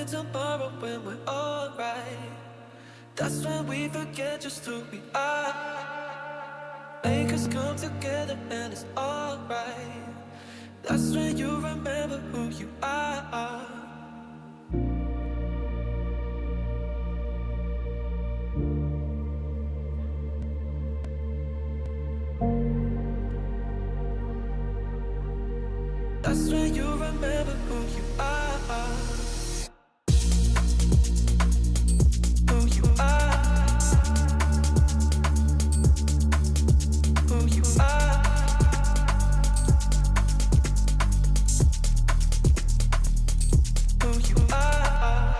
Overthink tomorrow when we're alright. That's when we forget just who we are. Make us come together and it's alright. That's when you remember who you are. That's when you remember who you are. Who you are. Who you are. Who you are.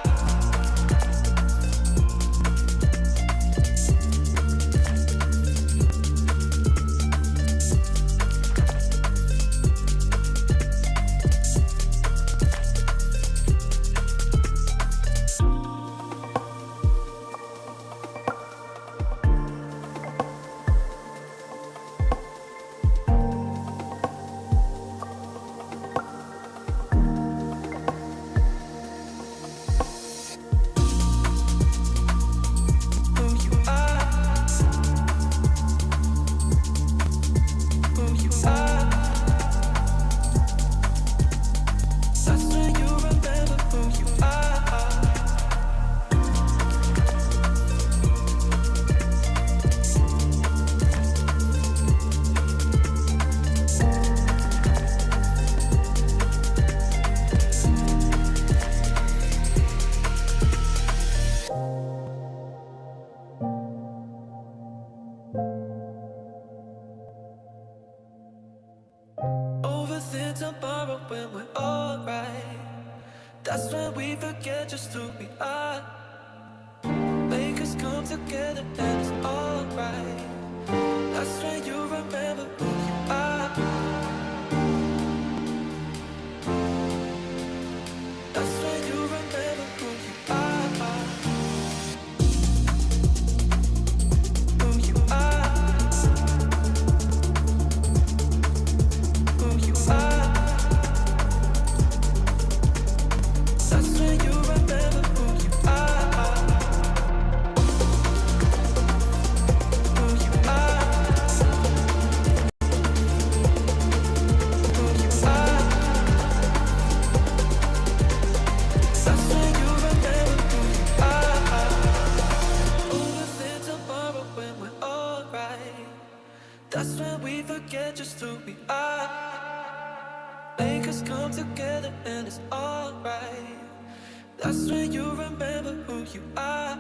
Overthink tomorrow when we're alright. That's when we forget just who we are. Make us come together and it's alright. That's when you remember who you are. That's when you remember who you are. Who you are. Who you are. That's when you remember who you are. Who you are. Who you are. That's when you remember who you are. Overthink tomorrow when we're alright. That's when we forget just who we are. Make us come together and it's alright. That's when you remember who you are.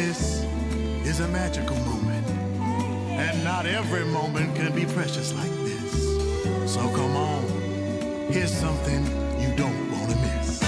This is a magical moment, and not every moment can be precious like this. So come on, here's something you don't want to miss.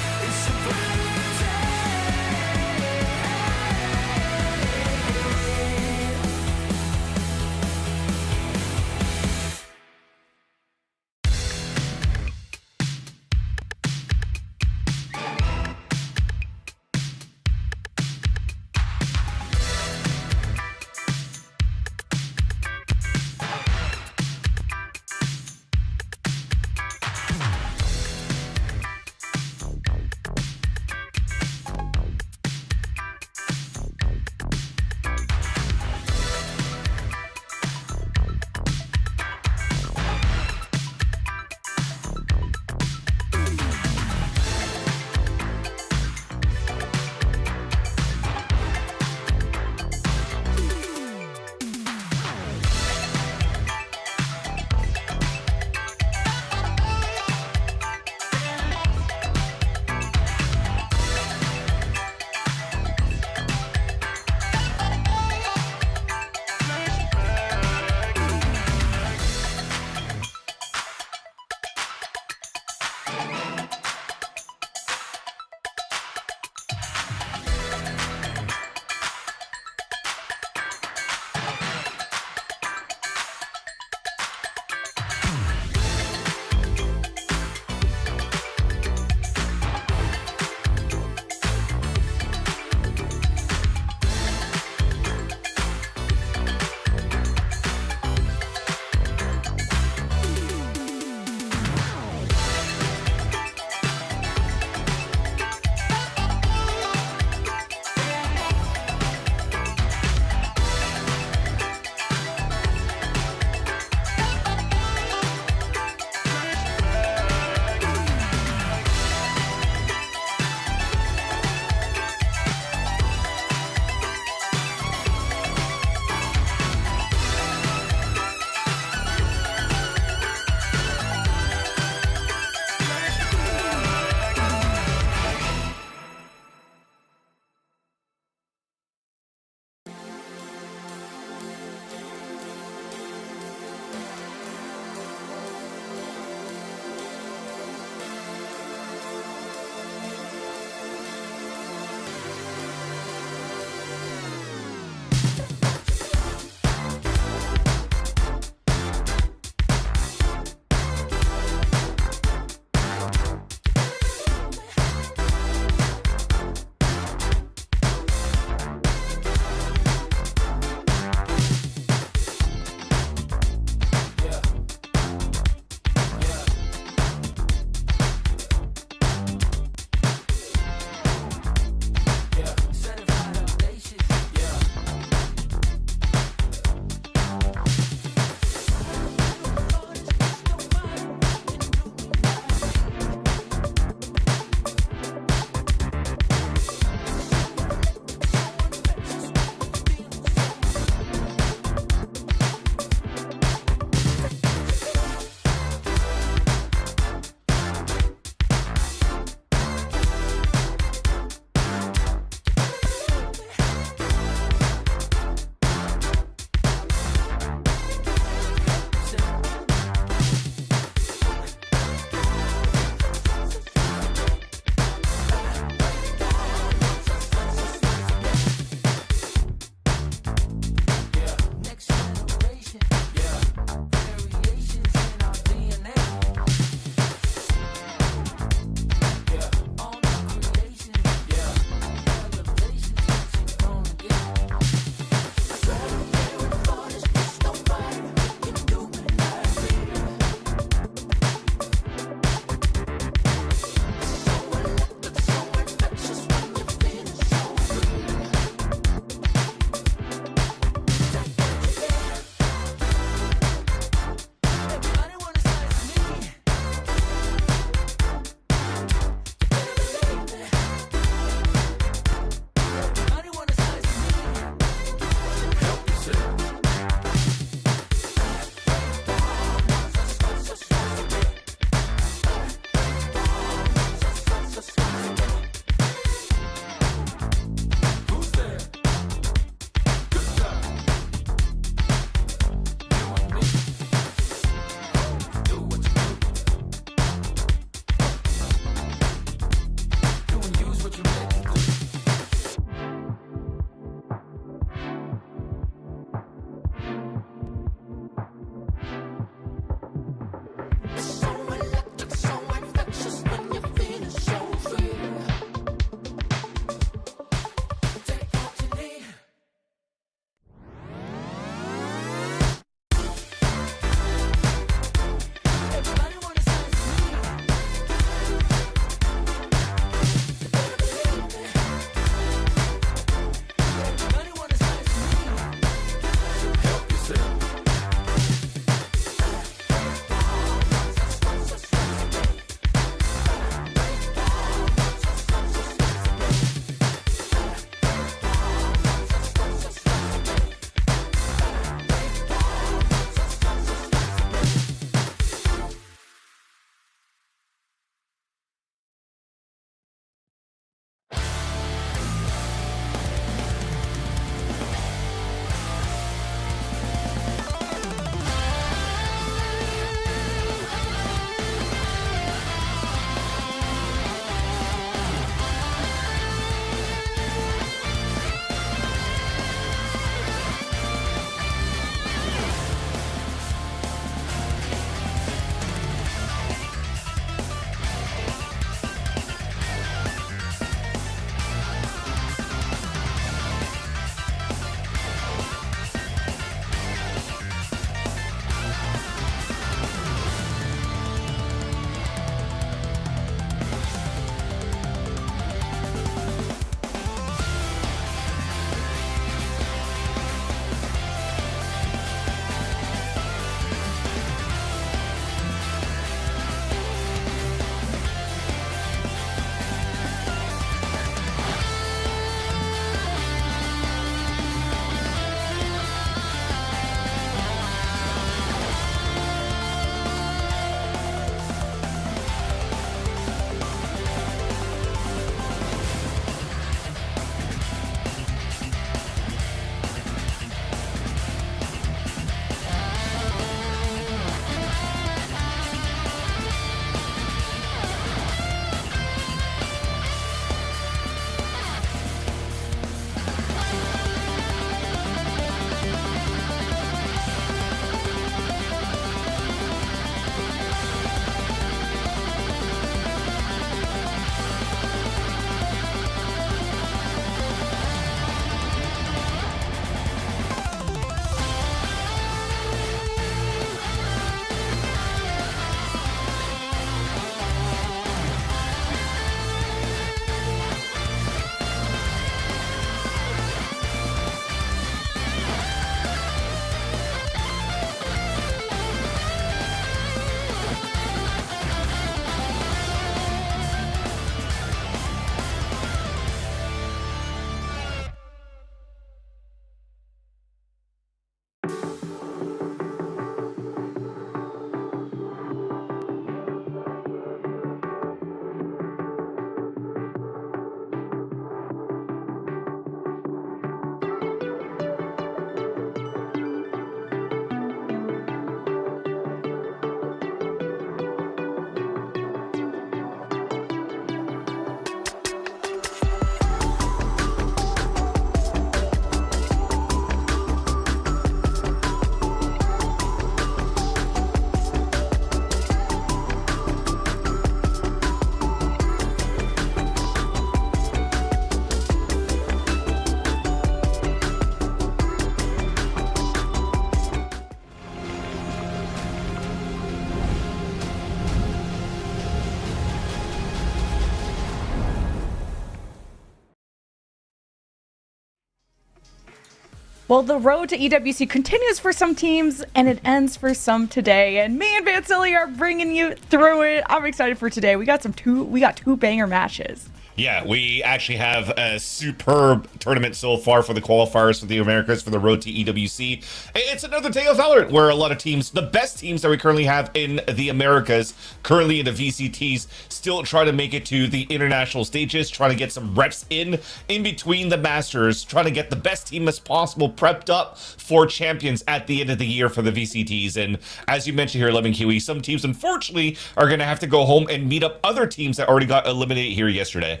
Well, the road to EWC continues for some teams, and it ends for some today. And me and Vansili are bringing you through it. I'm excited for today. We got two banger matches. Yeah, we actually have a superb tournament so far for the qualifiers for the Americas for the road to EWC. It's another day of Valorant where a lot of teams, the best teams that we currently have in the Americas, currently in the VCTs, still try to make it to the international stages, trying to get some reps in between the Masters, trying to get the best team as possible prepped up for champions at the end of the year for the VCTs. And as you mentioned here, Lemon Kiwi, some teams unfortunately are going to have to go home and meet up other teams that already got eliminated here yesterday.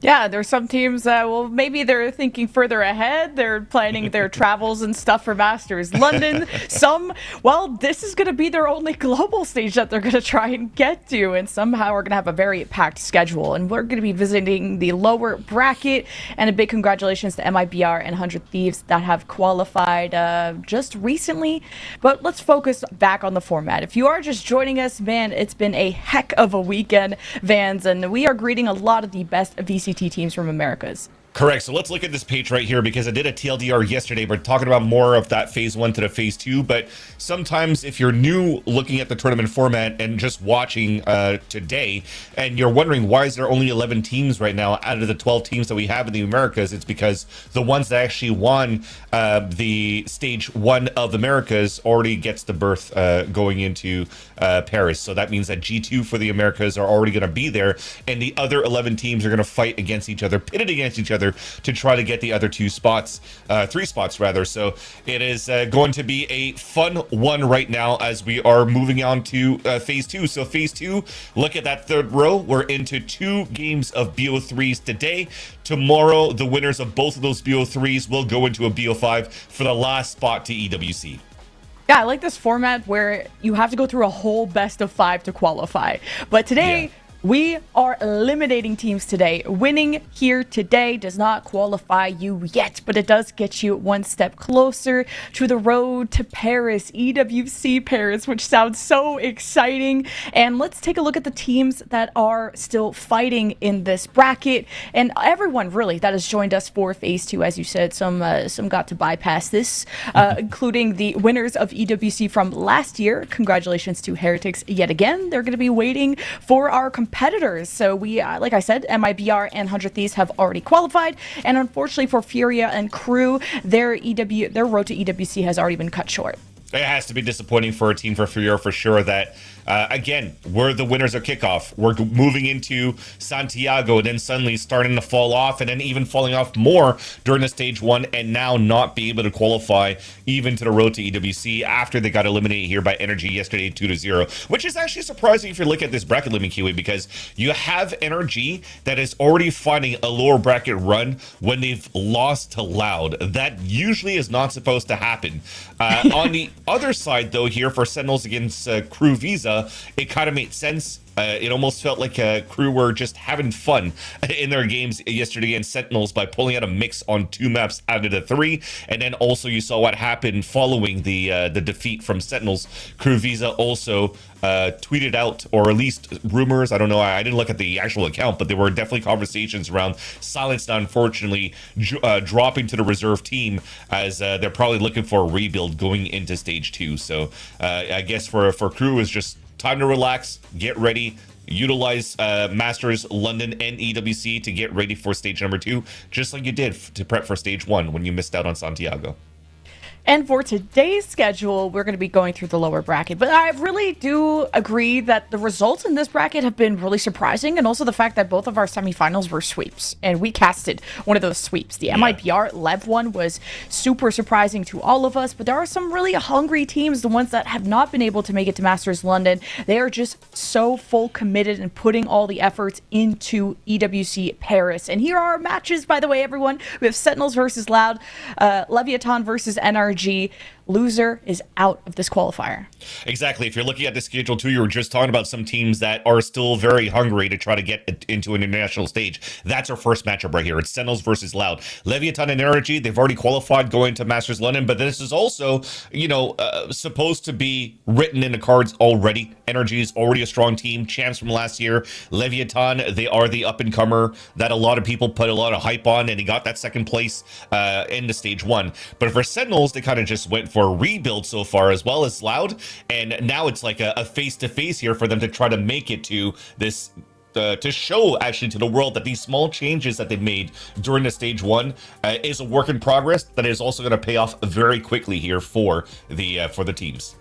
Yeah, there's some teams that, well, maybe they're thinking further ahead. They're planning their travels and stuff for Masters London. Some, well, this is going to be their only global stage that they're going to try and get to, and somehow are going to have a very packed schedule. And we're going to be visiting the lower bracket, and a big congratulations to MIBR and 100 Thieves that have qualified just recently. But let's focus back on the format. If you are just joining us, man, it's been a heck of a weekend, Vans, and we are greeting a lot of the best VCT teams from Americas. Correct. So let's look at this page right here because I did a TLDR yesterday. We're talking about more of that phase 1 to the phase 2. But sometimes if you're new looking at the tournament format and just watching today and you're wondering why is there only 11 teams right now out of the 12 teams that we have in the Americas, it's because the ones that actually won the stage 1 of the Americas already gets the berth going into Paris. So that means that G2 for the Americas are already going to be there, and the other 11 teams are going to fight against each other, pitted against each other to try to get the other 3 spots rather. So it is going to be a fun one right now as we are moving on to phase 2. So phase 2, look at that third row. We're into 2 games of BO3s today. Tomorrow, the winners of both of those BO3s will go into a BO5 for the last spot to EWC. Yeah, I like this format where you have to go through a whole best of 5 to qualify. But today, we are eliminating teams today. Winning here today does not qualify you yet, but it does get you one step closer to the road to Paris, EWC Paris, which sounds so exciting. And let's take a look at the teams that are still fighting in this bracket. And everyone really that has joined us for phase 2, as you said, some got to bypass this, including the winners of EWC from last year. Congratulations to Heretics yet again. They're going to be waiting for our competitors. So we, like I said, MIBR and 100 Thieves have already qualified, and unfortunately for Furia and Crew, their road to EWC has already been cut short. It has to be disappointing for a team for Furia for sure that, again, we're the winners of kickoff. We're moving into Santiago and then suddenly starting to fall off and then even falling off more during the stage 1 and now not be able to qualify even to the road to EWC after they got eliminated here by NRG yesterday 2-0, which is actually surprising if you look at this bracket, Lemon Kiwi, because you have NRG that is already finding a lower bracket run when they've lost to Loud. That usually is not supposed to happen. On the other side, though, here for Sentinels against Crew Visa, it kind of made sense. It almost felt like Crew were just having fun in their games yesterday against Sentinels by pulling out a mix on 2 maps out of the 3. And then also you saw what happened following the defeat from Sentinels. Crew Visa also tweeted out, or at least rumors, I don't know, I didn't look at the actual account, but there were definitely conversations around Silence now unfortunately dropping to the reserve team as they're probably looking for a rebuild going into stage 2. So I guess for Crew is just time to relax, get ready, utilize Masters London and EWC to get ready for stage number 2, just like you did to prep for stage 1 when you missed out on Santiago. And for today's schedule, we're going to be going through the lower bracket. But I really do agree that the results in this bracket have been really surprising. And also the fact that both of our semifinals were sweeps. And we casted one of those sweeps. The MIBR Lev one was super surprising to all of us. But there are some really hungry teams, the ones that have not been able to make it to Masters London. They are just so full committed and putting all the efforts into EWC Paris. And here are our matches, by the way, everyone. We have Sentinels versus Loud, Leviathan versus NRG. loser is out of this qualifier. Exactly. If you're looking at the schedule too, you were just talking about some teams that are still very hungry to try to get into an international stage. That's our first matchup right here. It's Sentinels versus Loud. Leviathan and NRG, they've already qualified going to Masters London, but this is also, supposed to be written in the cards already. NRG is already a strong team, champs from last year. Leviathan, they are the up-and-comer that a lot of people put a lot of hype on, and he got that second place in the stage 1. But for Sentinels, they kind of just went for a rebuild so far, as well as Loud, and now it's like a face-to-face here for them to try to make it to this to show actually to the world that these small changes that they've made during the stage 1 is a work in progress that is also going to pay off very quickly here for the teams.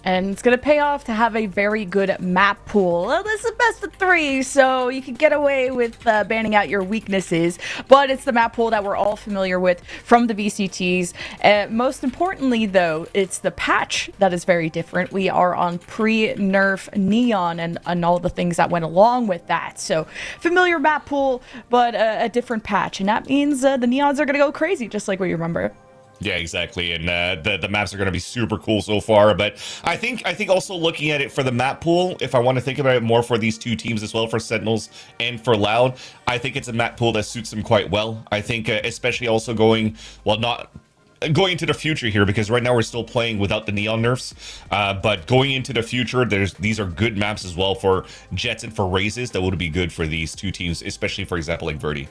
And it's going to pay off to have a very good map pool. Well, this is the best of 3, so you can get away with banning out your weaknesses. But it's the map pool that we're all familiar with from the VCTs. Most importantly, though, it's the patch that is very different. We are on pre-nerf Neon and all the things that went along with that. So familiar map pool, but a different patch. And that means the Neons are going to go crazy, just like we remember. Yeah, exactly, and the maps are going to be super cool so far. But I think also looking at it for the map pool, if I want to think about it more for these two teams as well, for Sentinels and for Loud, I think it's a map pool that suits them quite well. I think especially also not going into the future here, because right now we're still playing without the Neon nerfs, but going into the future, these are good maps as well for Jets and for Raises that would be good for these two teams, especially for example like Verdi.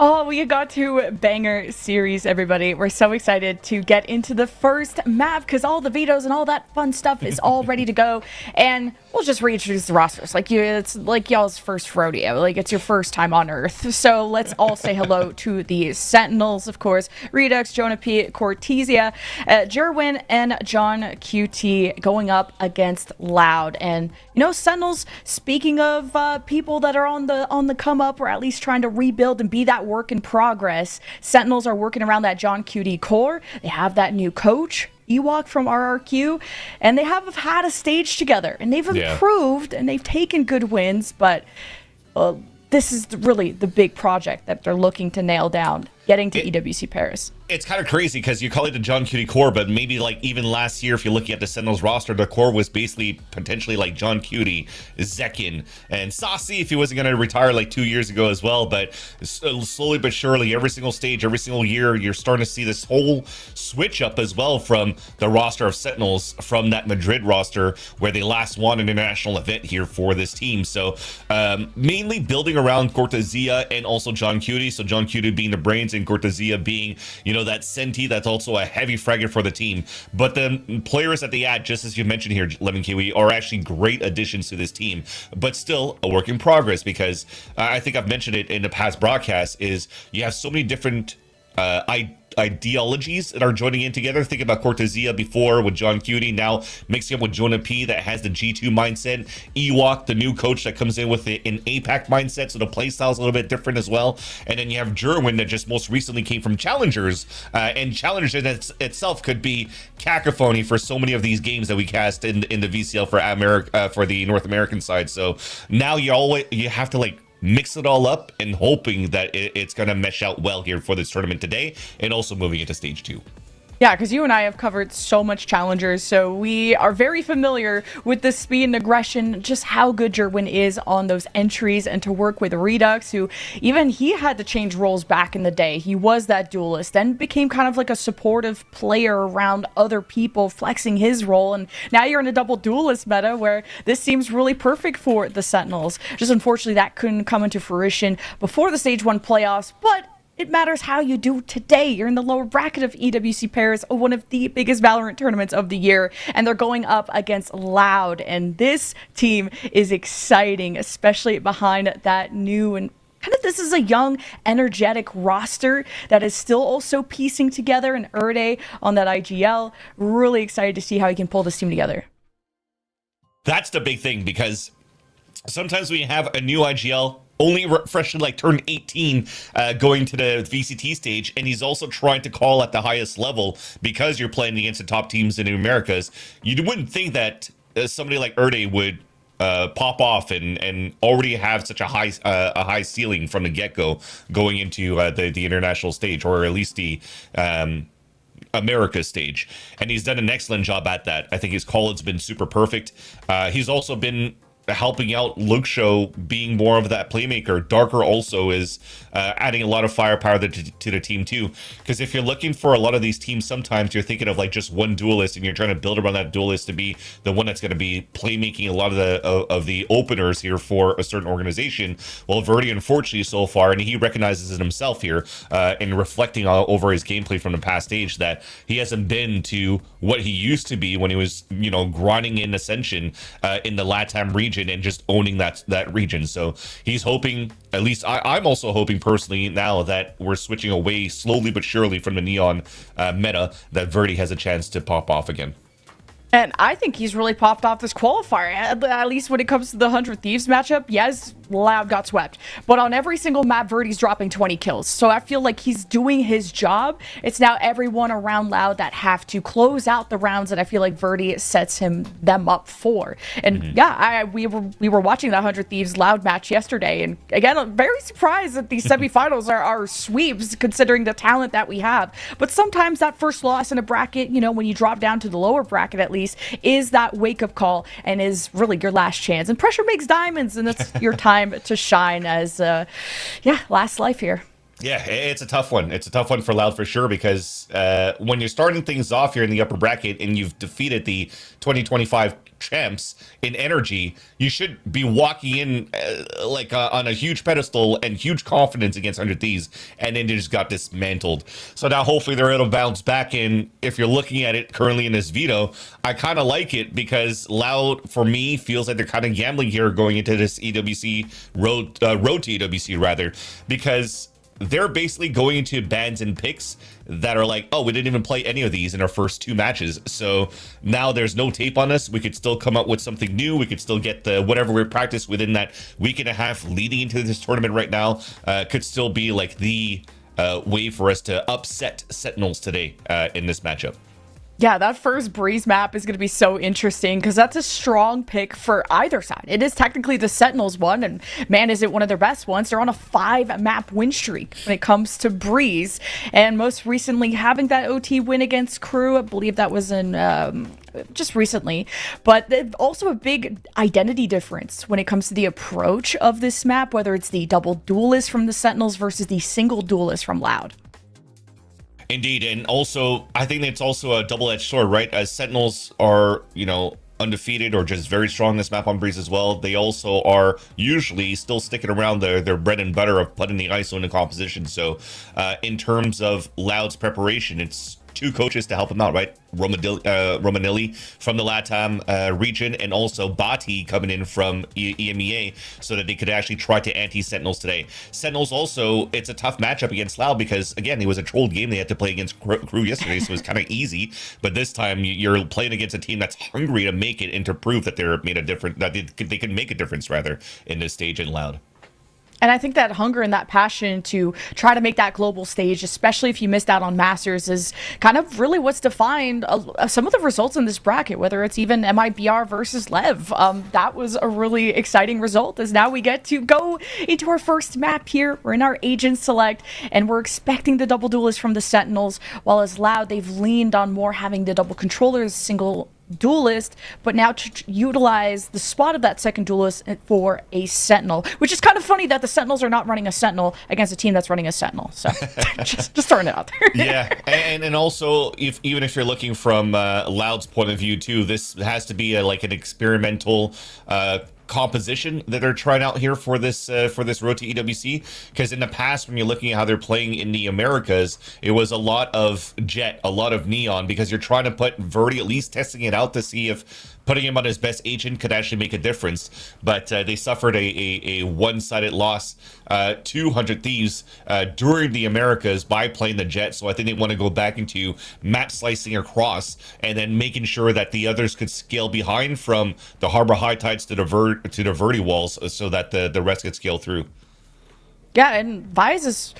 Oh, we got to banger series, everybody. We're so excited to get into the first map because all the vetoes and all that fun stuff is all ready to go. And we'll just reintroduce the rosters. It's like y'all's first rodeo. Like, it's your first time on Earth. So let's all say hello to the Sentinels, of course. Redux, Jonah P, Cortesia, Jerwin, and John QT going up against Loud. And, Sentinels, speaking of people that are on the come up, or at least trying to rebuild and be that work in progress, Sentinels are working around that John QT core. They have that new coach, Ewok from RRQ, and they have had a stage together, and they've improved, and they've taken good wins, but this is really the big project that they're looking to nail down, getting to EWC Paris. It's kind of crazy because you call it the John QT core, but maybe like even last year, if you're looking at the Sentinels roster, the core was basically potentially like John QT, Zekin, and Saucy if he wasn't going to retire like 2 years ago as well. But slowly but surely, every single stage, every single year, you're starting to see this whole switch up as well from the roster of Sentinels from that Madrid roster where they last won an international event here for this team. So mainly building around Cortesia and also John QT. So John QT being the brains and Cortesia being, that Senti that's also a heavy fragger for the team. But the players that they add, just as you mentioned here, Lemon Kiwi, are actually great additions to this team, but still a work in progress because I think I've mentioned it in the past broadcast, is you have so many different ideologies that are joining in together. Think about Cortesia before with John QT, now mixing up with Jonah P that has the G2 mindset, Ewok, the new coach that comes in with an APAC mindset, so the playstyle is a little bit different as well. And then you have Jerwin that just most recently came from Challengers, and Challengers itself could be cacophony for so many of these games that we cast in the VCL for America, for the North American side. So now you have to mix it all up and hoping that it's going to mesh out well here for this tournament today and also moving into stage 2. Yeah, because you and I have covered so much Challengers, so we are very familiar with the speed and aggression, just how good Jerwin is on those entries, and to work with Redux, who even he had to change roles back in the day. He was that duelist, then became kind of like a supportive player around other people, flexing his role, and now you're in a double duelist meta where this seems really perfect for the Sentinels. Just unfortunately that couldn't come into fruition before the Stage 1 playoffs, but it matters how you do today. You're in the lower bracket of EWC Paris, one of the biggest Valorant tournaments of the year, and they're going up against Loud. And this team is exciting, especially behind that new and this is a young, energetic roster that is still also piecing together, an Erde on that IGL. Really excited to see how he can pull this team together. That's the big thing, because sometimes when you have a new IGL, only freshly turned 18, going to the VCT stage, and he's also trying to call at the highest level because you're playing against the top teams in the Americas, you wouldn't think that somebody like Erde would pop off and already have such a high ceiling from the get-go going into the international stage, or at least the America stage, and he's done an excellent job at that. I think his call has been super perfect. He's also been helping out Luke Show being more of that playmaker. Darker also is adding a lot of firepower to the team too, because if you're looking for a lot of these teams, sometimes you're thinking of like just one duelist and you're trying to build around that duelist to be the one that's going to be playmaking a lot of the openers here for a certain organization. Well, Verdi, unfortunately, so far, and he recognizes it himself here in reflecting over his gameplay from the past stage, that he hasn't been to what he used to be when he was, you know, grinding in Ascension in the LATAM region and just owning that region. So he's hoping, at least I'm also hoping personally now, that we're switching away slowly but surely from the Neon meta, that Verdi has a chance to pop off again. And I think he's really popped off this qualifier, at least when it comes to the 100 Thieves matchup. Yes, Loud got swept, but on every single map, Verdi's dropping 20 kills. So I feel like he's doing his job. It's now everyone around Loud that have to close out the rounds that I feel like Verdi sets them up for. And yeah, we were watching that 100 Thieves Loud match yesterday, and again, I'm very surprised that these semifinals are sweeps considering the talent that we have. But sometimes that first loss in a bracket, you know, when you drop down to the lower bracket at least, is that wake-up call and is really your last chance. And pressure makes diamonds, and it's your time to shine as last life here. Yeah, it's a tough one. It's a tough one for Loud for sure, because when you're starting things off here in the upper bracket and you've defeated the 2025 champs in NRG, you should be walking in on a huge pedestal and huge confidence against 100 Thieves, and then they just got dismantled. So now hopefully they're able to bounce back in. If you're looking at it currently in this veto, I kind of like it, because Loud, for me, feels like they're kind of gambling here going into this EWC road to EWC rather, because they're basically going into bans and picks that are like, oh, we didn't even play any of these in our first 2 matches. So now there's no tape on us. We could still come up with something new. We could still get the whatever we practiced within that week and a half leading into this tournament right now. Could still be like the way for us to upset Sentinels today in this matchup. Yeah, that first Breeze map is going to be so interesting, because that's a strong pick for either side. It is technically the Sentinels one, and man, is it one of their best ones. They're on a 5-map win streak when it comes to Breeze, and most recently having that OT win against Crew. I believe that was in just recently, but also a big identity difference when it comes to the approach of this map, whether it's the double duelist from the Sentinels versus the single duelist from Loud. Indeed, and also I think it's also a double-edged sword, right? As Sentinels are, you know, undefeated or just very strong this map on Breeze as well, they also are usually still sticking around their bread and butter of putting the ISO into composition. So in terms of Loud's preparation, it's 2 coaches to help him out, right? Romanilli from the LATAM region, and also Bati coming in from EMEA, so that they could actually try to anti-Sentinels today. Sentinels also, it's a tough matchup against Loud, because again, it was a trolled game they had to play against Crew yesterday, so it was kind of easy. But this time you're playing against a team that's hungry to make it and to prove that they're made a difference, that they can make a difference rather in this stage in Loud. And I think that hunger and that passion to try to make that global stage, especially if you missed out on Masters, is kind of really what's defined some of the results in this bracket, whether it's even MIBR versus Lev. That was a really exciting result, as now we get to go into our first map here. We're in our agent select, and we're expecting the double duelist from the Sentinels, while as Loud, they've leaned on more having the double controllers, single duelist, but now to utilize the spot of that second duelist for a Sentinel, which is kind of funny that the Sentinels are not running a Sentinel against a team that's running a Sentinel. So just throwing it out there. Yeah, and also even if you're looking from Loud's point of view too, this has to be like an experimental composition that they're trying out here for this road to EWC, because in the past, when you're looking at how they're playing in the Americas, it was a lot of Jet, a lot of Neon, because you're trying to put Verdi, at least testing it out to see if putting him on his best agent could actually make a difference. But they suffered a one-sided loss to 100 Thieves during the Americas by playing the Jet. So I think they want to go back into map slicing across and then making sure that the others could scale behind from the Harbor High Tides to the Verdi walls, so that the rest could scale through. Yeah, and Vice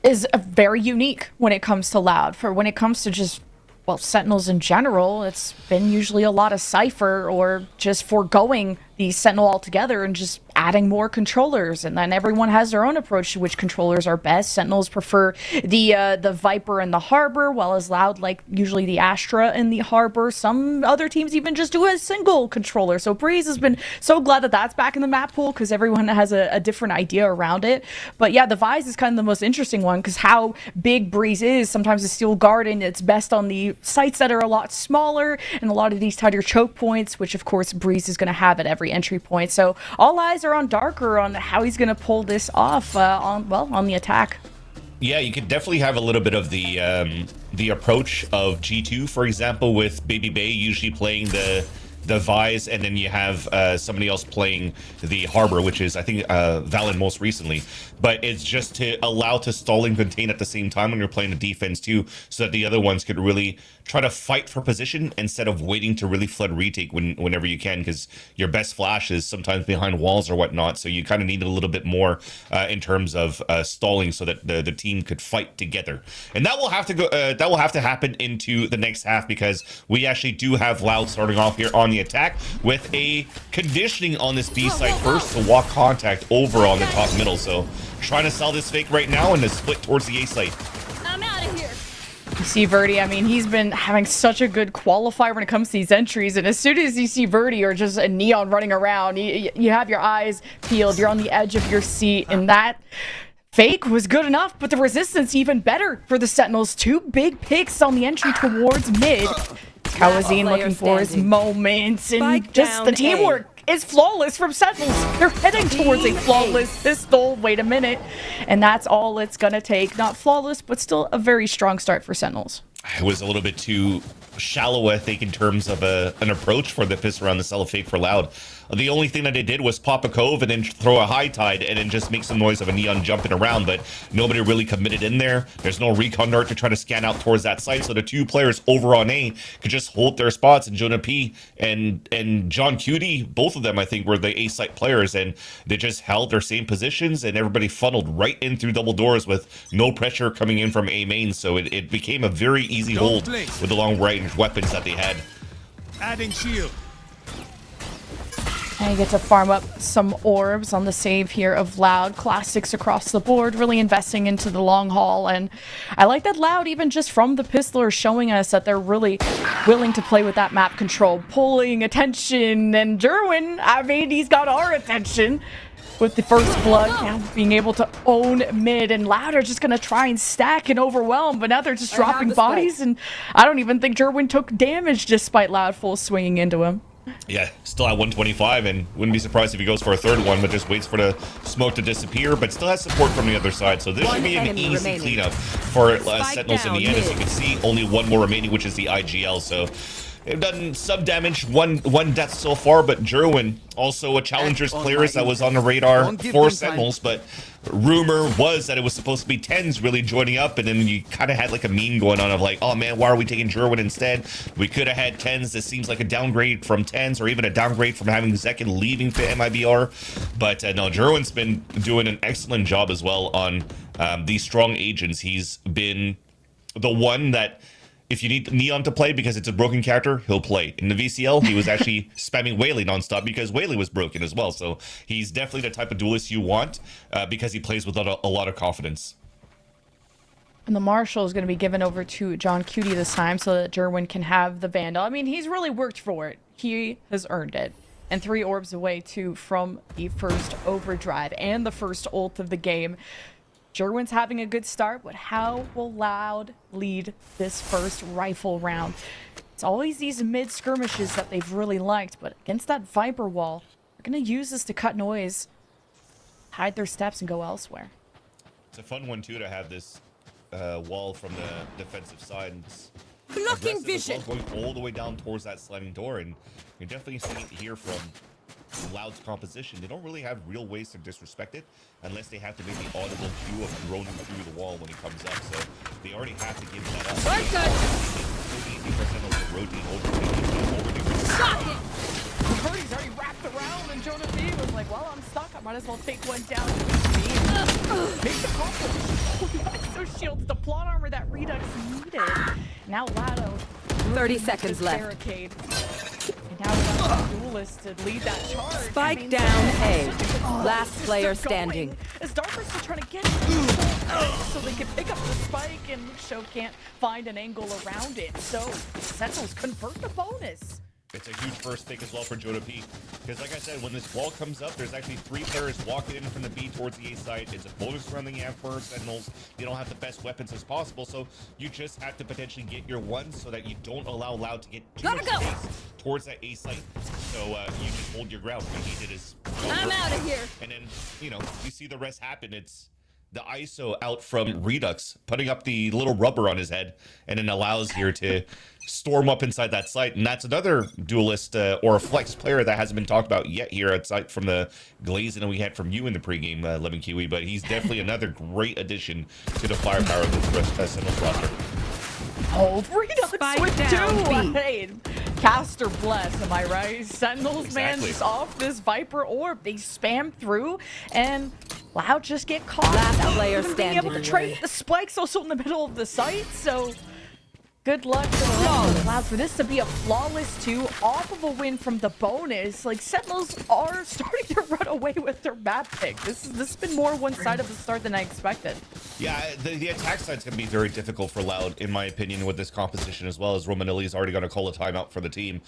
is a very unique when it comes to Loud. For when it comes to just, well, Sentinels in general, it's been usually a lot of Cypher or just foregoing the Sentinel altogether and just adding more controllers, and then everyone has their own approach to which controllers are best. Sentinels prefer the Viper and the Harbor, while as Loud like usually the Astra and the Harbor. Some other teams even just do a single controller. So Breeze has been so glad that that's back in the map pool because everyone has a different idea around it. But yeah, the Vise is kind of the most interesting one because how big Breeze is. Sometimes the Steel Garden, it's best on the sites that are a lot smaller and a lot of these tighter choke points, which of course Breeze is going to have at every entry point. So all eyes are on Darker on how he's going to pull this off on the attack. Yeah, you could definitely have a little bit of the approach of G2, for example, with Baby Bay usually playing the Vise, and then you have somebody else playing the Harbor, which is, I think, Valen most recently. But it's just to allow to stall and contain at the same time when you're playing the defense too, so that the other ones could really try to fight for position instead of waiting to really flood retake whenever you can, because your best flash is sometimes behind walls or whatnot. So you kind of need a little bit more in terms of stalling, so that the team could fight together. And that will have to go. That will have to happen into the next half, because we actually do have Loud starting off here on the attack with a conditioning on this B side first to walk contact over on the top middle. So trying to sell this fake right now and to split towards the A site. I'm out of here. You see Verdi, I mean, he's been having such a good qualifier when it comes to these entries, and as soon as you see Verdi or just a Neon running around, you have your eyes peeled, you're on the edge of your seat, and that fake was good enough, but the resistance even better for the Sentinels. 2 big picks on the entry towards mid. Kawazine looking for his moments, and just the teamwork is flawless from Sentinels. They're heading towards a flawless pistol. Wait a minute. And that's all it's gonna take. Not flawless, but still a very strong start for Sentinels. It was a little bit too shallow, I think, in terms of an approach for the pistol around the sell fake for Loud. The only thing that they did was pop a cove and then throw a high tide and then just make some noise of a Neon jumping around, but nobody really committed in there. There's no recon dart to try to scan out towards that site, so the 2 players over on A could just hold their spots, and Jonah P and John Cutie, both of them I think were the A site players, and they just held their same positions, and everybody funneled right in through double doors with no pressure coming in from A main. So it became a very easy hold with the long range weapons that they had. Adding shield. And you get to farm up some orbs on the save here of Loud. Classics across the board, really investing into the long haul. And I like that Loud, even just from the pistol, are showing us that they're really willing to play with that map control, pulling attention. And Jerwin, I mean, he's got our attention with the first blood, being able to own mid. And Loud are just going to try and stack and overwhelm, but now they're just dropping bodies. And I don't even think Jerwin took damage despite Loud full swinging into him. Yeah, still at 125, and wouldn't be surprised if he goes for a third one, but just waits for the smoke to disappear, but still has support from the other side. So this should be an easy cleanup for Sentinels in the end. As you can see, only 1 more remaining, which is the IGL. So they've done some damage, one death so far, but Jerwin, also a Challengers player that was on the radar for Sentinels, but rumor was that it was supposed to be Tens really joining up, and then you kind of had like a meme going on of like, oh man, why are we taking Jerwin instead? We could have had Tens. This seems like a downgrade from Tens, or even a downgrade from having Zekin leaving to MIBR. But no, Jerwin's been doing an excellent job as well on these strong agents. He's been the one that, if you need Neon to play because it's a broken character, he'll play. In the VCL, he was actually spamming Whaley nonstop because Whaley was broken as well. So he's definitely the type of duelist you want because he plays with a lot of confidence. And the Marshal is going to be given over to John Cutie this time so that Jerwin can have the Vandal. I mean, he's really worked for it. He has earned it. And 3 orbs away, too, from the first overdrive and the first ult of the game. Jerwin's having a good start, but how will Loud lead this first rifle round? It's always these mid skirmishes that they've really liked, but against that Viper wall, they're going to use this to cut noise, hide their steps, and go elsewhere. It's a fun one, too, to have this wall from the defensive side. Blocking vision. Well, going all the way down towards that sliding door, and you're definitely seeing it here from Loud's composition. They don't really have real ways to disrespect it unless they have to make the audible cue of droning through the wall when it comes up. So they already have to give that up. Right cut. It's so easy for Sentinels to rotate over the Shot it. Birdie's already wrapped around, and Jonah B was like, well, I'm stuck. I might as well take one down. Make the combo. Those shields, the plot armor that Redux needed. Now Lado. 30 seconds left. Barricade. And now we got a duelist to lead that charge. Spike down A. Oh, Last They're player still going, standing. as Darker's still trying to get so they can pick up the spike, and Show can't find an angle around it. So Sentinels convert the bonus. It's a huge first pick as well for Joda P. Because like I said, when this wall comes up, there's actually 3 players walking in from the B towards the A side. It's a bonus run that you have for Sentinels. You don't have the best weapons as possible, so you just have to potentially get your ones so that you don't allow Loud to get too much space towards that A site. So you just hold your ground. What he did is I'm out of here. and then, you know, you see the rest happen. It's the ISO out from Redux, putting up the little rubber on his head, and then allows here to storm up inside that site. And that's another duelist or a flex player that hasn't been talked about yet here, aside from the glazing that we had from you in the pregame, Lemon Kiwi. But he's definitely another great addition to the firepower of the Sentinels roster. Oh, Redux Spike with down, 2. B. Hey, Caster bless, am I right? Sentinels, man, Exactly. just off this Viper orb. They spam through, and Loud just get caught. Last without player even being able to standing. trade. The spike's also in the middle of the site, so good luck to the rest of the Loud for this to be a flawless 2 off of a win from the bonus. Like, Sentinels are starting to run away with their map pick. This has been more one-sided of the start than I expected. Yeah, the attack side's going to be very difficult for Loud, in my opinion, with this composition, as well as Romanelli's already going to call a timeout for the team.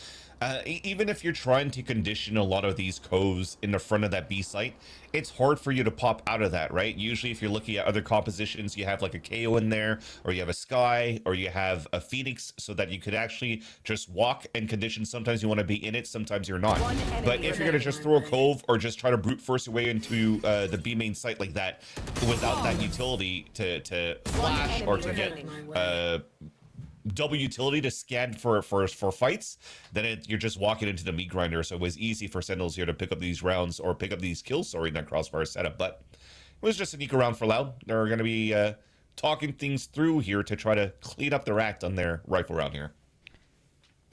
Even if you're trying to condition a lot of these coves in the front of that B site, it's hard for you to pop out of that, right? Usually if you're looking at other compositions, you have like a KO in there, or you have a Sky, or you have a Phoenix, so that you could actually just walk and condition. Sometimes you want to be in it, sometimes you're not. But if you're going to just throw a cove or just try to brute force your way into the B main site like that, without that utility to flash or to get double utility to scan for fights, then you're just walking into the meat grinder. So it was easy for Sentinels here to pick up these rounds, or pick up these kills, sorry, in that crossfire setup. But it was just an eco round for Loud. They're going to be talking things through here to try to clean up their act on their rifle round here.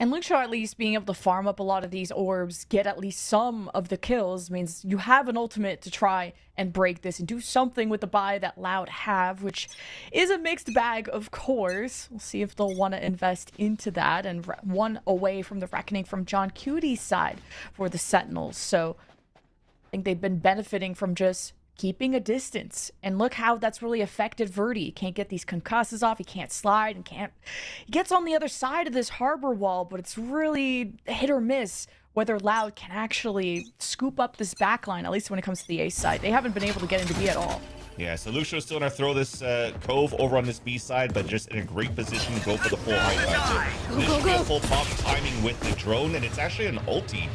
And Luxo at least being able to farm up a lot of these orbs, get at least some of the kills, means you have an ultimate to try and break this and do something with the buy that Loud have, which is a mixed bag, of course. We'll see if they'll want to invest into that, and one away from the reckoning from John Cutie's side for the Sentinels. So I think they've been benefiting from just keeping a distance, and look how that's really affected Verdi. He can't get these concusses off, he can't slide, and he gets on the other side of this harbor wall, but it's really hit or miss whether Loud can actually scoop up this backline, at least when it comes to the A side. They haven't been able to get into B at all. Yeah, so Lucio's still going to throw this cove over on this B side, but just in a great position to go for the full high side. So this should be a full pop timing with the drone, and it's actually an ulti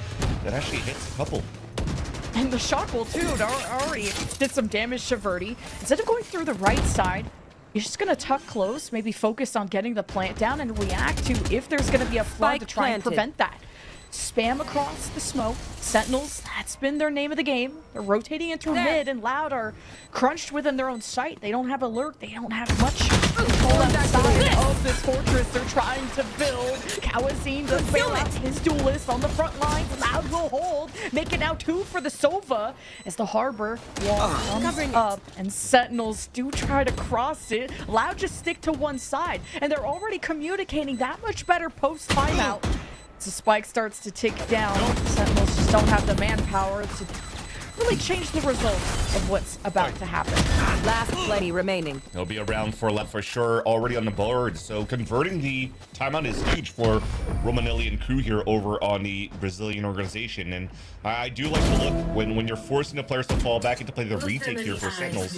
that actually hits a couple. And the shotwell too, it already did some damage to Verdi. Instead of going through the right side, you're just gonna tuck close, maybe focus on getting the plant down and react to if there's gonna be a flood to try and prevent that. Spam across the smoke. Sentinels, that's been their name of the game. They're rotating into mid, and Loud are crunched within their own sight. They don't have alert. They don't have much control outside of this fortress they're trying to build. Kawazine does bail out his duelist on the front lines. Loud will hold. Make it now 2 for the Sova as the harbor wall comes up, and Sentinels do try to cross it. Loud just stick to one side, and they're already communicating that much better post timeout. The spike starts to tick down. Sentinels just don't have the manpower to really change the result of what's about to happen. Last play remaining. He'll be around for left for sure, already on the board. So converting the timeout is huge for Romanelli and crew here over on the Brazilian organization. And I do like to look when you're forcing the players to fall back into play the retake here for Sentinels,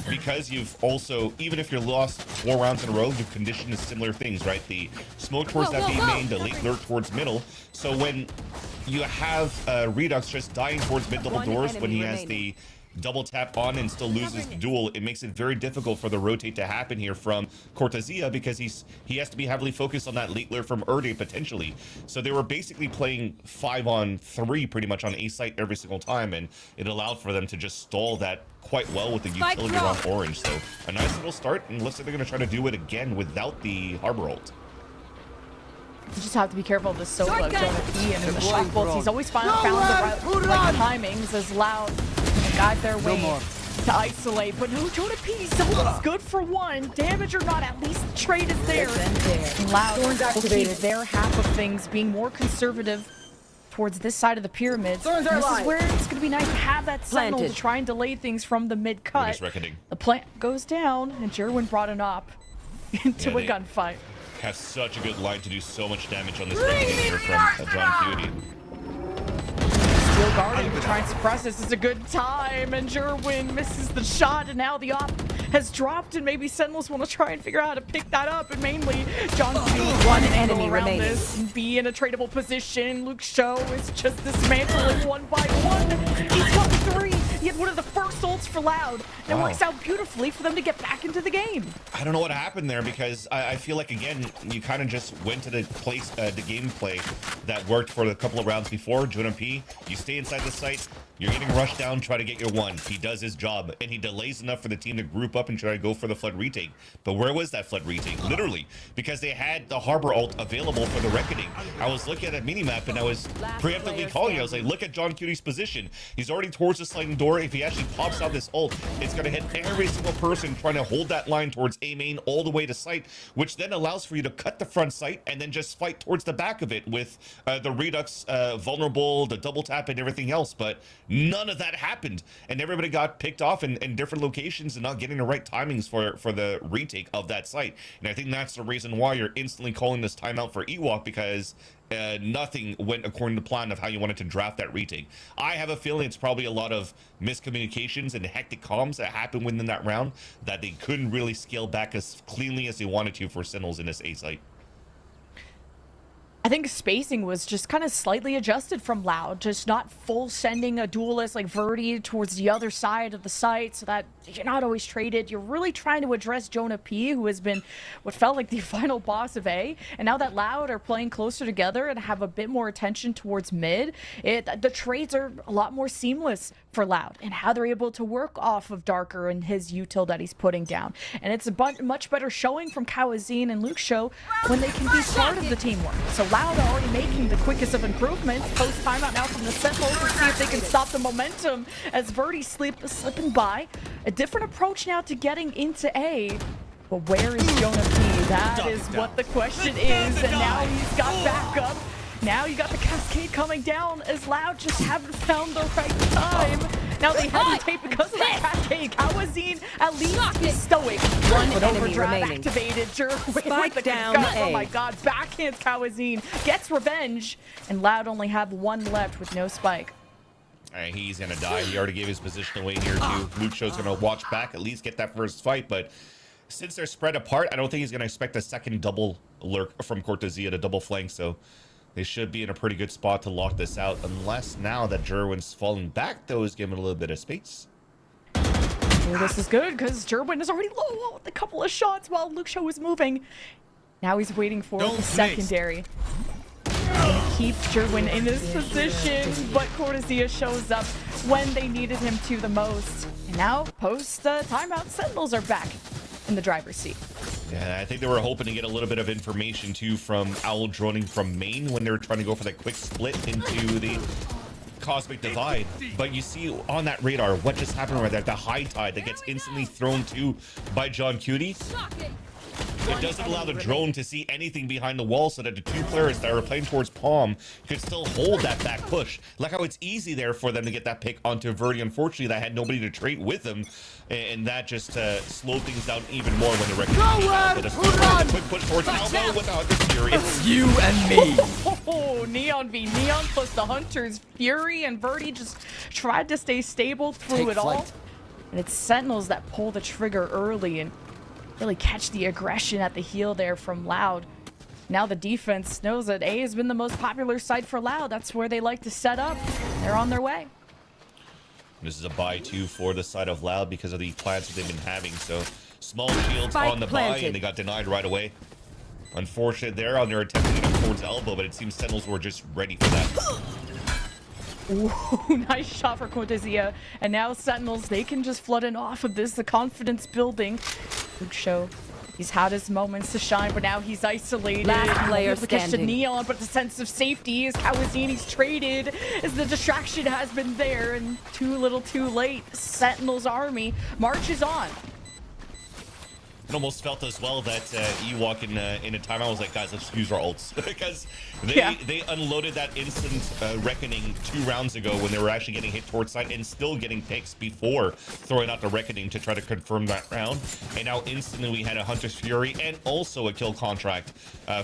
because you've also, even if you're lost 4 rounds in a row, you've conditioned to similar things, right? The smoke towards that B main, the late lurk towards middle. So when you have Redux just dying towards mid double doors when he has the double tap on and still loses the duel, it makes it very difficult for the rotate to happen here from Cortezia, because he has to be heavily focused on that late lure from Erde potentially. So they were basically playing 5-on-3 pretty much on A site every single time, and it allowed for them to just stall that quite well with the utility around orange. So a nice little start, and looks like they're going to try to do it again without the harbor ult. You just have to be careful of the Sova, Jonah P, and in the shot bolts. He's always found the right timings as Loud guide their way to isolate. But no, Jonah P, Sova's good for 1. Damage or not, at least the trade is there. And Loud will keep their half of things, being more conservative towards this side of the pyramids. Thorns are This is alive. where it's going to be nice to have that Sentinel to Planted. try and delay things from the mid-cut. Just reckoning. The plant goes down, and Jerwin brought an op into Yeah, a they- gunfight. Have such a good line to do so much damage on this reckoning here from John Cutie. Still guarding to try and suppress this. Is a good time, and Jerwin misses the shot, and now the op has dropped, and maybe Sentinels want to try and figure out how to pick that up, and mainly John Cutie One can enemy go around remaining. this and be in a tradable position. Luke Show is just dismantling one by one. He's got 3. He had one of the first ults for Loud, and it Wow. works out beautifully for them to get back into the game. I don't know what happened there because I feel like, again, you kind of just went to the place, the gameplay that worked for the couple of rounds before. Jonah P, you stay inside the site, you're getting rushed down, try to get your one. He does his job, and he delays enough for the team to group up and try to go for the flood retake. But where was that flood retake? Literally, because they had the Harbor ult available for the reckoning. I was looking at that minimap, and I was preemptively calling it. I was like, look at John Cutie's position. He's already towards the sliding door. If he actually pops out this ult, it's going to hit every single person trying to hold that line towards A main all the way to site, which then allows for you to cut the front site and then just fight towards the back of it with the Redux vulnerable, the double tap, and everything else. But none of that happened, and everybody got picked off in different locations and not getting the right timings for the retake of that site. And I think that's the reason why you're instantly calling this timeout for Ewok, because nothing went according to plan of how you wanted to draft that retake. I have a feeling it's probably a lot of miscommunications and hectic comms that happened within that round that they couldn't really scale back as cleanly as they wanted to for Sentinels in this A site. I think spacing was just kind of slightly adjusted from Loud, just not full sending a duelist like Verdi towards the other side of the site so that you're not always traded. You're really trying to address Jonah P, who has been what felt like the final boss of A. And now that Loud are playing closer together and have a bit more attention towards mid, the trades are a lot more seamless for Loud and how they're able to work off of Darker and his util that he's putting down. And it's a much better showing from Kawazine and Luke Show when they can be part of the teamwork. So Loud are already making the quickest of improvements. Post timeout now from the Sentinels to see if they can stop the momentum as Verdi slipping by. A different approach now to getting into A. But where is Jonah P? That is what the question is. And now he's got backup. Now you got the cascade coming down as Loud just haven't found the right time. Now they hesitate because of that cascade. Kawazine at least is stoic. One But enemy overdrive remaining. activated. Jerwin with Spike the down gun. Oh A. my god, backhands Kawazine. Gets revenge. And Loud only have 1 left with no spike. All right, he's gonna die. He already gave his position away here too. Luke Show's gonna watch back, at least get that first fight, but since they're spread apart, I don't think he's gonna expect a second double lurk from Cortesia to double flank, so they should be in a pretty good spot to lock this out, unless now that Jerwin's falling back, though, is giving a little bit of space. Well, this is good because Jerwin is already low with a couple of shots while Luke Show is moving. Now he's waiting for Don't the miss. secondary. Gonna keep Jerwin in his position, but Cortesia shows up when they needed him to the most. And now, post timeout, Sentinels are back in the driver's seat. Yeah, I think they were hoping to get a little bit of information, too, from Owl droning from main when they were trying to go for that quick split into the Cosmic Divide. But you see on that radar what just happened right there, the high tide that gets instantly thrown to by John Cutie. It doesn't allow the drone to see anything behind the wall so that the 2 players that are playing towards Palm could still hold that back push. Like how it's easy there for them to get that pick onto Verdi. Unfortunately, that had nobody to trade with them, and that just slowed things down even more when the record a quick push towards Albo with the Hunter's Fury. It's you and me. Oh, Neon v Neon plus the Hunter's Fury, and Verdi just tried to stay stable through Take it all. flight. And it's Sentinels that pull the trigger early and really catch the aggression at the heel there from Loud. Now the defense knows that A has been the most popular site for Loud. That's where they like to set up. They're on their way. This is a buy, too, for the side of Loud because of the plans that they've been having. So small shields Spike on the buy, planted. and they got denied right away. Unfortunate there on their attempt to get up towards Elbow, but it seems Sentinels were just ready for that. Ooh, nice shot for Cortesia. And now Sentinels, they can just flood in off of this. The confidence building. Luke Show, he's had his moments to shine, but now he's isolated. Last player The push to standing. Neon, but the sense of safety is Kawazini's traded as the distraction has been there, and too little too late. Sentinels army marches on. It almost felt as well that Ewok in a timeout was like, guys, let's use our ults because they unloaded that instant reckoning 2 rounds ago when they were actually getting hit towards side and still getting picks before throwing out the reckoning to try to confirm that round. And now instantly we had a Hunter's Fury and also a kill contract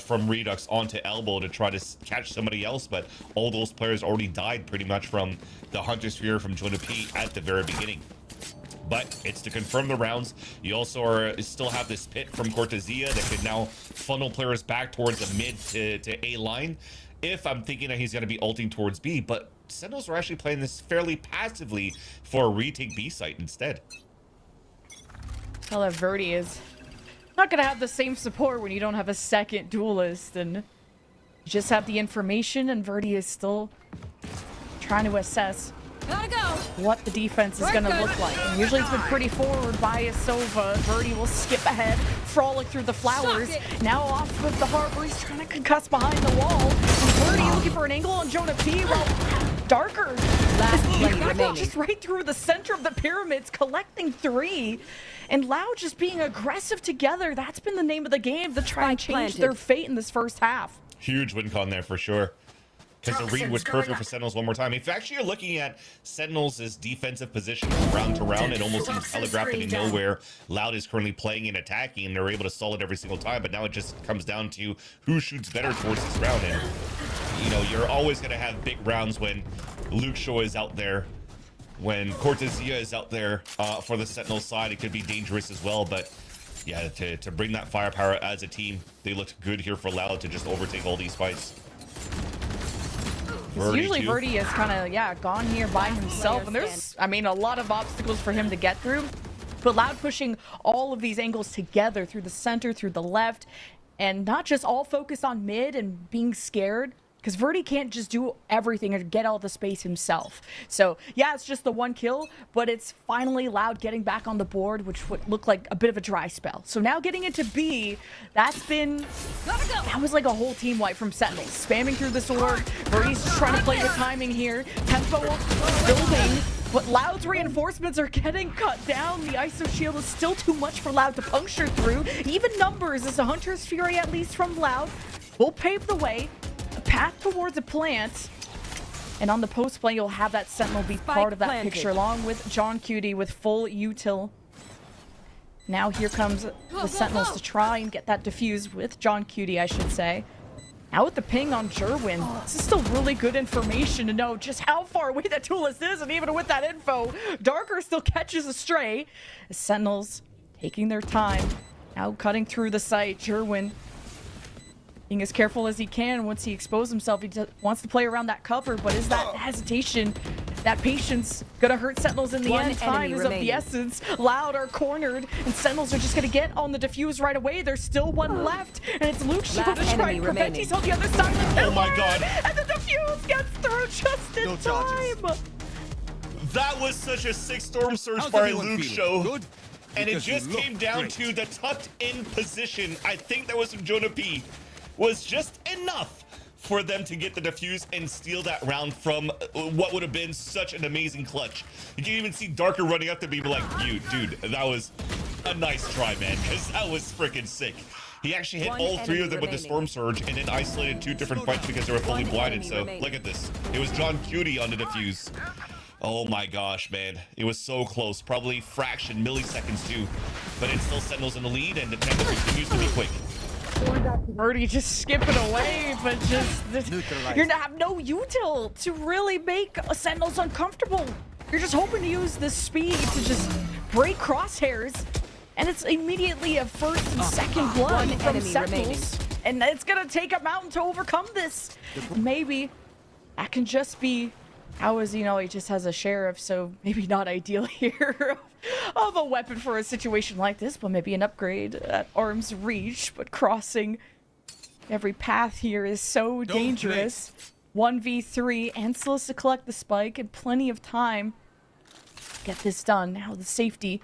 from Redux onto Elbow to try to catch somebody else, but all those players already died pretty much from the Hunter's Fury from Jonah P at the very beginning. But it's to confirm the rounds. You also still have this pit from Cortezia that could now funnel players back towards the mid to A line. If I'm thinking that he's going to be ulting towards B, but Sentinels are actually playing this fairly passively for a retake B site instead. Tell that Verdi is not going to have the same support when you don't have a second duelist, and you just have the information, and Verdi is still trying to assess Gotta go. what the defense is going to look like. And usually it's been pretty forward by Sova. Verdi will skip ahead, frolic through the flowers. Now off with the harbor. He's trying to concuss behind the wall. And Verdi looking for an angle on Jonah P. Well, Darker is just right through the center of the pyramids, collecting 3. And Loud just being aggressive together. That's been the name of the game to try and change their fate in this first half. Huge win con there for sure. Because the read was perfect for Sentinels one more time. If actually you're looking at Sentinels' defensive position from round to round, it almost seems telegraphed and you know where Loud is currently playing and attacking, and they're able to solve it every single time. But now it just comes down to who shoots better towards this round. And, you know, you're always going to have big rounds when Luke Shaw is out there, when Cortezia is out there for the Sentinel side. It could be dangerous as well. But, yeah, to bring that firepower as a team, they looked good here for Loud to just overtake all these fights. Usually Verdi is kind of, gone here by himself. And there's, I mean, a lot of obstacles for him to get through. But Loud pushing all of these angles together through the center, through the left. And not just all focused on mid and being scared. Because Verdi can't just do everything and get all the space himself. So, yeah, it's just the 1 kill, but it's finally Loud getting back on the board, which would look like a bit of a dry spell. So now getting into B, that was like a whole team wipe from Sentinels. Spamming through this orb. Verdi's trying to play the timing here. Tempo building. But Loud's reinforcements are getting cut down. The ISO shield is still too much for Loud to puncture through. Even numbers as a Hunter's Fury, at least from Loud, will pave the way. Path towards a plant, and on the post play you'll have that Sentinel be part of that picture along with John Cutie with full util. Now here comes the Sentinels to try and get that defused with John Cutie, I should say. Now with the ping on Jerwin, this is still really good information to know just how far away that duelist is, and even with that info, Darker still catches a stray. The Sentinels taking their time, now cutting through the site. Jerwin being as careful as he can. Once he exposed himself, he wants to play around that cover, but is that hesitation, that patience gonna hurt Sentinels in the end? Time is of the essence. Loud are cornered, and Sentinels are just gonna get on the defuse right away. There's still one left, and it's Luke Shaw to try and prevent. He's on the other side of the Oh my god! And the defuse gets through just in time! That was such a sick storm surge by Luke Shaw. Good? And it just came down to the tucked in position. I think that was from Jonah P. Was just enough for them to get the defuse and steal that round from what would have been such an amazing clutch. You can even see Darker running up to me like, you, dude, that was a nice try, man, because that was freaking sick. He actually hit all 3 of them with the Storm Surge and then isolated 2 different fights because they were fully blinded. So look at this. It was John Cutie on the defuse. Oh my gosh, man. It was so close. Probably fraction milliseconds too. But it's still Sentinels in the lead and the tempo continues to be quick. Verdi just skipping away, but just you're gonna have no util to really make Sentinels uncomfortable. You're just hoping to use the speed to just break crosshairs, and it's immediately a first and second blood from Sentinels, and it's gonna take a mountain to overcome this. Maybe that can just be how is, you know, he just has a sheriff, so maybe not ideal here of a weapon for a situation like this, but maybe an upgrade at arm's reach. But crossing every path here is so dangerous. 1v3, Anselus to collect the spike and plenty of time to get this done. Now the safety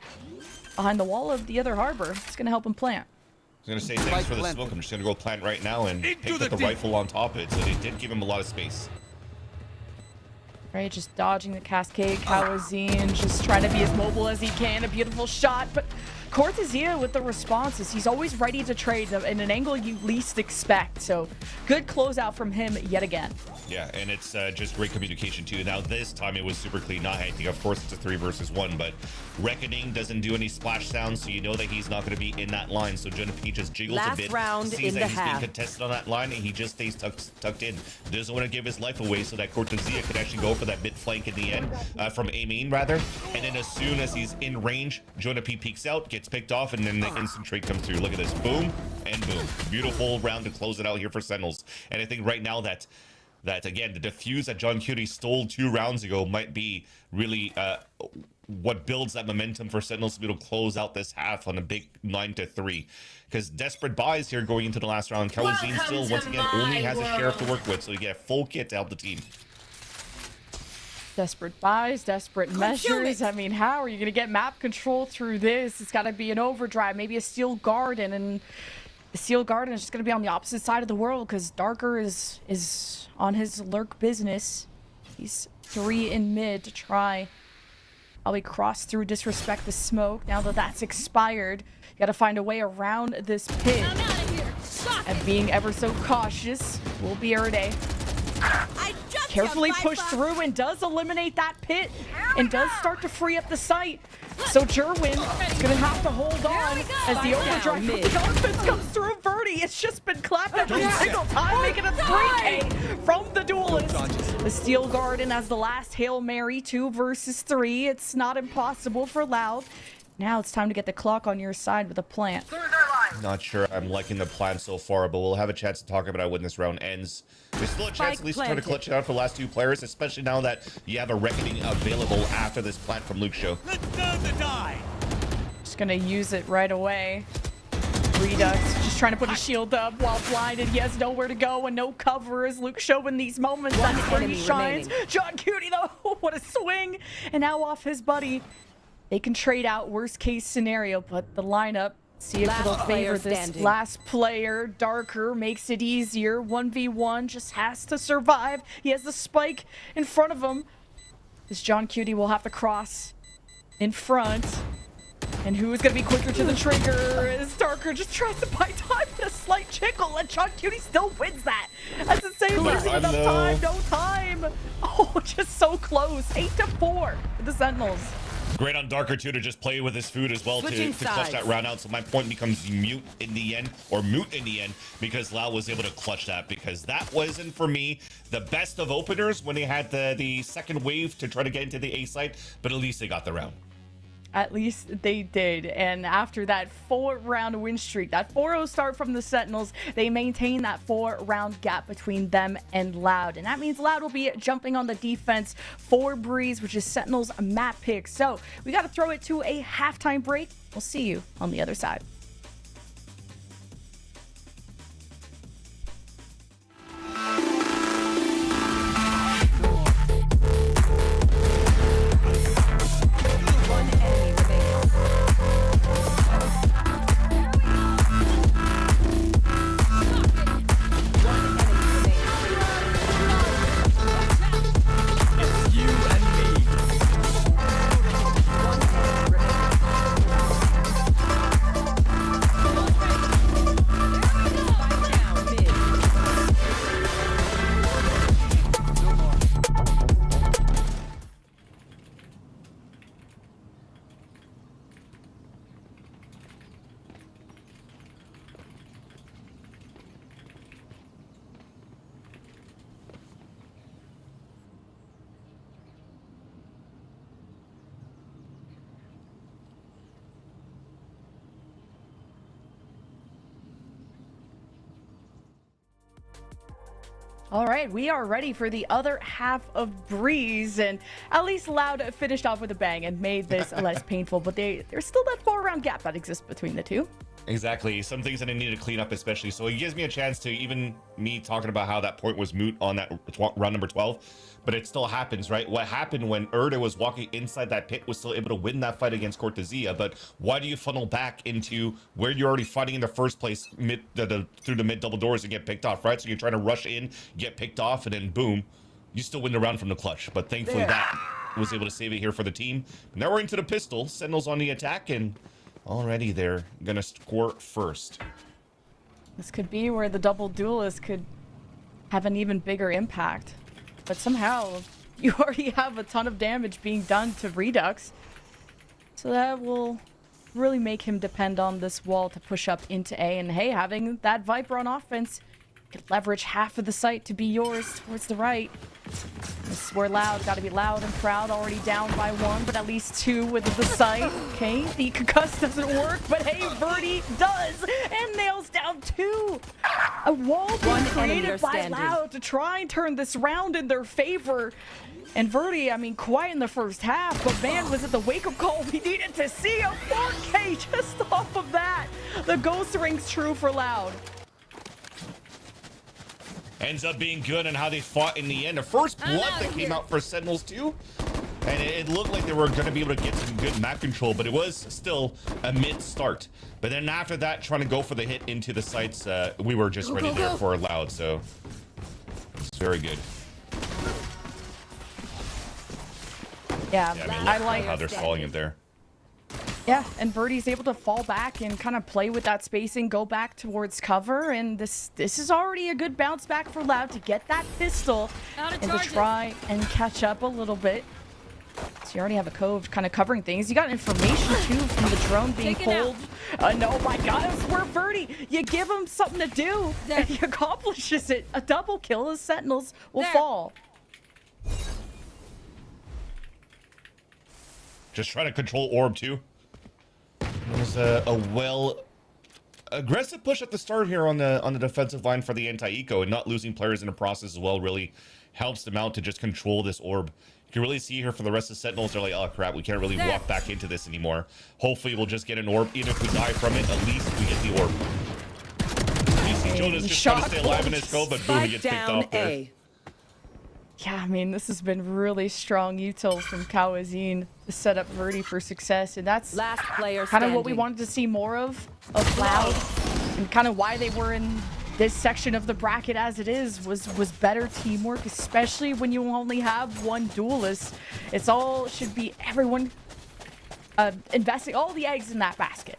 behind the wall of the other harbor. It's going to help him plant. I was going to say thanks for the smoke. I'm just going to go plant right now and pick up the rifle on top of it. So they did give him a lot of space. Right, just dodging the cascade. Kawazine just trying to be as mobile as he can. A beautiful shot, but Cortezia with the responses. He's always ready to trade in an angle you least expect. So good closeout from him yet again. Yeah, and it's just great communication too. Now this time it was super clean, not hectic. Of course, it's a 3 versus 1, but Reckoning doesn't do any splash sounds, so you know that he's not going to be in that line. So Jonah P just jiggles a bit, sees that he's being contested on that line, and he just stays tucked in. Doesn't want to give his life away so that Cortezia could actually go for that mid flank in the end, from A main rather. And then as soon as he's in range, Jonah P peeks out, gets picked off, and then the instant trade comes through. Look at this, boom and boom. Beautiful round to close it out here for Sentinels. And I think right now that again, the defuse that John Cutie stole 2 rounds ago might be really what builds that momentum for Sentinels to be able to close out this half on a big 9-3. Because desperate buys here going into the last round. Kawazine still, once again, only has a sheriff to work with, so you get a full kit to help the team. Desperate buys, desperate measures. I mean, how are you going to get map control through this? It's got to be an overdrive, maybe a steel garden, and the steel garden is just going to be on the opposite side of the world because Darker is on his lurk business. He's 3 in mid to try. Probably cross through, disrespect the smoke. Now that that's expired, you got to find a way around this pit. I'm out of here. And being ever so cautious will be Erde. Carefully pushed through and does eliminate that pit and does start to free up the site. So Jerwin is going to have to hold on as the overdrive from the Dolphins comes through. Verdi, it's just been clapped every single time, making a 3K from the duelist. The Steel Garden as the last Hail Mary, 2 versus 3. It's not impossible for Loud. Now it's time to get the clock on your side with a plant. Not sure I'm liking the plan so far, but we'll have a chance to talk about it when this round ends. There's still a chance at least to try to clutch it out for the last 2 players, especially now that you have a Reckoning available after this plant from Luke Show. Let's serve the die. Just gonna use it right away. Redux just trying to put a shield up while blinded. He has nowhere to go and no cover as Luke Show in these moments. That's where he shines. John Cutie though, what a swing! And now off his buddy. They can trade out worst case scenario, but the lineup, see if it'll favor this last player. Darker makes it easier. 1v1 just has to survive. He has the spike in front of him. This John Cutie will have to cross in front. And who is going to be quicker to the trigger? As Darker just tries to buy time with a slight chickle, and John Cutie still wins that. That's the same as enough time, no time. Oh, just so close. 8-4 for the Sentinels. Great on Darker too to just play with his food as well to clutch that round out. So my point becomes mute in the end, or moot in the end, because Lau was able to clutch that, because that wasn't for me the best of openers when they had the second wave to try to get into the A site, but at least they got the round. At least they did. And after that 4-round win streak, that 4-0 start from the Sentinels, they maintain that 4-round gap between them and Loud. And that means Loud will be jumping on the defense for Breeze, which is Sentinels' map pick. So we got to throw it to a halftime break. We'll see you on the other side. All right, we are ready for the other half of Breeze, and at least Loud finished off with a bang and made this less painful, but there's still that 4-round gap that exists between the two. Exactly. Some things that I need to clean up, especially. So it gives me a chance to, even me talking about how that point was moot on that round number 12, but it still happens, right? What happened when Erda was walking inside that pit was still able to win that fight against Cortezia, but why do you funnel back into where you're already fighting in the first place through the mid double doors and get picked off, right? So you're trying to rush in, get picked off, and then boom, you still win the round from the clutch. But thankfully that was able to save it here for the team. Now we're into the pistol. Sentinels on the attack, and already they're going to score first. This could be where the double duelist could have an even bigger impact. But somehow, you already have a ton of damage being done to Redux. So that will really make him depend on this wall to push up into A. And hey, having that Viper on offense could leverage half of the site to be yours towards the right. This is where Loud, gotta be loud and proud, already down by 1, but at least 2 with the site. Okay, the concuss doesn't work, but hey, Verdi does, and nails down 2. A wall being created by Loud to try and turn this round in their favor. And Verdi, I mean, quiet in the first half, but man, was it the wake-up call we needed to see? A 4K just off of that. The ghost ring's true for Loud. Ends up being good on how they fought in the end. The first blood that came out for Sentinels too. And it looked like they were going to be able to get some good map control, but it was still a mid-start. But then after that, trying to go for the hit into the sites, we were just ready there for Loud, so it's very good. Yeah, I mean, I like how they're stalling it there. Yeah, and Verdi's able to fall back and kind of play with that spacing, go back towards cover, and this is already a good bounce back for Loud to get that pistol and to try and catch up a little bit. So you already have a Cove kind of covering things. You got information too from the drone being pulled. No, my God, I swear, Verdi, you give him something to do, and he accomplishes it. A double kill, as Sentinels will fall. Just trying to control Orb too. There's a well aggressive push at the start here on the defensive line for the anti-eco, and not losing players in the process as well really helps them out to just control this Orb. You can really see here for the rest of the Sentinels, they're like, oh crap, we can't really walk back into this anymore. Hopefully we'll just get an Orb. Even if we die from it, at least we get the Orb. You see Jonas just trying to stay alive in his scope, but boom, he gets picked off there. Yeah, I mean, this has been really strong util from Kawazine to set up Verdi for success, and that's kind of what we wanted to see more of Loud, and kind of why they were in this section of the bracket as it is, was better teamwork, especially when you only have one duelist. It's all should be everyone investing all the eggs in that basket.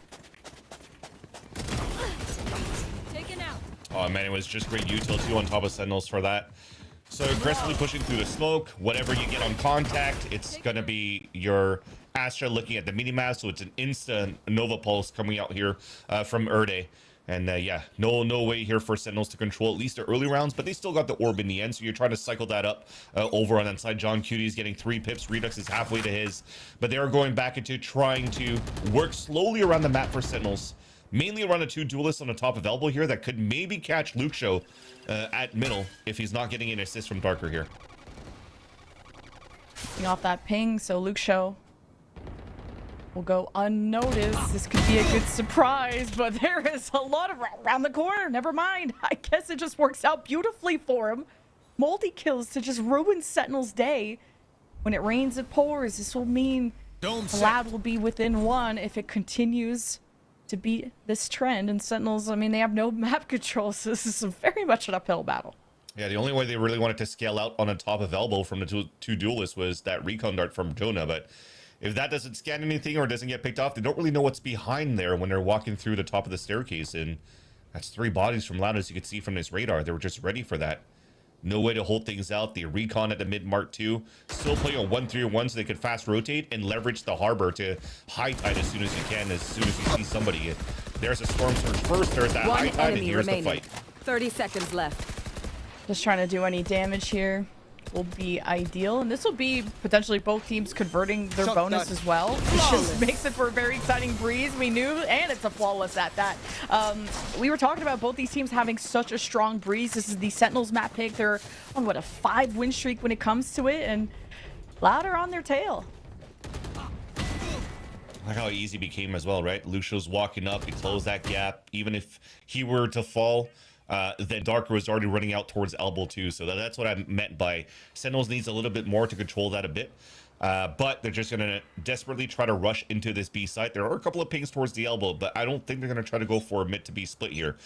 Taken out. Oh man, it was just great util too on top of Sentinels for that. So aggressively pushing through the smoke, whatever you get on contact, it's going to be your Astra looking at the minimap, so it's an instant Nova Pulse coming out here from Erde. And yeah, no way here for Sentinels to control at least the early rounds, but they still got the Orb in the end, so you're trying to cycle that up over on that side. John Cutie's getting 3 pips, Redux is halfway to his, but they are going back into trying to work slowly around the map for Sentinels. Mainly around the 2 duelists on the top of elbow here that could maybe catch Luke Show at middle if he's not getting an assist from Darker here. Off that ping, so Luke Show will go unnoticed. This could be a good surprise, but there is a lot around the corner. Never mind. I guess it just works out beautifully for him. Multi-kills to just ruin Sentinel's day. When it rains, it pours. This will mean Loud will be within 1 if it continues to beat this trend. And Sentinels, I mean, they have no map control, so this is very much an uphill battle. Yeah, the only way they really wanted to scale out on the top of elbow from the two duelists was that recon dart from Jonah, but if that doesn't scan anything or doesn't get picked off, they don't really know what's behind there when they're walking through the top of the staircase, and that's 3 bodies from Loud, as you can see from this radar. They were just ready for that. No way to hold things out. The recon at the mid-mark too. Still playing on 1-3-1 so they could fast rotate and leverage the harbor to high tide as soon as you can, as soon as you see somebody. There's a storm surge first, there's that high tide, and here's the fight. 30 seconds left. Just trying to do any damage here will be ideal, and this will be potentially both teams converting their bonus as well. It just makes it for a very exciting breeze. We knew, and it's a flawless at that. We were talking about both these teams having such a strong breeze. This is the Sentinels map pick. They're on what, a 5 win streak when it comes to it, and Loud are on their tail. Like how easy it became as well, right? Lucio's walking up, he closed that gap. Even if he were to fall, then Darker was already running out towards elbow too. So that's what I meant by Sentinels needs a little bit more to control that a bit. But they're just going to desperately try to rush into this B site. There are a couple of pings towards the elbow, but I don't think they're going to try to go for a mid to B split here.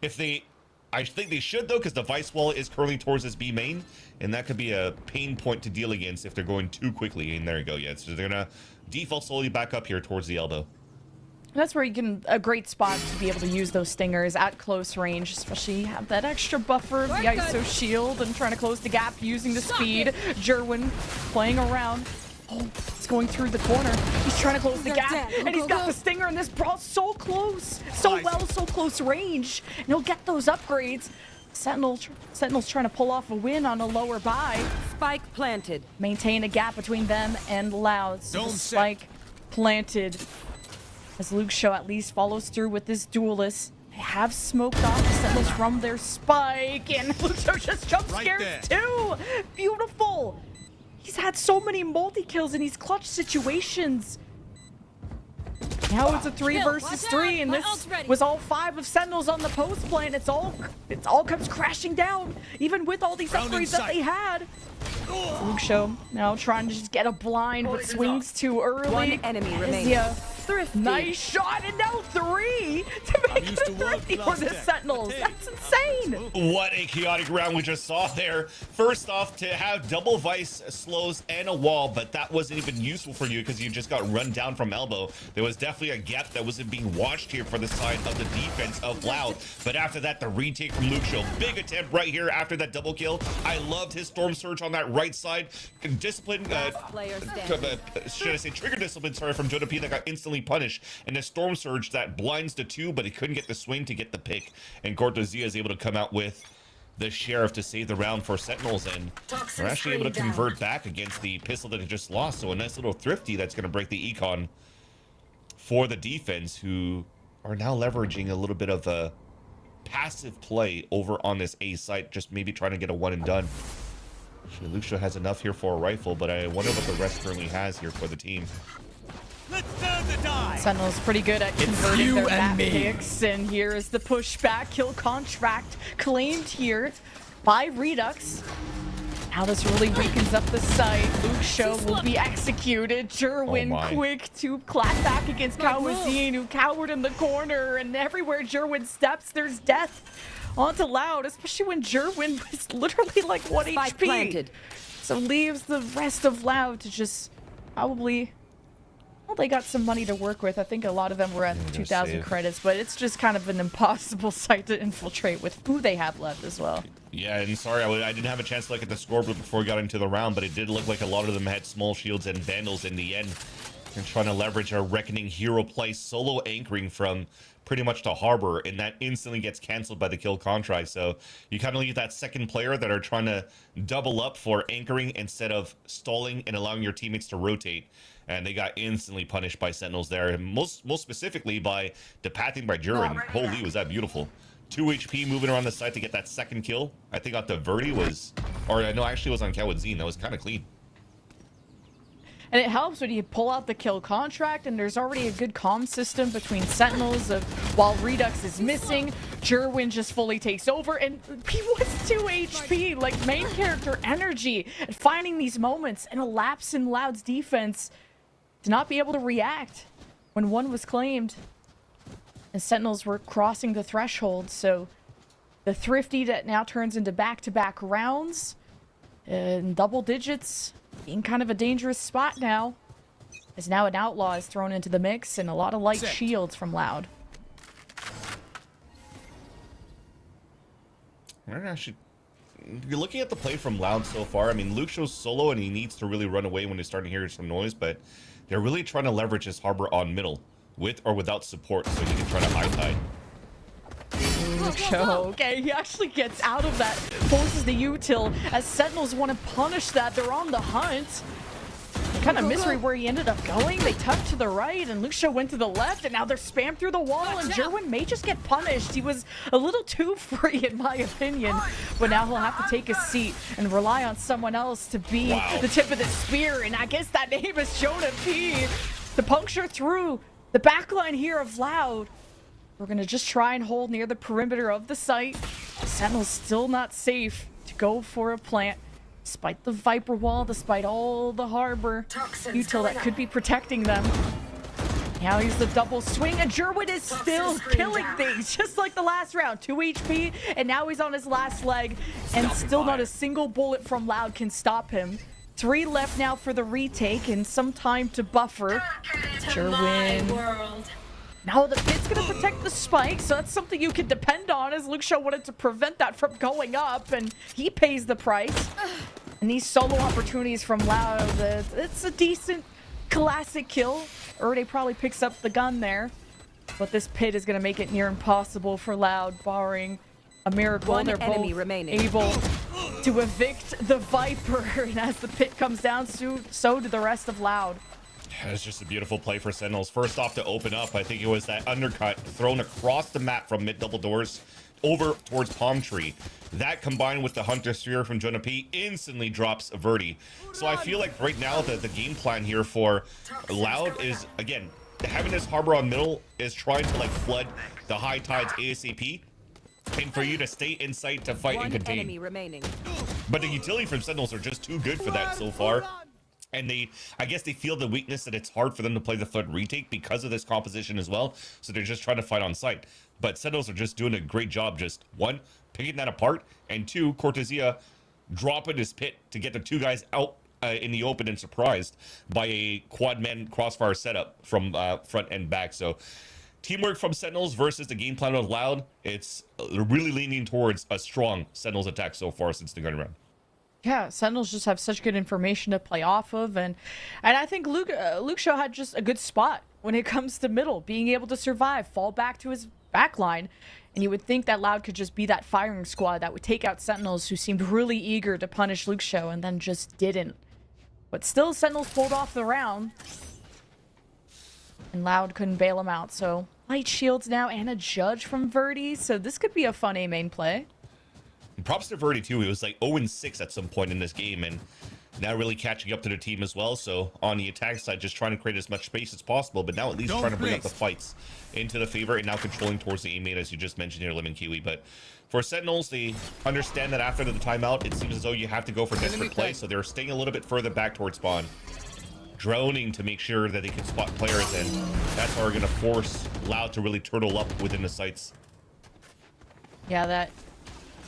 If they I think they should, though, because the Vice Wall is currently towards this B main, and that could be a pain point to deal against if they're going too quickly. And there you go. Yeah, so they're going to default slowly back up here towards the elbow. That's where you can, a great spot to be able to use those stingers at close range, especially have that extra buffer of the ISO shield and trying to close the gap using the speed. Jerwin playing around. Oh, it's going through the corner. He's trying to close the gap, and he's got the stinger, and this brawl's so close. So close range. And he'll get those upgrades. Sentinel's trying to pull off a win on a lower buy. Spike planted. Maintain a gap between them and Loud. So the spike planted. As Luke Show at least follows through with this duelist. They have smoked off the Sentinels from their spike, and Luke Show just jump scares too. Beautiful. He's had so many multi-kills in these clutch situations. Now it's a 3 versus 3, and this was all 5 of Sentinels on the post play, and it's all comes crashing down, even with all these upgrades that they had. Luke Show now trying to just get a blind, but swings too early. One enemy remaining. Thrifty. Nice shot, and now 3 to make it a thrifty for the Sentinels. That's insane. What a chaotic round we just saw there. First off, to have double Vice slows and a wall, but that wasn't even useful for you because you just got run down from elbow. There was definitely a gap that wasn't being watched here for the side of the defense of Loud. But after that, the retake from Luke Show. Big attempt right here after that double kill. I loved his Storm Surge on that right side. Discipline, should I say trigger discipline, sorry, from Joda P that got instantly punished, and a Storm Surge that blinds the 2, but he couldn't get the swing to get the pick, and Cortezia is able to come out with the Sheriff to save the round for Sentinels, and they're actually able to convert back against the pistol that they just lost. So a nice little thrifty that's going to break the econ for the defense, who are now leveraging a little bit of a passive play over on this A site, just maybe trying to get a one and done. Lucia has enough here for a rifle, but I wonder what the rest currently has here for the team. Let's turn the die. Sentinel's pretty good at converting their map picks, and here is the pushback. Kill contract claimed here by Redux. Now this really weakens up the site. Luke Show will be executed. Jerwin quick to clap back against Kawazine, who cowered in the corner, and everywhere Jerwin steps, there's death onto Loud, especially when Jerwin was literally like 1 HP. Planted. So leaves the rest of Loud to just probably... Well, they got some money to work with. I think a lot of them were at 2,000 credits, but it's just kind of an impossible site to infiltrate with who they have left as well. Yeah, and sorry, I didn't have a chance to look at the scoreboard before we got into the round, but it did look like a lot of them had small shields and vandals in the end. And trying to leverage a Reckoning hero play solo anchoring from pretty much to Harbor, and that instantly gets canceled by the kill contract. So you kind of leave that second player that are trying to double up for anchoring instead of stalling and allowing your teammates to rotate. And they got instantly punished by Sentinels there, and most specifically by the pathing by Jurin. Holy, was that beautiful. 2 HP moving around the site to get that second kill. I think on the Verdi was, or no, actually it was on Kawadzine. That was kind of clean. And it helps when you pull out the kill contract, and there's already a good comm system between Sentinels of while Redux is missing, Jerwin just fully takes over, and he was 2 HP, like main character energy, and finding these moments and a lapse in Loud's defense to not be able to react when one was claimed. And Sentinels were crossing the threshold, so the thrifty that now turns into back-to-back rounds in double digits, being kind of a dangerous spot now, as now an outlaw is thrown into the mix and a lot of light shields from Loud. Actually, you're looking at the play from Loud so far. I mean, Luke shows solo and he needs to really run away when he's starting to hear some noise, but they're really trying to leverage his Harbor on middle, with or without support, so he can try to high tide. Luke Show, okay, he actually gets out of that, forces the util, as Sentinels want to punish that. They're on the hunt. Kind of mystery where he ended up going. They tucked to the right, and Luke Show went to the left, and now they're spammed through the wall, and Jerwin may just get punished. He was a little too free, in my opinion, but now he'll have to take a seat and rely on someone else to be the tip of the spear, and I guess that name is Jonah P. to puncture through the backline here of Loud. We're going to just try and hold near the perimeter of the site. Sentinel's still not safe to go for a plant. Despite the Viper wall, despite all the Harbor util that could be protecting them. Now he's the double swing, and Jerwin is still killing things, just like the last round. 2 HP, and now he's on his last leg, and still not a single bullet from Loud can stop him. 3 left now for the retake, and some time to buffer. Jerwin. Now the pit's gonna protect the spike, so that's something you can depend on, as Luxio wanted to prevent that from going up, and he pays the price. And these solo opportunities from Loud, it's a decent classic kill. Erde probably picks up the gun there, but this pit is going to make it near impossible for Loud, barring a miracle. One They're enemy both remaining. able to evict the Viper, and as the pit comes down, so do the rest of Loud. It's just a beautiful play for Sentinels. First off, to open up, I think it was that undercut thrown across the map from mid double doors over towards Palm Tree. That combined with the Hunter Sphere from Jonah P instantly drops Verdi. So I feel like right now the game plan here for Loud is, again, having this harbor on middle is trying to like flood the high tides ASAP, and for you to stay in sight to fight and One contain. enemy remaining. But the utility from Sentinels are just too good for that so far. And I guess they feel the weakness that it's hard for them to play the flood retake because of this composition as well. So they're just trying to fight on sight. But Sentinels are just doing a great job, just 1, picking that apart, and 2, Cortesia dropping his pit to get the 2 guys out in the open and surprised by a quad man crossfire setup from front and back. So teamwork from Sentinels versus the game plan of Loud, it's really leaning towards a strong Sentinels attack so far since the gun round. Yeah, Sentinels just have such good information to play off of, and I think Luxio had just a good spot when it comes to middle, being able to survive, fall back to his backline, and you would think that Loud could just be that firing squad that would take out Sentinels, who seemed really eager to punish Luxio and then just didn't. But still, Sentinels pulled off the round, and Loud couldn't bail him out. So light shields now and a judge from Verdi, so this could be a fun A main play. And props to Verdi too. He was like 0-6 at some point in this game, and now really catching up to the team as well. So on the attack side, just trying to create as much space as possible, but now at least trying to bring up the fights into the favor, and now controlling towards the A main, as you just mentioned here, Lemon Kiwi. But for Sentinels, they understand that after the timeout, it seems as though you have to go for desperate play, so they're staying a little bit further back towards spawn, droning to make sure that they can spot players, and that's how we're going to force Loud to really turtle up within the sights. Yeah, that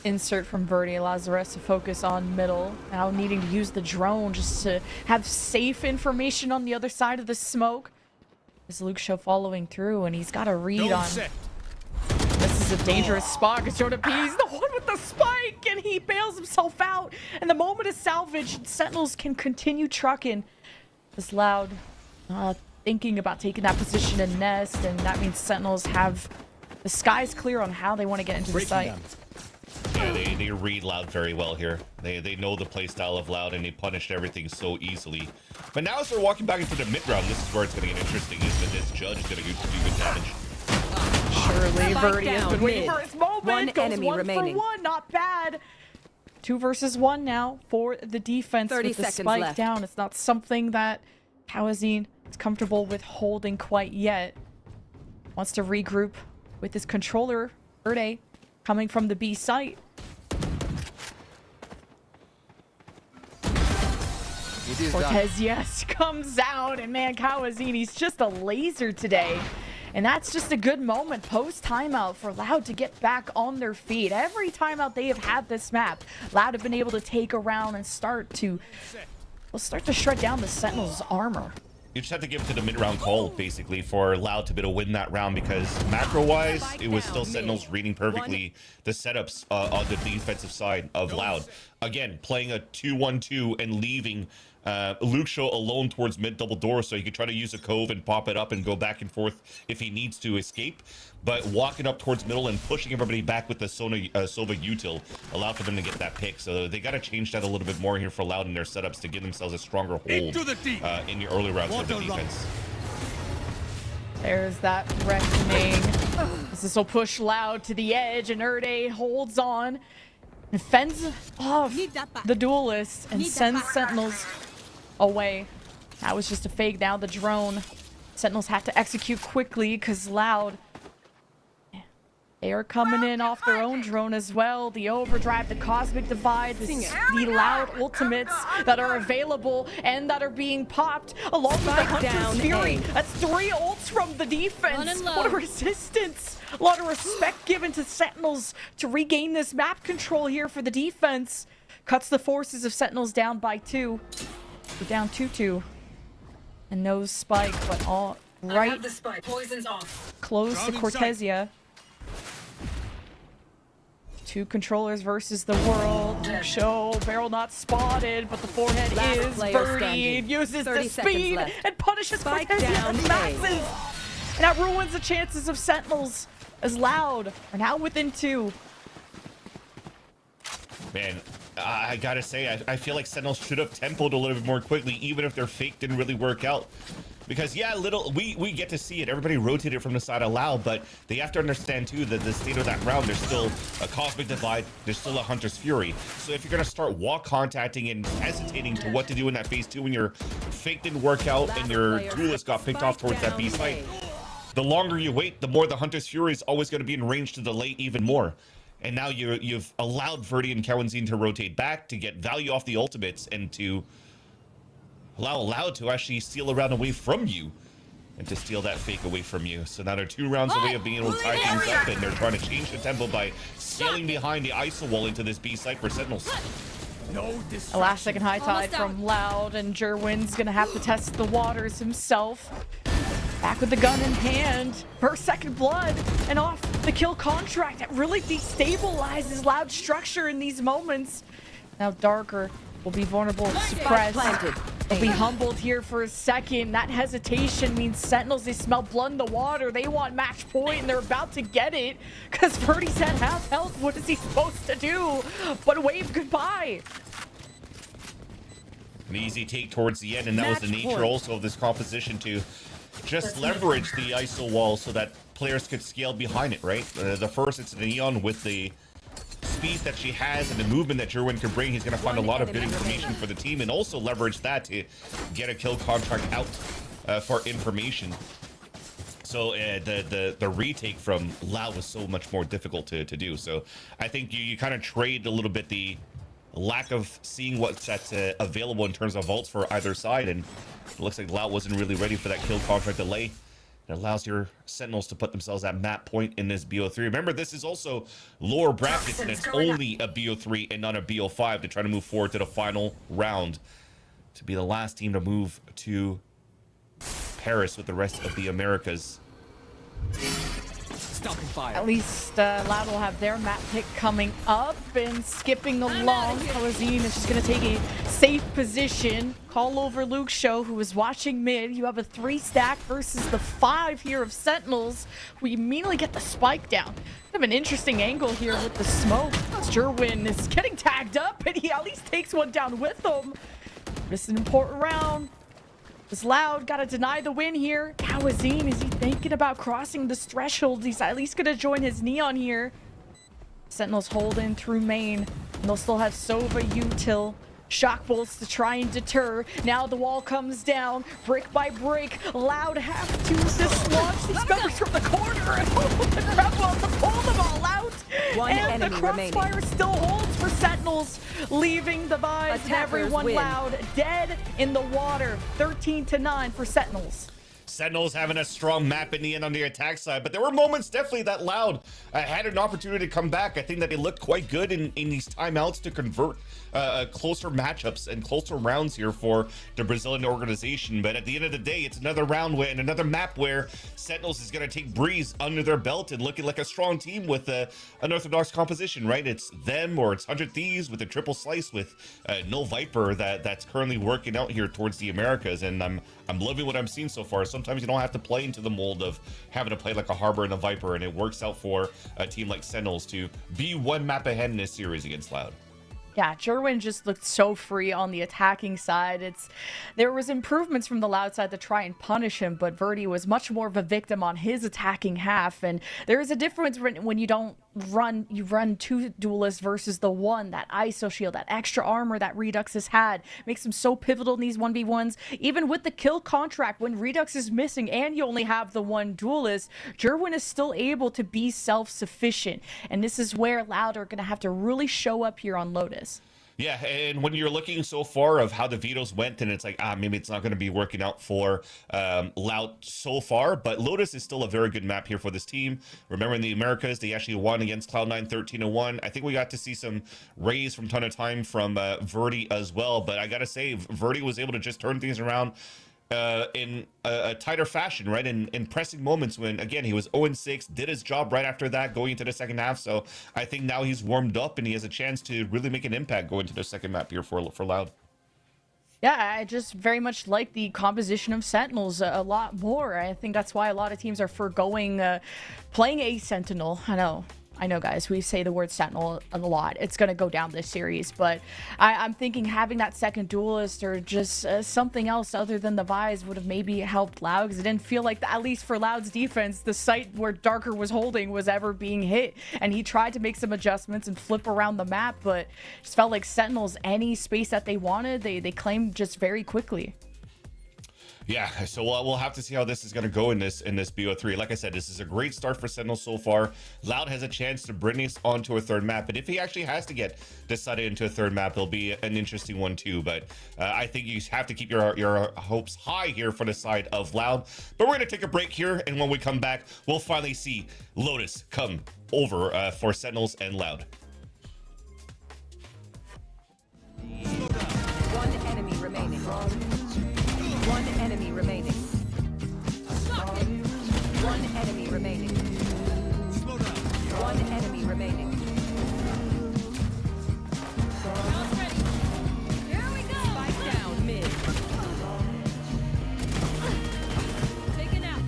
insert from Verdi allows the rest to focus on middle. Now needing to use the drone just to have safe information on the other side of the smoke. Is Luxio following through, and he's got a read on. This is a dangerous spot because Jonah P is the one with the spike, and he bails himself out. And the moment is salvaged. Sentinels can continue trucking. This Loud thinking about taking that position in nest, and that means Sentinels have the skies clear on how they want to get into the site. Yeah, they read Loud very well here. They know the play style of Loud, and they punished everything so easily. But now as they're walking back into the mid round, this is where it's going to get interesting, is that this judge is going to do good damage. Surely Verdi has been waiting mid. for his moment. One Goes enemy one remaining. for one, not bad. 2 versus 1 now for the defense 30 with the seconds spike left. down. It's not something that Kawazine is comfortable with holding quite yet. Wants to regroup with his controller, Erde, coming from the B site. Cortez, yes, comes out, and man, Kawazini's just a laser today. And that's just a good moment post-timeout for Loud to get back on their feet. Every timeout they have had this map, Loud have been able to take a round and start to shred down the Sentinel's armor. You just have to give it to the mid-round call, basically, for Loud to be able to win that round, because macro-wise, it was still Sentinels reading perfectly the setups on the defensive side of Loud. Again, playing a 2-1-2 and leaving Luxio alone towards mid double door, so he could try to use a cove and pop it up and go back and forth if he needs to escape. But walking up towards middle and pushing everybody back with the Sova util allowed for them to get that pick. So they got to change that a little bit more here for Loud in their setups to give themselves a stronger hold in the early rounds of the defense. There's that reckoning. This will push Loud to the edge, and Erde holds on and fends off the duelist and sends Sentinels away. That was just a fake. Now the drone. Sentinels have to execute quickly because Loud They are coming in off their own drone as well. The overdrive, the cosmic divide, the loud ultimates that are available and that are being popped along with the Hunter's Fury. That's 3 ults from the defense. What a resistance. A lot of respect given to Sentinels to regain this map control here for the defense. Cuts the forces of Sentinels down by 2. We're down 2-2. And no spike, but all right close to Cortesia. 2 controllers versus the world. Show barrel not spotted, but the forehead is Birdie. Uses the speed and punishes Cortesia. Massive. And that ruins the chances of Sentinels as Loud are now within 2. Man, I gotta say, I feel like Sentinels should have tempoed a little bit more quickly, even if their fake didn't really work out. Because, yeah, we get to see it. Everybody rotated from the side of Lao, but they have to understand, too, that the state of that round, there's still a Cosmic Divide, there's still a Hunter's Fury. So if you're going to start wall contacting and hesitating to what to do in that phase 2 when your fake didn't work out and your duelist got picked off towards that B site, the longer you wait, the more the Hunter's Fury is always going to be in range to delay even more. And now you've allowed Verdi and Kawenzine to rotate back to get value off the ultimates and to allow Loud to actually steal a round away from you and to steal that fake away from you. So now they're 2 rounds away of being able to tie things up, and they're trying to change the tempo by scaling behind the ISO wall into this B site for Sentinels. A last second high tide from Loud, and Jerwin's gonna have to test the waters himself. Back with the gun in hand, first second blood, and off the kill contract. That really destabilizes Loud structure in these moments. Now Darker will be vulnerable, suppressed. They'll be humbled here for a second. That hesitation means Sentinels, they smell blood in the water. They want match point, and they're about to get it because Verdi's at half health. What is he supposed to do but wave goodbye? An easy take towards the end, and that was the nature also of this composition to just leverage the ISO wall so that players could scale behind it, right? The first, it's Neon with the speed that she has and the movement that Jerwin can bring. He's going to find a lot of good information for the team and also leverage that to get a kill contract out for information. So the retake from Lao was so much more difficult to do. So I think you kind of trade a little bit the lack of seeing what's available in terms of vaults for either side, and it looks like Lao wasn't really ready for that kill contract delay. It allows your Sentinels to put themselves at map point in this BO3. Remember, this is also lower brackets, and it's only a BO3 and not a BO5 to try to move forward to the final round to be the last team to move to Paris with the rest of the Americas. At least Loud will have their map pick coming up, and skipping along. Kawenzine is just going to take a safe position. Call over Luke Show, who is watching mid. You have a 3 stack versus the 5 here of Sentinels. We immediately get the spike down. Have an interesting angle here with the smoke. Jerwin is getting tagged up, and he at least takes one down with him. This is an important round. It's Loud, gotta deny the win here. Kawenzine, is he thinking about crossing this threshold? He's at least gonna join his Neon here. Sentinels hold in through main, and they'll still have Sova, Util, shock bolts to try and deter. Now the wall comes down, brick by brick. Loud have to dislodge these members from the corner, and the Rebel to pull them all out. And the crossfire still holds for Sentinels, leaving the vibes and everyone Loud dead in the water. 13-9 for Sentinels. Sentinels having a strong map in the end on the attack side, but there were moments definitely that Loud had an opportunity to come back. I think that they looked quite good in these timeouts to convert closer matchups and closer rounds here for the Brazilian organization. But at the end of the day, it's another round and another map where Sentinels is going to take Breeze under their belt and looking like a strong team with an unorthodox composition, right? It's them or it's 100 Thieves with a triple slice with no Viper that's currently working out here towards the Americas, and I'm loving what I'm seeing so far. Sometimes you don't have to play into the mold of having to play like a Harbor and a Viper, and it works out for a team like Sentinels to be one map ahead in this series against Loud. Yeah, Jerwin just looked so free on the attacking side. There was improvements from the Loud side to try and punish him, but Verdi was much more of a victim on his attacking half. And there is a difference when you don't run two duelists versus the one, that ISO shield, that extra armor that Redux has had makes him so pivotal in these 1v1s. Even with the kill contract, when Redux is missing and you only have the one duelist, Jerwin is still able to be self-sufficient. And this is where Loud are going to have to really show up here on Lotus. Yeah, and when you're looking so far of how the vetoes went, and it's like, maybe it's not going to be working out for Loud so far, but Lotus is still a very good map here for this team. Remember, in the Americas, they actually won against Cloud9 13-1. I think we got to see some raise from ton of time from Verdi as well, but I got to say, Verdi was able to just turn things around in a tighter fashion, right? In pressing moments when, again, he was 0-6, did his job right after that going into the second half. So I think now he's warmed up and he has a chance to really make an impact going to the second map here for Loud. Yeah, I just very much like the composition of Sentinels a lot more. I think that's why a lot of teams are foregoing playing a Sentinel. I know, guys, we say the word Sentinel a lot. It's going to go down this series, but I'm thinking having that second duelist or just something else other than the Vise would have maybe helped Loud, because it didn't feel like, at least for Loud's defense, the site where Darker was holding was ever being hit. And he tried to make some adjustments and flip around the map, but just felt like Sentinels, any space that they wanted, they claimed just very quickly. Yeah, so we'll have to see how this is going to go in this BO3. Like I said, this is a great start for Sentinel so far. Loud has a chance to bring us onto a third map, but if he actually has to get decided into a third map, it'll be an interesting one too. But I think you have to keep your hopes high here for the side of Loud. But we're going to take a break here, and when we come back, we'll finally see Lotus come over for Sentinels and Loud. One enemy remaining. One enemy remaining. One enemy remaining. One enemy remaining. Here we go. Spike down mid. Taken out.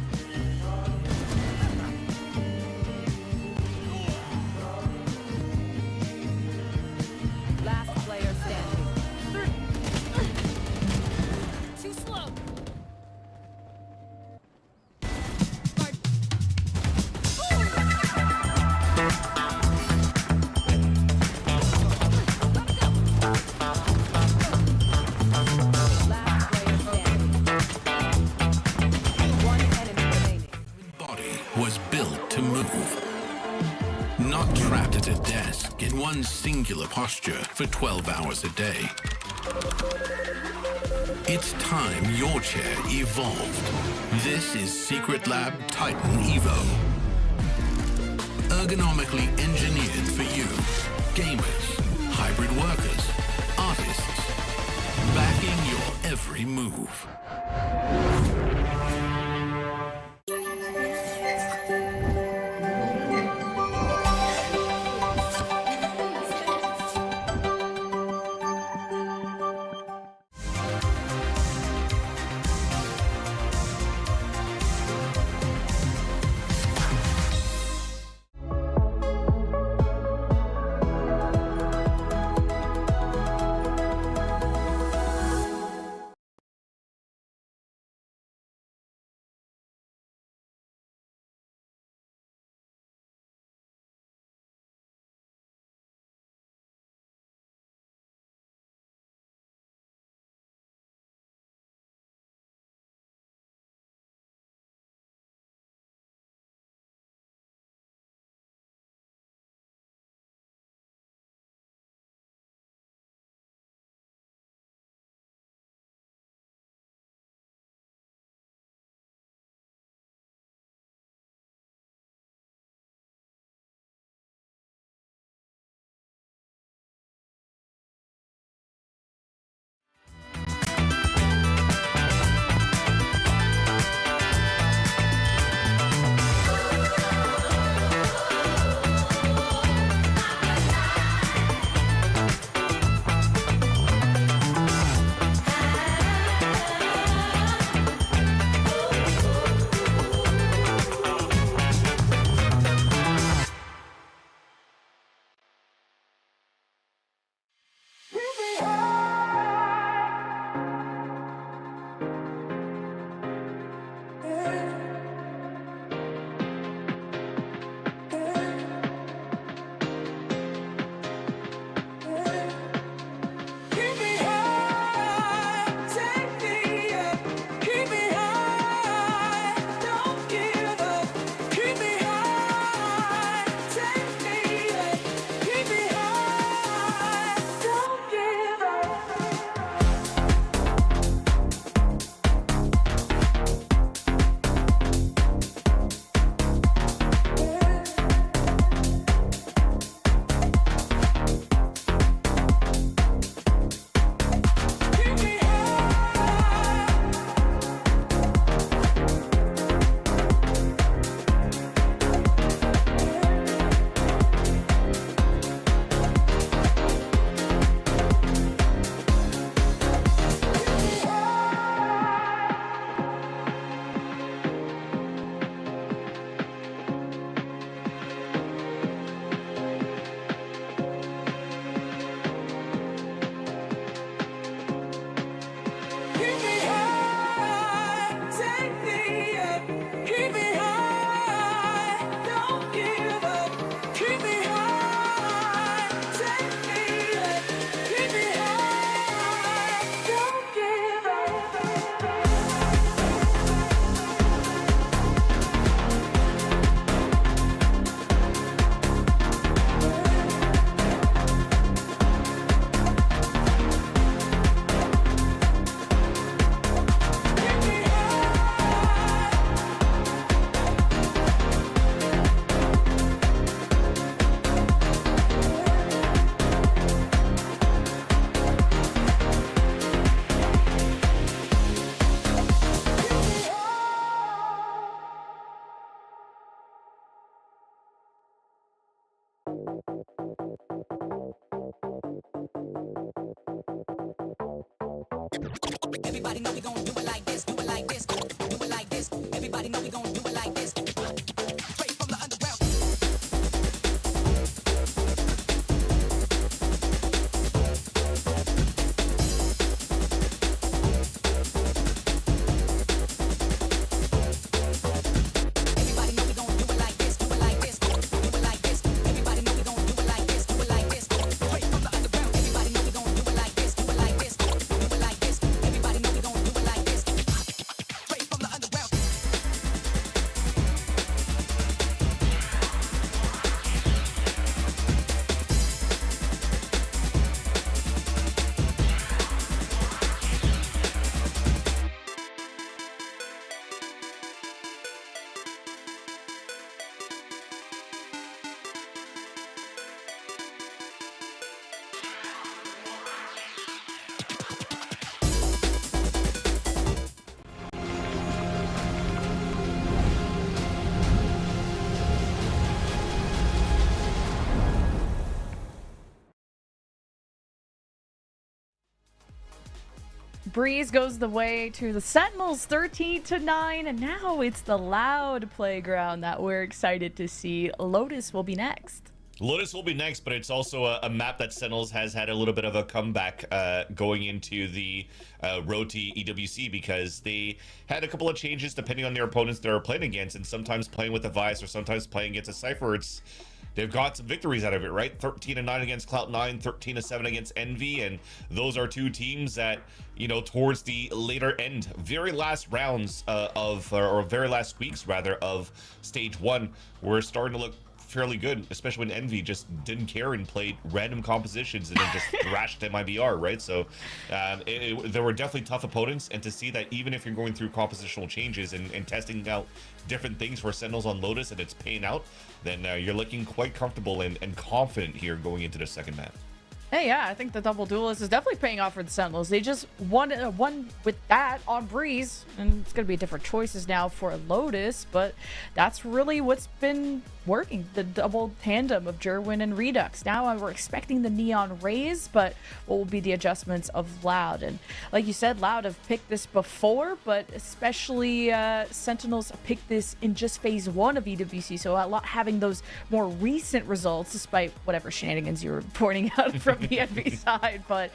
Last player standing. Too slow. Last player standing. One enemy remaining. Body was built to move. Not trapped at a desk in one singular posture for 12 hours a day. It's time your chair evolved. This is Secret Lab Titan Evo. Ergonomically engineered for you, gamers, hybrid workers, artists, backing your every move. Everybody know we gon' do it like this, do it like this, do it like this. Everybody know we gon' do it like this. Straight from the underground. Everybody know we gon' do it like this, do it like this, do it like this. Everybody know we gon' do it like this, do it like this. Straight from the underground. Everybody know we gon' do it like this, do it like this, do it like this. Everybody know we gon' do it like this. Straight from the underground. Breeze goes the way to the Sentinels 13-9, and now it's the Loud playground that we're excited to see. Lotus will be next. Lotus will be next, but it's also a map that Sentinels has had a little bit of a comeback going into the road to EWC, because they had a couple of changes depending on their opponents they're playing against, and sometimes playing with a Vice or sometimes playing against a Cypher. They've got some victories out of it, right? 13-9 against Cloud9, 13-7 against Envy, and those are two teams that, you know, towards the later end, very last rounds or very last weeks rather, of stage 1, were starting to look fairly good, especially when Envy just didn't care and played random compositions and then just thrashed MIBR, right? So there were definitely tough opponents, and to see that even if you're going through compositional changes and testing out different things for Sentinels on Lotus and it's paying out, then you're looking quite comfortable and confident here going into the second map. Hey, yeah, I think the double duelist is definitely paying off for the Sentinels. They just won with that on Breeze, and it's going to be different choices now for Lotus, but that's really what's been working, the double tandem of Jerwin and Redux. Now we're expecting the Neon Rays, but what will be the adjustments of Loud? And like you said, Loud have picked this before, but especially Sentinels picked this in just phase 1 of EWC, so a lot having those more recent results, despite whatever shenanigans you were pointing out from the Envy side. But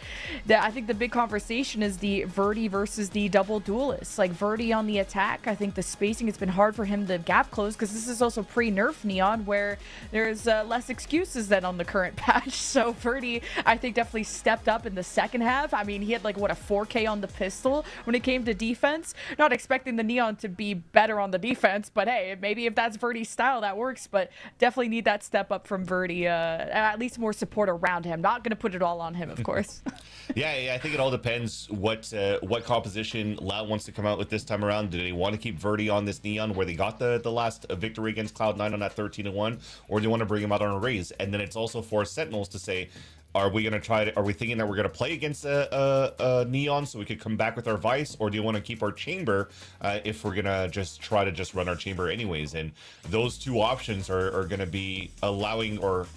I think the big conversation is the Verdi versus the double duelists. Like Verdi on the attack, I think the spacing, it's been hard for him to gap close, because this is also pre-nerf Neon, where there's less excuses than on the current patch. So Verdi, I think, definitely stepped up in the second half. I mean, he had like, what, a 4K on the pistol when it came to defense. Not expecting the Neon to be better on the defense, but hey, maybe if that's Verdi's style, that works. But definitely need that step up from Verdi, at least more support around him. Not going to put it all on him, of course. Yeah, I think it all depends what composition Loud wants to come out with this time around. Do they want to keep Verdi on this Neon where they got the last victory against Cloud9 on that 13-1, or do you want to bring him out on a Raise? And then it's also for Sentinels to say, are we thinking that we're going to play against a Neon so we could come back with our Vice, or do you want to keep our Chamber if we're going to just run our Chamber anyways? And those two options are going to be allowing or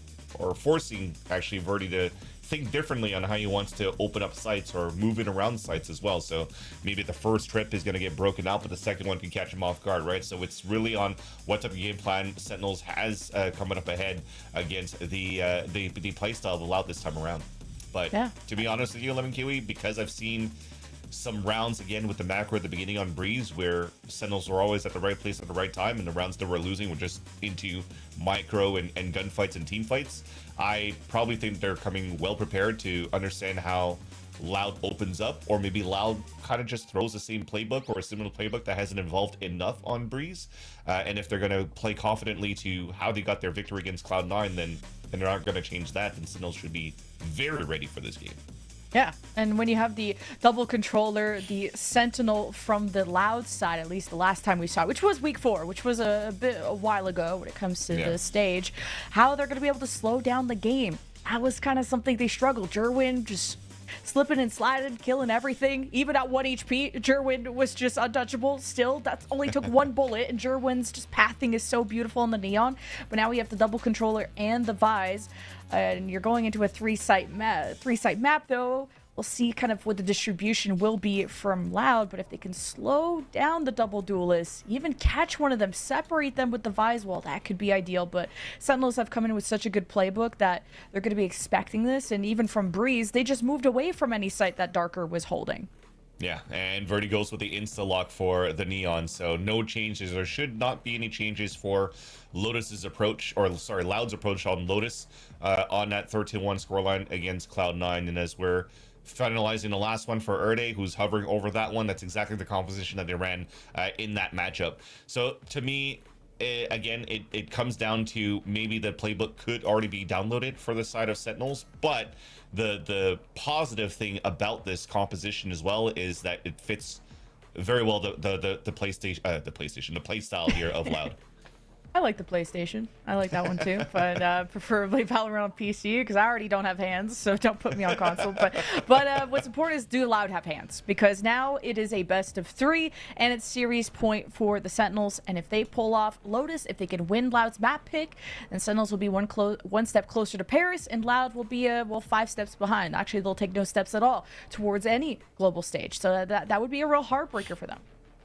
forcing actually Verdi to think differently on how he wants to open up sites or moving around sites as well. So maybe the first trip is going to get broken out, but the second one can catch him off guard, right? So it's really on what type of game plan Sentinels has coming up ahead against the playstyle of Loud this time around. But yeah, to be honest with you, Lemon Kiwi, because I've seen some rounds again with the macro at the beginning on Breeze where Sentinels were always at the right place at the right time, and the rounds that we're losing were just into micro and gunfights and team fights. I probably think they're coming well prepared to understand how Loud opens up, or maybe Loud kind of just throws the same playbook or a similar playbook that hasn't evolved enough on Breeze. And if they're going to play confidently to how they got their victory against Cloud9, then they're not going to change that, then Sentinels should be very ready for this game. Yeah, and when you have the double controller, the Sentinel from the Loud side, at least the last time we saw it, which was week 4, which was a while ago when it comes to the stage, how they're going to be able to slow down the game. That was kind of something they struggled. Jerwin just slipping and sliding, killing everything. Even at 1 HP, Jerwin was just untouchable. Still, that only took 1 bullet, and Jerwin's just pathing is so beautiful in the Neon. But now we have the double controller and the Vise, and you're going into a 3-site map, though. We'll see kind of what the distribution will be from Loud, but if they can slow down the double duelists, even catch one of them, separate them with the Vise, well, that could be ideal. But Sentinels have come in with such a good playbook that they're going to be expecting this, and even from Breeze, they just moved away from any site that Darker was holding. Yeah, and Verdi goes with the insta-lock for the Neon, so no changes. There should not be any changes for Lotus's approach, or sorry, Loud's approach on Lotus on that 13-1 scoreline against Cloud9. And as we're finalizing the last one for Erde, who's hovering over that one, that's exactly the composition that they ran in that matchup. So to me, again, it comes down to maybe the playbook could already be downloaded for the side of Sentinels, but the positive thing about this composition as well is that it fits very well the PlayStation, the play style here of Loud. I like the PlayStation. I like that one too, but preferably Valorant on PC because I already don't have hands, so don't put me on console. But what's important is do Loud have hands, because now it is a best of 3 and it's series point for the Sentinels. And if they pull off Lotus, if they can win Loud's map pick, then Sentinels will be one step closer to Paris, and Loud will be 5 steps behind. Actually, they'll take no steps at all towards any global stage. So that would be a real heartbreaker for them.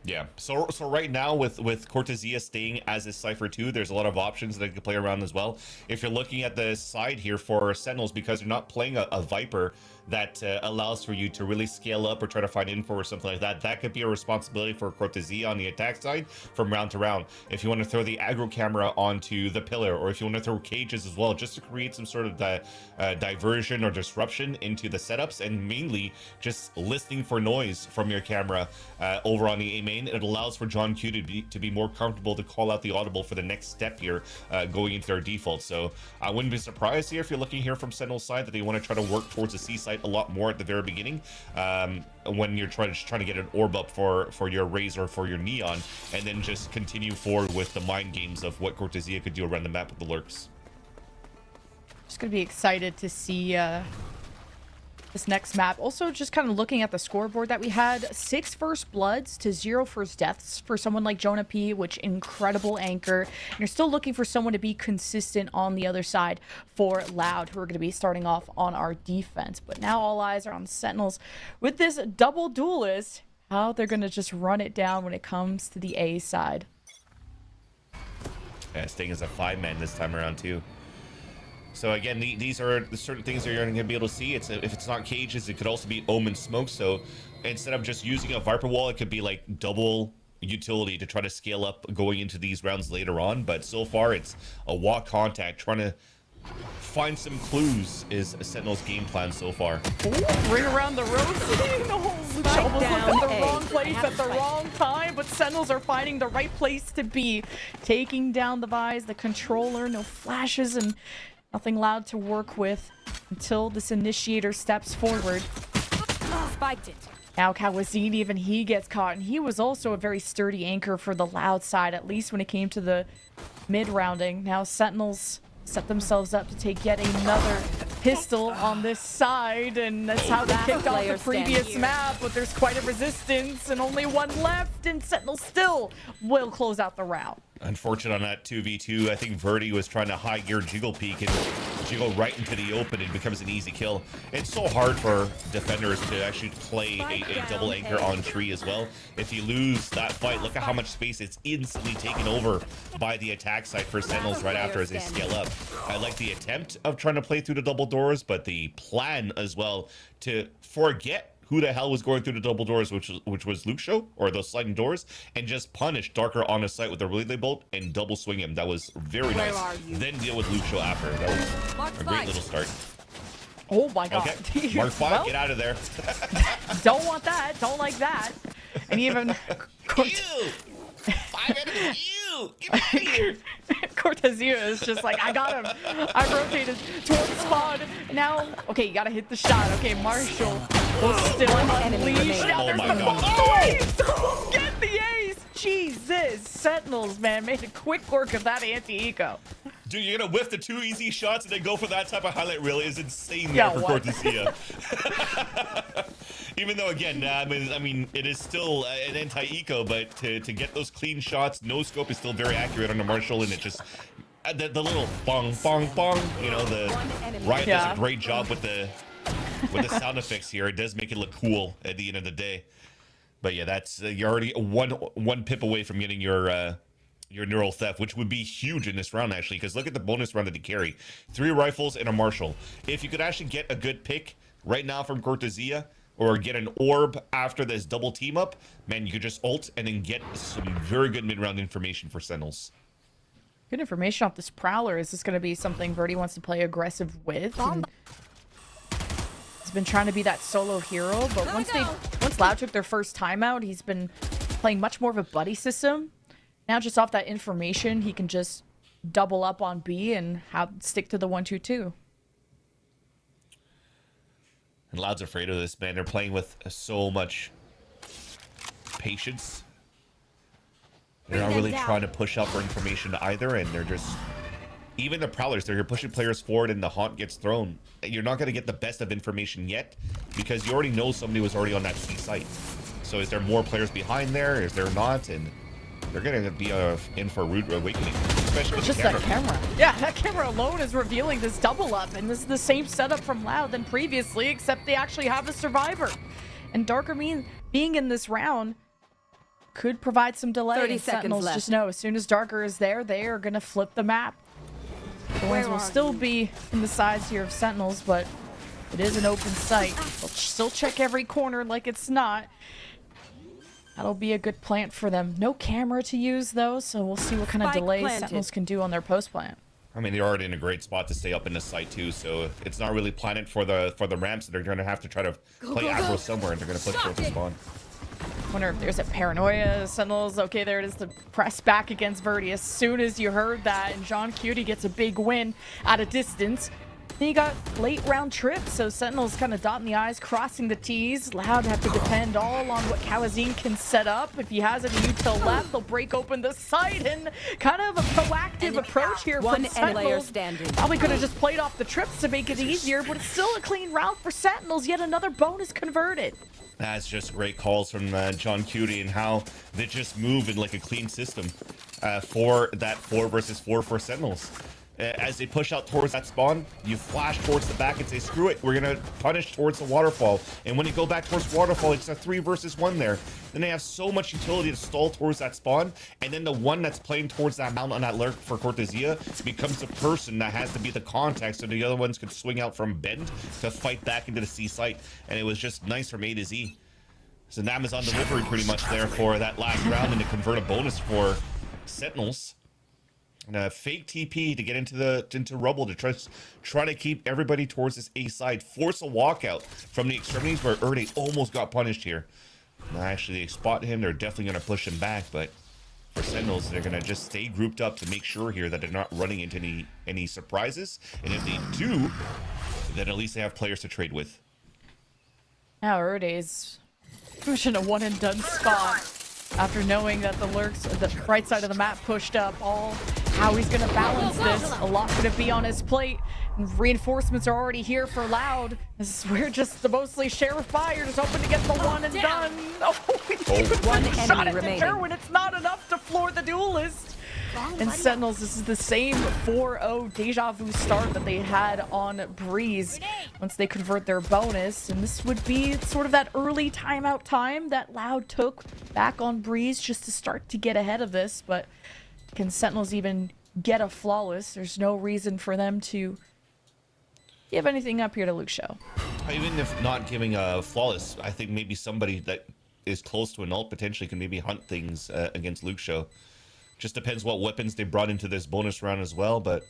Yeah, so right now with Cortesia staying as a Cypher 2, there's a lot of options that you can play around as well. If you're looking at the side here for Sentinels, because you're not playing a Viper that allows for you to really scale up or try to find info or something like that, that could be a responsibility for Cortesia on the attack side from round to round. If you want to throw the aggro camera onto the pillar, or if you want to throw cages as well, just to create some sort of diversion or disruption into the setups, and mainly just listening for noise from your camera over on the A main, it allows for John Q to be more comfortable to call out the audible for the next step here going into their default. So I wouldn't be surprised here if you're looking here from Sentinel's side that they want to try to work towards the C side a lot more at the very beginning when you're trying to get an orb up for your Razor, for your Neon, and then just continue forward with the mind games of what Cortesia could do around the map with the lurks. Just gonna be excited to see this next map. Also, just kind of looking at the scoreboard that we had, 6 first bloods to 0 first deaths for someone like Jonah P, which incredible anchor. And you're still looking for someone to be consistent on the other side for Loud, who are going to be starting off on our defense. But now all eyes are on Sentinels with this double duelist, how they're going to just run it down when it comes to the A side. Yeah, staying as a 5-man this time around too. So again, these are the certain things that you're going to be able to see. If it's not cages, it could also be omen smoke. So instead of just using a Viper wall, it could be like double utility to try to scale up going into these rounds later on. But so far, it's a walk contact, trying to find some clues is Sentinel's game plan so far. Ring around the rosy. No, Luke almost looked at the wrong place at the wrong time, but Sentinels are finding the right place to be. Taking down the Vise, the controller, no flashes, and nothing Loud to work with until this initiator steps forward. Spiked it. Now Kawazine, even he gets caught, and he was also a very sturdy anchor for the Loud side, at least when it came to the mid-rounding. Now Sentinels set themselves up to take yet another pistol on this side, and that's how they kicked off the previous map, but there's quite a resistance and only 1 left, and Sentinel still will close out the round. Unfortunate on that 2v2. I think Verdi was trying to high gear Jiggle Peek and Jiggle right into the open. It becomes an easy kill. It's so hard for defenders to actually play a double anchor on tree as well. If you lose that fight, look at how much space it's instantly taken over by the attack side for Sentinels right after as they scale up. I like the attempt of trying to play through the double doors, but the plan as well to forget who the hell was going through the double doors, which was Luke Show, or those sliding doors, and just punish Darker on his site with a relay bolt and double swing him. That was very nice. Then deal with Luke Show after. That was a great little start. Oh my god. Okay, Mark 5, well, get out of there. Don't want that. Don't like that. And even... You! 5 enemies, you! Get out of here! Cortesia is just like, I got him. I rotated towards spawn. Now, okay, you gotta hit the shot. Okay, Marshall will still unleash. Now there's the ace! Get the ace! Jesus! Sentinels, man, made a quick work of that anti-eco. Dude, you're gonna whiff the 2 easy shots and then go for that type of highlight reel is insane Yeah, there for what? Cortesia. Even though, again, I mean, it is still an anti-eco, but to get those clean shots, no scope is still very accurate on the Marshall, and it just the little bong bong bong. You know, the Riot does a great job with the sound effects here. It does make it look cool at the end of the day. But yeah, that's you're already one pip away from getting your neural theft, which would be huge in this round actually, because look at the bonus round that they carry: 3 rifles and a Marshall. If you could actually get a good pick right now from Cortesia, or get an orb after this double team up, man, you could just ult and then get some very good mid-round information for Sentinels. Good information off this Prowler. Is this going to be something Verdi wants to play aggressive with? And he's been trying to be that solo hero, but once Loud took their first timeout, he's been playing much more of a buddy system. Now just off that information, he can just double up on B and stick to the 1-2-2. And Loud's afraid of this, man. They're playing with so much patience. They're not really trying to push out for information either, and they're just... Even the Prowlers, they're here pushing players forward and the Haunt gets thrown. You're not going to get the best of information yet, because you already know somebody was already on that C site. So is there more players behind there? Is there not? And they're going to be in for a rude awakening, especially with Just the camera. that camera. Yeah, that camera alone is revealing this double up, and this is the same setup from Loud than previously, except they actually have a survivor. And Darker being in this round could provide some delay. 30 and seconds Sentinels left. just know as soon as Darker is there, they are going to flip the map. The wins will still be in the sides here of Sentinels, but it is an open site. They'll still check every corner like it's not. That'll be a good plant for them. No camera to use, though, so we'll see what kind of Spike delay planted. Sentinels can do on their post plant. I mean, they're already in a great spot to stay up in the site too, so it's not really planted for the ramps. They're going to have to try to play aggro somewhere, and they're going to push towards the spawn. Wonder if there's a paranoia. Sentinels, okay, there it is, to press back against Verdi. As soon as you heard that, and John Cutie gets a big win at a distance. Then you got late round trips, so Sentinels kind of dotting the I's, crossing the T's. Loud have to depend all on what Kawazine can set up. If he has any util left, they'll break open the site, and kind of a proactive approach here One from enemy player Sentinels. standing. Probably could have just played off the trips to make it easier, but it's still a clean round for Sentinels. Yet another bonus converted. That's just great calls from John Cutie, and how they just move in like a clean system for that 4 versus 4 for Sentinels. As they push out towards that spawn, you flash towards the back and say, screw it, we're going to punish towards the waterfall. And when you go back towards waterfall, it's a 3 versus 1 there. Then they have so much utility to stall towards that spawn, and then the one that's playing towards that mountain on that lurk for Cortesia becomes the person that has to be the contact, so the other ones could swing out from bend to fight back into the C site. And it was just nice from A to Z. So an Amazon delivery pretty much there for that last round, and to convert a bonus for Sentinels. And a fake TP to get into rubble to try to keep everybody towards this A side. Force a walkout from the extremities where Erde almost got punished here. Now, actually, they spot him. They're definitely going to push him back, but for Sentinels, they're going to just stay grouped up to make sure here that they're not running into any surprises. And if they do, then at least they have players to trade with. Now Erde's pushing a one and done spot. After knowing that the lurks, the right side of the map pushed up, how he's going to balance this. A lot's going to be on his plate. Reinforcements are already here for Loud. This is where just the mostly Sheriff Fire just hoping to get the one and done. Oh, One shot enemy it to remaining. Derwin. It's not enough to floor the duelist. And Sentinels, this is the same 4-0 deja vu start that they had on Breeze once they convert their bonus. And this would be sort of that early timeout time that Loud took back on Breeze just to start to get ahead of this. But can Sentinels even get a flawless? There's no reason for them to give anything up here to Luke Show. Even if not giving a flawless, I think maybe somebody that is close to an ult potentially can maybe hunt things against Luke Show. Just depends what weapons they brought into this bonus round as well, but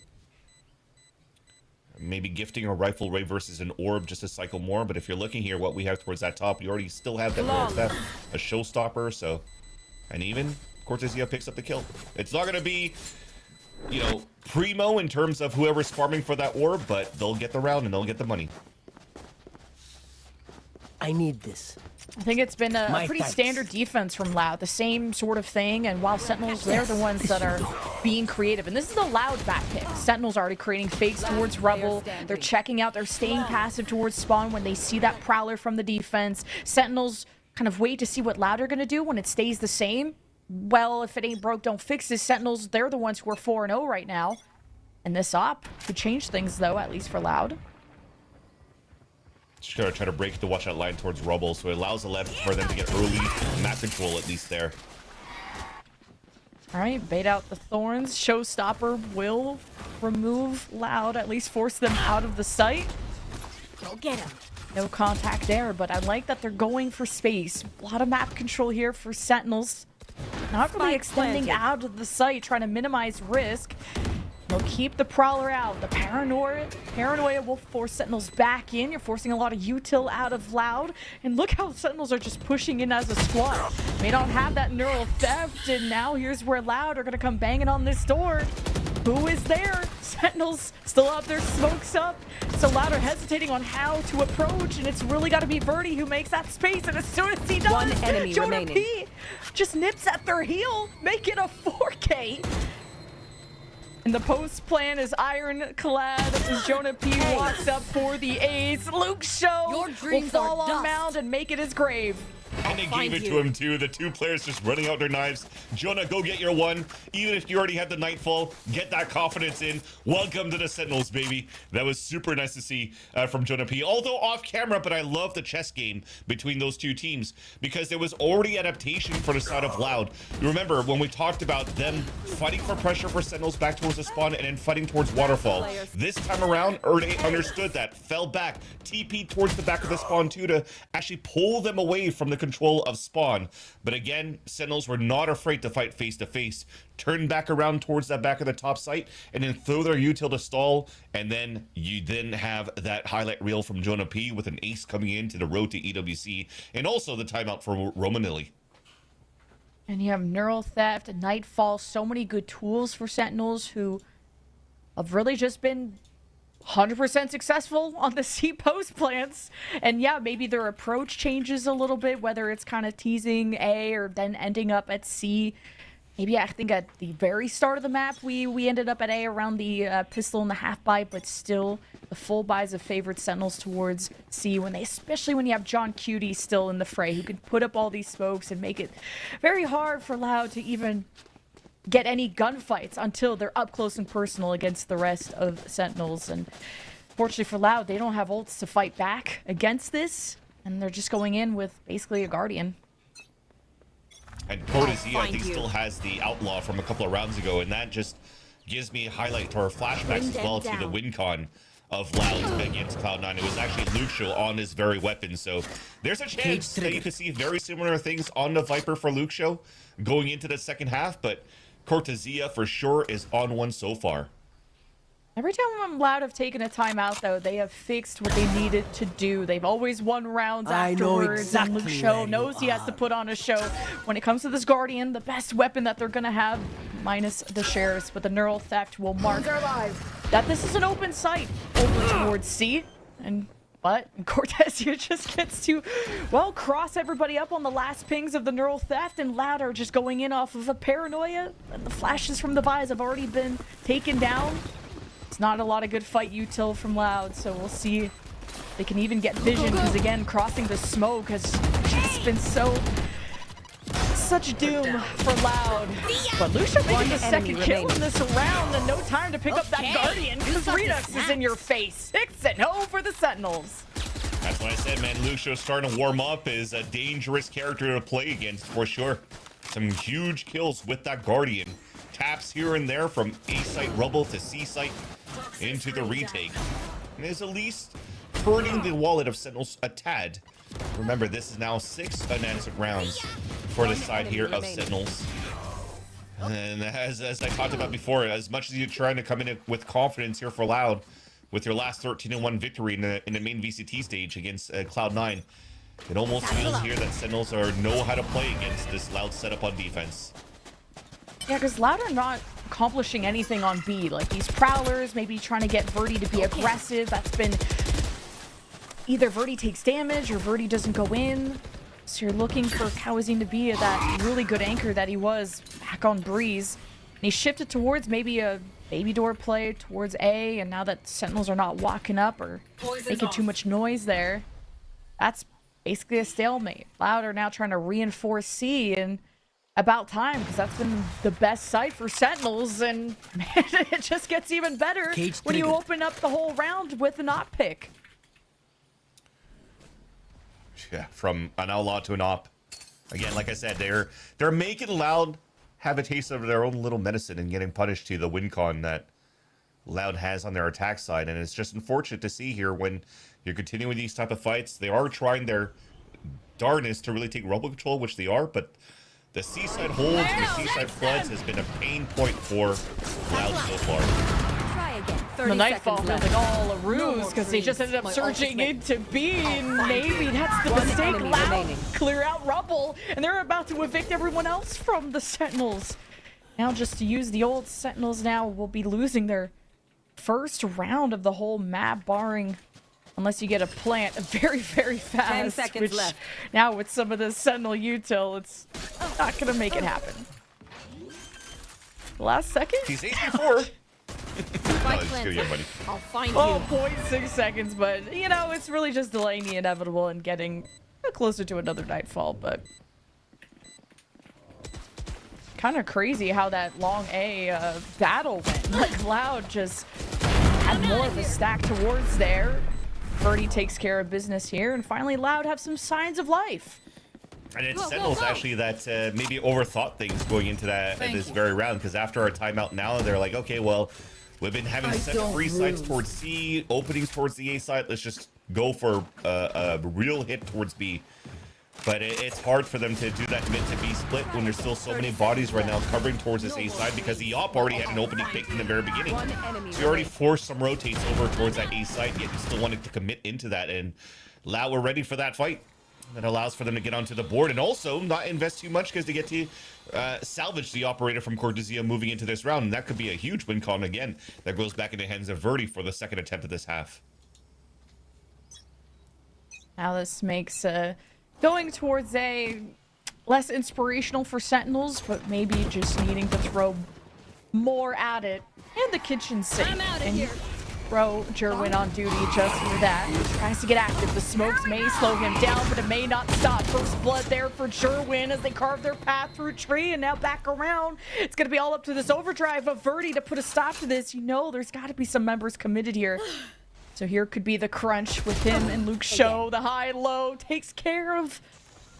maybe gifting a rifle ray versus an orb just to cycle more. But if you're looking here, what we have towards that top, you already still have that a showstopper. So, and even Cortesia picks up the kill. It's not going to be, you know, primo in terms of whoever's farming for that orb, but they'll get the round and they'll get the money. I need this. I think it's been a My pretty thanks. standard defense from Loud, the same sort of thing. And while Sentinels, they're the ones that are being creative. And this is a Loud back pick. Sentinels already creating fakes towards Rebel. They're checking out. They're staying passive towards Spawn when they see that Prowler from the defense. Sentinels kind of wait to see what Loud are going to do when it stays the same. Well, if it ain't broke, don't fix it. Sentinels, they're the ones who are 4-0 right now. And this op could change things, though, at least for Loud. Just gonna try to break the watch out line towards Rubble, so it allows 11 for them to get early map control at least there. All right, bait out the Thorns. Showstopper will remove Loud, at least force them out of the site. Go get him. No contact there, but I like that they're going for space. A lot of map control here for Sentinels. Not really Spike extending planted. out of the site, trying to minimize risk. They'll keep the Prowler out. The paranoia will force Sentinels back in. You're forcing a lot of util out of Loud. And look how Sentinels are just pushing in as a squad. They don't have that neural theft, and now here's where Loud are going to come banging on this door. Who is there? Sentinels still out there, smokes up. So Loud are hesitating on how to approach, and it's really got to be Verdi who makes that space. And as soon as he does, One enemy Jonah remaining. P just nips at their heel, make it a 4K. And the post plan is ironclad as Jonah P walks up for the ace. Luke Show Your will dreams fall are on dust. mound and make it his grave. And they gave find it to you. him too. The two players just running out their knives. Jonah, go get your one. Even if you already had the Nightfall, get that confidence in. Welcome to the Sentinels, baby. That was super nice to see from Jonah P. Although off camera, but I love the chess game between those two teams because there was already adaptation for the side of Loud. You remember when we talked about them fighting for pressure for Sentinels back towards the spawn and then fighting towards Waterfall. This time around, they understood that, fell back, TP towards the back of the spawn too to actually pull them away from the control of spawn. But again, Sentinels were not afraid to fight face to face, turn back around towards that back of the top site, and then throw their util to stall. And then you then have that highlight reel from Jonah P with an ace coming into the road to EWC, and also the timeout for Romanilli. And you have Neural Theft, Nightfall, so many good tools for Sentinels who have really just been 100% successful on the C post plants. And yeah, maybe their approach changes a little bit, whether it's kind of teasing A or then ending up at C. Maybe I think at the very start of the map, we ended up at A around the pistol and the half buy, but still the full buys have favored Sentinels towards C especially when you have John Cutie still in the fray, who can put up all these smokes and make it very hard for Loud to even get any gunfights until they're up close and personal against the rest of Sentinels. And fortunately for Loud, they don't have ults to fight back against this, and they're just going in with basically a Guardian. And Cortezia, I think, find you. still has the Outlaw from a couple of rounds ago, and that just gives me a highlight to our flashbacks Bring as well them to the down. win con of Loud against Cloud9. It was actually Lucio on this very weapon, so there's a chance that you could see very similar things on the Viper for Lucio going into the second half, but Cortezia for sure is on one so far. Every time I'm Loud have taken a timeout, though, they have fixed what they needed to do. They've always won rounds I know afterwards, and Luke exactly Show where knows you he has to are. put on a show. When it comes to this Guardian, the best weapon that they're gonna have, minus the Sheriffs, but the Neural Theft will mark that this is an open site over towards C. But Cortezia just gets to, well, cross everybody up on the last pings of the Neural Theft, and Loud are just going in off of a paranoia. And the flashes from the Vise have already been taken down. It's not a lot of good fight util from Loud, so we'll see if they can even get vision, because again, crossing the smoke has just been such doom for Loud. But Lucia making the second kill in this round, and no time to pick up that Guardian, because Redux is in your face. 6-0 for the Sentinels. That's what I said, man. Lucio's starting to warm up, is a dangerous character to play against for sure. Some huge kills with that Guardian. Taps here and there from A site rubble to C site into the retake. And is at least hurting the wallet of Sentinels a tad. Remember, this is now 6 unanswered rounds for the side here of Sentinels. And as I talked about before, as much as you're trying to come in with confidence here for Loud, with your last 13-1 victory in the main VCT stage against Cloud9, it almost feels here that Sentinels know how to play against this Loud setup on defense. Yeah, because Loud are not accomplishing anything on B. Like these Prowlers, maybe trying to get Verdi to be aggressive. That's been either Verdi takes damage or Verdi doesn't go in. So you're looking for Kawazine to be that really good anchor that he was back on Breeze. he shifted towards maybe a baby door play towards A, and now that Sentinels are not walking up or making too much noise there, that's basically a stalemate. Loud are now trying to reinforce C, and about time, because that's been the best site for Sentinels, and man, it just gets even better when you open up the whole round with an op pick. Yeah, from an outlaw to an op. Again, like I said, they're making Loud have a taste of their own little medicine and getting punished to the win con that Loud has on their attack side. And it's just unfortunate to see here when you're continuing these type of fights. They are trying their darnest to really take rebel control, which they are, but the seaside holds and the seaside floods has been a pain point for Loud so far. Try again. 30 The Nightfall seconds feels left. like all a ruse because they just ended up My surging ultimate. into B, and maybe that's the One mistake. enemy Loud remaining. clear out Rubble, and they're about to evict everyone else from the Sentinels. Now just to use the old Sentinels now will be losing their first round of the whole map, barring unless you get a plant very, very fast. 10 seconds which left. Now with some of the Sentinel util, it's not going to make it happen. Last second? He's ace before. Spike just planted. kidding, buddy. I'll find Oh, you. 0.6 seconds, but, you know, it's really just delaying the inevitable and getting closer to another Nightfall, but kind of crazy how that long A battle went. Like, Loud just had more of a stack towards there. Birdie takes care of business here, and finally Loud have some signs of life. And it's Sentinels actually that maybe overthought things going into this very round, because after our timeout now, they're like, okay, well, we've been having set free sides towards C, openings towards the A side. Let's just go for a real hit towards B. But it's hard for them to do that mid to B split when there's still so many bodies right now covering towards this A side, because the op already had an opening picked in the very beginning. One enemy So you already forced some rotates over towards that A side, yet you still wanted to commit into that. And Loud were ready for that fight. That allows for them to get onto the board and also not invest too much because they get to salvage the operator from Cortesia moving into this round. And that could be a huge win con again. That goes back into the hands of Verdi for the second attempt of this half. Now this makes going towards A less inspirational for Sentinels, but maybe just needing to throw more at it. And the kitchen sink. I'm outta and here. throw Jerwin on duty just for that. He tries to get active. The smokes may slow him down, but it may not stop. First blood there for Jerwin as they carve their path through tree, and now back around. It's going to be all up to this overdrive of Verdi to put a stop to this. You know there's got to be some members committed here. So here could be the crunch with him and Luke Show. The high-low takes care of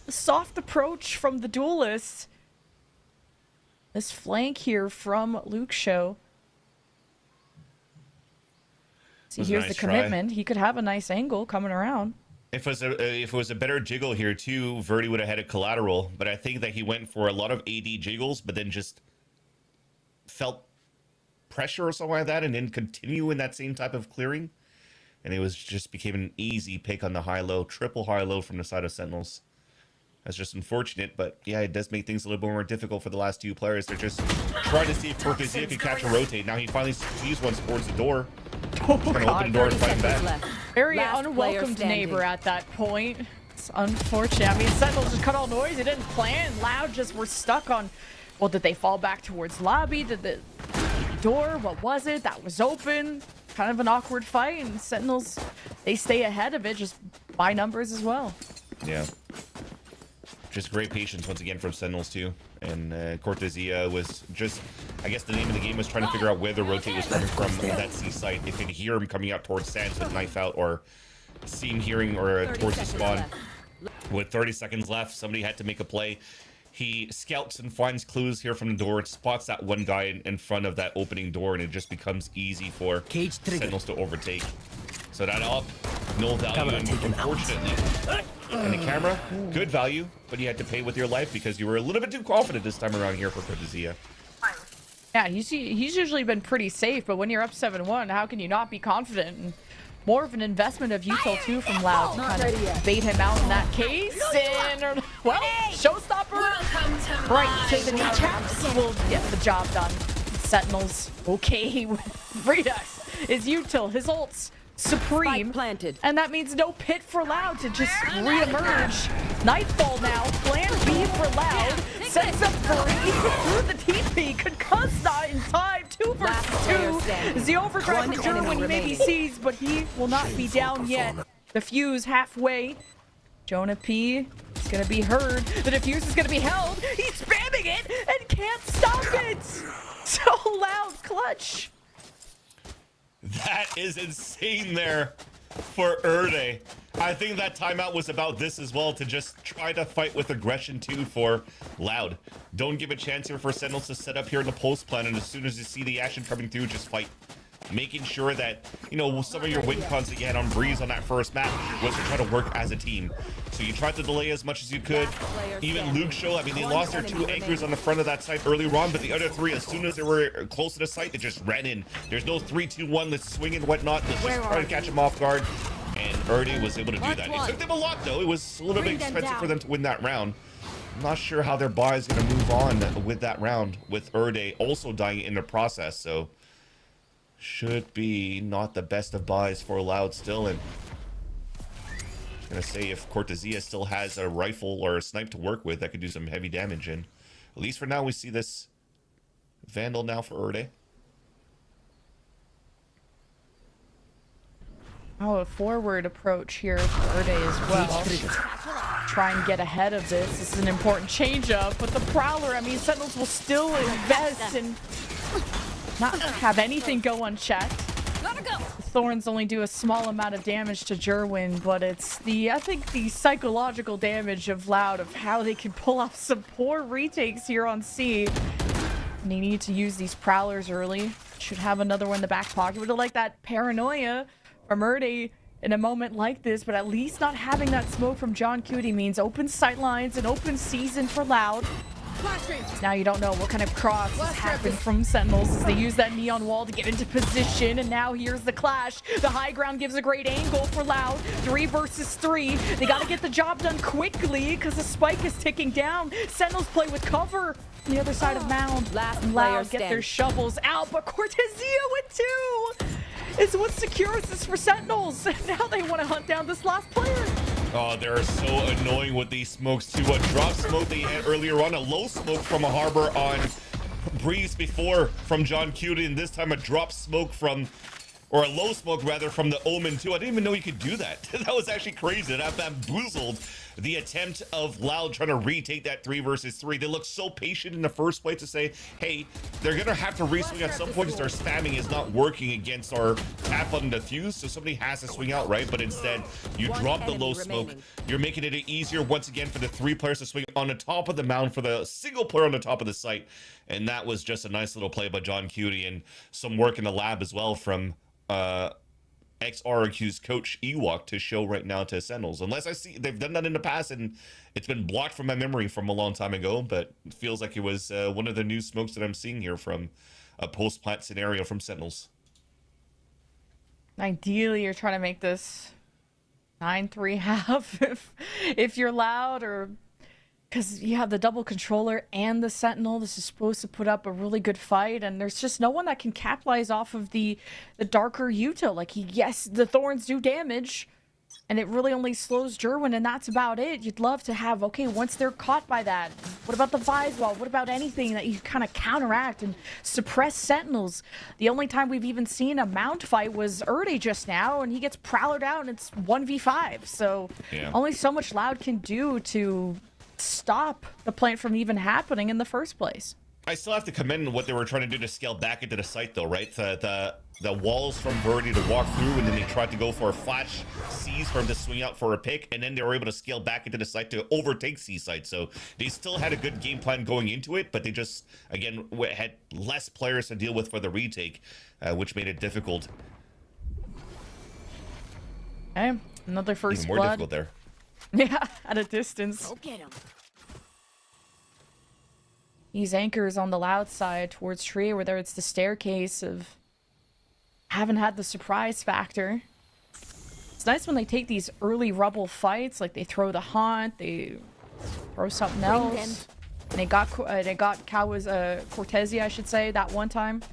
the soft approach from the duelist. This flank here from Luke Show. See, Was a here's nice the try. commitment. He could have a nice angle coming around. If it was a better jiggle here too, Verdi would have had a collateral. But I think that he went for a lot of AD jiggles, but then just felt pressure or something like that, and then continue in that same type of clearing. And it was just became an easy pick on the high-low, triple high-low from the side of Sentinels. That's just unfortunate, but yeah, it does make things a little bit more difficult for the last two players. They're just trying to see if Cortesia can catch a rotate. Now he finally sees one towards the door. Oh, He's gonna open the door and fight him back. left. Very Last player unwelcomed standing. neighbor at that point. It's unfortunate. I mean, Sentinels just cut all noise. They didn't plan. Loud just were stuck on, well, did they fall back towards lobby? Did the door? What was it? That was open. Kind of an awkward fight, and Sentinels, they stay ahead of it just by numbers as well. Yeah. Just great patience once again from Sentinels too. And Cortesia was just, I guess the name of the game was trying to figure out where the rotate was coming from on that C site. If you could hear him coming out towards Sands with knife out, or see him hearing or 30 towards the seconds spawn. left. With 30 seconds left, somebody had to make a play. He scouts and finds clues here from the door, spots that one guy in front of that opening door, and it just becomes easy for Sentinels to overtake. So that up, no value, and unfortunately. And the camera, good value, but you had to pay with your life because you were a little bit too confident this time around here for Cortesia. Yeah, he's usually been pretty safe, but when you're up 7-1, how can you not be confident? And more of an investment of util too from Loud to kind of bait him out in that case. And, well, showstopper right to the kneecaps will get the job done. Sentinels okay with Redux. His util, his ults Supreme. Spike planted. And that means no pit for Loud to just re-emerge. Nightfall now. Plan B for Loud. Sends up three through the TP. Could cuss not in time. 2 Last versus player 2. standing. The overdrive One from Jerwin enemy maybe remaining. sees, but he will not be down yet. The fuse halfway. Jonah P is going to be heard. The defuse is going to be held. He's spamming it and can't stop it. So Loud clutch. That is insane there for Erde. I think that timeout was about this as well, to just try to fight with aggression too for Loud. Don't give a chance here for Sentinels to set up here in the post plan, and as soon as you see the action coming through, just fight. Making sure that, you know, some of your win cons that you had on Breeze on that first map was to try to work as a team. So you tried to delay as much as you could. Even Luke Show, I mean, they lost their 2 anchors on the front of that site earlier on, but the other 3, as soon as they were close to the site, they just ran in. There's no 3-2-1, let's swing and whatnot. Let's just try to catch them off guard. And Erde was able to do that. It took them a lot, though. It was a little bit expensive for them to win that round. I'm not sure how their buy is going to move on with that round, with Erde also dying in the process, so should be not the best of buys for Loud still. And I'm gonna say, if Cortesia still has a rifle or a snipe to work with, that could do some heavy damage. And at least for now, we see this Vandal now for Erde. Oh, a forward approach here for Erde as well. Try and get ahead of this. This is an important change-up, but the Prowler, I mean, Sentinels will still invest and not have anything go unchecked. Gotta go. The Thorns only do a small amount of damage to Jerwin, but it's the, I think, the psychological damage of Loud, of how they can pull off some poor retakes here on C. And they need to use these Prowlers early. Should have another one in the back pocket. Would have liked that paranoia from Erde in a moment like this, but at least not having that smoke from John Cutie means open sightlines and open season for Loud. Now you don't know what kind of cross has happened from Sentinels as they use that neon wall to get into position, and now here's the clash. The high ground gives a great angle for Loud. 3 versus 3. They got to get the job done quickly because the spike is ticking down. Sentinels play with cover on the other side of Mound. Last And player Loud get their standing. shovels out, but Cortesia with 2 is what secures this for Sentinels. Now they want to hunt down this last player. Oh, they're so annoying with these smokes too. A drop smoke they had earlier on, a low smoke from a Harbor on Breeze before from John Cutie, and this time a drop smoke from, or a low smoke rather, from the Omen too. I didn't even know you could do that. That was actually crazy. That bamboozled the attempt of Loud trying to retake that 3 versus 3. They looked so patient in the first place to say, hey, they're gonna have to re-swing at some point because their spamming is not working against our tap on the fuse, so somebody has to swing out, right? But instead, you drop the low smoke. You're making it easier once again for the 3 players to swing on the top of the mound for the single player on the top of the site. And that was just a nice little play by John Cutie, and some work in the lab as well from ex-RRQ's coach Ewok to show right now to Sentinels. Unless I see they've done that in the past and it's been blocked from my memory from a long time ago, but it feels like it was one of the new smokes that I'm seeing here from a post-plant scenario from Sentinels. Ideally, you're trying to make this 9-3 half if you're Loud, or because you have the double controller and the Sentinel. This is supposed to put up a really good fight, and there's just no one that can capitalize off of the darker Yuto. Like, yes, the Thorns do damage, and it really only slows Jerwin, and that's about it. You'd love to have, okay, once they're caught by that, what about the Vise Wall? What about anything that you kind of counteract and suppress Sentinels? The only time we've even seen a mount fight was Erde just now, and he gets prowlered out, and it's 1v5. So only so much Loud can do to stop the plant from even happening in the first place. I still have to commend what they were trying to do to scale back into the site, though, right? The walls from Birdie to walk through, and then they tried to go for a flash C's for him to swing out for a pick, and then they were able to scale back into the site to overtake C site. So they still had a good game plan going into it, but they just, again, had less players to deal with for the retake, which made it difficult. Okay, another first Even more blood. difficult there. Yeah, at a distance. Go get him. These anchors on the Loud side towards Tree, whether it's the staircase of haven't had the surprise factor. It's nice when they take these early rubble fights, like they throw the haunt, they throw something else. And they got Cortesia, I should say, that one time.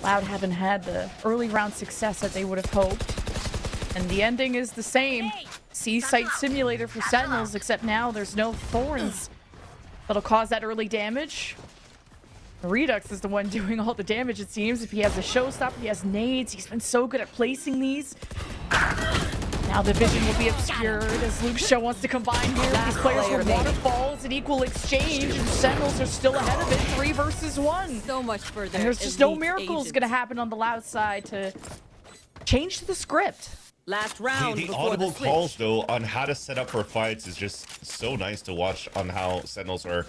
Loud haven't had the early round success that they would have hoped. And the ending is the same. C-Site Simulator for Sentinels, except now there's no thorns that'll cause that early damage. Redux is the one doing all the damage, it seems. If he has a showstopper, he has nades. He's been so good at placing these. Now the vision will be obscured as Luke Show wants to combine here with these players with waterfalls, an equal exchange, and Sentinels are still ahead of it, 3 versus 1. So much further. And there's just no miracles going to happen on the Loud side to change the script. Last round. The before audible the switch. calls, though, on how to set up for fights is just so nice to watch on how Sentinels are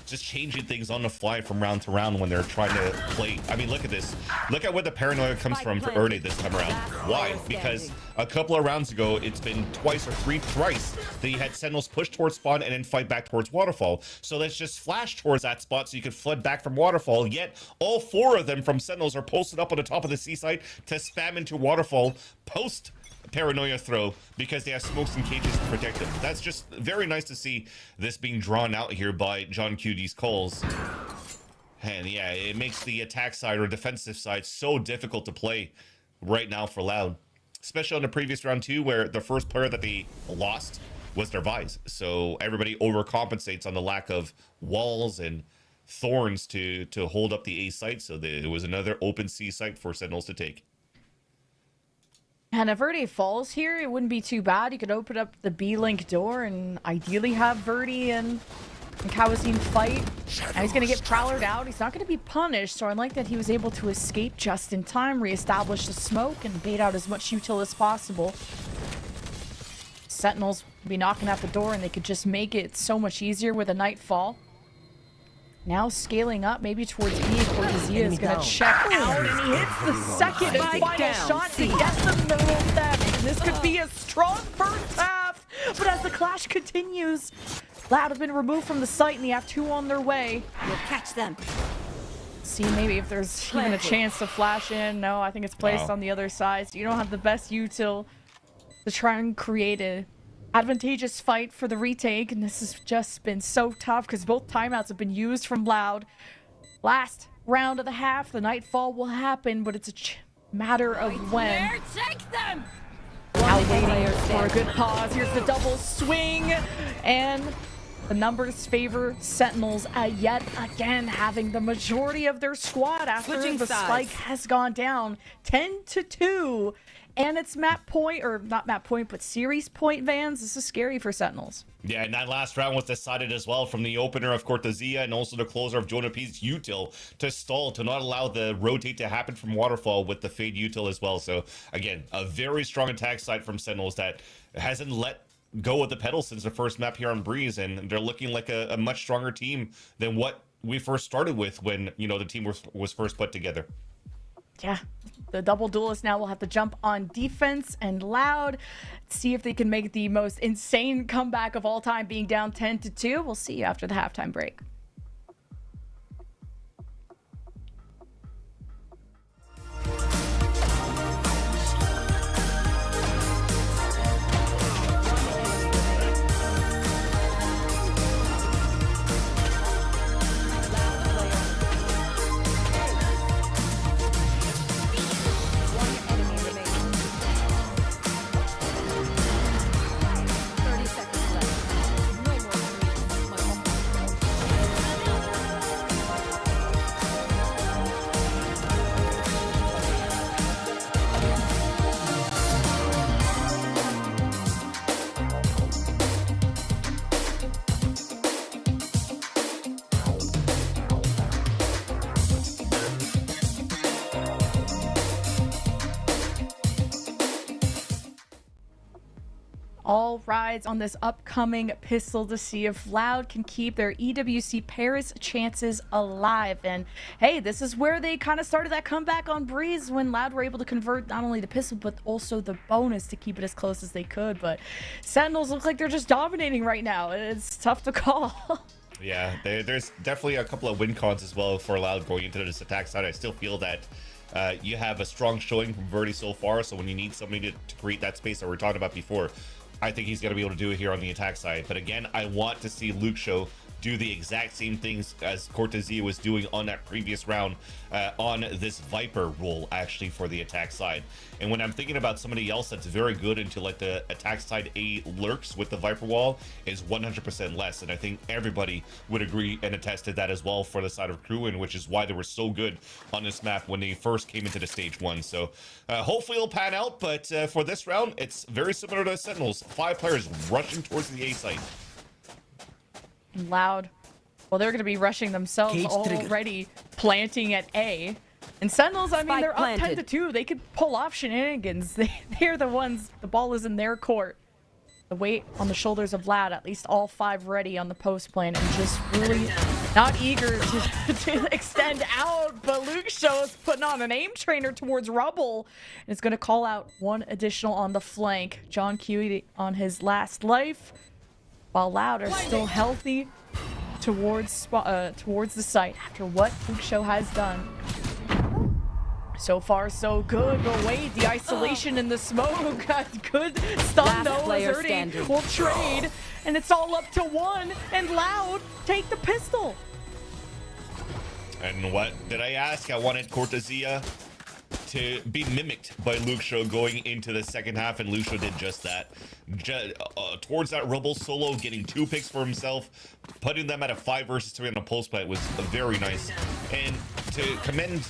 just changing things on the fly from round to round when they're trying to play. I mean, look at this. Look at where the paranoia comes from for Erde this time around. Why? Because a couple of rounds ago, it's been twice or thrice that you had Sentinels push towards spawn and then fight back towards Waterfall. So let's just flash towards that spot so you can flood back from Waterfall. Yet all 4 of them from Sentinels are posted up on the top of the C-site to spam into Waterfall post paranoia throw because they have smokes and cages to protect them. That's just very nice to see this being drawn out here by John QD's calls. And yeah, it makes the attack side or defensive side so difficult to play right now for Loud, especially on the previous round too, where the first player that they lost was their Vise. So everybody overcompensates on the lack of walls and thorns to hold up the A site. So there was another open C site for Sentinels to take. And if Verde falls here, it wouldn't be too bad. You could open up the B-Link door and ideally have Verde and Kawazine fight. And he's going to get prowlered out. He's not going to be punished, so I like that he was able to escape just in time, reestablish the smoke, and bait out as much util as possible. Sentinels will be knocking at the door, and they could just make it so much easier with a Nightfall. Now scaling up, maybe towards B. Cortezia is going to check out, and he hits the second and final shot to get the middle theft. And this could be a strong first half, but as the clash continues, Loud have been removed from the site, and they have 2 on their way. We'll catch them. See maybe if there's even a chance to flash in. No, I think it's placed on the other side, so you don't have the best util to try and create a advantageous fight for the retake, and this has just been so tough because both timeouts have been used from Loud. Last round of the half, the Nightfall will happen, but it's a matter of when. Take them. Now waiting for a good pause. Here's the double swing, and the numbers favor Sentinels yet again, having the majority of their squad after Switching the sides. spike has gone down 10-2. And it's map point, or not map point, but series point Vans. This is scary for Sentinels. Yeah, and that last round was decided as well from the opener of Cortezia and also the closer of Jonah P's util to stall, to not allow the rotate to happen from Waterfall with the fade util as well. So again, a very strong attack side from Sentinels that hasn't let go of the pedal since the first map here on Breeze, and they're looking like a much stronger team than what we first started with when, you know, the team was first put together. Yeah, the double duelists now will have to jump on defense and Loud, see if they can make the most insane comeback of all time, being down 10-2. We'll see you after the halftime break. All rides on this upcoming pistol to see if Loud can keep their EWC Paris chances alive. And hey, this is where they kind of started that comeback on Breeze when Loud were able to convert not only the pistol but also the bonus to keep it as close as they could. But Sentinels look like they're just dominating right now. It's tough to call. Yeah, there's definitely a couple of win cons as well for Loud going into this attack side. I still feel that you have a strong showing from Verdi so far, so when you need somebody to create that space that we were talking about before, I think he's going to be able to do it here on the attack side. But again, I want to see Luke Show do the exact same things as Cortezia was doing on that previous round on this Viper role, actually, for the attack side. And when I'm thinking about somebody else that's very good into like the attack side A lurks with the Viper wall is 100% less. And I think everybody would agree and attest to that as well for the side of Crew, and which is why they were so good on this map when they first came into the stage 1. So hopefully it'll pan out, but for this round, it's very similar to Sentinels. 5 players rushing towards the A site. Loud. Well, they're going to be rushing themselves already, planting at A. And Sentinels, I mean, they're up 10-2. They could pull off shenanigans. They're the ones, the ball is in their court. The weight on the shoulders of Loud, at least all 5 ready on the post plan, and just really not eager to extend out. But Luke Show is putting on an aim trainer towards Rubble, and it's going to call out one additional on the flank. John Q on his last life, while Loud are still healthy towards the site after what Luke Show has done. So far, so good. But wait, the isolation in the smoke got good stun though. Azerty will trade, and it's all up to 1. And Loud take the pistol. And what did I ask? I wanted Cortezia to be mimicked by Luke Show going into the second half, and Luke Show did just that. Towards that Rubble solo, getting 2 picks for himself, putting them at a 5 versus 3 on a pulse play was very nice. And to commend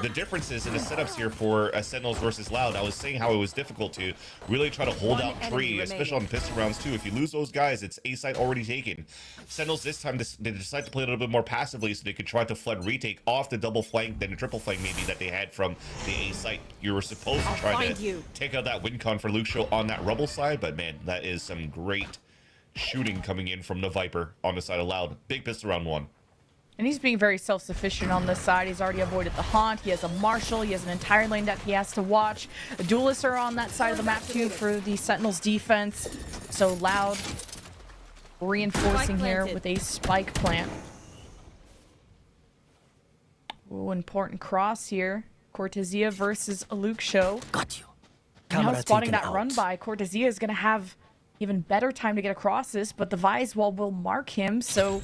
the differences in the setups here for Sentinels versus Loud. I was saying how it was difficult to really try to hold out tree, especially on pistol rounds too. If you lose those guys, it's A site already taken. Sentinels this time, they decided to play a little bit more passively so they could try to flood retake off the double flank, then the triple flank maybe that they had from the A site. You were supposed to try to take out that win con for Luke Show on that Rubble side, but man, that is some great shooting coming in from the Viper on the side of Loud. Big pistol round 1. And he's being very self-sufficient on this side. He's already avoided the haunt. He has a marshal. He has an entire lane that he has to watch. The duelists are on that side of the map too for the Sentinels defense. So Loud reinforcing here with a spike plant. Ooh, important cross here. Cortezia versus a Luke Show. Got you. Now spotting that run by. Cortezia is going to have even better time to get across this, but the Vise wall will mark him, so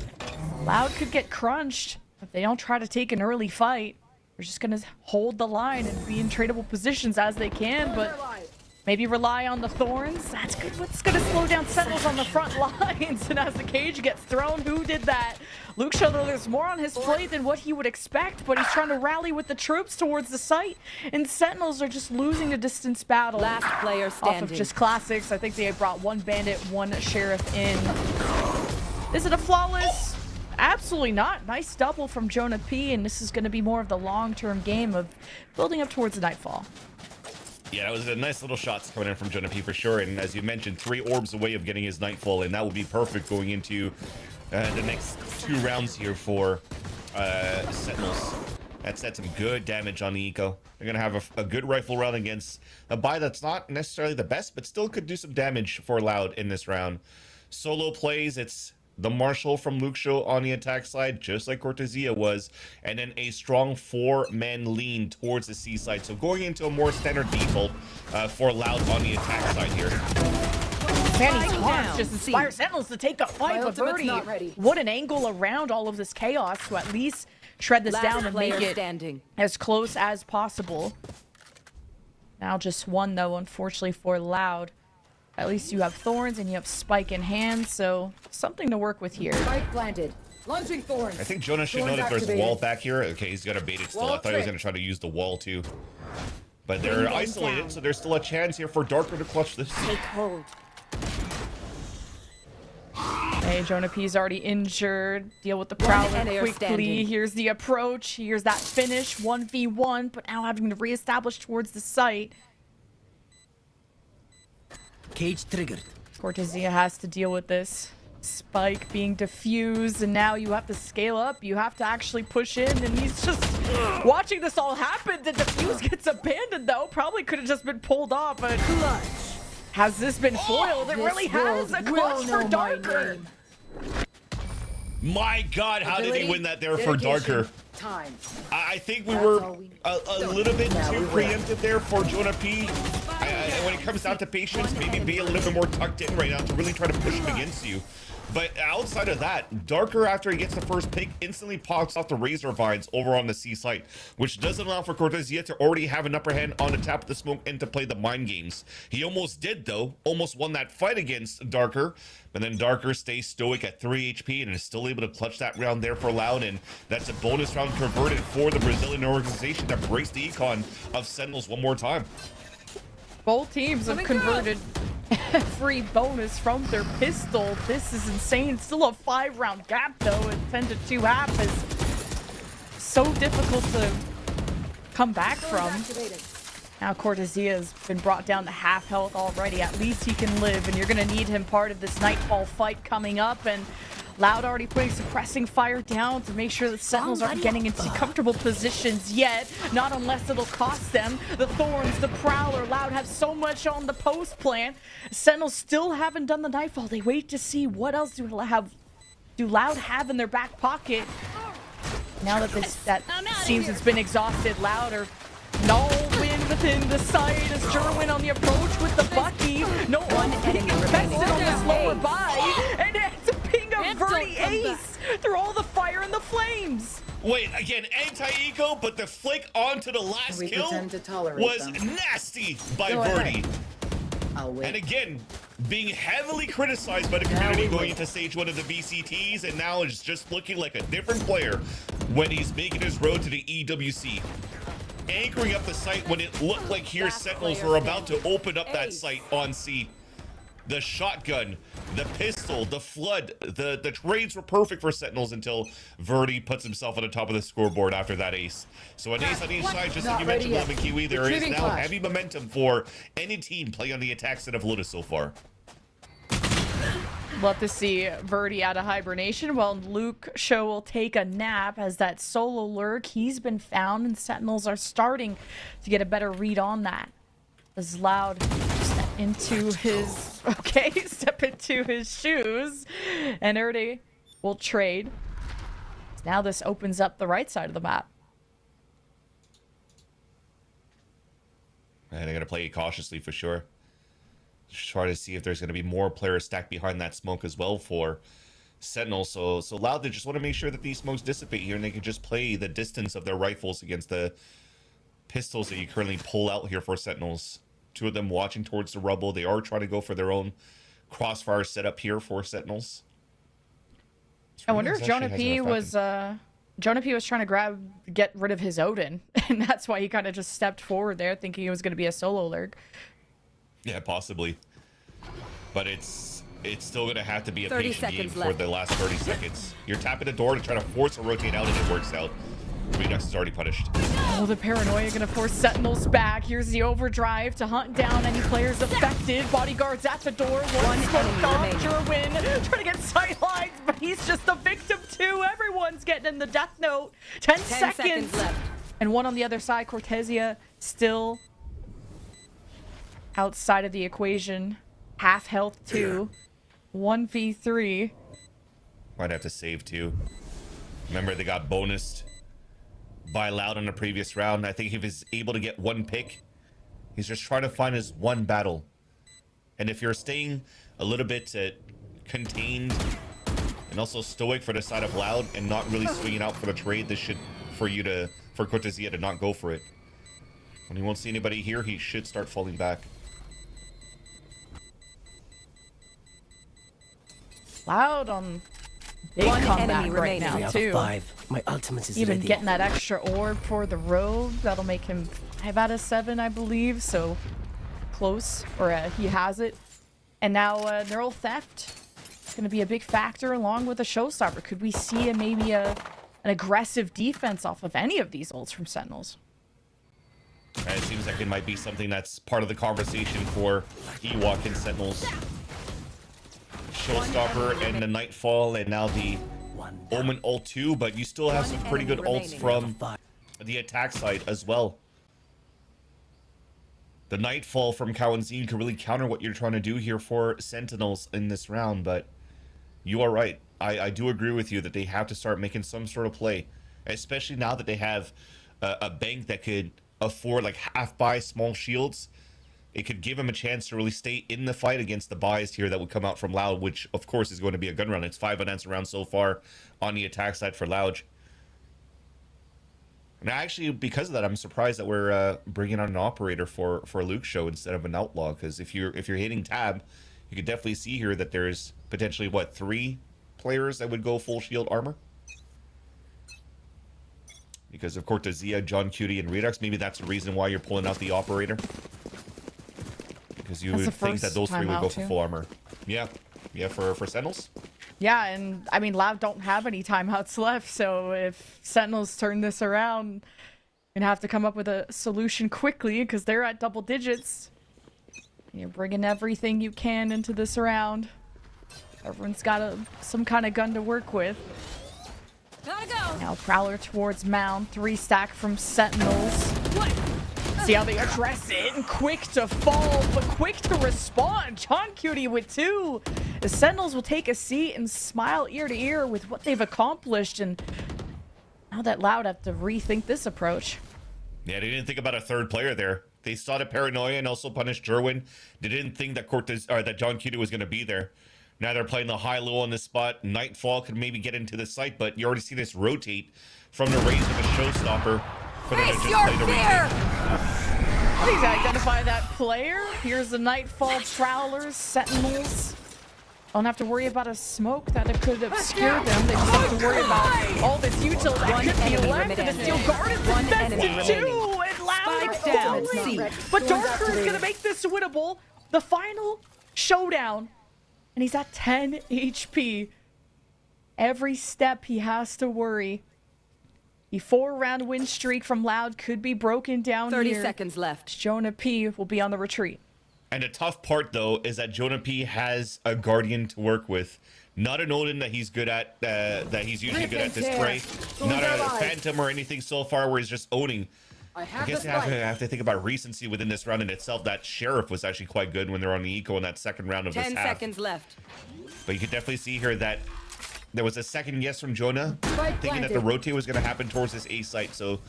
Loud could get crunched if they don't try to take an early fight. They're just going to hold the line and be in tradable positions as they can, but maybe rely on the Thorns. That's good. What's going to slow down Sentinels on the front lines? And as the cage gets thrown, who did that? Luke Show, though, there's more on his plate than what he would expect, but he's trying to rally with the troops towards the site, and Sentinels are just losing the distance battle. Last player standing. Off of just classics. I think they brought 1 bandit, 1 sheriff in. Is it a flawless? Absolutely not. Nice double from Jonah P, and this is going to be more of the long-term game of building up towards the Nightfall. Yeah, that was a nice little shots coming in from Jonah P for sure, and as you mentioned, 3 orbs away of getting his Nightfall, and that would be perfect going into the next 2 rounds here for Sentinels. That's some good damage on the eco. They're going to have a good rifle round against a buy that's not necessarily the best, but still could do some damage for Loud in this round. Solo plays, it's the Marshal from Luke Show on the attack side, just like Cortezia was, and then a strong 4-man lean towards the C side. So going into a more standard default for Loud on the attack side here. Manny's Haunts just inspires Sentinels to take the fight, but Birdie, what an angle around all of this chaos to at least shred this down and make it as close as possible. Now just 1, though, unfortunately for Loud. At least you have Thorns and you have Spike in hand, so something to work with here. Spike planted. Launching Thorns. I think Jonah should know that there's a wall back here. Okay, he's got to bait it still. I thought he was going to try to use the wall too. But they're isolated, so there's still a chance here for Darker to clutch this. Take hold. Hey, Jonah P's already injured. Deal with the Prowler quickly. Standing. Here's the approach. Here's that finish. 1v1, but now having to reestablish towards the site. Cage triggered. Cortezia has to deal with this. Spike being diffused, and now you have to scale up. You have to actually push in, and he's just watching this all happen. The diffuse gets abandoned, though. Probably could have just been pulled off, but has this been foiled? It really has. A clutch for Darker. My God, how did he win that there for Darker? I think we were a little bit too preemptive there for Jonah P. And when it comes down to patience, maybe be a little bit more tucked in right now to really try to push him against you. But outside of that, Darker, after he gets the first pick, instantly pops off the Razor Vines over on the C site, which doesn't allow for Cortezia to already have an upper hand on the tap of the smoke and to play the mind games. He almost did, though. Almost won that fight against Darker. But then Darker stays stoic at 3 HP and is still able to clutch that round there for Loud. And that's a bonus round converted for the Brazilian organization that breaks the econ of Sentinels one more time. Both teams have converted every bonus from their pistol. This is insane. Still a 5-round gap though. A 10-2 half is so difficult to come back from. Now Cortezia has been brought down to half health already. At least he can live, and you're going to need him part of this Nightfall fight coming up. And Loud already putting suppressing fire down to make sure that Sentinels aren't getting into comfortable positions yet. Not unless it'll cost them. The Thorns, the Prowler, Loud have so much on the post plan. Sentinels still haven't done the Nightfall. They wait to see what else do Loud have in their back pocket. Now that that seems it's been exhausted, Loud are no win within the site as Jerwin on the approach with the Bucky. No one enemy contested on this lower buy, and it's a ping of Verdi ace through all the fire and the flames. Wait, again, anti-eco, but the flick onto the last kill was nasty by Verdi. And again, being heavily criticized by the community going into stage 1 of the VCTs, and now is just looking like a different player when he's making his road to the EWC. Anchoring up the site when it looked like here Sentinels were about to open up that site on C. The shotgun, the pistol, the flood, the trades were perfect for Sentinels until Verdi puts himself on the top of the scoreboard after that ace. So an ace on each side, just like you mentioned, Levin Kiwi, there is now heavy momentum for any team playing on the attack set of Lotus so far. Love to see Verdi out of hibernation while Luke Show will take a nap as that solo lurk. He's been found and Sentinels are starting to get a better read on that. As Loud step into his shoes, and Erdi will trade. Now this opens up the right side of the map. And they're gonna play it cautiously for sure. Just try to see if there's going to be more players stacked behind that smoke as well for Sentinel. So Loud, they just want to make sure that these smokes dissipate here and they can just play the distance of their rifles against the pistols that you currently pull out here for Sentinels. Two of them watching towards the rubble. They are trying to go for their own crossfire setup here for Sentinels. I wonder if Jonah P was trying to get rid of his Odin, and that's why he kind of just stepped forward there, thinking it was going to be a solo lurk. Yeah, possibly. But it's still going to have to be a patient game for the last 30 seconds. You're tapping the door to try to force a rotate out, and it works out. Redux is already punished. Oh, the paranoia going to force Sentinels back. Here's the overdrive to hunt down any players affected. Bodyguards at the door. One enemy remaining. Jerwin trying to get sightlines, but he's just a victim too. Everyone's getting in the death note. 10 seconds left. And one on the other side. Cortezia still outside of the equation. Half health too. 1v3. Might have to save too. Remember, they got bonused by Loud in the previous round. I think if he's able to get one pick, he's just trying to find his one battle. And if you're staying a little bit contained and also stoic for the side of Loud and not really swinging out for the trade, this should for Cortezia to not go for it. When he won't see anybody here, he should start falling back. Loud on big comeback right now too. My ultimate is even ready. getting that extra orb for the rogue, that'll make him 5 out of 7, I believe. So close, or he has it. And now neural theft is going to be a big factor along with a showstopper. Could we see maybe an aggressive defense off of any of these ults from Sentinels? It seems like it might be something that's part of the conversation for Ewok and Sentinels. Showstopper and the Nightfall, and now the Omen ult too, but you still have some pretty good ults from the attack side as well. The Nightfall from Kawanzin can really counter what you're trying to do here for Sentinels in this round, but you are right. I do agree with you that they have to start making some sort of play, especially now that they have a bank that could afford like half buy small shields. it could give him a chance to really stay in the fight against the buys here that would come out from Loud, which of course is going to be a gun run. It's 5 unanswered rounds so far on the attack side for Loud. And actually, because of that, I'm surprised that we're bringing on an operator for Luke's show instead of an outlaw. Because if you're hitting tab, you could definitely see here that there's potentially what, 3 players that would go full shield armor. Because of Cortezia, John Cutie, and Redux, maybe that's the reason why you're pulling out the operator. Because you would think that those 3 would go for full armor. Yeah, for Sentinels. Yeah, and I mean, Loud don't have any timeouts left, so if Sentinels turn this around, you're gonna have to come up with a solution quickly because they're at double digits. You're bringing everything you can into this round. Everyone's got some kind of gun to work with. Gotta go. Now Prowler towards Mound, 3 stack from Sentinels. What? See how they address it, and quick to fall, but quick to respond. John Cutie with 2. The Sentinels will take a seat and smile ear to ear with what they've accomplished, and now that Loud have to rethink this approach. Yeah, they didn't think about a 3rd player there. They saw the paranoia and also punished Jerwin. They didn't think that that John Cutie was going to be there. Now they're playing the high-low on this spot. Nightfall could maybe get into the site, but you already see this rotate from the raise of a showstopper. Face your fear! Please identify that player. Here's the Nightfall Prowlers, Sentinels. Don't have to worry about a smoke that it could obscure them. They just have to worry about all this util that could be left. And the Steel Guard is infested too! And Loud Spike down. falling. But Darker is going to make this winnable. The final showdown. And he's at 10 HP. Every step he has to worry. The 4-round win streak from Loud could be broken down 30 here. seconds left. Jonah P will be on the retreat. And the tough part, though, is that Jonah P has a Guardian to work with. Not an Odin that he's good at, that he's usually good at this spray. Not a Phantom or anything so far where he's just owning. I guess I have to think about recency within this round in itself. That Sheriff was actually quite good when they're on the eco in that 2nd round of this half. 10 seconds left. But you can definitely see here that there was a second guess from Jonah, thinking that the rotate was going to happen towards this A site. So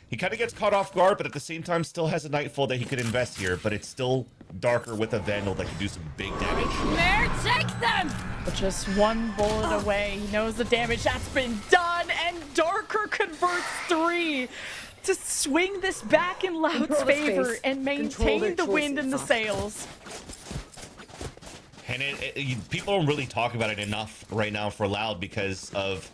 he kind of gets caught off guard, but at the same time still has a Nightfall that he could invest here. But it's still Darker with a Vandal that can do some big damage. Mare, take them! But just 1 bullet away. He knows the damage that's been done, and Darker converts 3 to swing this back in Loud's favor and maintain the wind in the sails. And people don't really talk about it enough right now for Loud because of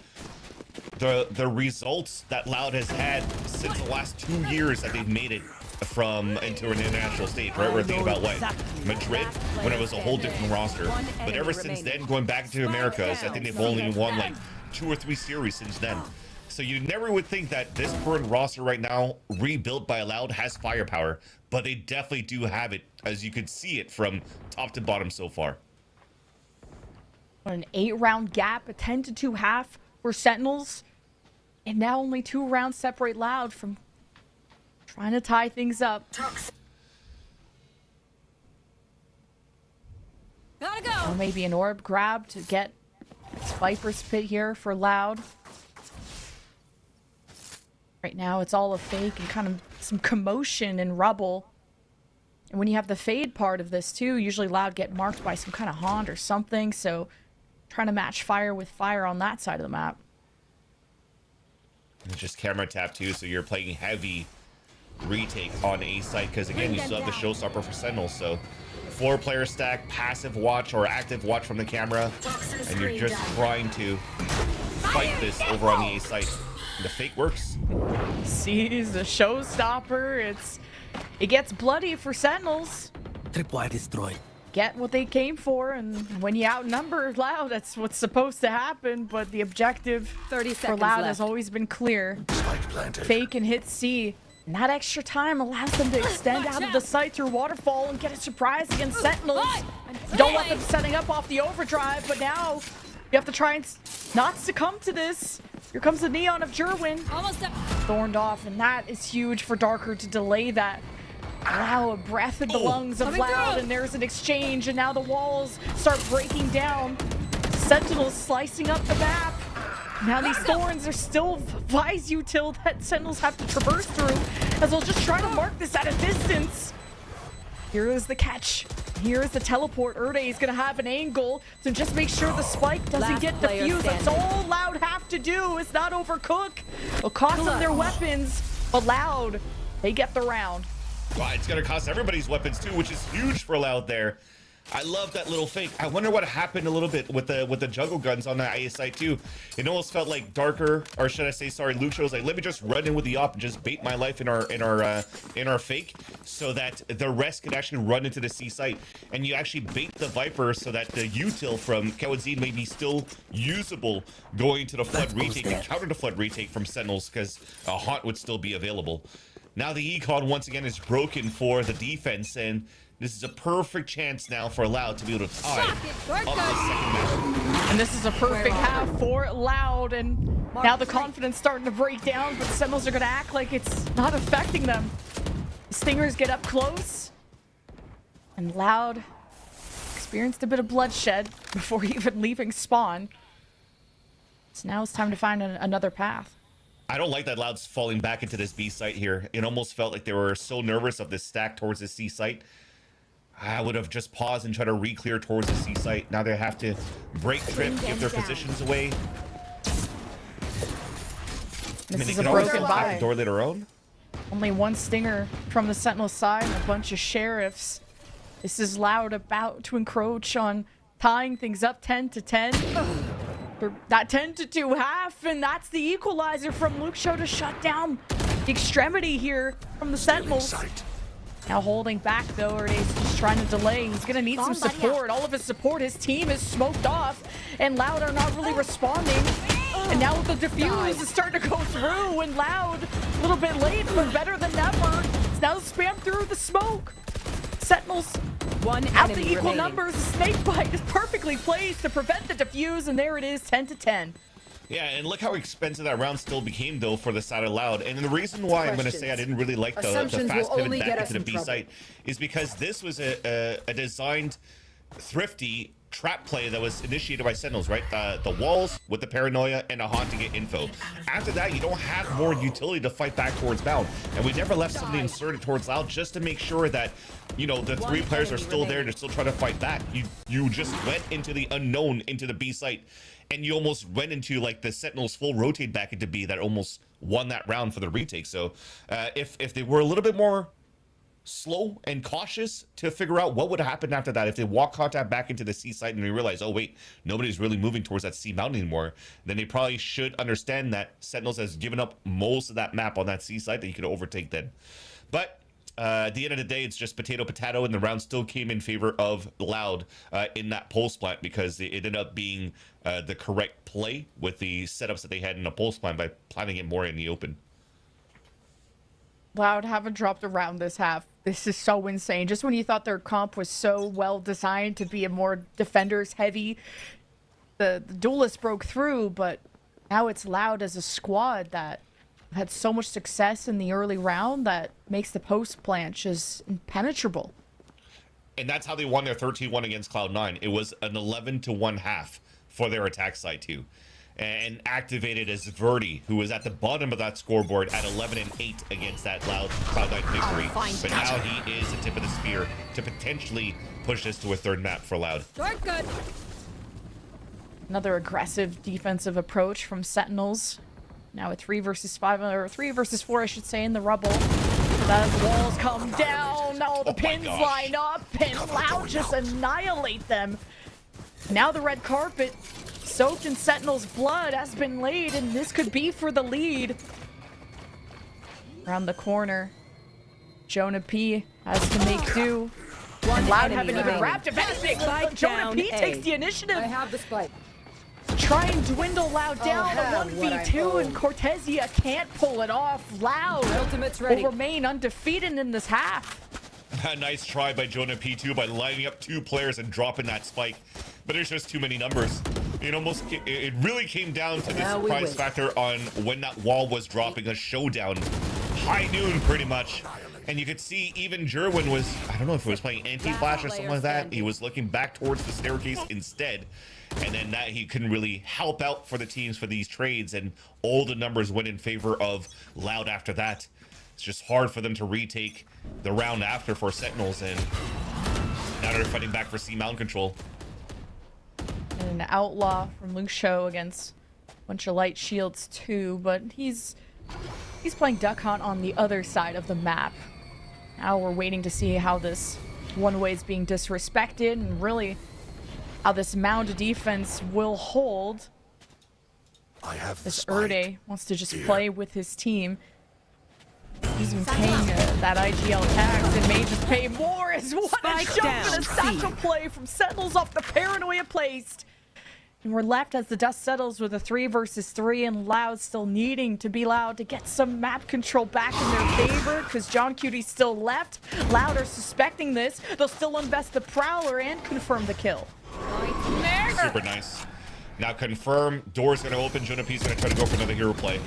the results that Loud has had since the last 2 years that they've made it from into an international stage, right? We're thinking about what? Madrid, when it was a whole different roster. But ever since then, going back to Americas, I think they've only won like 2 or 3 series since then. So you never would think that this current roster right now, rebuilt by Loud, has firepower, but they definitely do have it, as you could see it from top to bottom so far. An 8-round gap, a 10-2 half for Sentinels, and now only 2 rounds separate Loud from trying to tie things up. Gotta go. Or maybe an orb grab to get Viper's Pit here for Loud. Right now, it's all a fake and kind of some commotion and rubble. And when you have the fade part of this too, usually Loud get marked by some kind of haunt or something. So trying to match fire with fire on that side of the map. It's just camera tap too, so you're playing heavy retake on A site because again, you still have the showstopper for Sentinels. So 4-player stack, passive watch or active watch from the camera, and you're just trying to fight this over on the A site. The fake works. Sees the showstopper. It gets bloody for Sentinels. Tripwire destroyed. Get what they came for, and when you outnumber Loud, that's what's supposed to happen. But the objective 30 for seconds Loud left. has always been clear. Fake and hit C. And that extra time allows them to extend out of the site through Waterfall and get a surprise against Sentinels. You don't want them setting up off the overdrive, but now you have to try and not succumb to this. Here comes the Neon of Jerwin. Almost up. Thorned off, and that is huge for Darker to delay that. Allow a breath in the lungs of Coming Loud, through. and there's an exchange, and now the walls start breaking down. Sentinels slicing up the map. Now these thorns are still Vise util that Sentinels have to traverse through, as they'll just try to mark this at a distance. Here is the catch. Here is the teleport. Erde is going to have an angle to just make sure the spike doesn't Last get player defused. That's standing. all Loud have to do is not overcook. It'll cost them their weapons, but Loud, they get the round. Wow, it's going to cost everybody's weapons too, which is huge for Loud there. I love that little fake. I wonder what happened a little bit with the juggle guns on that IA site too. It almost felt like Darker, or should I say, sorry, Luke was like, let me just run in with the op and just bait my life in our fake, so that the rest could actually run into the C site, and you actually bait the Viper so that the util from Kawadzine may be still usable going to the flood retake and counter the flood retake from Sentinels, because a haunt would still be available. Now the econ once again is broken for the defense, and this is a perfect chance now for Loud to be able to tie up the second match. And this is a perfect half for Loud, and now the confidence starting to break down, but Sentinels are going to act like it's not affecting them. Stingers get up close, and Loud experienced a bit of bloodshed before even leaving spawn. So now it's time to find another path. I don't like that Loud's falling back into this B site here. It almost felt like they were so nervous of this stack towards the C site. I would have just paused and tried to re-clear towards the C site. Now they have to break trip, give their positions away. This is they a can always broken lock buy. the door later on. Only one Stinger from the Sentinel side and a bunch of Sheriffs. This is Loud about to encroach on tying things up 10-10. That 10-2 half, and that's the equalizer from Luke Show to shut down the extremity here from the Sentinels. Now holding back though, or he's just trying to delay. He's gonna need some support. All of his support, his team is smoked off, and Loud are not really responding. And now with the defuse is starting to go through, and Loud a little bit late, but better than ever. It's now spam through the smoke. Sentinels One out the enemy equal remaining. numbers. Snake Bite is perfectly placed to prevent the defuse, and there it is, 10-10. Yeah, and look how expensive that round still became, though, for the side of Loud. And the reason why I'm going to say I didn't really like the Assumptions fast will pivot only back get into us the in B trouble. site is because this was a designed, thrifty trap play that was initiated by Sentinels, right? The walls with the paranoia and a haunt to get info. After that, you don't have more utility to fight back towards Bound. And we never left somebody inserted towards Loud just to make sure that, you know, the three players are still there to still try to fight back. You just went into the unknown, into the B site, and you almost went into like the Sentinels full rotate back into B that almost won that round for the retake. So if they were a little bit more slow and cautious to figure out what would happen after that, if they walk contact back into the C site and we realize, oh wait, nobody's really moving towards that C mountain anymore, then they probably should understand that Sentinels has given up most of that map on that C site that you could overtake then. But at the end of the day, it's just potato, and the round still came in favor of Loud in that pulse plant, because it ended up being the correct play with the setups that they had in the pulse plant by planning it more in the open. Loud haven't dropped around this half. This is so insane. Just when you thought their comp was so well designed to be a more defenders heavy, the duelist broke through, but now it's Loud as a squad that had so much success in the early round that makes the post plant just impenetrable. And that's how they won their 13-1 against Cloud9. It was an 11-1 half for their attack side too. And activated as Verdi, who was at the bottom of that scoreboard at 11-8 against that Cloud9 victory. But now he is the tip of the spear to potentially push this to a third map for Loud. Good. Another aggressive defensive approach from Sentinels. Now a 3 versus 5, or 3 versus 4, I should say, in the rubble. As the walls come down, now the pins line up, and Loud just annihilate them. Now the red carpet, soaked in Sentinel's blood, has been laid, and this could be for the lead. Around the corner, Jonah P has to make do. And Loud haven't even wrapped if anything. Spike Jonah down P A. takes the initiative. I have the spike. Try and dwindle Loud down hell, to what I 1v2, and hold. Cortesia can't pull it off. Loud Ultimate's ready. will remain undefeated in this half. A nice try by Jonah P2 by lining up two players and dropping that spike. But there's just too many numbers. It really came down to the Now we surprise win. factor on when that wall was dropping, a showdown. High noon, pretty much. And you could see even Jerwin was, I don't know if he was playing anti-flash or something like that. He was looking back towards the staircase instead. And then that he couldn't really help out for the teams for these trades. And all the numbers went in favor of Loud after that. It's just hard for them to retake the round after for Sentinels, and now they're fighting back for C Mountain control. And an outlaw from Lucio against a bunch of light shields too, but he's playing Duck Hunt on the other side of the map. Now we're waiting to see how this one-way is being disrespected and really how this mound defense will hold. This Erde wants to just play with his team. He's been paying that IGL tax and may just pay more as one shot and a satchel play from Sentinels off the paranoia placed. And we're left as the dust settles with a 3 versus 3 and Loud still needing to be Loud to get some map control back in their favor because John Cutie's still left. Loud are suspecting this. They'll still invest the Prowler and confirm the kill. Super nice. Now confirm, door's gonna open, Jonapi's gonna try to go for another hero play.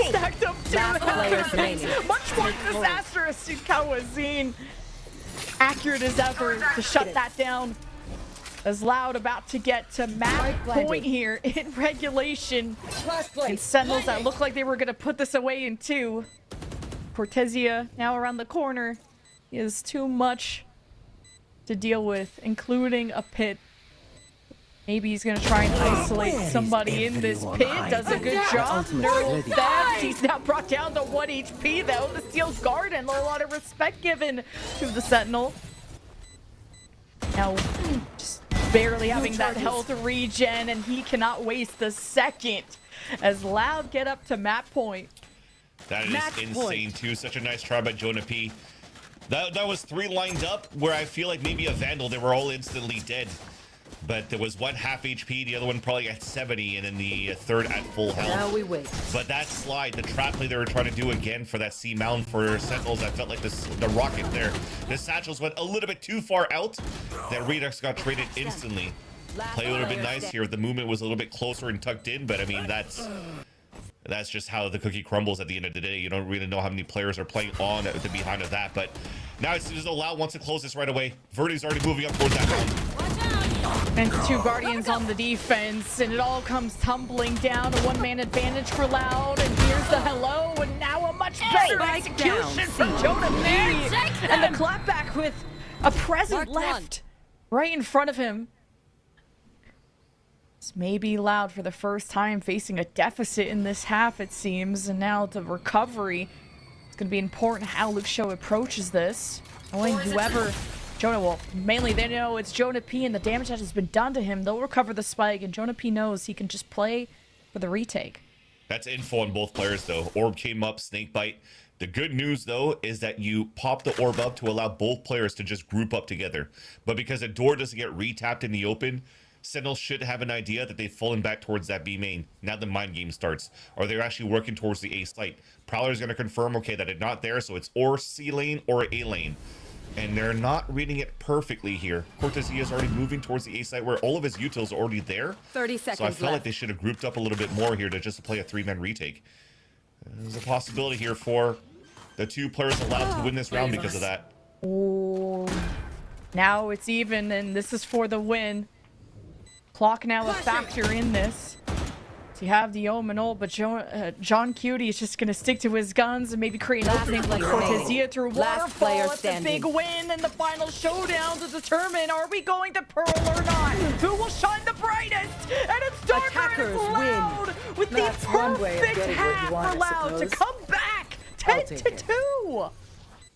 Stacked up too. Much more disastrous to Kawazine. Accurate as ever to shut that down. As Loud about to get to map point here in regulation. And Sentinels that looked like they were gonna put this away in 2. Cortesia now around the corner. He has too much to deal with, including a pit. Maybe he's gonna try and isolate somebody in this pit. Does a good job. Neural theft. He's now brought down to 1 HP though. The Steel's Garden. A lot of respect given to the Sentinel. Now, just barely having that health regen, and he cannot waste a second as Loud get up to map point. That is insane too. Such a nice try by Jonah P. That was 3 lined up where I feel like maybe a Vandal. They were all instantly dead. But there was one half HP, the other one probably at 70, and then the third at full health. Now we wait. But that slide, the trap play they were trying to do again for that C Mountain for Sentinels, I felt like the rocket there. The satchels went a little bit too far out. That Redux got traded instantly. Play would have been nice here if the movement was a little bit closer and tucked in, but I mean, that's just how the cookie crumbles at the end of the day. You don't really know how many players are playing on the behind of that, but now it seems as though Loud wants to close this right away. Verdi's already moving up towards that round. And 2 Guardians on the defense, and it all comes tumbling down. A 1-man advantage for Loud, and here's the hello, and now a much better execution from Jonah P. And the clapback with a present left right in front of him. This may be Loud for the first time facing a deficit in this half, it seems, and now the recovery. It's going to be important how Lucio approaches this. Knowing whoever... Jonah, well, mainly they know it's Jonah P and the damage that has been done to him. They'll recover the spike, and Jonah P knows he can just play for the retake. That's info on both players, though. Orb came up, Snakebite. The good news, though, is that you pop the orb up to allow both players to just group up together. But because the door doesn't get retapped in the open, Sentinels should have an idea that they've fallen back towards that B main. Now the mind game starts. Or they're actually working towards the A site. Prowler's going to confirm, okay, that it's not there, so it's or C lane or A lane. And they're not reading it perfectly here. Cortesia is already moving towards the A site where all of his utils are already there. 30 seconds So I felt like they should have grouped up a little bit more here to just play a 3-man retake. There's a possibility here for the 2 players allowed to win this round because of that. Oh, now it's even, and this is for the win. Clock now a factor in this. So you have the Omen ult, but John Cutie is just going to stick to his guns and maybe create an opening like Cortesia through Waterfall. It's a big win in the final showdown to determine, are we going to Pearl or not? Who will shine the brightest? And it's Darker and Loud with the perfect half for Loud to come back 10-2.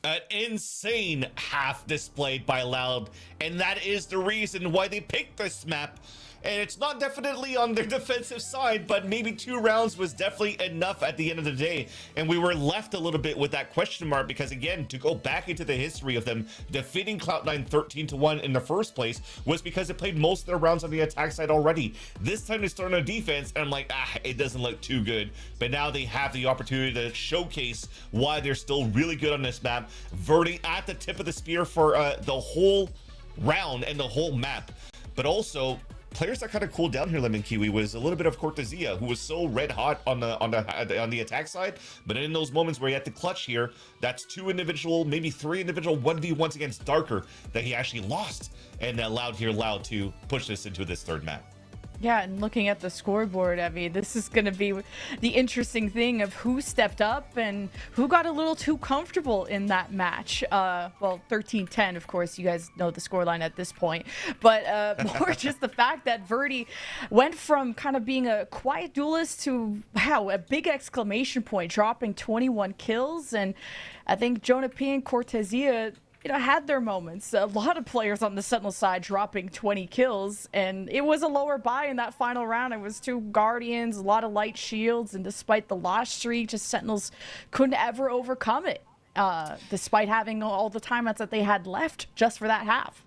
An insane half displayed by Loud, and that is the reason why they picked this map. And it's not definitely on their defensive side, but maybe 2 rounds was definitely enough at the end of the day. And we were left a little bit with that question mark because, again, to go back into the history of them defeating Cloud9 13-1 in the first place was because they played most of their rounds on the attack side already. This time they start on defense, and I'm like, it doesn't look too good. But now they have the opportunity to showcase why they're still really good on this map. Verdi at the tip of the spear for the whole round and the whole map. But also, players that kind of cooled down here, Lemon Kiwi, was a little bit of Cortesia, who was so red hot on the attack side. But in those moments where he had to clutch here, that's 2 individual, maybe 3 individual 1v1s against Darker that he actually lost, and allowed Loud to push this into this 3rd map. Yeah, and looking at the scoreboard, I mean, this is going to be the interesting thing of who stepped up and who got a little too comfortable in that match. Well, 13-10, of course, you guys know the scoreline at this point. But more just the fact that Verdi went from kind of being a quiet duelist to, wow, a big exclamation point, dropping 21 kills. And I think Jonah P and Cortesia, had their moments. A lot of players on the Sentinel side dropping 20 kills, and it was a lower buy in that final round. It was 2 Guardians, a lot of light shields, and despite the loss streak, just Sentinels couldn't ever overcome it, despite having all the timeouts that they had left just for that half.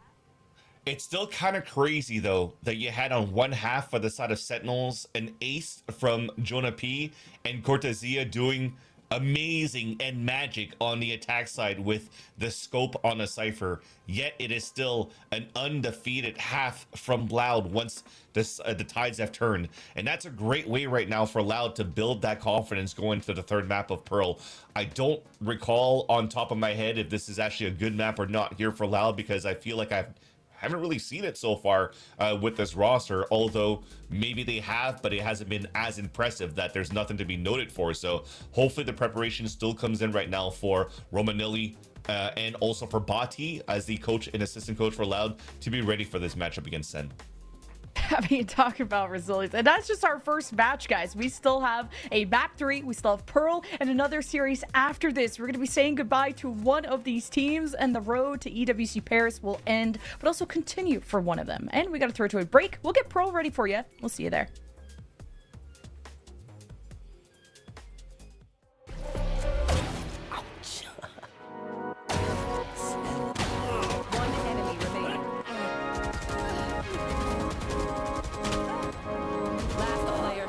It's still kind of crazy, though, that you had on one half for the side of Sentinels an ace from Jonah P and Cortesia doing amazing and magic on the attack side with the scope on a Cypher, yet it is still an undefeated half from Loud once the tides have turned. And that's a great way right now for Loud to build that confidence going to the third map of Pearl. I don't recall on top of my head if this is actually a good map or not here for Loud, because I feel like I haven't really seen it so far with this roster, although maybe they have, but it hasn't been as impressive that there's nothing to be noted for. So hopefully the preparation still comes in right now for Romanelli and also for Bati as the coach and assistant coach for Loud to be ready for this matchup against Sen. I mean, talk about resilience. And that's just our first match, guys. We still have a map 3, we still have Pearl, and another series after this. We're going to be saying goodbye to one of these teams, and the road to EWC Paris will end, but also continue for one of them. And we got to throw it to a break. We'll get Pearl ready for you. We'll see you there. One enemy remaining. Last player.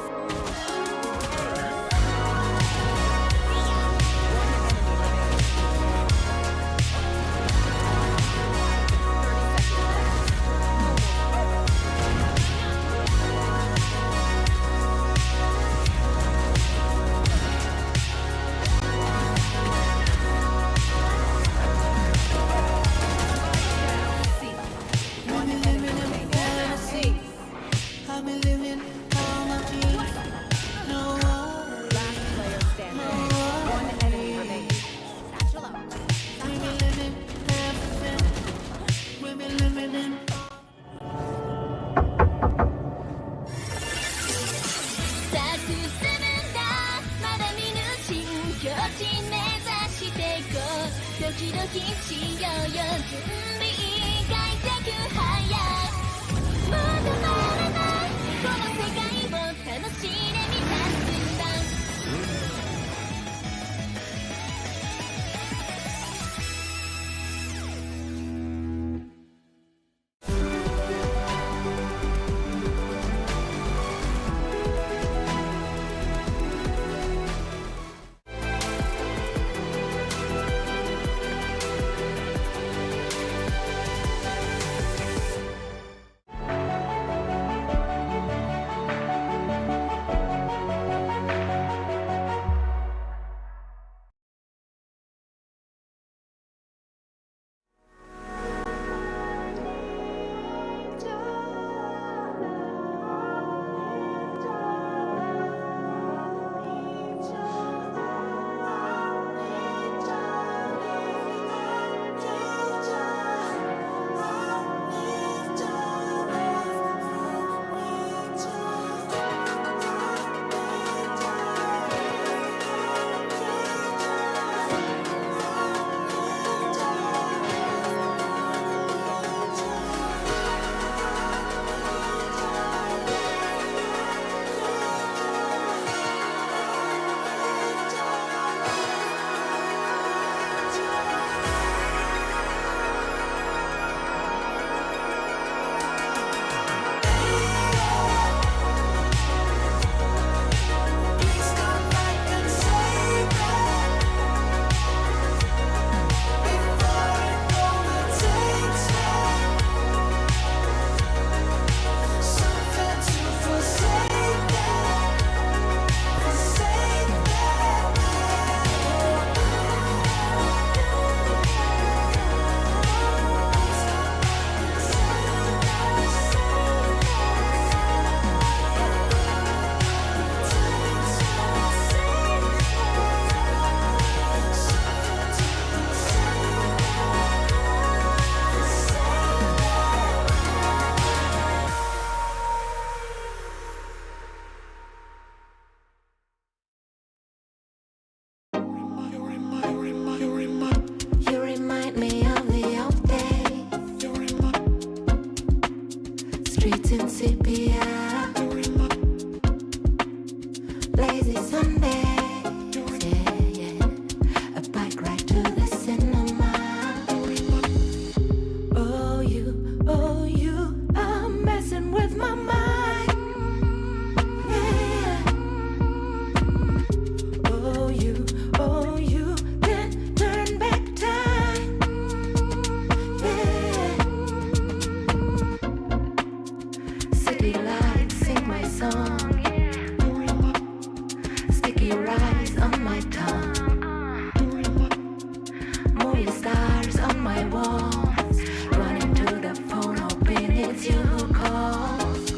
with stars on my walls. Running to the phone, hoping it's you who calls.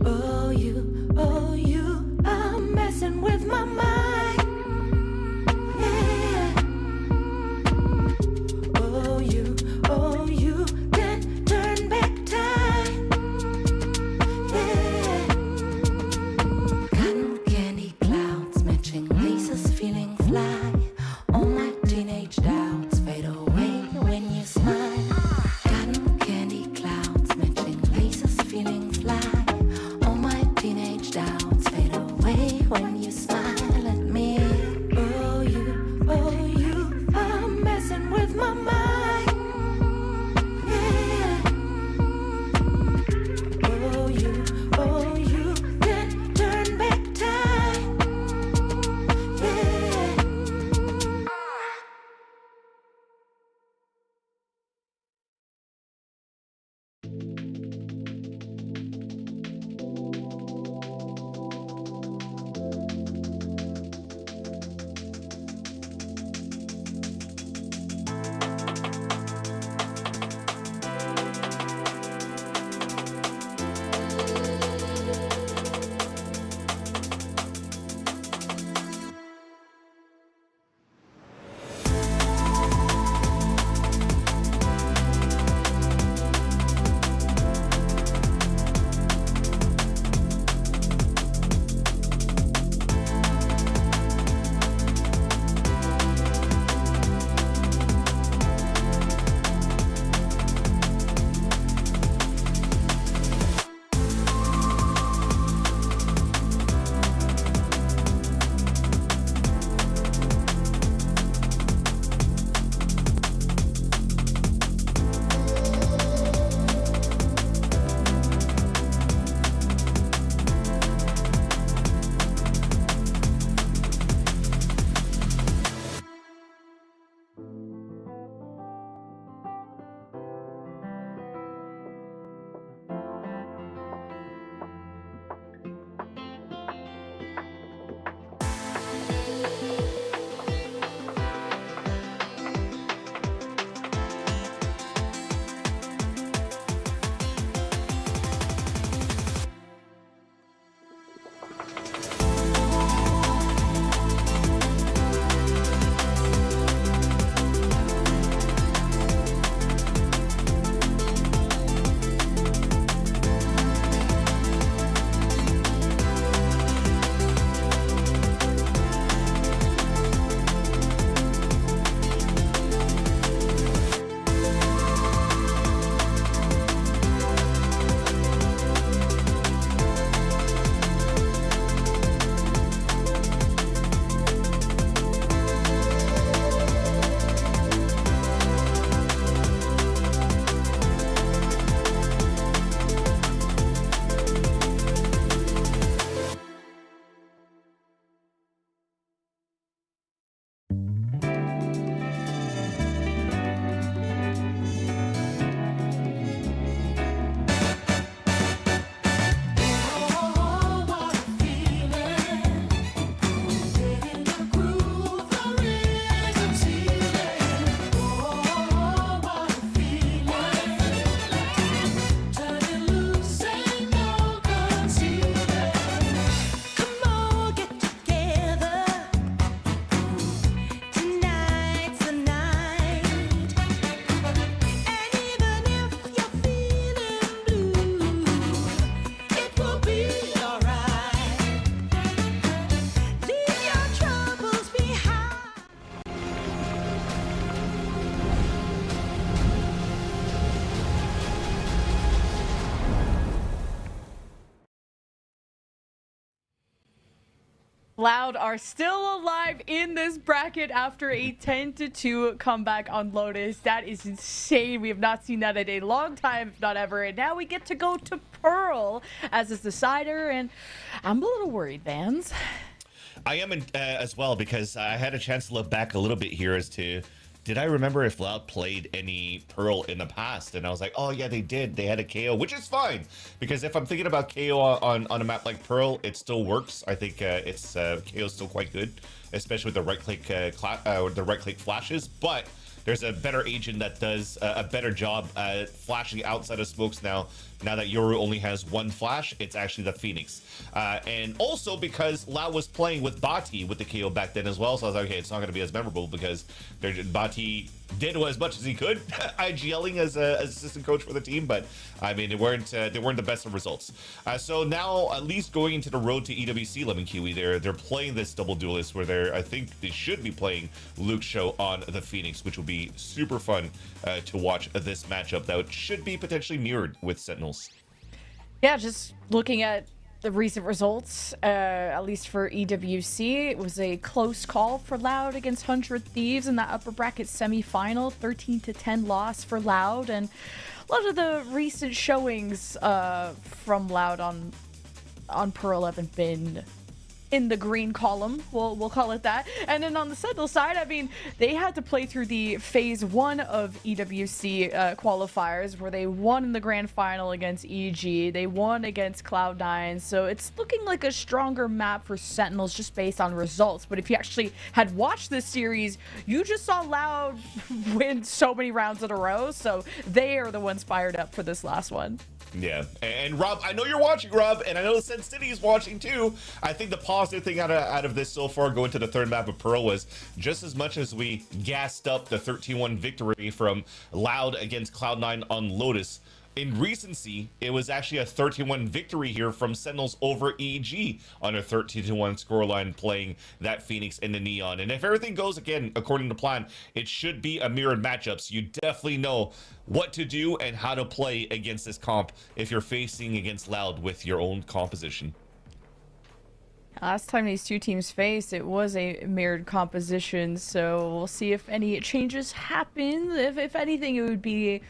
Oh, you are messing with my mind. Yeah. Oh, you can turn back time. Yeah. Cotton candy clouds matching laces, feeling fly. All my teenage doubts fade away when you smile. Cotton candy clouds matching laces, feeling fly. All my teenage doubts fade away when you smile at me. Oh, you are messing with my mind. Yeah. Oh, you can turn back time. Yeah. Loud are still alive in this bracket after a 10-2 comeback on Lotus. That is insane. We have not seen that in a long time, if not ever. And now we get to go to Pearl as its decider. And I'm a little worried, Vans. I am as well, because I had a chance to look back a little bit here as to did I remember if Loud played any Pearl in the past? And I was like, oh yeah, they did. They had a KO, which is fine, because if I'm thinking about KO on a map like Pearl, it still works. I think it's KO is still quite good, especially with the right click flashes. But there's a better agent that does a better job at flashing outside of smokes now. Now that Yoru only has one flash, it's actually the Phoenix. And also because Lau was playing with Bati with the KO back then as well, so I was like, okay, it's not going to be as memorable because Bati did as much as he could, IGLing as assistant coach for the team, but I mean, they weren't the best of results. So now, at least going into the road to EWC, Lemon Kiwi, they're playing this double duelist where I think they should be playing Luke Show on the Phoenix, which will be super fun to watch this matchup that should be potentially mirrored with Sentinels. Yeah, just looking at the recent results, at least for EWC, it was a close call for Loud against 100 Thieves in that upper bracket semi-final, 13-10 loss for Loud, and a lot of the recent showings from Loud on Pearl haven't been in the green column, we'll call it that. And then on the Sentinel side, I mean, they had to play through the phase 1 of EWC qualifiers where they won in the grand final against EG, they won against Cloud9, so it's looking like a stronger map for Sentinels just based on results. But if you actually had watched this series, you just saw Loud win so many rounds in a row, so they are the ones fired up for this last one. Yeah, and Rob, I know you're watching, Rob, and I know Sen City is watching too. I think the positive thing out of this so far, going to the third map of Pearl, was just as much as we gassed up the 13-1 victory from Loud against Cloud9 on Lotus, in recency, it was actually a 13-1 victory here from Sentinels over EG on a 13-1 scoreline, playing that Phoenix in the Neon. And if everything goes, again, according to plan, it should be a mirrored matchup. So you definitely know what to do and how to play against this comp if you're facing against Loud with your own composition. Last time these two teams faced, it was a mirrored composition, so we'll see if any changes happen. If anything, it would be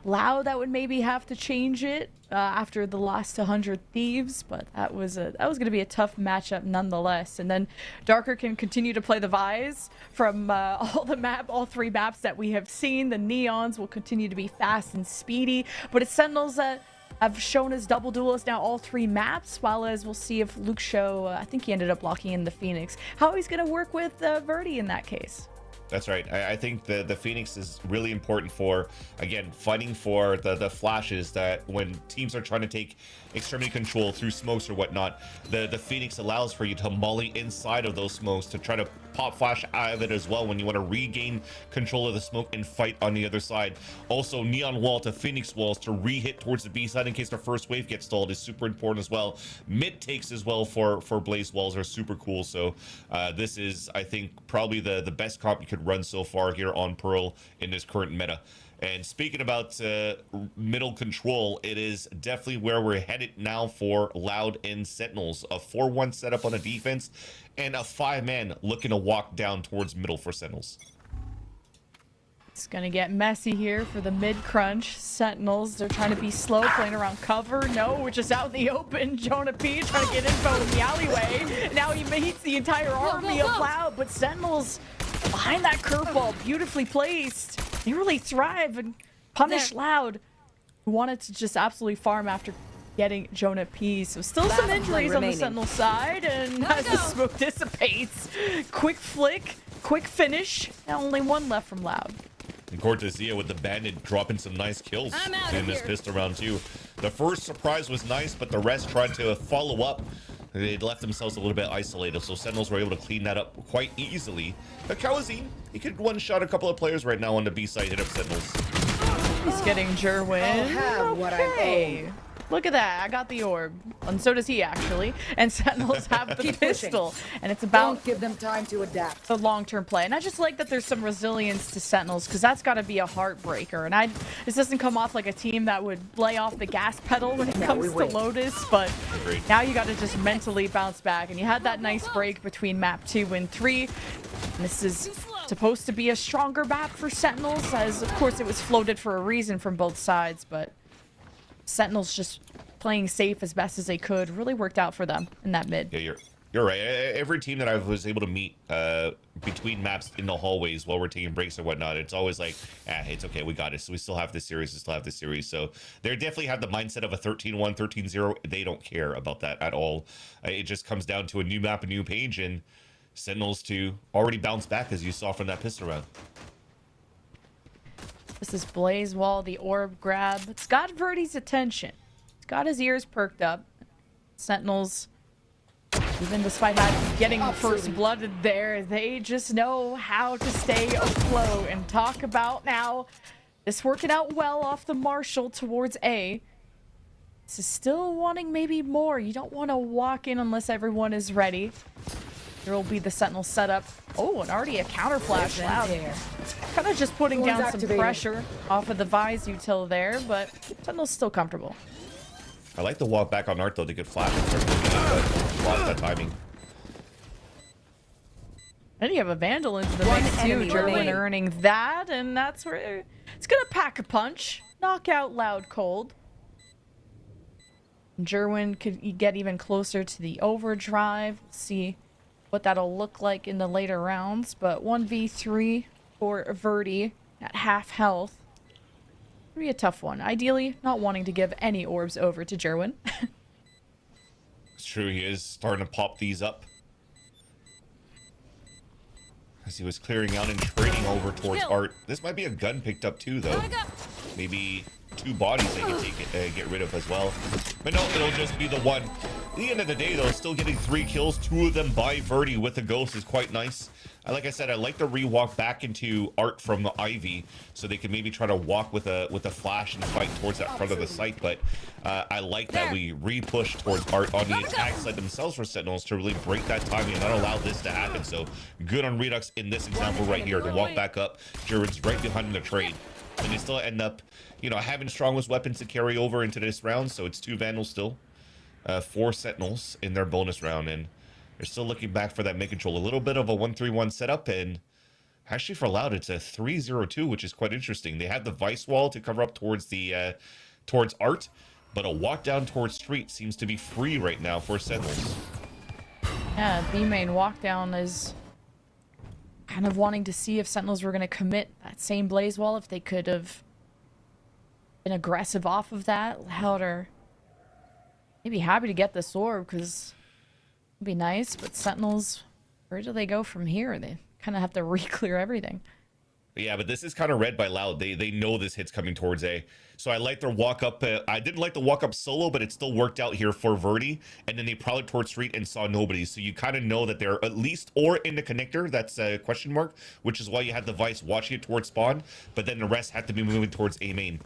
Loud that would maybe have to change it after the loss to 100 Thieves, but that was going to be a tough matchup nonetheless. And then Darker can continue to play the Vise from all three maps that we have seen. The Neons will continue to be fast and speedy, but it's Sentinels that have shown as double duelists now all three maps, while as we'll see if Luke Show, I think he ended up locking in the Phoenix, how he's going to work with Verdi in that case. That's right. I think the Phoenix is really important for, again, fighting for the flashes that when teams are trying to take extremity control through smokes or whatnot, the Phoenix allows for you to molly inside of those smokes to try to pop flash out of it as well when you want to regain control of the smoke and fight on the other side. Also, Neon Wall to Phoenix Walls to re-hit towards the B side in case the first wave gets stalled is super important as well. Mid takes as well for Blaze Walls are super cool. So this is, I think, probably the best comp you could run so far here on Pearl in this current meta. And speaking about middle control, it is definitely where we're headed now for Loud and Sentinels. A 4-1 setup on a defense and a 5-man looking to walk down towards middle for Sentinels. It's gonna get messy here for the mid crunch. Sentinels, they're trying to be slow, playing around cover. No, we're just out in the open. Jonah P trying to get info in the alleyway. Now he meets the entire army of Loud, but Sentinels behind that curveball, beautifully placed. They really thrive and punish Loud, who wanted to just absolutely farm after getting Jonah P. So still some injuries on the Sentinel side, and as the smoke dissipates, quick flick, quick finish, and only one left from Loud. And Cortesia with the bandit dropping some nice kills in this pistol round too. The first surprise was nice, but the rest tried to follow up. They left themselves a little bit isolated, so Sentinels were able to clean that up quite easily. But Kawazine, he could one-shot a couple of players right now on the B side, hit up Sentinels. He's getting Jerwin. Okay. Look at that. I got the orb. And so does he, actually. And Sentinels have the pistol. And it's about Don't give them time to adapt. the long-term play. And I just like that there's some resilience to Sentinels, because that's got to be a heartbreaker. And this doesn't come off like a team that would lay off the gas pedal when it comes to Lotus, but now you got to just mentally bounce back. And you had that nice break between map 2 and 3. And this is supposed to be a stronger map for Sentinels, as of course it was floated for a reason from both sides, but Sentinels just playing safe as best as they could really worked out for them in that mid. Yeah, you're You're right. Every team that I was able to meet between maps in the hallways while we're taking breaks or whatnot, it's always like, it's okay, we got it. So we still have this series, So they definitely have the mindset of a 13-1, 13-0. They don't care about that at all. It just comes down to a new map, a new page, and Sentinels to already bounce back, as you saw from that pistol round. This is Blaze Wall, the orb grab. It's got Verdi's attention. It's got his ears perked up. Sentinels, even despite getting first blooded there, they just know how to stay afloat. And talk about now this working out well off the Marshall towards A. This is still wanting maybe more. You don't want to walk in unless everyone is ready. There will be the Sentinel setup. Oh, and already a counter flash out here. Kind of just putting down some pressure off of the Vise util there, but Sentinel's still comfortable. I like the walk back on Art, though. They could flash and start moving in, but lost that timing. And you have a Vandal into the mix too. Jerwin earning that, and that's where it's gonna pack a punch. Knock out Loud Cold. Jerwin could get even closer to the overdrive. See what that'll look like in the later rounds, but 1v3 for Verdi at half health. Be a tough one. Ideally, not wanting to give any orbs over to Jerwin. It's true, he is starting to pop these up. As he was clearing out and trading over towards Art. This might be a gun picked up too, though. Maybe 2 bodies they can take it, get rid of as well. But no, it'll just be the one. At the end of the day, though, still getting 3 kills, 2 of them by Verdi with the Ghost is quite nice. Like I said, I like the re-walk back into Art from the Ivy, so they can maybe try to walk with a flash and fight towards that front of the site. But I like that we re-push towards Art on the attack side themselves for Sentinels to really break that timing and not allow this to happen. So good on Redux in this example right here to walk back up. Jerwin's right behind the trade. And they still end up, you know, having strongest weapons to carry over into this round. So it's 2 Vandals still, 4 Sentinels in their bonus round, and they're still looking back for that mid-control. A little bit of a 1-3-1 setup, and actually for Loud, it's a 3-0-2, which is quite interesting. They have the Vice Wall to cover up towards the towards Art, but a walk down towards Street seems to be free right now for Sentinels. Yeah, B-main walk down is kind of wanting to see if Sentinels were going to commit that same Blaze Wall, if they could have been aggressive off of that. Loud are maybe happy to get this orb, because it'd be nice, but Sentinels, where do they go from here? They kind of have to re-clear everything. Yeah, but this is kind of read by Loud. They know this hit's coming towards A. So I like their walk up. I didn't like the walk up solo, but it still worked out here for Verdi. And then they prowled towards Street and saw nobody. So you kind of know that they're at least or in the connector. That's a question mark, which is why you had the Vice watching it towards spawn. But then the rest had to be moving towards A main.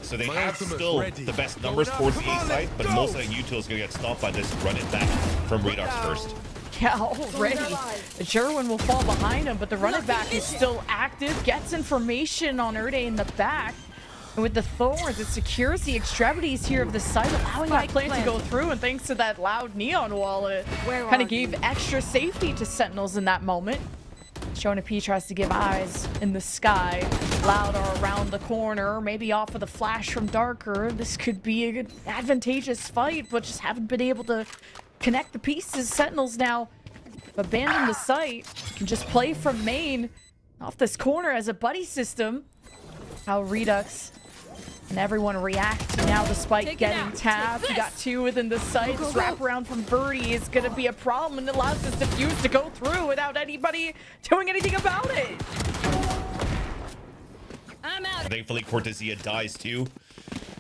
So they have still the best numbers towards the A side, but most of the util is going to get stopped by this run it back from Redux first. Yeah, already. Jerwin will fall behind him, but the running back is still active. Gets information on Erde in the back. And with the thorns, it secures the extremities here of the site, allowing that plant to go through. And thanks to that Loud neon wall, it kind of gave extra safety to Sentinels in that moment. Shona P tries to give eyes in the sky. Loud are around the corner, maybe off of the flash from Darker. This could be an advantageous fight, but just haven't been able to connect the pieces. Sentinels now abandon the site. Can just play from main off this corner as a buddy system. How Redux and everyone react to now despite getting tapped. You got 2 within the site. This wraparound from Verdi is going to be a problem, and allows this defuse to go through without anybody doing anything about it. I'm out. Thankfully, Cortesia dies too.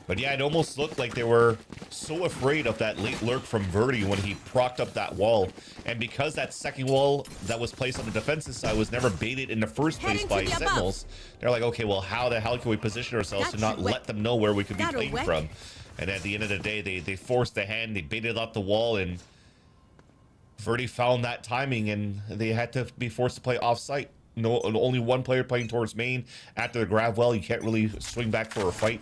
But yeah, it almost looked like they were so afraid of that late lurk from Verdi when he procced up that wall. And because that second wall that was placed on the defensive side was never baited in the first place by Sentinels, they're like, okay, well, how the hell can we position ourselves to not let them know where we could be playing from? And at the end of the day, they forced the hand, they baited up the wall, and Verdi found that timing, and they had to be forced to play off-site. No, only one player playing towards main. After the grab well, you can't really swing back for a fight.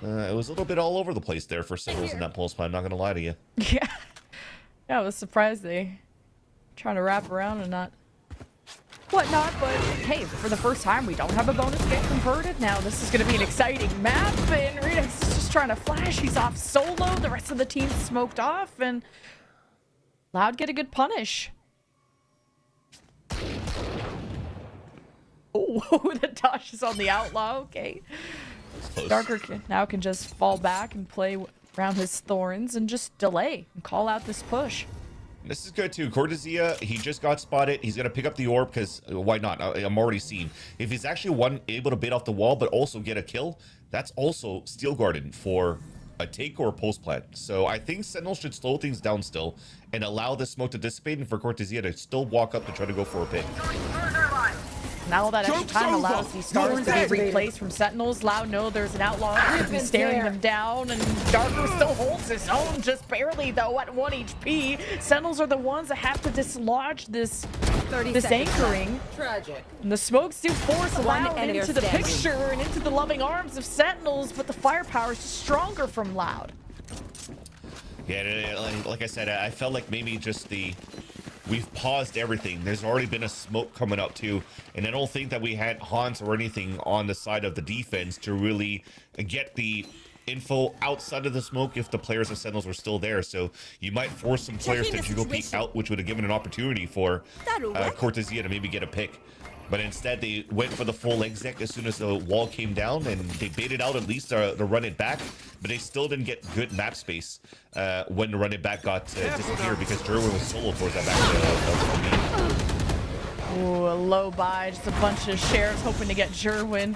It was a little bit all over the place there for Sentinels in that pulse plan, I'm not going to lie to you. Yeah. Yeah, I was surprised they trying to wrap around and not whatnot, but hey, for the first time, we don't have a bonus get converted. Now this is going to be an exciting map, and Redux is just trying to flash. He's off solo. The rest of the team smoked off, and Loud get a good punish. Oh, the dodge is on the outlaw. Okay. Darker now can just fall back and play around his thorns and just delay and call out this push. This is good too. Cortezia, he just got spotted. He's going to pick up the orb because why not? I'm already seeing. If he's actually able to bait off the wall but also get a kill, that's also Steel Garden for a take or a post plant. So I think Sentinel should slow things down still and allow the smoke to dissipate and for Cortezia to still walk up to try to go for a pick. Now all that extra time allows these stars to be replaced from Sentinels. Loud know there's an outlaw who's staring them down, and Darker still holds his own, just barely though at 1 HP. Sentinels are the ones that have to dislodge this anchoring. Tragic. And the smokes do force Loud enemy into the standing. picture and into the loving arms of Sentinels, but the firepower is stronger from Loud. Yeah, like I said, I felt like maybe just we've paused everything. There's already been a smoke coming up too, and I don't think that we had Hans or anything on the side of the defense to really get the info outside of the smoke if the players of Sentinels were still there. So you might force some players to jiggle peek out, which would have given an opportunity for Cortezia to maybe get a pick. But instead, they went for the full exec as soon as the wall came down, and they baited out at least to run it back. But they still didn't get good map space when the run it back got disappeared because Jerwin was solo towards that back. Ooh, a low buy, just a bunch of sheriffs hoping to get Jerwin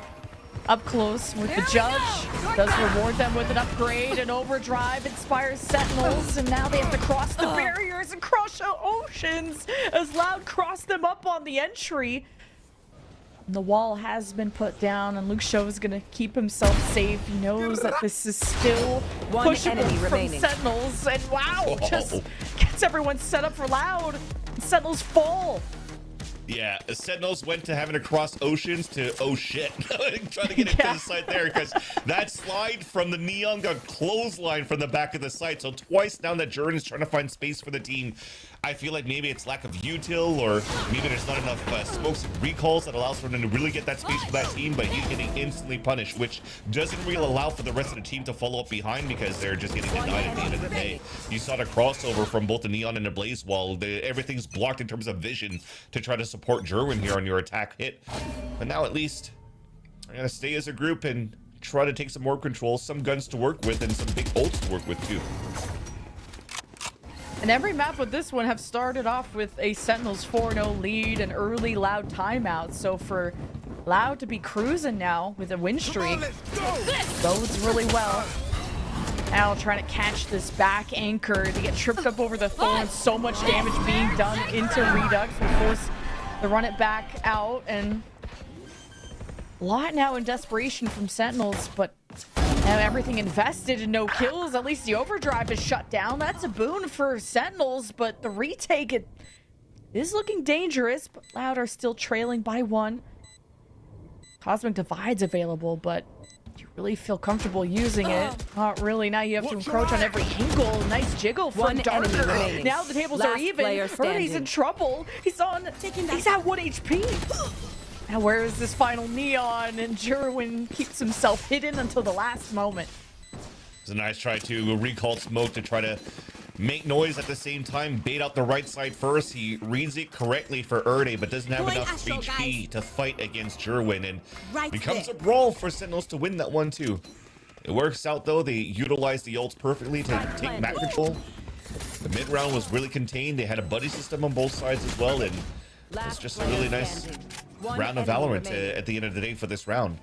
up close with the judge. Does reward them with an upgrade, and overdrive inspires Sentinels, and now they have to cross the barriers and cross the oceans as Loud cross them up on the entry. The wall has been put down, and Luke Show is going to keep himself safe. He knows that this is still pushable from Sentinels, and wow, just gets everyone set up for Loud. Sentinels fall. Yeah, Sentinels went to having to cross oceans to, oh shit, trying to get into the site there because that slide from the Neon got clothesline from the back of the site. So twice now that Jordan is trying to find space for the team. I feel like maybe it's lack of util, or maybe there's not enough smokes and recalls that allows for them to really get that space for that team, but he's getting instantly punished, which doesn't really allow for the rest of the team to follow up behind because they're just getting denied at the end of the day. You saw the crossover from both the Neon and the Blaze wall. Everything's blocked in terms of vision to try to support Jerwin here on your attack hit. But now at least they're going to stay as a group and try to take some more control, some guns to work with, and some big ults to work with too. And every map with this one have started off with a Sentinels 4-0 lead and early Loud timeout. So for Loud to be cruising now with a win streak bodes really well. Now trying to catch this back anchor to get tripped up over the thorns. So much damage being done into Redux will force the run it back out, and a lot now in desperation from Sentinels, but now everything invested and no kills. At least the overdrive is shut down. That's a boon for Sentinels, but the retake it is looking dangerous, but Loud are still trailing by 1. Cosmic Divide's available, but do you really feel comfortable using it? Not really. Now you have to encroach on every angle. Nice jiggle from Darker. Now the tables are even. Birdie's in trouble. He's at 1 HP. Now where is this final Neon? And Jerwin keeps himself hidden until the last moment. It's a nice try to recall smoke to try to make noise at the same time. Bait out the right side first. He reads it correctly for Erde, but doesn't have enough HP to fight against Jerwin, and becomes a brawl for Sentinels to win that one too. It works out though. They utilize the ults perfectly to take map control. The mid round was really contained. They had a buddy system on both sides as well, and it's just a really nice round of Valorant at the end of the day for this round.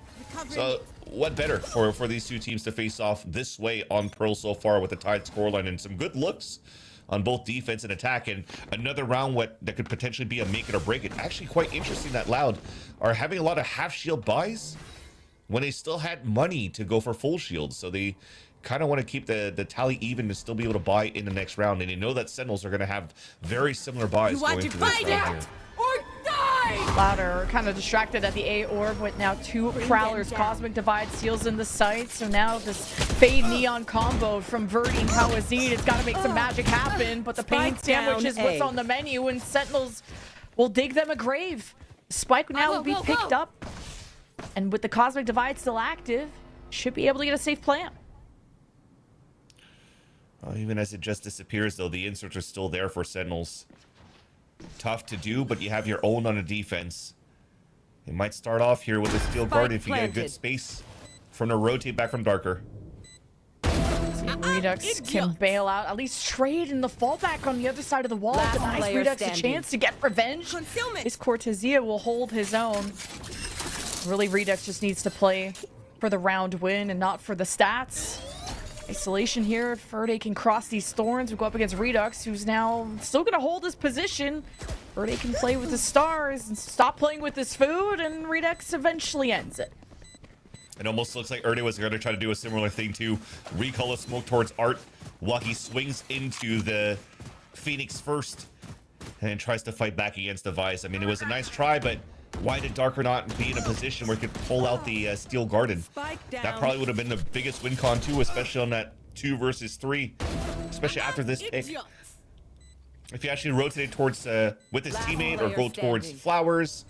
So what better for these two teams to face off this way on Pearl so far with a tied scoreline and some good looks on both defense and attack, and another round that could potentially be a make it or break it. Actually quite interesting that Loud are having a lot of half shield buys when they still had money to go for full shields. So they kind of want to keep the tally even to still be able to buy in the next round, and they know that Sentinels are going to have very similar buys going through this round here. Louder kind of distracted at the A orb with now 2 Prowlers. Cosmic Divide seals in the sight. So now this Fade Neon combo from Verdi and Kawazid, it's got to make some magic happen. But the pain sandwich is what's on the menu, and Sentinels will dig them a grave. Spike now will be picked up. And with the Cosmic Divide still active, should be able to get a safe plant. Even as it just disappears, though, the inserts are still there for Sentinels. Tough to do, but you have your own on a defense. It might start off here with a Steel Guard if you get a good space from a rotate back from Darker. Redux can bail out, at least trade in the fallback on the other side of the wall. Last Denies player Redux a standing. chance to get revenge. Concealment. This Cortezia will hold his own. Really, Redux just needs to play for the round win and not for the stats. Isolation here. Ferde can cross these thorns. We go up against Redux, who's now still going to hold his position. Ferde can play with the stars and stop playing with his food, and Redux eventually ends it. It almost looks like Erde was going to try to do a similar thing too. Recall a smoke towards Art while he swings into the Phoenix first and then tries to fight back against the Vice. I mean, it was a nice try, but why did Darker not be in a position where he could pull out the Steel Garden? That probably would have been the biggest win con too, especially on that 2 versus 3, especially after this pick. If he actually rotated towards with his teammate or go towards Flowers,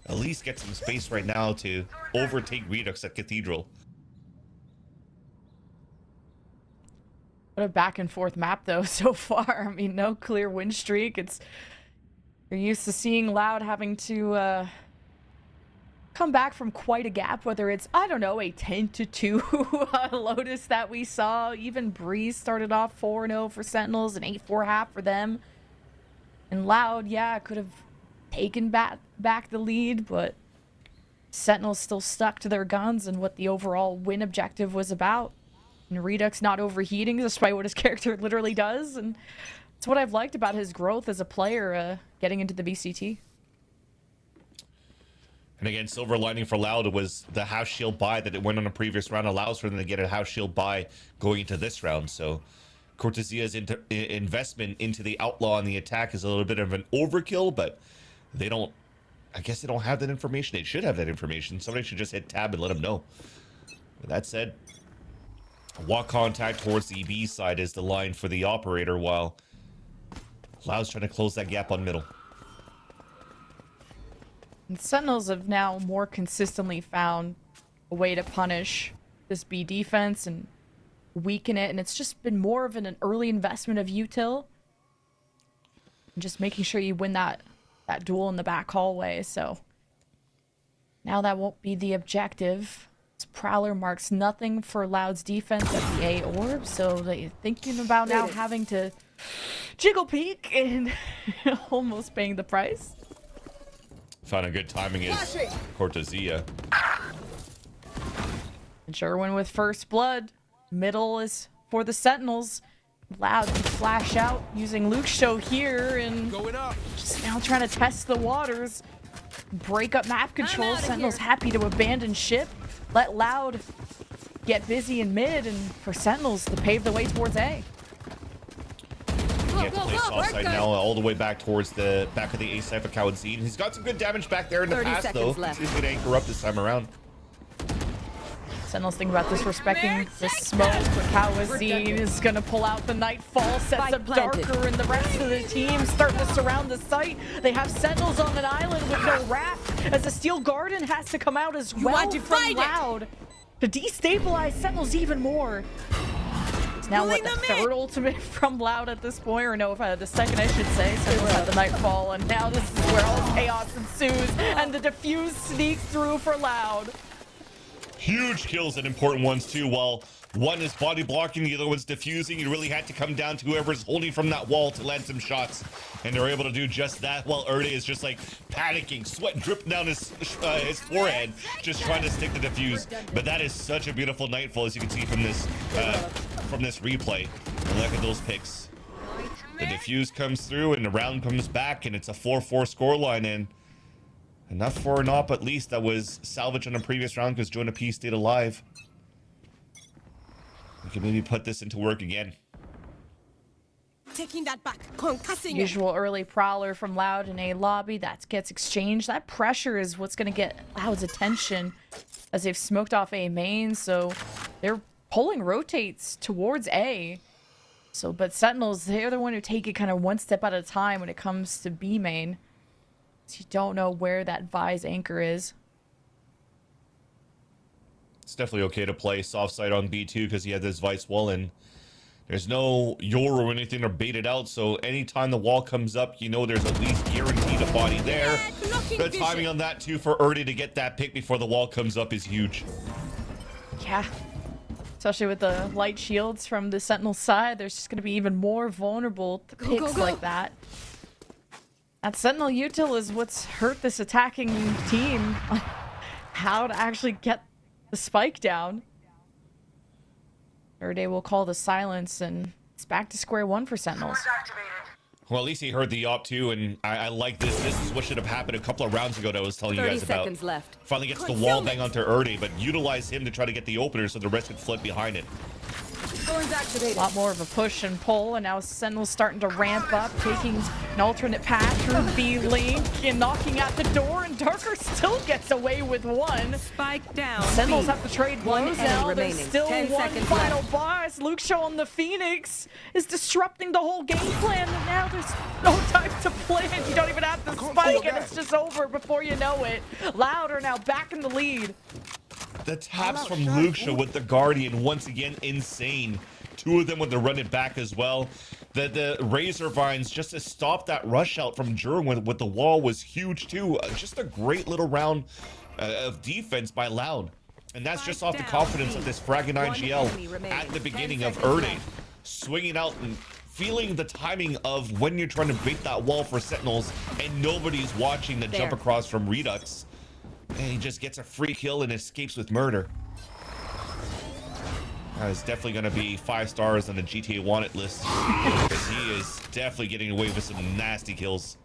at least get some space right now to overtake Redux at Cathedral. What a back and forth map though so far. I mean, no clear win streak. You're used to seeing Loud having to come back from quite a gap, whether it's, I don't know, a 10-2 Lotus that we saw. Even Breeze started off 4-0 for Sentinels, an 8-4 half for them. And Loud, yeah, could have taken back the lead, but Sentinels still stuck to their guns and what the overall win objective was about. And Redux not overheating, despite what his character literally does. And it's what I've liked about his growth as a player, getting into the VCT. And again, silver lining for Loud was the house shield buy that it went on a previous round allows for them to get a house shield buy going into this round. So Cortezia's investment into the outlaw and the attack is a little bit of an overkill, but they don't, I guess they don't have that information. They should have that information. Somebody should just hit tab and let them know. With that said, walk contact towards the B side is the line for the operator, while Loud's trying to close that gap on middle. And Sentinels have now more consistently found a way to punish this B defense and weaken it, and it's just been more of an early investment of util. And just making sure you win that duel in the back hallway, so now that won't be the objective. This Prowler marks nothing for Loud's defense at the A orb, so they're thinking about now having to jiggle peek and almost paying the price. Found a good timing is Cortezia. And Sherwin with first blood. Middle is for the Sentinels. Loud can flash out using Luke's show here and just now trying to test the waters. Break up map control. Sentinels happy to abandon ship. Let Loud get busy in mid, and for Sentinels to pave the way towards A. He has to play soft side now all the way back towards the back of the A side for Kawadzine. He's got some good damage back there in the 30 past, though. seconds left. He's going to anchor up this time around. Sentinels think about disrespecting the smoke, but Kawazine is going to pull out the Nightfall, sets up Darker, and the rest of the team starting to surround the site. They have Sentinels on an island with no raft, as the Steel Garden has to come out as well from Loud to destabilize Sentinels even more. It's now what, the third ultimate from Loud at this point, or no, the second I should say. Sentinels have the Nightfall, and now this is where all chaos ensues, and the defuse sneaks through for Loud. Huge kills and important ones too. While one is body blocking, the other one's diffusing. You really had to come down to whoever's holding from that wall to land some shots, and they're able to do just that. While Erde is just like panicking, sweat dripping down his forehead, just trying to stick the diffuse. But that is such a beautiful Nightfall, as you can see from this replay. And look at those picks. The diffuse comes through, and the round comes back, and it's a 4-4 scoreline. And enough for an op, at least, that was salvaged on a previous round because Jonah P stayed alive. We can maybe put this into work again. Taking that back. Concussing Usual early Prowler from Loud in a lobby. That gets exchanged. That pressure is what's going to get Loud's attention as they've smoked off A main. So they're pulling rotates towards A. So, but Sentinels, they're the one who take it kind of one step at a time when it comes to B main. So you don't know where that Vi's anchor is. It's definitely okay to play soft side on B2 because he had this Vice wall, and There's no Yoru or anything to bait it out, so anytime the wall comes up, you know there's at least guaranteed a body there. The timing on that too for Erdy to get that pick before the wall comes up is huge. Yeah. Especially with the light shields from the Sentinel side, there's just going to be even more vulnerable to picks like that. That Sentinel util is what's hurt this attacking team. How to actually get the spike down. Erdy will call the silence, and it's back to square one for Sentinels. Well, at least he heard the op too, and I like this. This is what should have happened a couple of rounds ago that I was telling you guys about. 30 seconds left. Finally gets the wall bang onto Erdy, but utilize him to try to get the opener so the rest could flip behind it. Thorns activated. A lot more of a push and pull, and now Sentinel's starting to ramp up, taking an alternate path through B-Link and knocking at the door, and Darker still gets away with one. Spike down. Sentinels B. have to trade One blows enemy now. There's remaining. still 10 one seconds final left. boss. Luke Shaw on the Phoenix is disrupting the whole game plan, and now there's no time to plan. You don't even have the spike, and it's just over before you know it. Loud are now back in the lead. The taps from Luxia with the Guardian, once again, insane. Two of them with the run it back as well. The Razor Vines just to stop that rush out from Jerwin with the wall was huge too. Just a great little round of defense by Loud. And that's just off the confidence of this Frag and IGL at the beginning of Erdy. Swinging out and feeling the timing of when you're trying to bait that wall for Sentinels and nobody's watching the jump across from Redux. And he just gets a free kill and escapes with murder. That is definitely going to be 5 stars on the GTA Wanted list. Because he is definitely getting away with some nasty kills.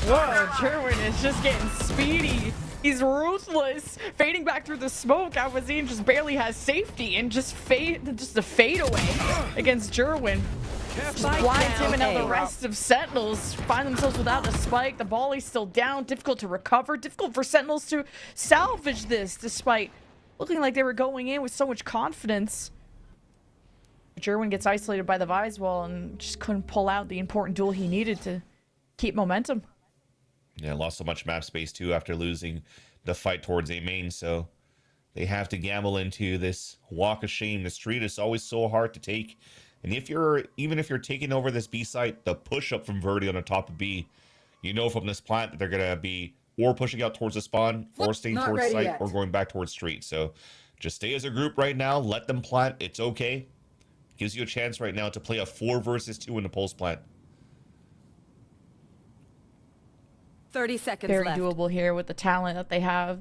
Whoa, Jerwin is just getting speedy. He's ruthless. Fading back through the smoke. Awazine just barely has safety and just a fade away against Jerwin. Just blinds him, and now the rest of Sentinels find themselves without a spike. The volley's still down. Difficult to recover. Difficult for Sentinels to salvage this despite looking like they were going in with so much confidence. Jerwin gets isolated by the Vise wall and just couldn't pull out the important duel he needed to keep momentum. Yeah, lost so much map space too after losing the fight towards A main, so they have to gamble into this walk of shame. The street is always so hard to take, and even if you're taking over this B site, the push up from Verdi on the top of B, you know from this plant that they're gonna be or pushing out towards the spawn, or staying towards site, or going back towards street. So just stay as a group right now. Let them plant. It's okay. Gives you a chance right now to play a 4 versus 2 in the pulse plant. 30 seconds Very left. doable here with the talent that they have.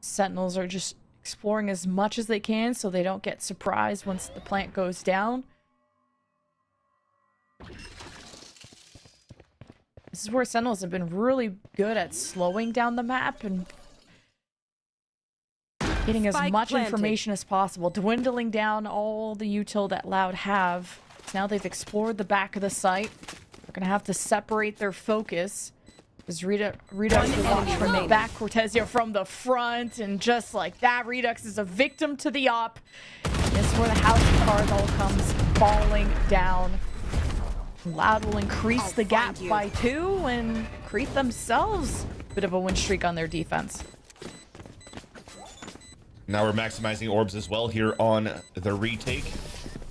Sentinels are just exploring as much as they can so they don't get surprised once the plant goes down. This is where Sentinels have been really good at slowing down the map and getting as much information as possible, dwindling down all the util that Loud have. Now they've explored the back of the site. They're going to have to separate their focus. As Redux will launch from the back, Cortezia from the front, and just like that, Redux is a victim to the op. This is where the house of cards all comes falling down. Loud will increase the gap by 2 and create themselves a bit of a win streak on their defense. Now we're maximizing orbs as well here on the retake.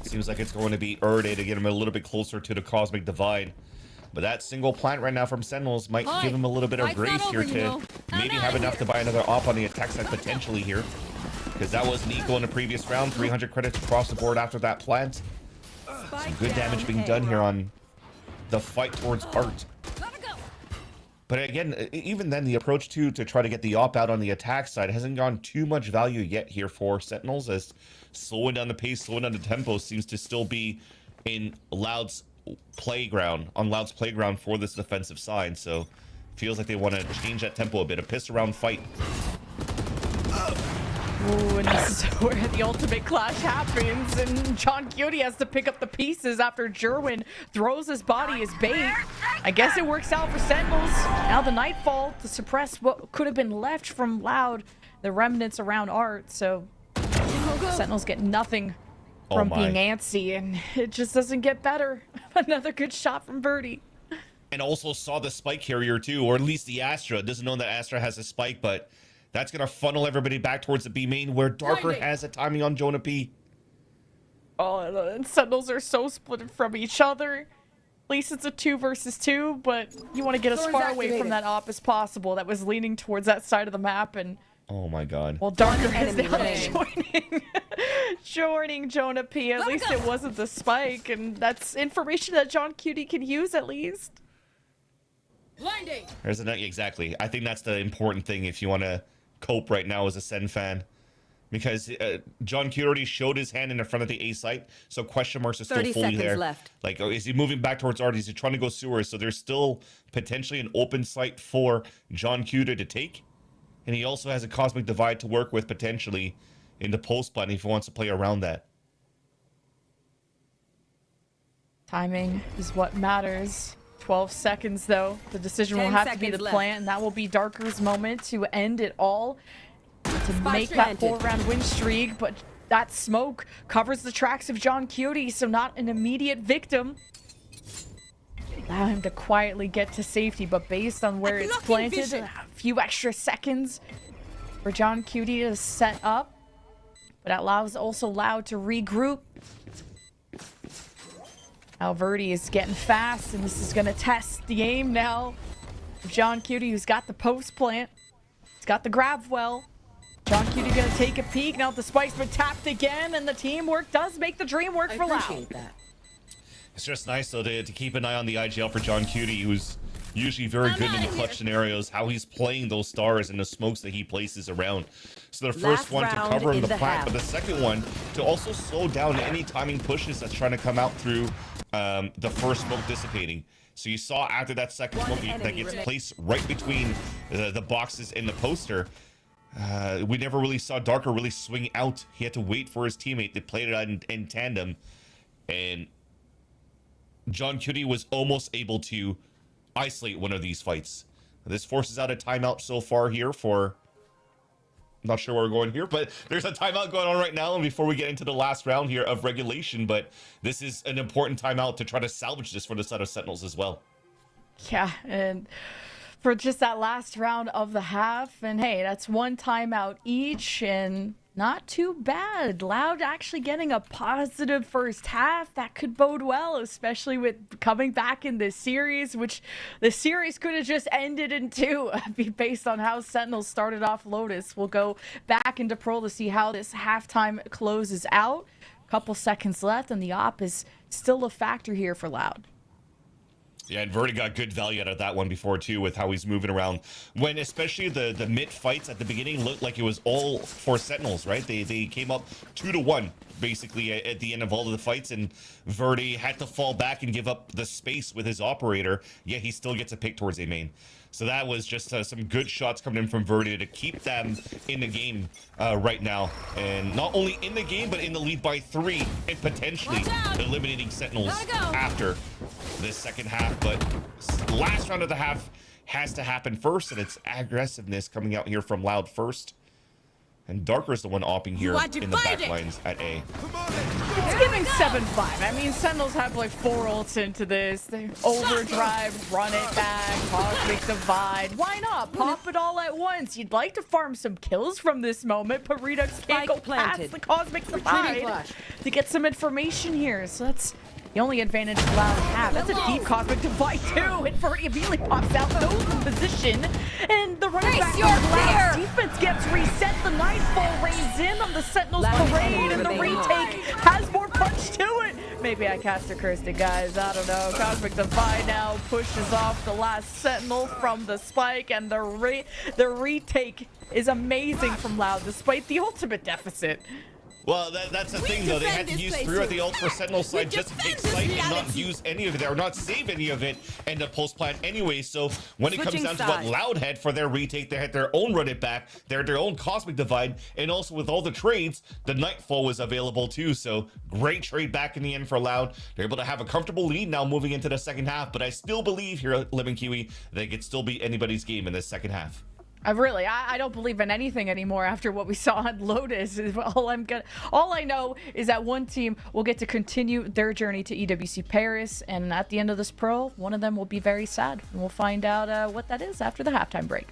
Seems like it's going to be Erdy to get him a little bit closer to the Cosmic Divide. But that single plant right now from Sentinels might give him a little bit of grace here to maybe have enough to buy another op on the attack side potentially here. Because that was Nico in the previous round. 300 credits across the board after that plant. Some good damage being done here on the fight towards Art. But again, even then, the approach to try to get the op out on the attack side hasn't gone too much value yet here for Sentinels, as slowing down the pace, slowing down the tempo seems to still be in Loud's playground, for this defensive side. So feels like they want to change that tempo a bit, a piss around fight. Ooh, and this is where the ultimate clash happens, and John Quixote has to pick up the pieces after Jerwin throws his body as bait. I guess it works out for Sentinels. Now the Nightfall to suppress what could have been left from Loud, the remnants around Art, so Sentinels get nothing from being antsy, and it just doesn't get better. Another good shot from Birdie. And also saw the spike carrier too, or at least the Astra. Doesn't know that Astra has a spike, but that's going to funnel everybody back towards the B main, where Darker has a timing on Jonah P. Oh, and Sentinels are so split from each other. At least it's a 2 versus 2, but you want to get as Thorns far away activated. from that op as possible. That was leaning towards that side of the map, and Oh my god. well, Darker is enemy now remaining. joining Jonah P. At least it wasn't the spike, and that's information that John Cutie can use at least. Blinding. There's a exactly. I think that's the important thing if you want to cope right now as a Sen fan. Because John Q already showed his hand in the front of the A site, so question marks are still 30 fully seconds there. left. Like, is he moving back towards Art? Is he trying to go sewers? So there's still potentially an open site for John Q to take. And he also has a Cosmic Divide to work with potentially in the post plan if he wants to play around that. Timing is what matters. 12 seconds, though. The decision will 10 have to be the seconds left. plant, and that will be Darker's moment to end it all. To make that planted. 4-round win streak, but that smoke covers the tracks of John Cutie, so not an immediate victim. Allow him to quietly get to safety, but based on where it's Blocking planted, vision. a few extra seconds for John Cutie to set up. But that allows also Loud to regroup. Alverdi is getting fast, and this is going to test the aim now. John Cutie, who's got the post plant. He's got the grab well. John Cutie going to take a peek. Now the spike's been tapped again, and the teamwork does make the dream work I for Loud. appreciate that. It's just nice, though, to keep an eye on the IGL for John Cutie, who's usually very good in the clutch scenarios, how he's playing those stars and the smokes that he places around. So the first Last one to round cover him in the the plant, half. but the second one to also slow down any timing pushes that's trying to come out through the first smoke dissipating. So you saw after that second One smoke that enemy gets remaining. placed right between the boxes in the poster. We never really saw Darker really swing out. He had to wait for his teammate. They played it out in tandem. And John Cutie was almost able to isolate one of these fights. This forces out a timeout so far here for... Not sure where we're going here, but there's a timeout going on right now, and before we get into the last round here of regulation, but this is an important timeout to try to salvage this for the side of Sentinels as well. Yeah, and for just that last round of the half, and hey, that's one timeout each, and not too bad. Loud actually getting a positive first half. That could bode well, especially with coming back in this series, which the series could have just ended in 2 based on how Sentinels started off Lotus. We'll go back into Pro to see how this halftime closes out. Couple seconds left, and the op is still a factor here for Loud. Yeah, and Verdi got good value out of that one before, too, with how he's moving around. When especially the mid fights at the beginning looked like it was all for Sentinels, right? They came up 2-1, basically, at the end of all of the fights, and Verdi had to fall back and give up the space with his operator, yet he still gets a pick towards a main. So that was just some good shots coming in from Verdi to keep them in the game right now. And not only in the game, but in the lead by 3 and potentially eliminating Sentinels after this second half. But last round of the half has to happen first, and it's aggressiveness coming out here from Loud first. And Darker's the one opping here in the back lines at A. It's giving 7-5. I mean, Sentinels have like 4 ults into this. They overdrive, run it back, Cosmic Divide. Why not? Pop it all at once. You'd like to farm some kills from this moment, but Redux can't go past the Cosmic Divide to get some information here. So that's the only advantage Loud have. That's a deep Cosmic Divide too. And Verdi immediately pops out, goes in position, and the running back Loud's defense gets reset. The Nightfall rains in on the Sentinels parade, and the retake has more punch to it. Maybe I cast a cursed it, guys. I don't know. Cosmic Divide now pushes off the last Sentinel from the spike, and the retake is amazing from Loud despite the ultimate deficit. Well, that's the thing, though. They had to use 3 of the ult for Sentinel side just to take site and not use any of it, or not save any of it, and the post plan anyway. So when it comes down to what Loud had for their retake, they had their own run it back, their own Cosmic Divide, and also with all the trades, the Nightfall was available too. So great trade back in the end for Loud. They're able to have a comfortable lead now moving into the second half, but I still believe here at Lemon Kiwi they could still be anybody's game in this second half. I don't believe in anything anymore after what we saw on Lotus. All I know is that one team will get to continue their journey to EWC Paris, and at the end of this pro, one of them will be very sad, and we'll find out what that is after the halftime break.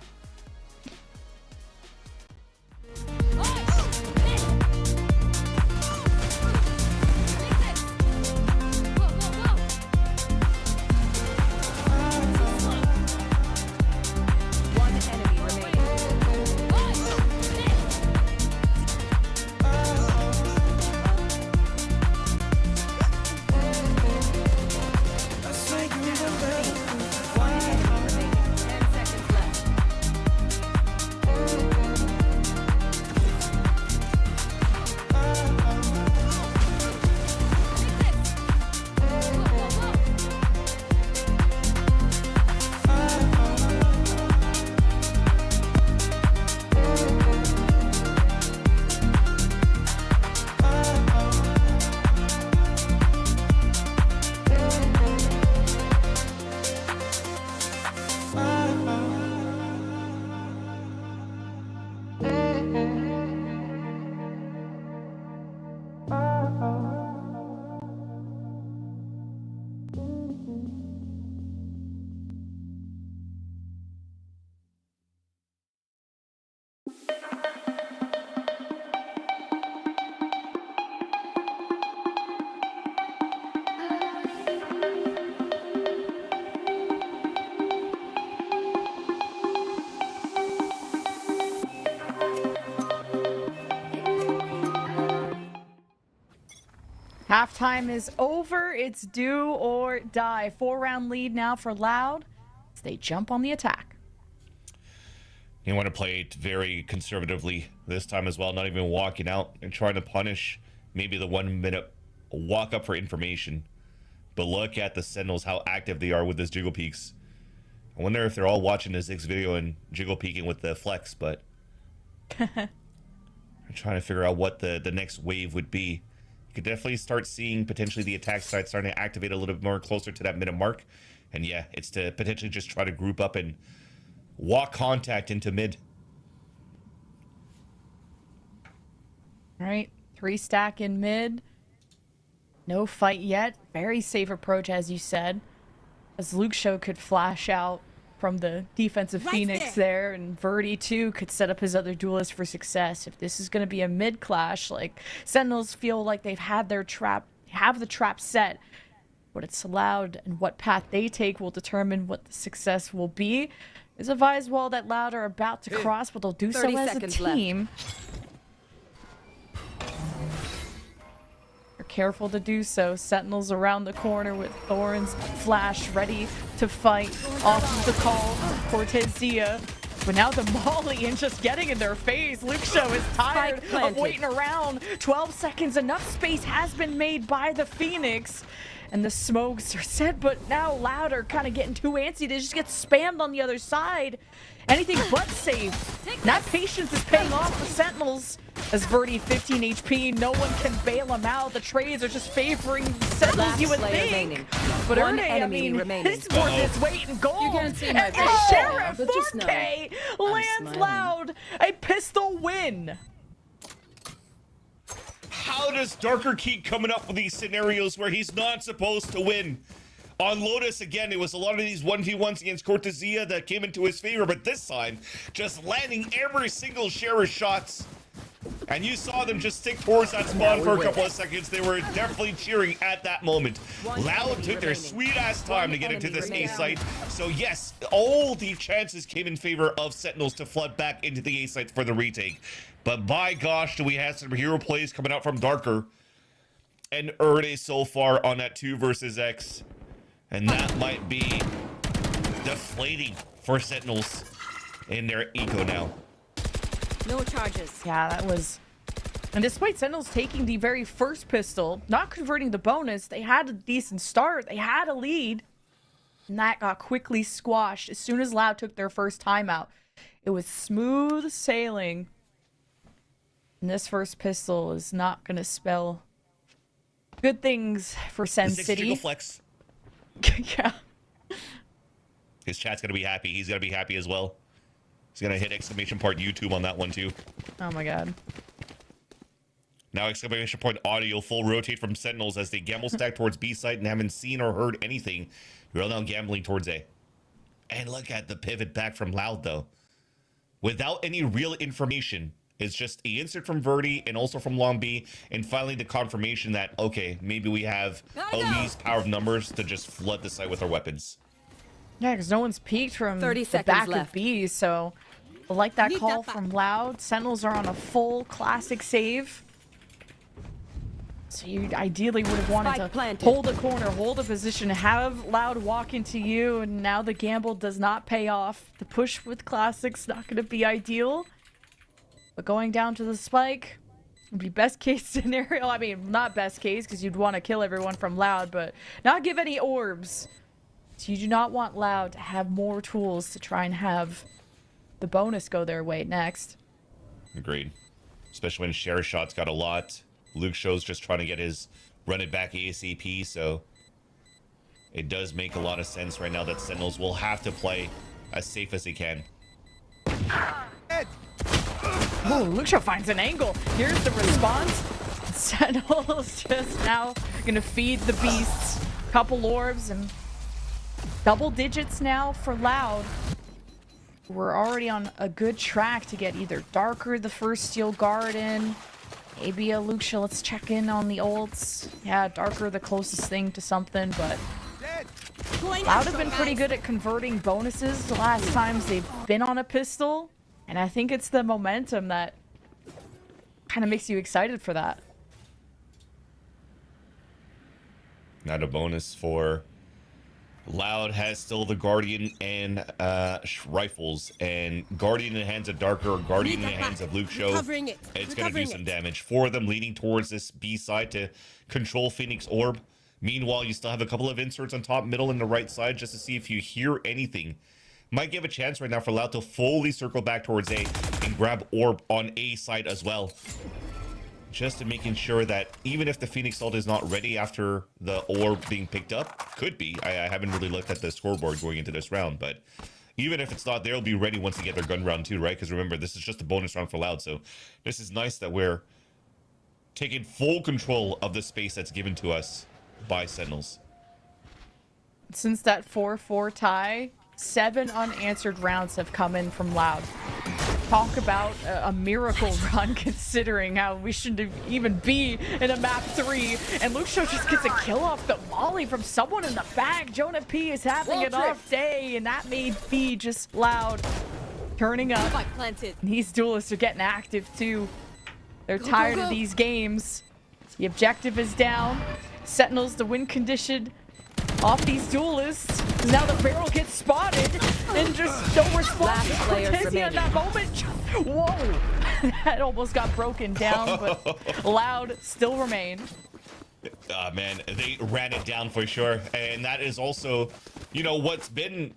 Halftime is over. It's do or die. 4-round lead now for Loud as they jump on the attack. You want to play it very conservatively this time as well, not even walking out and trying to punish maybe the 1 minute walk up for information. But look at the Sentinels, how active they are with this jiggle peeks. I wonder if they're all watching the Ziggs video and jiggle peeking with the flex, but I'm trying to figure out what the next wave would be. You could definitely start seeing potentially the attack side starting to activate a little bit more closer to that minute mark. And yeah, it's to potentially just try to group up and walk contact into mid. All right, 3 stack in mid. No fight yet. Very safe approach, as you said. As Luke Show could flash out from the defensive Phoenix there, and Verdi too could set up his other duelist for success. If this is going to be a mid clash, like Sentinels feel like they've had their trap, have the trap set. What it's allowed and what path they take will determine what the success will be. It's a Vise wall that Loud are about to cross, but they'll do so as a team. They're careful to do so. Sentinels around the corner with Thorns, Flash ready to fight off of the call. Cortezia. But now the Molly and just getting in their face. Luke Show is tired of waiting around. 12 seconds. Enough space has been made by the Phoenix. And the smokes are set, but now Loud are kind of getting too antsy. They just get spammed on the other side. Anything but safe. That patience is paying off for Sentinels. As Verdi 15 HP, no one can bail him out. The trades are just favoring Sentinels, you would think. But Erne, I mean, his board is weight in gold. And Sheriff 4K lands Loud a pistol win. How does Darker keep coming up with these scenarios where he's not supposed to win? On Lotus, again, it was a lot of these 1v1s against Cortezia that came into his favor, but this time, just landing every single share of shots. And you saw them just stick towards that spawn for a couple of seconds. They were definitely cheering at that moment. Loud took their sweet-ass time to get into this A site. So yes, all the chances came in favor of Sentinels to flood back into the A site for the retake. But by gosh, do we have some hero plays coming out from Darker and Erde so far on that 2 versus X. And that might be deflating for Sentinels in their eco now. No charges. Yeah, that was... And despite Sentinels taking the very first pistol, not converting the bonus, they had a decent start. They had a lead. And that got quickly squashed as soon as Loud took their first timeout. It was smooth sailing. And this first pistol is not going to spell good things for Sen City. Flex. Yeah. His chat's going to be happy. He's going to be happy as well. He's going to hit exclamation point YouTube on that one too. Oh my god. Now exclamation point audio full rotate from Sentinels as they gamble stack towards B site and haven't seen or heard anything. We're now gambling towards A. And look at the pivot back from Loud though. Without any real information. It's just the insert from Verdi and also from Long B, and finally the confirmation that, okay, maybe we have Ali's power of numbers to just flood the site with our weapons. Yeah, because no one's peeked from the back of B, so I like that call from Loud. Sentinels are on a full classic save. So you ideally would have wanted to hold a corner, hold a position, have Loud walk into you, and now the gamble does not pay off. The push with classic's not going to be ideal. But going down to the spike would be best case scenario. I mean, not best case because you'd want to kill everyone from Loud, but not give any orbs. So you do not want Loud to have more tools to try and have the bonus go their way next. Agreed. Especially when Share Shot's got a lot. Luke Show's just trying to get his run it back ASAP, so it does make a lot of sense right now that Sentinels will have to play as safe as they can. Oh, Luke Show finds an angle. Here's the response. Sentinels just now gonna feed the beasts. Couple orbs and double digits now for Loud. We're already on a good track to get either Darker the first Steel Guard in. Maybe a Luke Show. Let's check in on the ults. Yeah, Darker the closest thing to something, but Loud have been pretty good at converting bonuses the last times they've been on a pistol. And I think it's the momentum that kind of makes you excited for that. Not a bonus for Loud has still the Guardian and rifles, and Guardian in the hands of Darker, or Guardian in the hands of Luke Show. It's going to do some damage. 4 of them leading towards this B side to control Phoenix Orb. Meanwhile, you still have a couple of inserts on top, middle, and the right side just to see if you hear anything. Might give a chance right now for Loud to fully circle back towards A and grab Orb on A side as well. Just to making sure that even if the Phoenix ult is not ready after the orb being picked up, could be. I haven't really looked at the scoreboard going into this round, but even if it's not, they'll be ready once they get their gun round too, right? Because remember, this is just a bonus round for Loud, so this is nice that we're taking full control of the space that's given to us by Sentinels. Since that 4-4 tie, 7 unanswered rounds have come in from Loud. Talk about a miracle run, considering how we shouldn't even be in a map 3. And Luke Show just gets a kill off the molly from someone in the back. Jonah P is having an off day, and that made B just Loud turning up. And these duelists are getting active too. They're tired of these games. The objective is down. Sentinels the win condition off these duelists. Now the barrel gets spotted and just no response from Tizzy in that moment. Whoa! That almost got broken down, but Loud still remain. Man, they ran it down for sure. And that is also, you know, what's been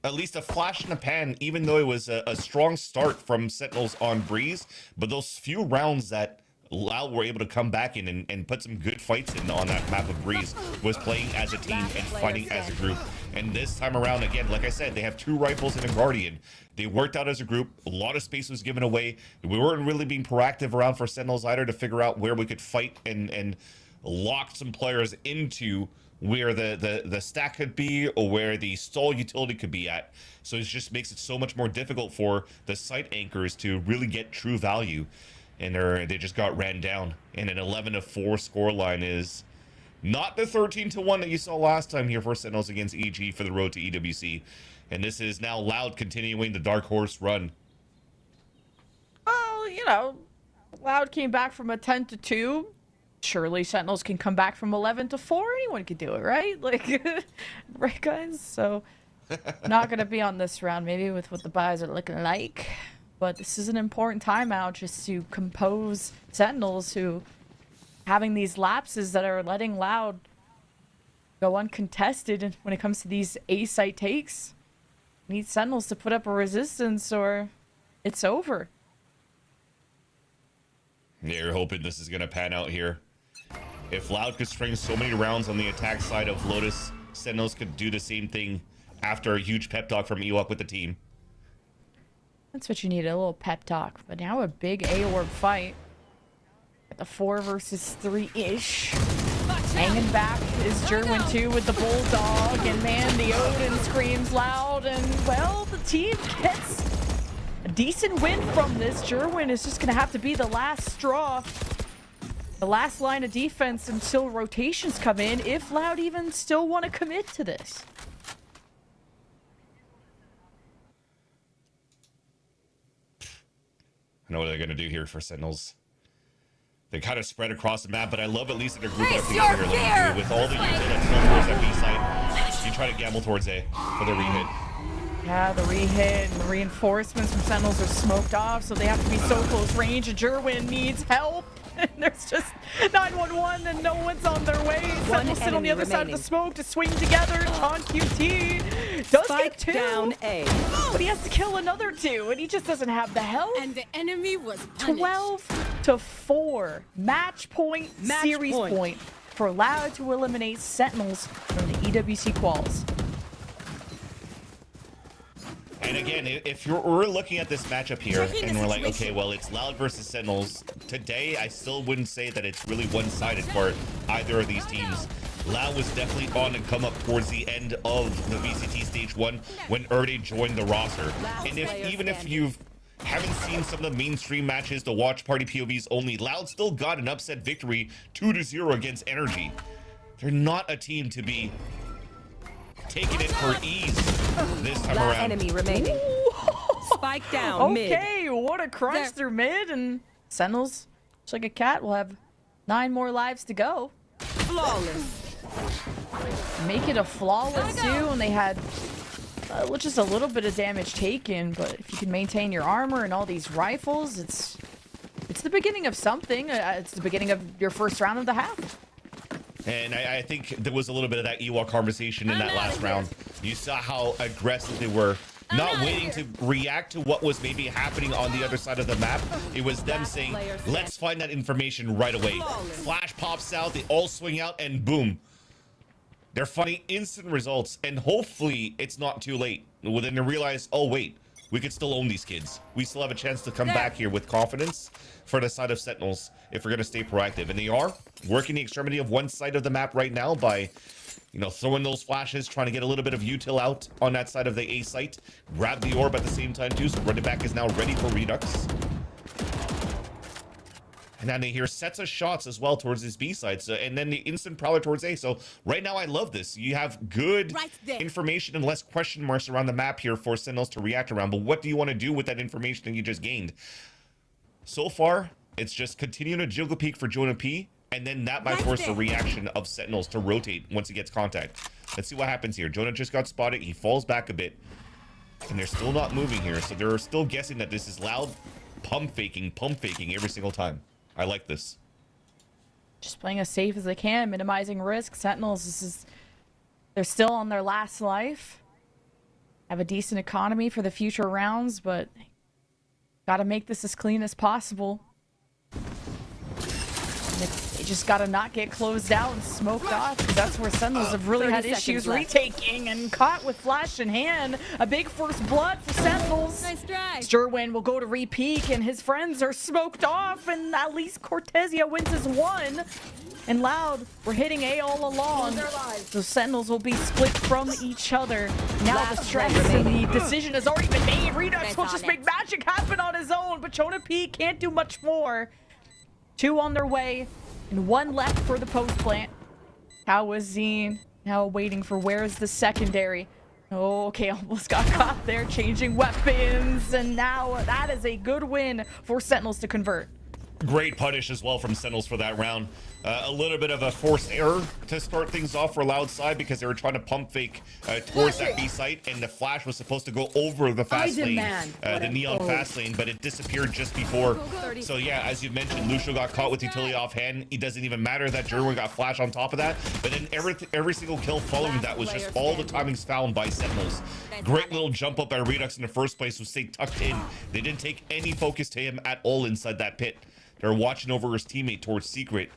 at least a flash in the pan, even though it was a strong start from Sentinels on Breeze. But those few rounds that Loud were able to come back in and put some good fights in on that map of Breeze was playing as a team and fighting as a group. And this time around, again, like I said, they have 2 rifles and a Guardian. They worked out as a group. A lot of space was given away. We weren't really being proactive around for Sentinels either to figure out where we could fight and lock some players into where the stack could be or where the stall utility could be at. So it just makes it so much more difficult for the site anchors to really get true value. And they just got ran down. And an 11-4 scoreline is not the 13-1 that you saw last time here for Sentinels against EG for the road to EWC. And this is now Loud continuing the Dark Horse run. Well, you know, Loud came back from a 10-2. Surely Sentinels can come back from 11-4. Anyone could do it, right? Like, right, guys? So, not going to be on this round, maybe, with what the buys are looking like. But this is an important timeout just to compose Sentinels who having these lapses that are letting Loud go uncontested when it comes to these A-site takes. Need Sentinels to put up a resistance or it's over. Yeah, you're hoping this is going to pan out here. If Loud could string so many rounds on the attack side of Lotus, Sentinels could do the same thing after a huge pep talk from Ewok with the team. That's what you need, a little pep talk. But now a big A-orb fight. At the 4 versus 3-ish. Hanging back is Jerwin too with the Bulldog. And man, the Odin screams loud. And well, the team gets a decent win from this. Jerwin is just going to have to be the last straw. The last line of defense until rotations come in. If Loud even still want to commit to this. I know what they're going to do here for Sentinels. They kind of spread across the map, but I love at least that they're grouping up together here. With all the units that's going towards that B side, you try to gamble towards A for the rehit. Yeah, the rehit and the reinforcements from Sentinels are smoked off, so they have to be so close range. Jerwin needs help. And there's just 911 and no one's on their way. Sentinels sit on the other side of the smoke to swing together. On QT does get 2. Down A. But he has to kill another 2, and he just doesn't have the health. And the enemy was punished. 12-4. Match point, series point for Loud to eliminate Sentinels from the EWC quals. And again, if we're looking at this matchup here and we're like, okay, well, it's Loud versus Sentinels. Today, I still wouldn't say that it's really one-sided for either of these teams. Loud was definitely on and come up towards the end of the VCT Stage 1 when Erde joined the roster. And even if you haven't seen some of the mainstream matches, the watch party POVs only, Loud still got an upset victory 2-0 against NRG. They're not a team to be taking it for ease this time around. Enemy remaining. Spike down mid. Okay, what a crunch through mid, and Sentinels, just like a cat, will have 9 more lives to go. Flawless. make it a flawless too, and they had just a little bit of damage taken, but if you can maintain your armor and all these rifles, it's the beginning of something. It's the beginning of your first round of the half. And I think there was a little bit of that Ewok conversation in that last round. You saw how aggressive they were, not waiting to react to what was maybe happening on the other side of the map. It was them saying, let's find that information right away. Flash pops out, they all swing out, and boom. They're finding instant results, and hopefully it's not too late. Well, then they realize, oh wait, we could still own these kids. We still have a chance to come back here with confidence for the side of Sentinels if we're going to stay proactive. And they are working the extremity of one side of the map right now by, you know, throwing those flashes, trying to get a little bit of util out on that side of the A site. Grab the orb at the same time too, so running back is now ready for Redux. And then they hear sets of shots as well towards this B side, so, and then the instant prowler towards A. So right now I love this. You have good information and less question marks around the map here for Sentinels to react around. But what do you want to do with that information that you just gained? So far, it's just continuing to jiggle peek for Jonah P, and then that might force the reaction of Sentinels to rotate once he gets contact. Let's see what happens here. Jonah just got spotted. He falls back a bit, and they're still not moving here. So they're still guessing that this is loud pump faking every single time. I like this. Just playing as safe as they can, minimizing risk. Sentinels, they're still on their last life. Have a decent economy for the future rounds, but gotta make this as clean as possible. And they just gotta not get closed out and smoked off, because that's where Sentinels have really had issues retaking, and caught with flash in hand. A big first blood for Sentinels. Nice try. Sturwin will go to re-peek, and his friends are smoked off, and at least Cortesia wins his one. And Loud, we're hitting A all along. So Sentinels will be split from each other. Now the stress and the decision has already been made. Redux will just make magic happen on his own, but Jonah P can't do much more. 2 on their way, and 1 left for the post plant. How was Zine now waiting for where's the secondary? Oh, okay, almost got caught there, changing weapons, and now that is a good win for Sentinels to convert. Great punish as well from Sentinels for that round. A little bit of a forced error to start things off for Loud side, because they were trying to pump fake towards that B site, and the flash was supposed to go over the fast lane, the neon fast lane, but it disappeared just before. So yeah, as you mentioned, Lucio got caught with utility offhand. It doesn't even matter that Jerwin got flash on top of that, but then every single kill following that was just all the timings found by Sentinels. Great little jump up by Redux in the first place, who stayed tucked in. They didn't take any focus to him at all inside that pit. They're watching over his teammate towards Secret,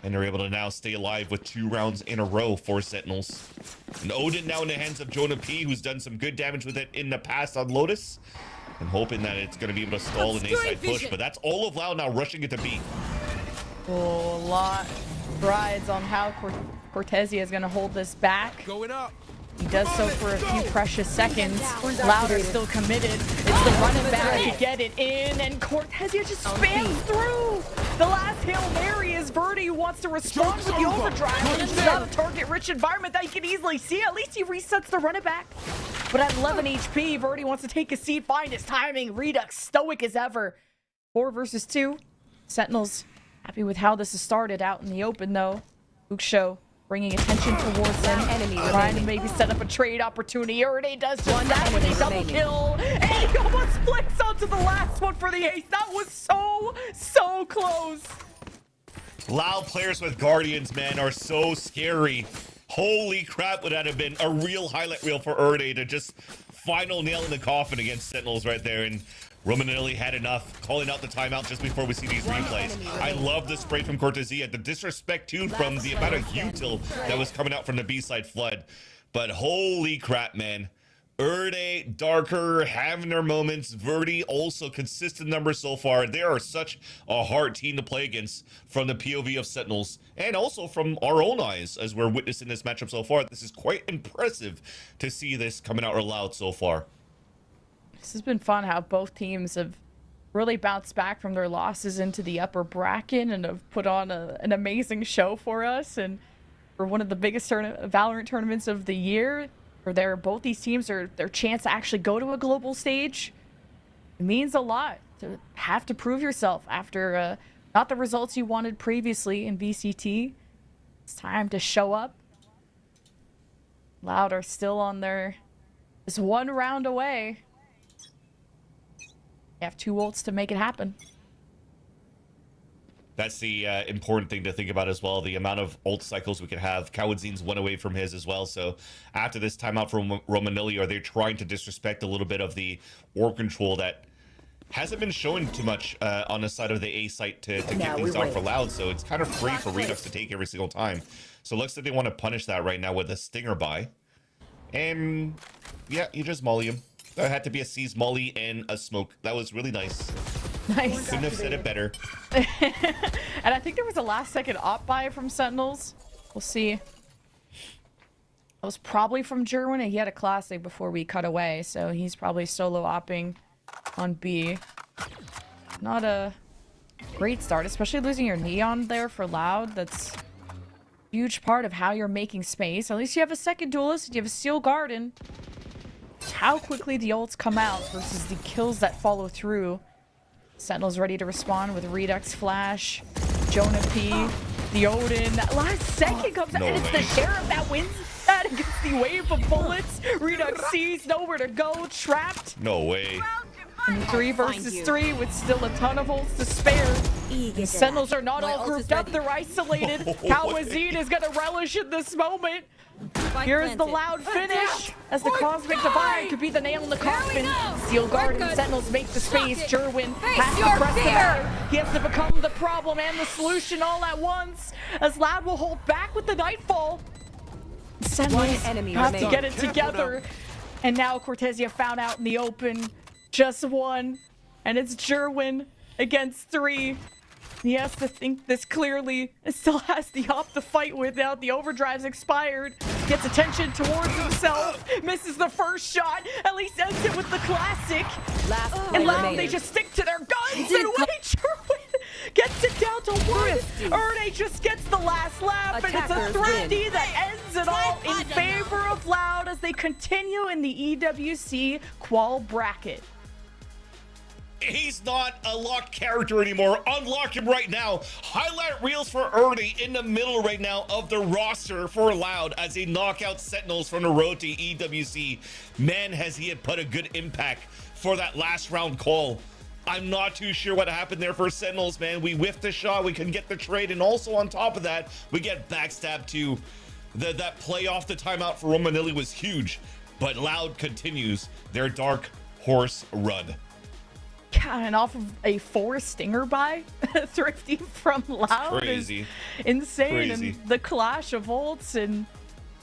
and they're able to now stay alive with 2 rounds in a row for Sentinels. And Odin now in the hands of Jonah P, who's done some good damage with it in the past on Lotus, and hoping that it's going to be able to stall an A-side push. But that's all of Loud now rushing it to B. Oh, a lot rides on how Cortesia is going to hold this back. Going up. He does so for a few precious seconds. Louder still committed. It's the running back to get it in, and Cortesia just spams through. The last Hail Mary is Verdi, who wants to respond with the overdrive. This is not a target-rich environment that you can easily see. At least he resets the running back. But at 11 HP, Verdi wants to take a seat, find his timing. Redux, stoic as ever. 4 versus 2. Sentinels happy with how this has started out in the open, though. Uksho bringing attention towards them, trying to maybe set up a trade opportunity. Erde does just that with a double kill, and he almost flicks onto the last one for the ace. That was so close. Loud players with Guardians, man, are so scary. Holy crap, would that have been a real highlight reel for Erde to just final nail in the coffin against Sentinels right there. And Romanelli had enough, calling out the timeout just before we see these replays. I love the spray from Cortesia, the disrespect too from the amount of util that was coming out from the B-side flood. But holy crap, man. Erde, Darker, having their moments. Verdi also consistent numbers so far. They are such a hard team to play against from the POV of Sentinels, and also from our own eyes as we're witnessing this matchup so far. This is quite impressive to see this coming out loud so far. This has been fun how both teams have really bounced back from their losses into the upper bracket and have put on an amazing show for us. And for one of the biggest Valorant tournaments of the year, for both these teams are their chance to actually go to a global stage. It means a lot to have to prove yourself after not the results you wanted previously in VCT. It's time to show up Loud are still on their... Just one round away. They have 2 ults to make it happen. That's the important thing to think about as well. The amount of ult cycles we could have. Kawadzin's 1 away from his as well. So after this timeout from Romanilli, are they trying to disrespect a little bit of the orb control that hasn't been showing too much on the side of the A site to kick things out for Loud? So it's kind of free for Redux to take every single time. So looks like they want to punish that right now with a Stinger buy. And yeah, you just molly him. That had to be a seize molly and a smoke. That was really nice. Nice. Couldn't have said it better. And I think there was a last second op buy from Sentinels. We'll see. That was probably from Jerwin, and he had a classic before we cut away, so he's probably solo opping on B. Not a great start, especially losing your Neon there for Loud. That's a huge part of how you're making space. At least you have a second duelist, you have a Steel Garden. How quickly the ults come out versus the kills that follow through. Sentinel's ready to respond with Redux Flash, Jonah P, the Odin. That last second comes out, and it's the Sheriff that wins that against the wave of bullets. Redux sees nowhere to go, trapped. No way. And 3 versus 3 with still a ton of ults to spare. And Sentinels are not all grouped up, they're isolated. Kawazin is going to relish in this moment. Here's the Loud finish as the Cosmic Divide could be the nail in the coffin. Steel Guard and Sentinels make the space. Jerwin has to press the matter. He has to become the problem and the solution all at once as Loud will hold back with the Nightfall. Sentinels have to get it together. And now Cortesia found out in the open. Just 1. And it's Jerwin against 3. He has to think this clearly. It still has the op to fight with now. The overdrive's expired. Gets attention towards himself. Misses the first shot. At least ends it with the classic. And Loud, they just stick to their guns. And wait, Jerwin gets it down to 1. Erne just gets the last lap. And it's a thrifty that ends it all in favor of Loud as they continue in the EWC qual bracket. He's not a locked character anymore. Unlock him right now. Highlight reels for Ernie in the middle right now of the roster for Loud as he knock out Sentinels from the road to EWC. Man, has he had put a good impact for that last round call. I'm not too sure what happened there for Sentinels, man. We whiffed the shot. We couldn't get the trade. And also on top of that, we get backstabbed too. That play off the timeout for Romanilli was huge. But Loud continues their dark horse run. And off of a 4 Stinger buy, thrifty from Loud Crazy. Is insane. Crazy. And the clash of ults and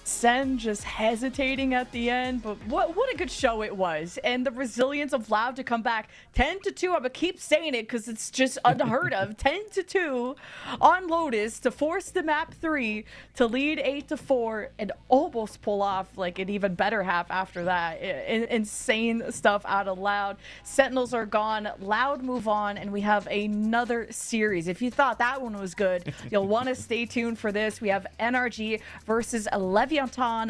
Sen just hesitating at the end. But what a good show it was. And the resilience of Loud to come back 10-2. I'm going to keep saying it because it's just unheard of. 10-2 on Lotus to force the map 3 to lead 8-4 and almost pull off like an even better half after that. Insane stuff out of Loud. Sentinels are gone. Loud move on. And we have another series. If you thought that one was good, you'll want to stay tuned for this. We have NRG versus LEVIATAN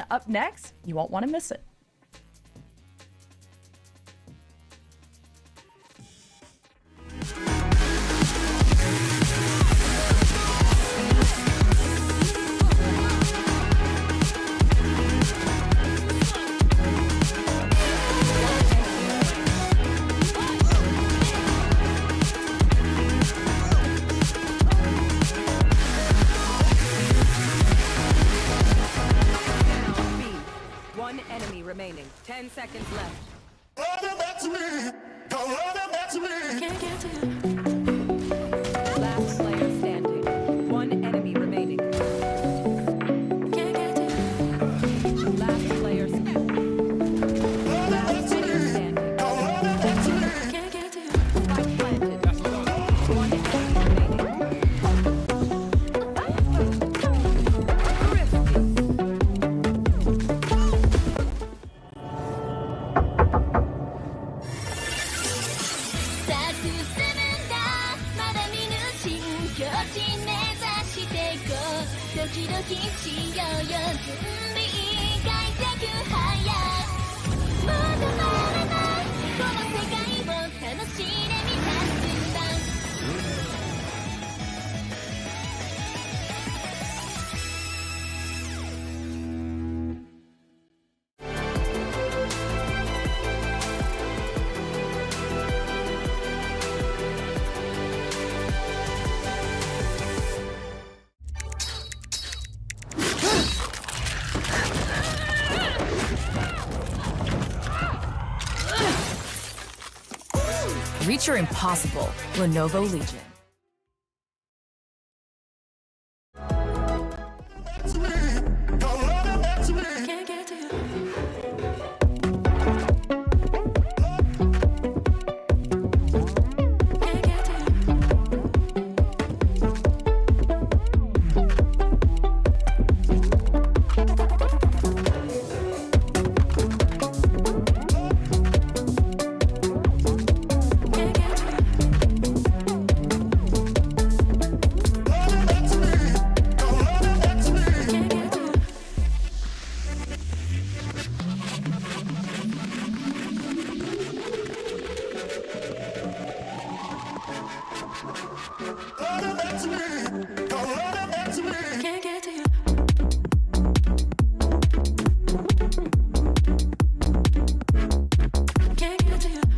up next. You won't want to miss it. One enemy remaining. 10 seconds left. Running back to me. Come running back to me. Last player standing. One enemy remaining. Last player standing. Last player standing. Spike planted. One enemy remaining. Reach your impossible. Lenovo Legion. Can't get to you. Can't get to you. Can't get to you. Can't get to you. Can't get to you.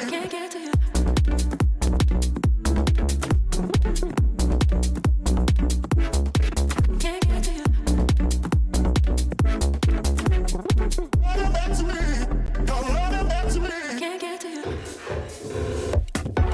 Can't get to you. Can't get to you. Can't get to you. Can't get to you.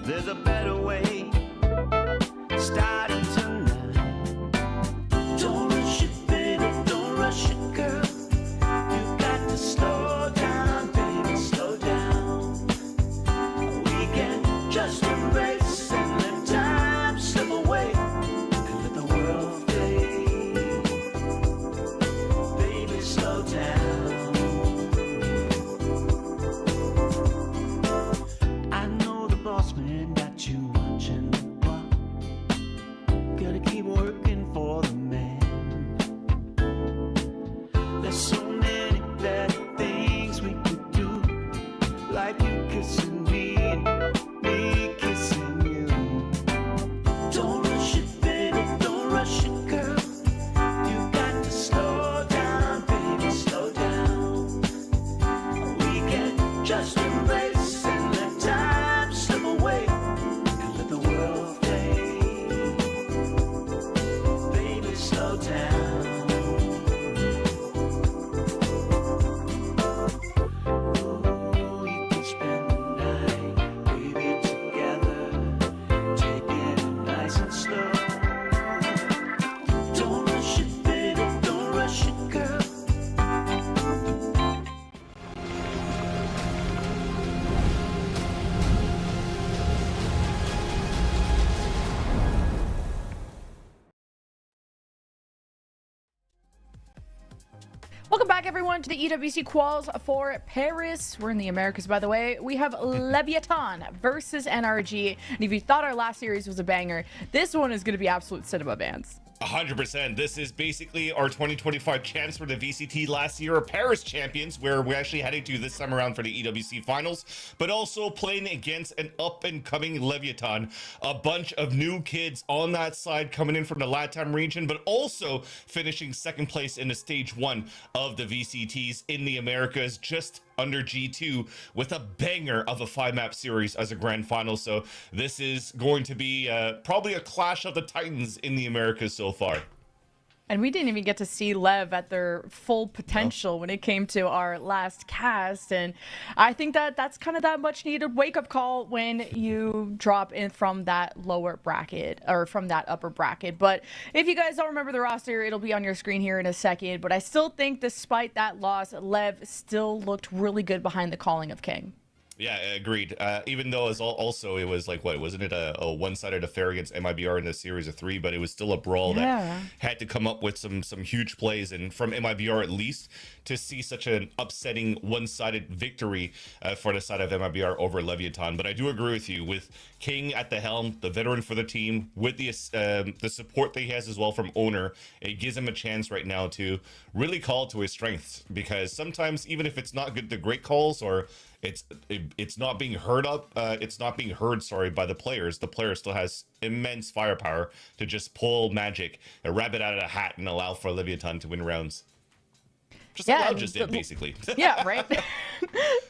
There's a better way. Starting tonight. Don't rush it, baby. Don't rush it, girl. You got to slow down, baby. Slow down. We can just embrace and let time slip away and let the world fade. Baby, slow down. I know the boss man got you watching the clock. Gotta keep working for the man. There's so many better things we could do, like you kissing me and me kissing you. Don't rush it, baby, don't rush it, girl. You got to slow down, baby, slow down. We can just embrace and let time slip away and let the world fade. Baby, slow down. Ooh, you can spend the night, baby, together, taking it nice and slow. Don't rush it, baby, don't rush it, girl. Welcome back, everyone, to the EWC Quals for Paris. We're in the Americas, by the way. We have Leviathan versus NRG. And if you thought our last series was a banger, this one is going to be absolute cinema bands. 100%. This is basically our 2025 champs for the VCT last year, our Paris champions, where we're actually heading to this time around for the EWC finals, but also playing against an up-and-coming Leviathan. A bunch of new kids on that side coming in from the LATAM region, but also finishing second place in the stage 1 of the VCTs in the Americas, just under G2, with a banger of a 5-map series as a grand final. So this is going to be probably a clash of the titans in the Americas so far. And we didn't even get to see Lev at their full potential when it came to our last cast. And I think that that's kind of that much needed wake-up call when you drop in from that lower bracket or from that upper bracket. But if you guys don't remember the roster, it'll be on your screen here in a second. But I still think despite that loss, Lev still looked really good behind the calling of King. Yeah, agreed. Even though it was like, what, wasn't it a one-sided affair against MIBR in the series of 3, but it was still a brawl that had to come up with some huge plays, and from MIBR at least, to see such an upsetting one-sided victory for the side of MIBR over Leviathan. But I do agree with you, with King at the helm, the veteran for the team, with the support that he has as well from owner, it gives him a chance right now to really call to his strengths, because sometimes even if it's not good, the great calls, or it's not being heard by the players. The player still has immense firepower to just pull magic, a rabbit out of a hat, and allow for Leviathan to win rounds. Just like Loud just did, basically. Yeah, right?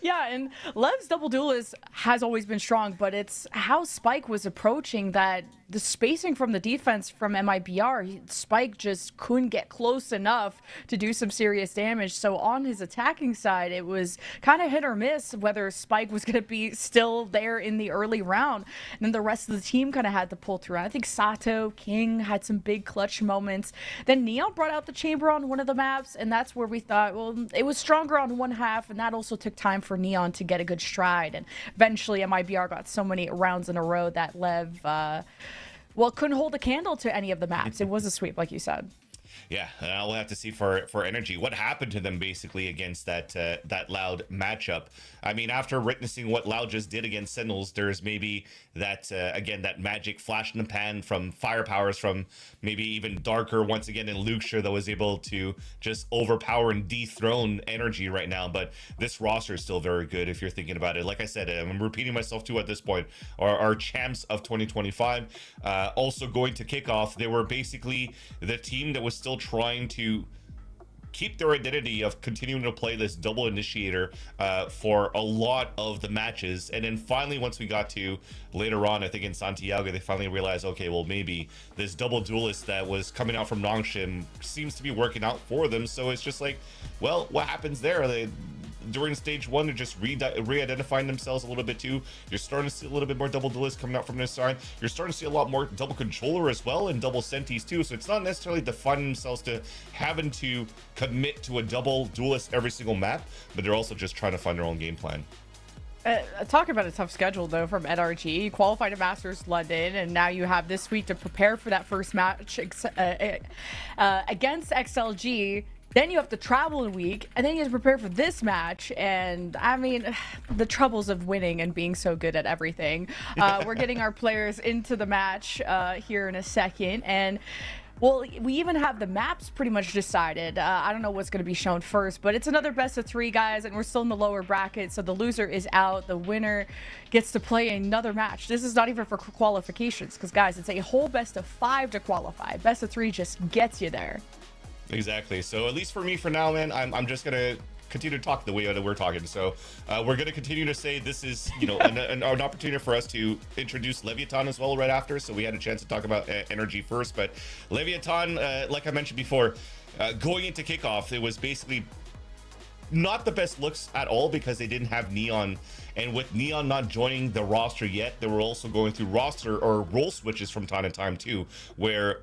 Yeah, and Lev's double duelist has always been strong, but it's how Spike was approaching that, the spacing from the defense from MIBR, Spike just couldn't get close enough to do some serious damage. So on his attacking side, it was kind of hit or miss whether Spike was going to be still there in the early round. And then the rest of the team kind of had to pull through. I think Sato, King had some big clutch moments. Then Neon brought out the chamber on one of the maps, and that's where we thought, well, it was stronger on one half, and that also took time for Neon to get a good stride. And eventually MIBR got so many rounds in a row that Lev, couldn't hold a candle to any of the maps. It was a sweep, like you said. Yeah, I'll have to see for NRG what happened to them basically against that Loud matchup. I mean, after witnessing what Loud just did against Sentinels, there's maybe that again, that magic flash in the pan from firepowers from maybe even Darker once again in Luxure that was able to just overpower and dethrone NRG right now. But this roster is still very good if you're thinking about it. Like I said, I'm repeating myself too at this point. Our champs of 2025 also going to kickoff. They were basically the team that was still trying to keep their identity of continuing to play this double initiator for a lot of the matches. And then finally, once we got to later on, I think in Santiago, they finally realized, okay, well, maybe this double duelist that was coming out from Nongshim seems to be working out for them. So it's just like, well, what happens there? during stage 1. They're just re-identifying themselves a little bit too. You're starting to see a little bit more double duelists coming out from this side. You're starting to see a lot more double controller as well, and double senties too. So it's not necessarily defining themselves to having to commit to a double duelist every single map, but they're also just trying to find their own game plan. Talk about a tough schedule, though, from NRG. Qualified to Masters London, and now you have this week to prepare for that first match against XLG. Then you have to travel a week, and then you have to prepare for this match. And, I mean, the troubles of winning and being so good at everything. We're getting our players into the match here in a second, and... well, we even have the maps pretty much decided. I don't know what's going to be shown first, but it's another best of 3, guys, and we're still in the lower bracket, so the loser is out. The winner gets to play another match. This is not even for qualifications, because, guys, it's a whole best of 5 to qualify. Best of 3 just gets you there. Exactly. So at least for me for now, man, I'm just going to continue to talk the way that we're talking. So we're going to continue to say this is, you know, an opportunity for us to introduce LEVIATAN as well right after. So we had a chance to talk about NRG first, but LEVIATAN, like I mentioned before, going into kickoff, it was basically not the best looks at all because they didn't have Neon, and with Neon not joining the roster yet, they were also going through roster or role switches from time to time too, where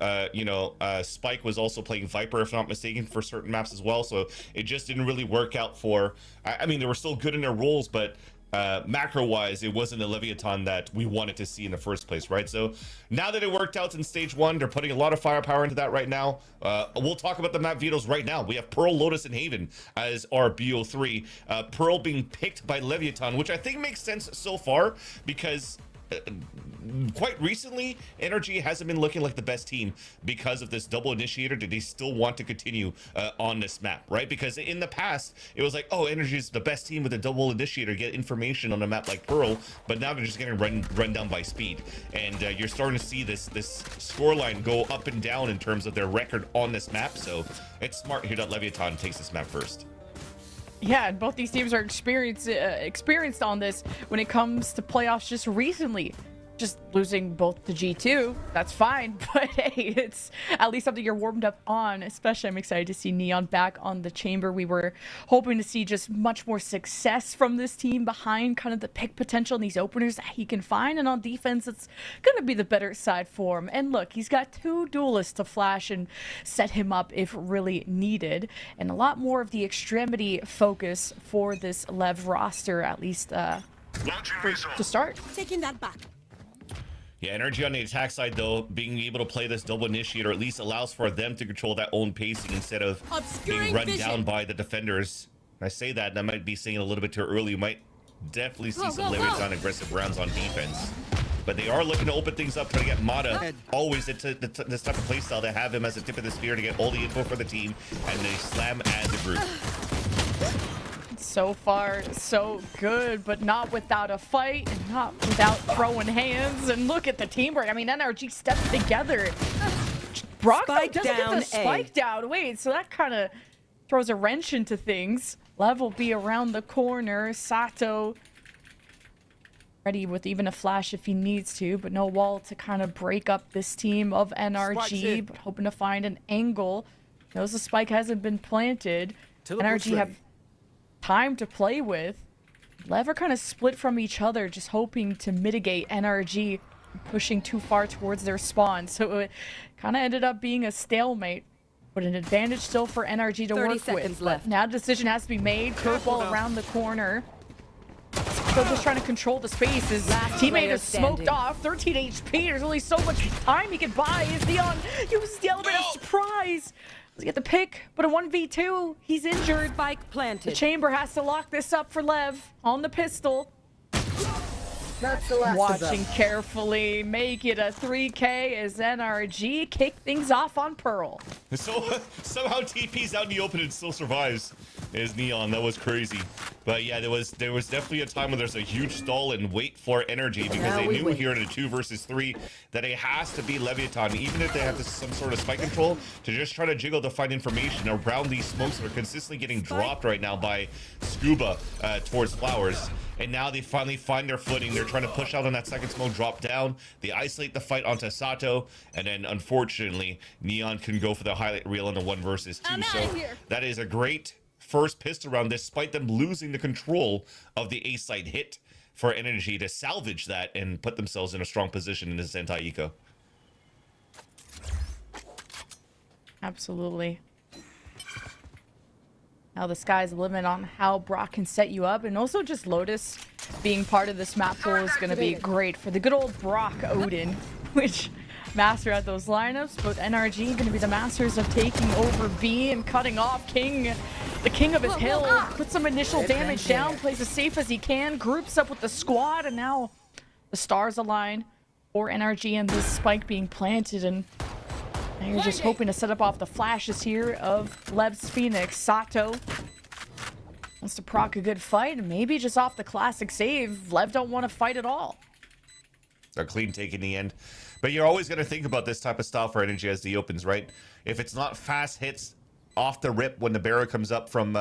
Spike was also playing Viper, if not mistaken, for certain maps as well. So it just didn't really work out for, I mean, they were still good in their roles, but macro wise, it wasn't the LEVIATAN that we wanted to see in the first place, right? So now that it worked out in stage 1, they're putting a lot of firepower into that right now. We'll talk about the map vetoes right now. We have Pearl, Lotus, and Haven as our BO3. Pearl being picked by LEVIATAN, which I think makes sense so far because quite recently, NRG hasn't been looking like the best team because of this double initiator. Do they still want to continue on this map, right? Because in the past, it was like, oh, NRG is the best team with a double initiator, get information on a map like Pearl, but now they're just getting run down by speed. And you're starting to see this scoreline go up and down in terms of their record on this map. So it's smart here that LEVIATAN takes this map first. Yeah, and both these teams are experienced on this when it comes to playoffs just recently. Just losing both to G2, that's fine, but hey, it's at least something you're warmed up on. Especially, I'm excited to see Neon back on the chamber. We were hoping to see just much more success from this team behind kind of the pick potential in these openers that he can find, and on defense, it's going to be the better side for him. And look, he's got 2 duelists to flash and set him up if really needed, and a lot more of the extremity focus for this Lev roster, at least to start. Taking that back. Yeah, NRG on the attack side, though, being able to play this double initiator at least allows for them to control that own pacing instead of being run down by the defenders. I say that, and I might be saying it a little bit too early. You might definitely see some LEVIATAN aggressive rounds on defense. But they are looking to open things up, trying to get Mata always into this type of playstyle to have him as a tip of the spear to get all the info for the team, and they slam as a group. So far, so good, but not without a fight, and not without throwing hands. And look at the teamwork. I mean, NRG stepped together. Brock doesn't get the spike down. Wait, so that kind of throws a wrench into things. Lev will be around the corner. Sato ready with even a flash if he needs to, but no wall to kind of break up this team of NRG, but hoping to find an angle. Knows the spike hasn't been planted. NRG have time to play with. Lev are kind of split from each other, just hoping to mitigate NRG pushing too far towards their spawn. So it kind of ended up being a stalemate, but an advantage still for NRG to work with. Left. Now a decision has to be made. Curveball around the corner. So just trying to control the space. His teammate is smoked off. 13 HP. There's only so much time he can buy. Is Neon uses the element of surprise. Does he get the pick? But a 1v2. He's injured. Spike planted. The chamber has to lock this up for Lev on the pistol. That's the last Watching carefully, make it a 3K as NRG kick things off on Pearl. So somehow TP's out in the open and still survives is Neon. That was crazy. But yeah, there was definitely a time when there's a huge stall and wait for NRG because they knew here in a 2 versus 3 that it has to be LEVIATAN, even if they have some sort of spike control, to just try to jiggle to find information around these smokes that are consistently getting dropped right now by Scuba towards Flowers. And now they finally find their footing. They're trying to push out on that second smoke, drop down. They isolate the fight onto Sato. And then, unfortunately, Neon can go for the highlight reel on the 1 versus 2. So that is a great first pistol round despite them losing the control of the A site hit for NRG to salvage that and put themselves in a strong position in this anti-eco. Absolutely. Now the sky's the limit on how Brock can set you up, and also just Lotus being part of this map pool is going to be great for the good old Brock Odin, which master at those lineups, but NRG going to be the masters of taking over B and cutting off King, the king of his hill. Puts some initial damage down, plays as safe as he can, groups up with the squad, and now the stars align for NRG and this spike being planted, and now you're just hoping to set up off the flashes here of Lev's Phoenix. Sato wants to proc a good fight, and maybe just off the classic save, Lev don't want to fight at all. A clean take in the end. But you're always going to think about this type of style for NRG as the opens, right? If it's not fast hits off the rip when the barrier comes up from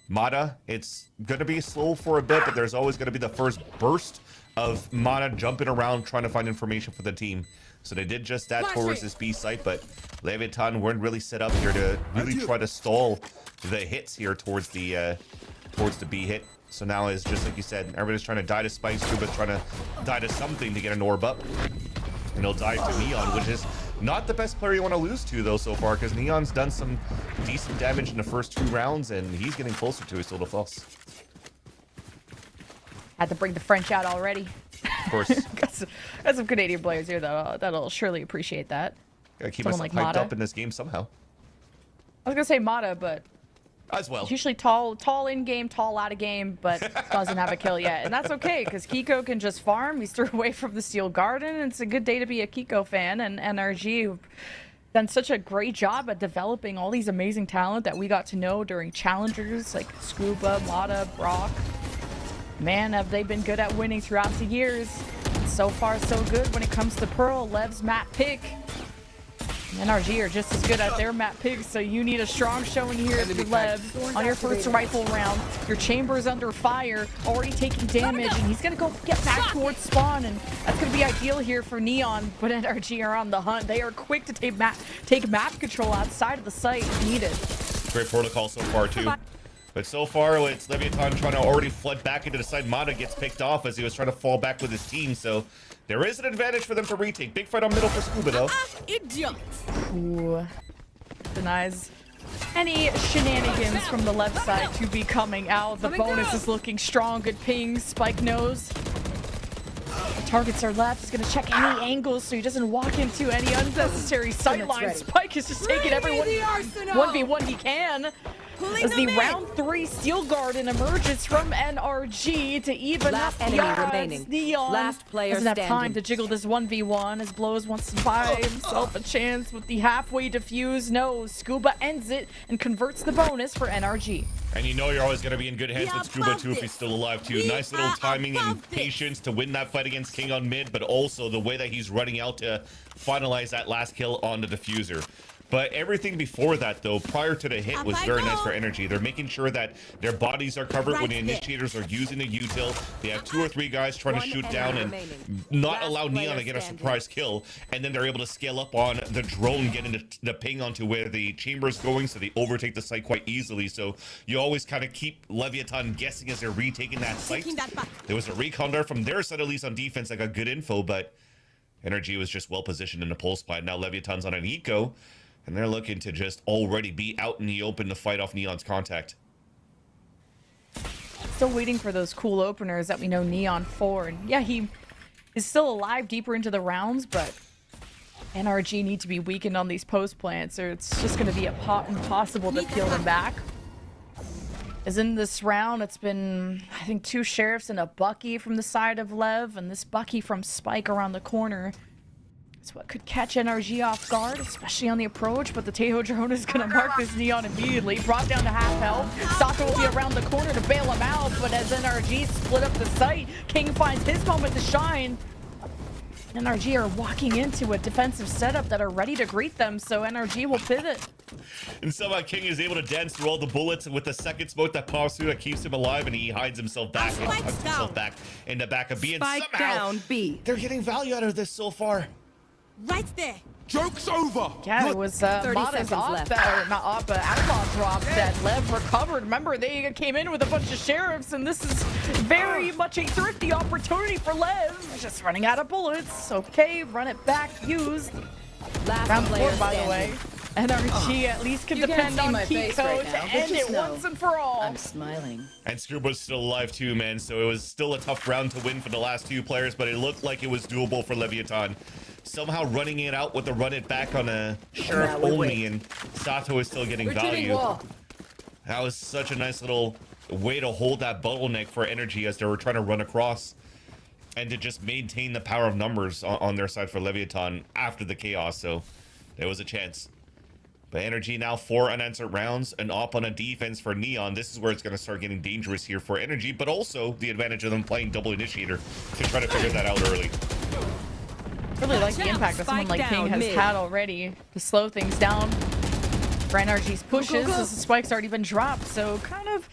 Mata, it's going to be slow for a bit, but there's always going to be the first burst of Mata jumping around trying to find information for the team. So they did just that towards this B site, but Leviatan weren't really set up here to really try to stall the hits here towards the B hit. So now it's just like you said, everybody's trying to die to Spike, Scuba's trying to die to something to get an orb up. And he'll die to Neon, which is not the best player you want to lose to though so far, because Neon's done some decent damage in the first 2 rounds, and he's getting closer to his total false. Had to bring the French out already. Of course. got some Canadian players here that'll surely appreciate that. Gotta keep Someone us like hyped Mata. up in this game somehow. I was gonna say Mata, but As well. he's usually tall in game, tall out of game, but doesn't have a kill yet, and that's okay because Kiko can just farm. He's through away from the Steel Garden, and it's a good day to be a Kiko fan. And NRG, who've done such a great job at developing all these amazing talent that we got to know during challengers like Scuba, Mata, Brock. Man, have they been good at winning throughout the years. So far, so good when it comes to Pearl. Lev's map pick. NRG are just as good at their map picks, so you need a strong showing here for Lev on your first rifle round. Your chamber's under fire, already taking damage, and he's gonna go get back towards spawn, and that's gonna be ideal here for Neon, but NRG are on the hunt. They are quick to take map control outside of the site if needed. Great protocol so far too. But so far, it's Leviatan trying to already flood back into the side. Mata gets picked off as he was trying to fall back with his team, so there is an advantage for them to retake. Big fight on middle for Scuba, though. Idiot. Ooh. Denies any shenanigans from the left side to be coming out. The bonus is looking strong. Good ping. Spike knows. Targets are left. He's going to check any angles so he doesn't walk into any unnecessary sightlines. Spike is just taking everyone 1v1 he can. As the round 3 Steel Garden emerges from NRG to even Last up the enemy odds. remaining. Neon Last player doesn't have time standing. to jiggle this 1v1 as Blows wants to buy himself a chance with the halfway defuse. No, Scuba ends it and converts the bonus for NRG. And you know you're always going to be in good hands with Scuba above too if he's this. still alive too. We Nice little are timing and above this. patience to win that fight against King on mid, but also the way that he's running out to finalize that last kill on the diffuser. But everything before that, though, prior to the hit, was very nice for NRG. They're making sure that their bodies are covered when the initiators are using the util. They have 2 or 3 guys trying to One shoot enemy down and remaining. not Last allow Neon player to get a standing. surprise kill. And then they're able to scale up on the drone, getting the ping onto where the chamber is going, so they overtake the site quite easily. So you always kind of keep Leviatan guessing as they're retaking that site. Taking that back. There was a recon there from their side, at least on defense, that got good info, but NRG was just well positioned in the pulse spot. Now Leviatan's on an eco, and they're looking to just already be out in the open to fight off Neon's contact. Still waiting for those cool openers that we know Neon for. And yeah, he is still alive deeper into the rounds, but NRG need to be weakened on these post plants, or it's just going to be impossible to peel them back. As in this round, it's been, I think, 2 sheriffs and a Bucky from the side of Lev, and this Bucky from Spike around the corner. It's what could catch NRG off guard, especially on the approach, but the Tejo drone is going to mark this Neon immediately. Brought down to half health. Sato will be around the corner to bail him out, but as NRG split up the site, King finds his moment to shine. NRG are walking into a defensive setup that are ready to greet them, so NRG will pivot. And somehow King is able to dance through all the bullets with the second smoke that pops through that keeps him alive, and he hides himself back and Spike's tucks himself down. back in the back of B. And Spike somehow down B. they're getting value out of this so far. Right there. Joke's over. Yeah, it was 30 Mata's seconds off left. that, or not off, but outlaw drop that Lev recovered. Remember, they came in with a bunch of sheriffs, and this is very much a thrifty opportunity for Lev. Just running out of bullets. Okay, run it back, used. Last Round player 4, by the way. NRG at least can You can't depend see on my face Kiko right to now, but end just it know once and for all. I'm smiling. And Scuba's still alive too, man. So it was still a tough round to win for the last two players, but it looked like it was doable for Leviathan. Somehow running it out with a run it back on a sheriff Now we only, win. and Sato is still getting Retreating value. wall. That was such a nice little way to hold that bottleneck for energy as they were trying to run across, and to just maintain the power of numbers on their side for Leviathan after the chaos. So there was a chance. But energy now 4 unanswered rounds, and up on a defense for Neon. This is where it's going to start getting dangerous here for energy, but also the advantage of them playing double initiator to try to figure that out early. Really like the impact that someone like King has had already to slow things down for NRG's pushes as the spike's already been dropped. So kind of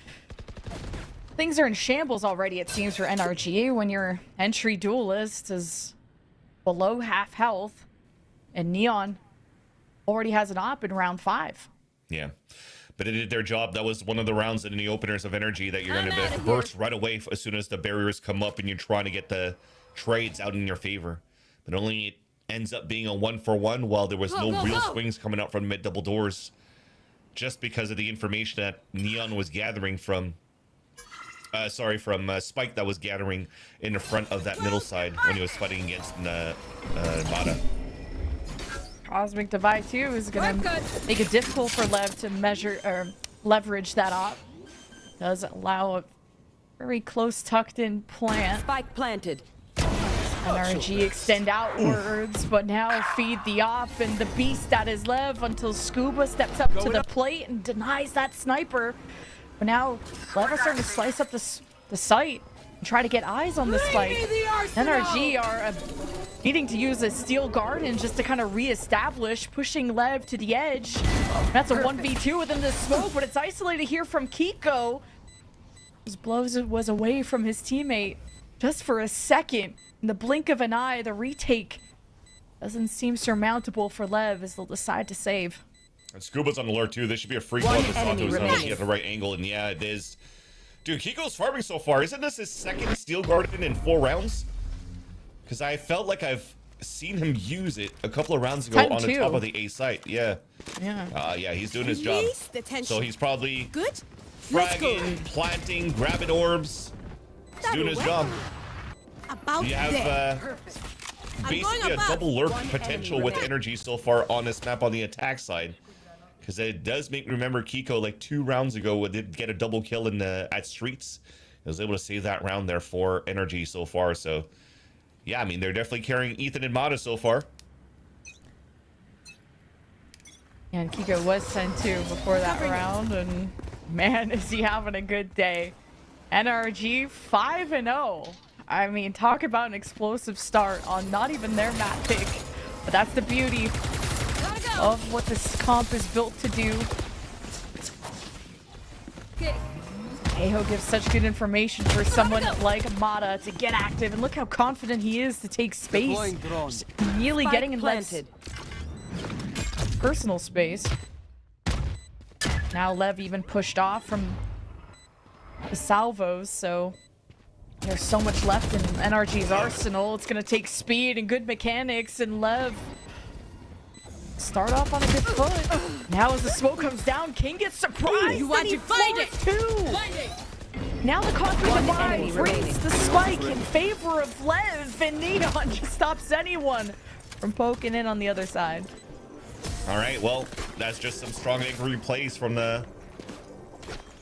things are in shambles already, it seems, for NRG when your entry duelist is below half health and Neon already has an op in round 5. Yeah, but it did their job. That was one of the rounds in the openers of energy that you're going to burst right away as soon as the barriers come up and you're trying to get the trades out in your favor. But only it ends up being a 1-for-1 while there was no real swings coming out from mid double doors, just because of the information that Neon was gathering from Spike that was gathering in the front of that middle side when he was fighting against Mata. Cosmic Divide 2 is going to make it difficult for Lev to measure or leverage that op. Does allow a very close tucked in plant. Spike planted. NRG extend outwards, but now feed the op and the beast that is Lev until Scuba steps up to the plate and denies that sniper. But now Lev is starting to slice up the site and try to get eyes on this fight. NRG are needing to use a steel garden just to kind of reestablish, pushing Lev to the edge. That's a 1v2 within the smoke, but it's isolated here from Kiko. His blows was away from his teammate just for a second. In the blink of an eye, the retake doesn't seem surmountable for Lev as they'll decide to save. And Scuba's on alert too. This should be a free kill to Sato as long as he has the right angle. And yeah, it is. Dude, Kiko's farming so far. Isn't this his second steel garden in 4 rounds? Because I felt like I've seen him use it a couple of rounds ago on the top of the A site. Yeah. Yeah. Yeah, he's doing his job. So he's probably Good. fragging, planting, grabbing orbs. He's doing his job. About You have basically a double lurk potential with energy so far on this map on the attack side. Because it does make me remember Kiko like 2 rounds ago did get a double kill in at Streets. I was able to save that round there for energy so far. So yeah, I mean, they're definitely carrying Ethan and Mata so far. And Kiko was sent to before that round, and man, is he having a good day. NRG 5-0. I mean, talk about an explosive start on not even their map pick. But that's the beauty of what this comp is built to do. Aho gives such good information for someone like Mata to get active, and look how confident he is to take space. Just immediately getting in Lev's personal space. Now Lev even pushed off from the salvos, so there's so much left in NRG's arsenal. It's gonna take speed and good mechanics, and Lev start off on a good foot. Now as the smoke comes down, King gets surprised. You want to find it too. Now the Cosmic Divide brings the spike in favor of Lev, and Neon just stops anyone from poking in on the other side. All right, well, that's just some strong angry plays from the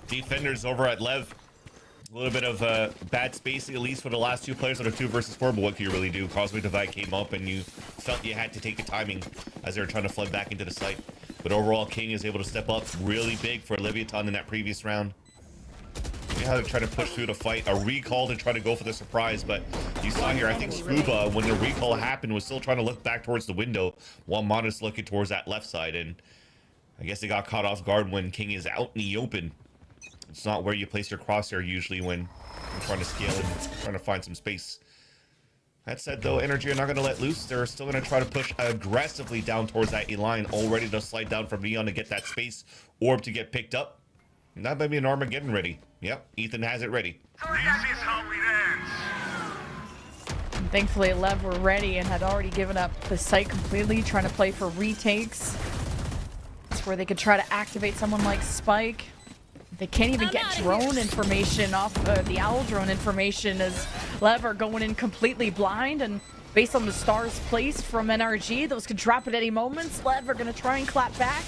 defenders over at Lev. A little bit of bad spacing, at least for the last 2 players on a 2 versus 4, but what can you really do? Cosmic Divide came up and you felt you had to take a timing as they were trying to flood back into the site. But overall, King is able to step up really big for Leviathan in that previous round. You had to try to push through the fight, a recall to try to go for the surprise, but you saw here, I think Scuba, when the recall happened, was still trying to look back towards the window while Mata's looking towards that left side, and I guess they got caught off guard when King is out in the open. It's not where you place your crosshair usually when you're trying to scale and trying to find some space. That said, though, NRG are not going to let loose. They're still going to try to push aggressively down towards that E line, all ready to slide down from Neon to get that space orb to get picked up. And that might be an Armageddon ready. Yep, Ethan has it ready. And thankfully, Lev were ready and had already given up the site completely, trying to play for retakes. That's where they could try to activate someone like Spike. They can't even get drone information off the owl drone information, as Lev are going in completely blind, and based on the stars placed from NRG, those could drop at any moment. Lev are going to try and clap back.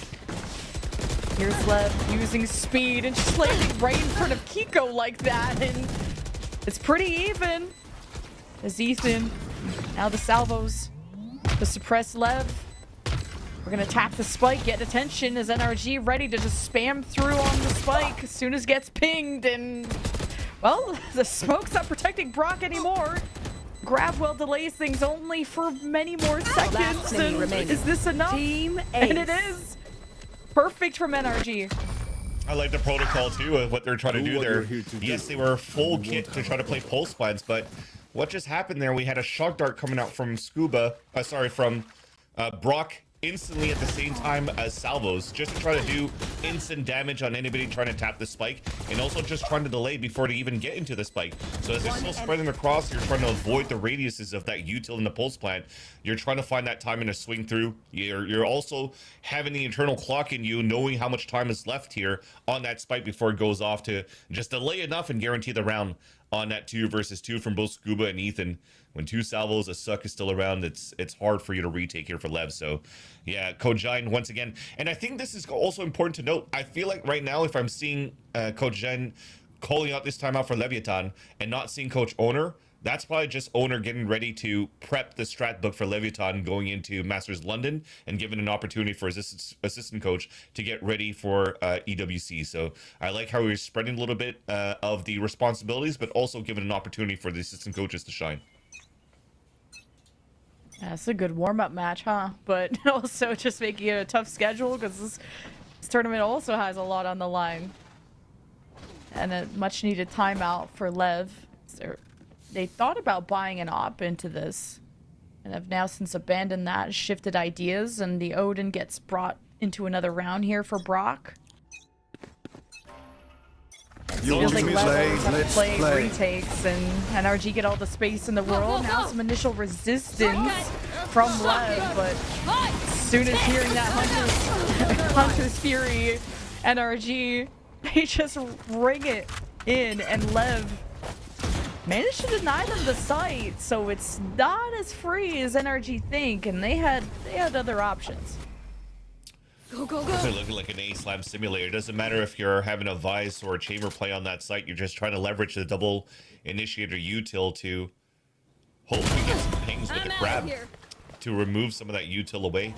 Here's Lev using speed and just landing right in front of Kiko like that, and it's pretty even. As Ethan, now the salvos to suppress Lev. We're gonna tap the spike, get attention as NRG ready to just spam through on the spike as soon as gets pinged, and well, the smoke's not protecting Brock anymore. Grabwell delays things only for many more seconds, and is this enough? Team And it is. Perfect from NRG. I like the protocol too of what they're trying to do there. Yes, they were full kit to try to play pulse plans, but what just happened there? We had a shock dart coming out from Brock instantly at the same time as salvos, just to try to do instant damage on anybody trying to tap the spike, and also just trying to delay before they even get into the spike. So as they're still spreading across, you're trying to avoid the radiuses of that util in the pulse plant. You're trying to find that timing to swing through. You're also having the internal clock in you, knowing how much time is left here on that spike before it goes off, to just delay enough and guarantee the round on that 2 versus 2 from both Scuba and Ethan. When 2 salvos, a suck is still around, it's hard for you to retake here for Lev. So yeah, Coach Jine once again. And I think this is also important to note. I feel like right now, if I'm seeing Coach Jine calling out this timeout for Leviathan and not seeing Coach Owner, that's probably just Owner getting ready to prep the strat book for Leviathan going into Masters London, and giving an opportunity for his assistant coach to get ready for EWC. So I like how we're spreading a little bit of the responsibilities, but also giving an opportunity for the assistant coaches to shine. That's a good warm-up match, huh? But also just making it a tough schedule, because this tournament also has a lot on the line. And a much-needed timeout for Lev. They thought about buying an op into this, and have now since abandoned that, shifted ideas, and the Odin gets brought into another round here for Brock. Feels like Lev have to play retakes, and NRG get all the space in the world. Now some initial resistance from Lev, but as soon as hearing that Hunter's Fury, NRG, they just ring it in, and Lev managed to deny them the site, so it's not as free as NRG think, and they had other options. Go, go, They're go. looking like an A-Slam simulator. It doesn't matter if you're having a Vice or a Chamber play on that site. You're just trying to leverage the double initiator util to hopefully get some pings with the grab to remove some of that util away.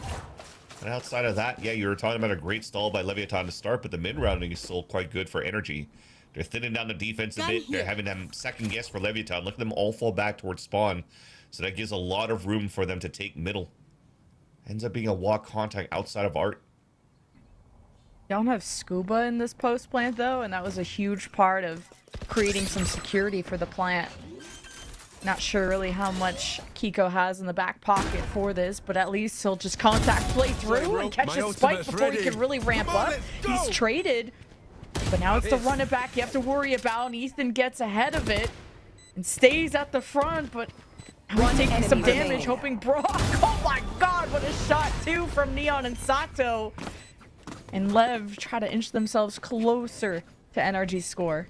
And outside of that, yeah, you were talking about a great stall by Leviathan to start, but the mid-rounding is still quite good for NRG. They're thinning down the defense a bit. They're having them second guess for Leviathan. Look at them all fall back towards spawn. So that gives a lot of room for them to take middle. Ends up being a walk contact outside of Art. Don't have Scuba in this post plant though, and that was a huge part of creating some security for the plant. Not sure really how much Kiko has in the back pocket for this, but at least he'll just contact play through and catch a spike before he can really ramp up. He's traded, but now it's the run it back you have to worry about, and Ethan gets ahead of it and stays at the front, but he's taking some damage, hoping Brock. Oh my god, what a shot too from Neon and Sato. And Lev try to inch themselves closer to NRG's score.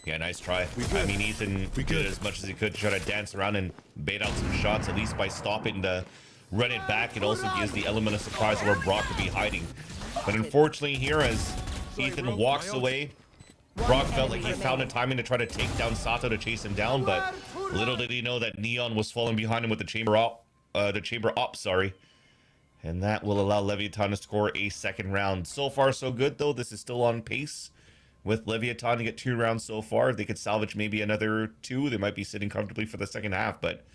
Yeah, nice try. I mean, Ethan did as much as he could to try to dance around and bait out some shots, at least by stopping the run it back. It also gives the element of surprise where Brock could be hiding. But unfortunately here, as Ethan walks away, Brock felt like he found a timing to try to take down Sato to chase him down, but little did he know that Neon was falling behind him with the chamber op, sorry. And that will allow Leviathan to score a second round. So far, so good, though. This is still on pace with Leviathan to get 2 rounds so far. If they could salvage maybe another 2, they might be sitting comfortably for the second half. But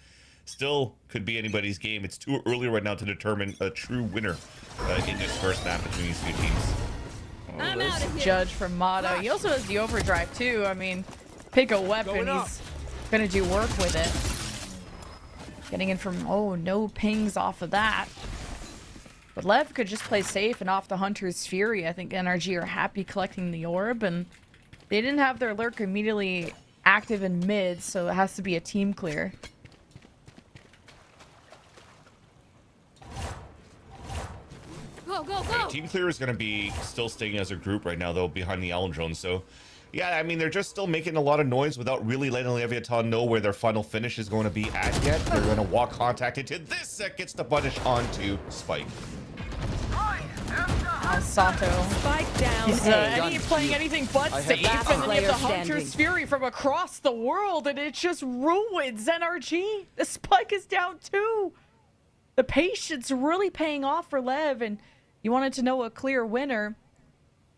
still could be anybody's game. It's too early right now to determine a true winner in this first half between these two teams. This judge from Motto. He also has the overdrive, too. I mean, pick a weapon. He's going to do work with it. Getting in from, oh, no pings off of that. But Lev could just play safe and off the Hunter's Fury. I think NRG are happy collecting the orb, and they didn't have their lurk immediately active in mid, so it has to be a team clear. Go, go, Hey, go! Team Clear is going to be still staying as a group right now, though, behind the Allen drone. So, yeah, I mean, they're just still making a lot of noise without really letting Leviathan know where their final finish is going to be at yet. They're going to walk contact into this that gets the punish onto Spike. Sato. Spike down. He's playing anything but safe, last and then you have the player Hunter's standing. Fury from across the world, and it just ruins NRG. The Spike is down too. The patience really paying off for Lev, and you wanted to know a clear winner.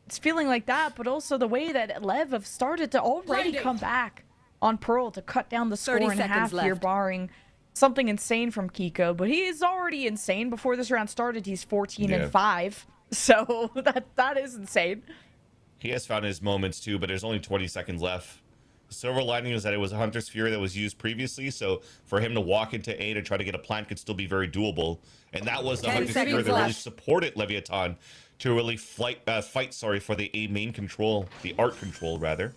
It's feeling like that, but also the way that Lev have started to already come back on Pearl to cut down the score 30 in half seconds here, left. barring something insane from Kiko. But he is already insane. Before this round started, he's 14-5. So that is insane. He has found his moments too, but there's only 20 seconds left. The silver lining is that it was a Hunter's Fury that was used previously, so for him to walk into A to try to get a plant could still be very doable. And that was the 10 Hunter's Fury seconds that really left. supported Leviathan to really fight for the A main control, the art control rather.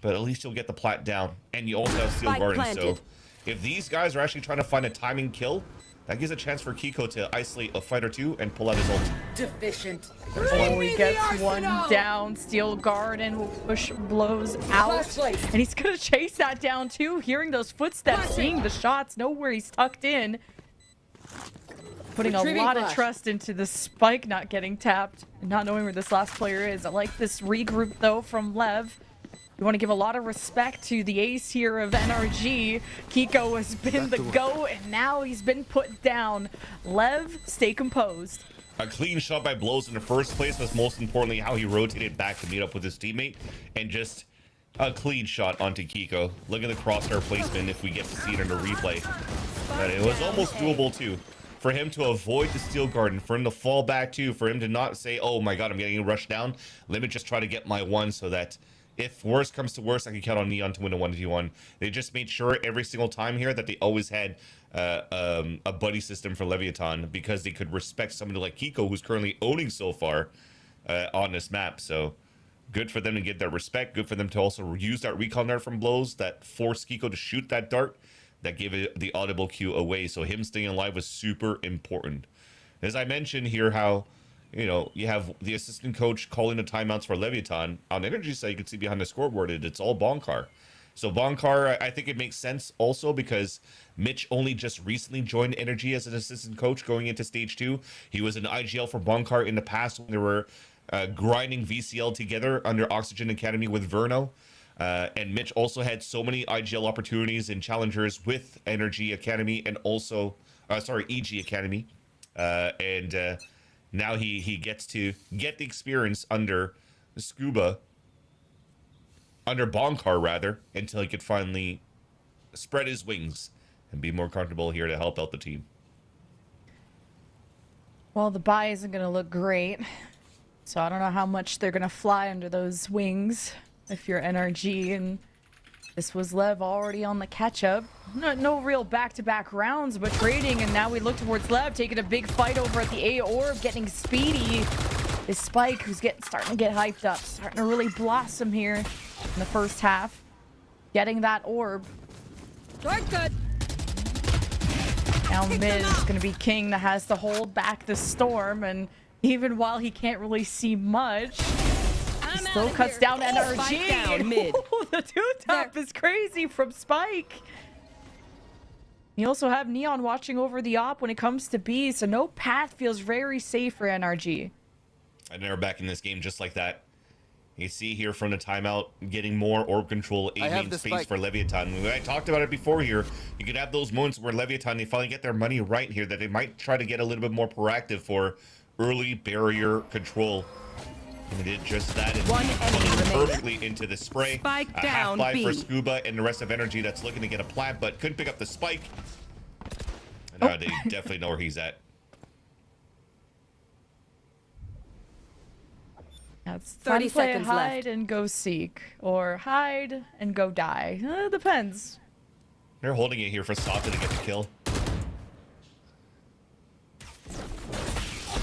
But at least you'll get the plant down, and you also have Steel Spike Garden. planted. So if these guys are actually trying to find a timing kill, that gives a chance for Kiko to isolate a fight or two and pull out his ult. Deficient. Oh, he gets one down. Steel Garden will push blows out. Flashlight. And he's going to chase that down too, hearing those footsteps, seeing the shots, know where he's tucked in. Putting a Retrieving lot of flash. trust into the Spike not getting tapped and not knowing where this last player is. I like this regroup though from Lev. We want to give a lot of respect to the ace here of NRG. Kiko has been the GOAT, and now he's been put down. Lev, stay composed. A clean shot by Blows in the first place, but most importantly, how he rotated back to meet up with his teammate, and just a clean shot onto Kiko. Look at the crosshair placement if we get to see it in the replay. But it was almost doable too. For him to avoid the Steel Garden, for him to fall back too, for him to not say, oh my god, I'm getting rushed down. Let me just try to get my one so that if worst comes to worst, I can count on Neon to win a 1v1. They just made sure every single time here that they always had a buddy system for Leviathan because they could respect somebody like Kiko, who's currently owning so far on this map. So good for them to get their respect. Good for them to also use that recon dart from Blows that forced Kiko to shoot that dart that gave it the audible cue away. So him staying alive was super important. As I mentioned here, how you know, you have the assistant coach calling the timeouts for Leviathan. On Energy side, you can see behind the scoreboard, it's all Bonkar. So Bonkar, I think it makes sense also because Mitch only just recently joined Energy as an assistant coach going into Stage 2. He was an IGL for Bonkar in the past when they were grinding VCL together under Oxygen Academy with Verno. And Mitch also had so many IGL opportunities and challengers with Energy Academy and also, EG Academy. Now he gets to get the experience under Bonkar rather, until he could finally spread his wings and be more comfortable here to help out the team. Well, the buy isn't going to look great. So I don't know how much they're going to fly under those wings if you're NRG. And this was Lev already on the catch-up. No real back-to-back rounds, but trading. And now we look towards Lev, taking a big fight over at the A orb, getting speedy. This Spike, who's starting to get hyped up, starting to really blossom here in the first half. Getting that orb. Dark good. Now Miz is going to be king that has to hold back the storm, and even while he can't really see much, he still cuts down NRG. Spike down mid. The two-tap is crazy from Spike. You also have Neon watching over the op when it comes to B, so no path feels very safe for NRG. And they're back in this game just like that. You see here from the timeout, getting more orb control, A main space for Leviathan. I talked about it before here. You could have those moments where Leviathan, they finally get their money right here, that they might try to get a little bit more proactive for early barrier control. And they did just that. And One enemy remaining. perfectly into the spray. Spike A down half-life B. for Scuba and the rest of Energy that's looking to get a plant, but couldn't pick up the spike. And now they definitely know where he's at. That's 30 time to play seconds hide left. and go seek, or hide and go die. Depends. They're holding it here for Sata to get the kill.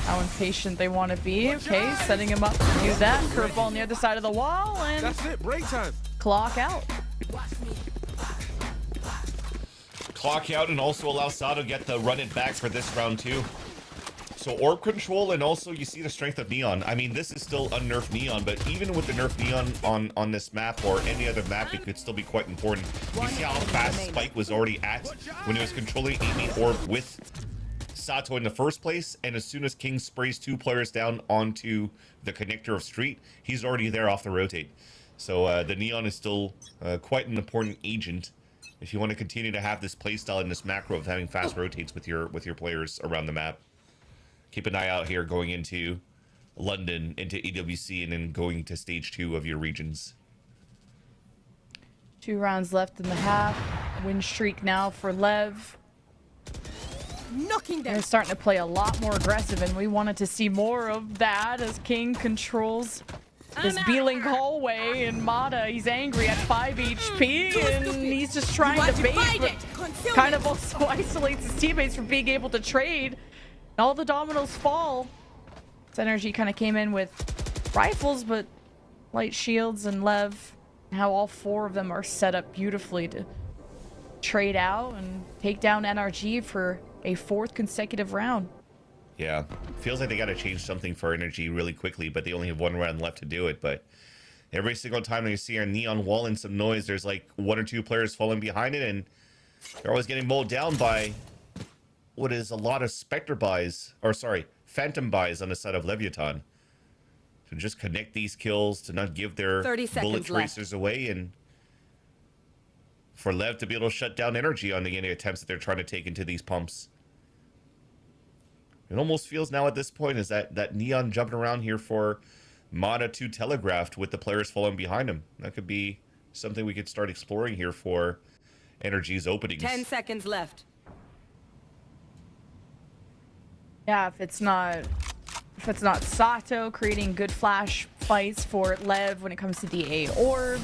how impatient they want to be. Okay, setting him up to do that. Curveball on the other side of the wall, and That's it, break time. clock out. Clock out and also allow Sato to get the run it back for this round too. So orb control, and also you see the strength of Neon. I mean, this is still unnerfed Neon, but even with the nerf Neon on this map or any other map, it could still be quite important. You see how fast Spike was already at when he was controlling Amy Orb with Sato in the first place, and as soon as King sprays 2 players down onto the connector of Street, he's already there off the rotate. So the Neon is still quite an important agent if you want to continue to have this playstyle in this macro of having fast rotates with your players around the map. Keep an eye out here going into London, into EWC, and then going to stage 2 of your regions. 2 rounds left in the half. Win streak now for Lev. Knocking them. They're starting to play a lot more aggressive, and we wanted to see more of that as King controls this B-Link hallway, and Mata, he's angry at 5 HP, and he's just trying to bait, but kind of also isolates his teammates from being able to trade. And all the dominoes fall. This NRG kind of came in with rifles, but light shields, and Lev, how all 4 of them are set up beautifully to trade out and take down NRG for a 4th consecutive round. Yeah, feels like they got to change something for NRG really quickly, but they only have 1 round left to do it. But every single time you see a Neon wall and some noise, there's like 1 or 2 players falling behind it, and they're always getting mowed down by what is a lot of Spectre buys, or sorry, Phantom buys on the side of Leviathan. To just connect these kills, to not give their 30 bullet seconds tracers away, and for Lev to be able to shut down energy on any attempts that they're trying to take into these pumps. It almost feels now at this point is that Neon jumping around here for Mata to telegraphed with the players falling behind him. That could be something we could start exploring here for NRG's openings. 10 seconds left. Yeah, if it's not Sato creating good flash fights for Lev when it comes to the A orb,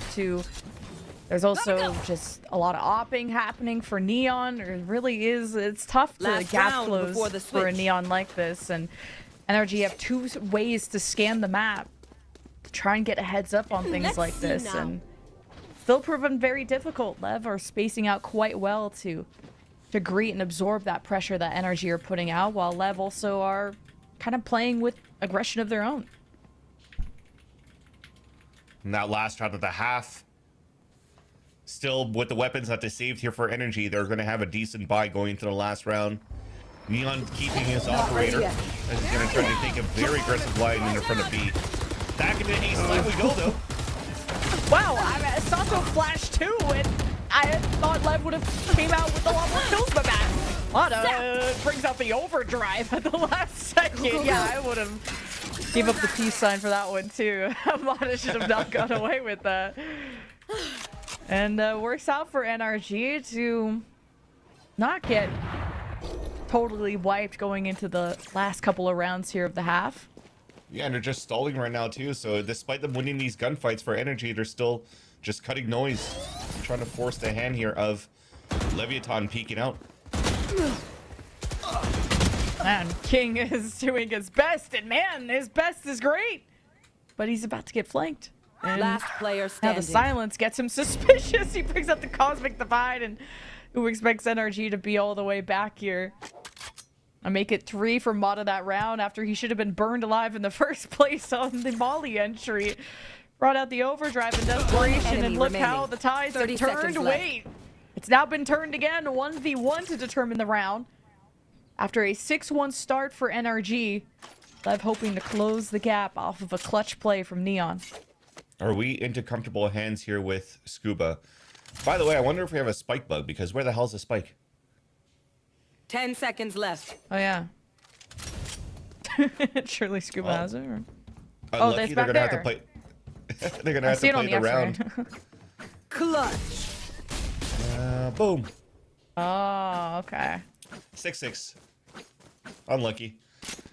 there's also just a lot of opping happening for Neon. It really is, it's tough to Last gap round close before the for a switch. Neon like this, and NRG have 2 ways to scan the map to try and get a heads up on things Let's like see this, now. and still proven very difficult. Lev are spacing out quite well to greet and absorb that pressure that NRG are putting out, while Lev also are kind of playing with aggression of their own. In that last round of the half, still with the weapons that they saved here for energy, they're going to have a decent buy going into the last round. Neon keeping his operator, as he's going to try to take a very aggressive line in front of B. Back into A slide we go though. Wow, Sato flashed too, and I thought Lev would have came out with a lot more kills, but Mata brings out the overdrive at the last second. Yeah, I would have gave up the peace sign for that one too. Mata should have not got away with that. And works out for NRG to not get totally wiped going into the last couple of rounds here of the half. Yeah, and they're just stalling right now too, so despite them winning these gunfights for energy, they're still just cutting noise, trying to force the hand here of Leviathan peeking out. Man, King is doing his best, and man, his best is great, but he's about to get flanked. And Last player now standing. the silence gets him suspicious. He brings up the Cosmic Divide, and who expects NRG to be all the way back here? I make it 3 for Mata that round after he should have been burned alive in the first place on the Molly entry. Brought out the overdrive in desperation, enemy and look remaining. how the tides have 30 seconds turned. left. Wait, it's now been turned again, 1v1 to determine the round. After a 6-1 start for NRG, Lev hoping to close the gap off of a clutch play from Neon. Are we into comfortable hands here with Scuba? By the way, I wonder if we have a spike bug, because where the hell's the spike? 10 seconds left. Oh yeah. Surely Scuba Well, has it. Or... Unlucky, that's they're back gonna have to there. play. They're gonna I have see to it on play the the X-ray. round. Clutch. Boom. Oh, okay. 6-6. Unlucky.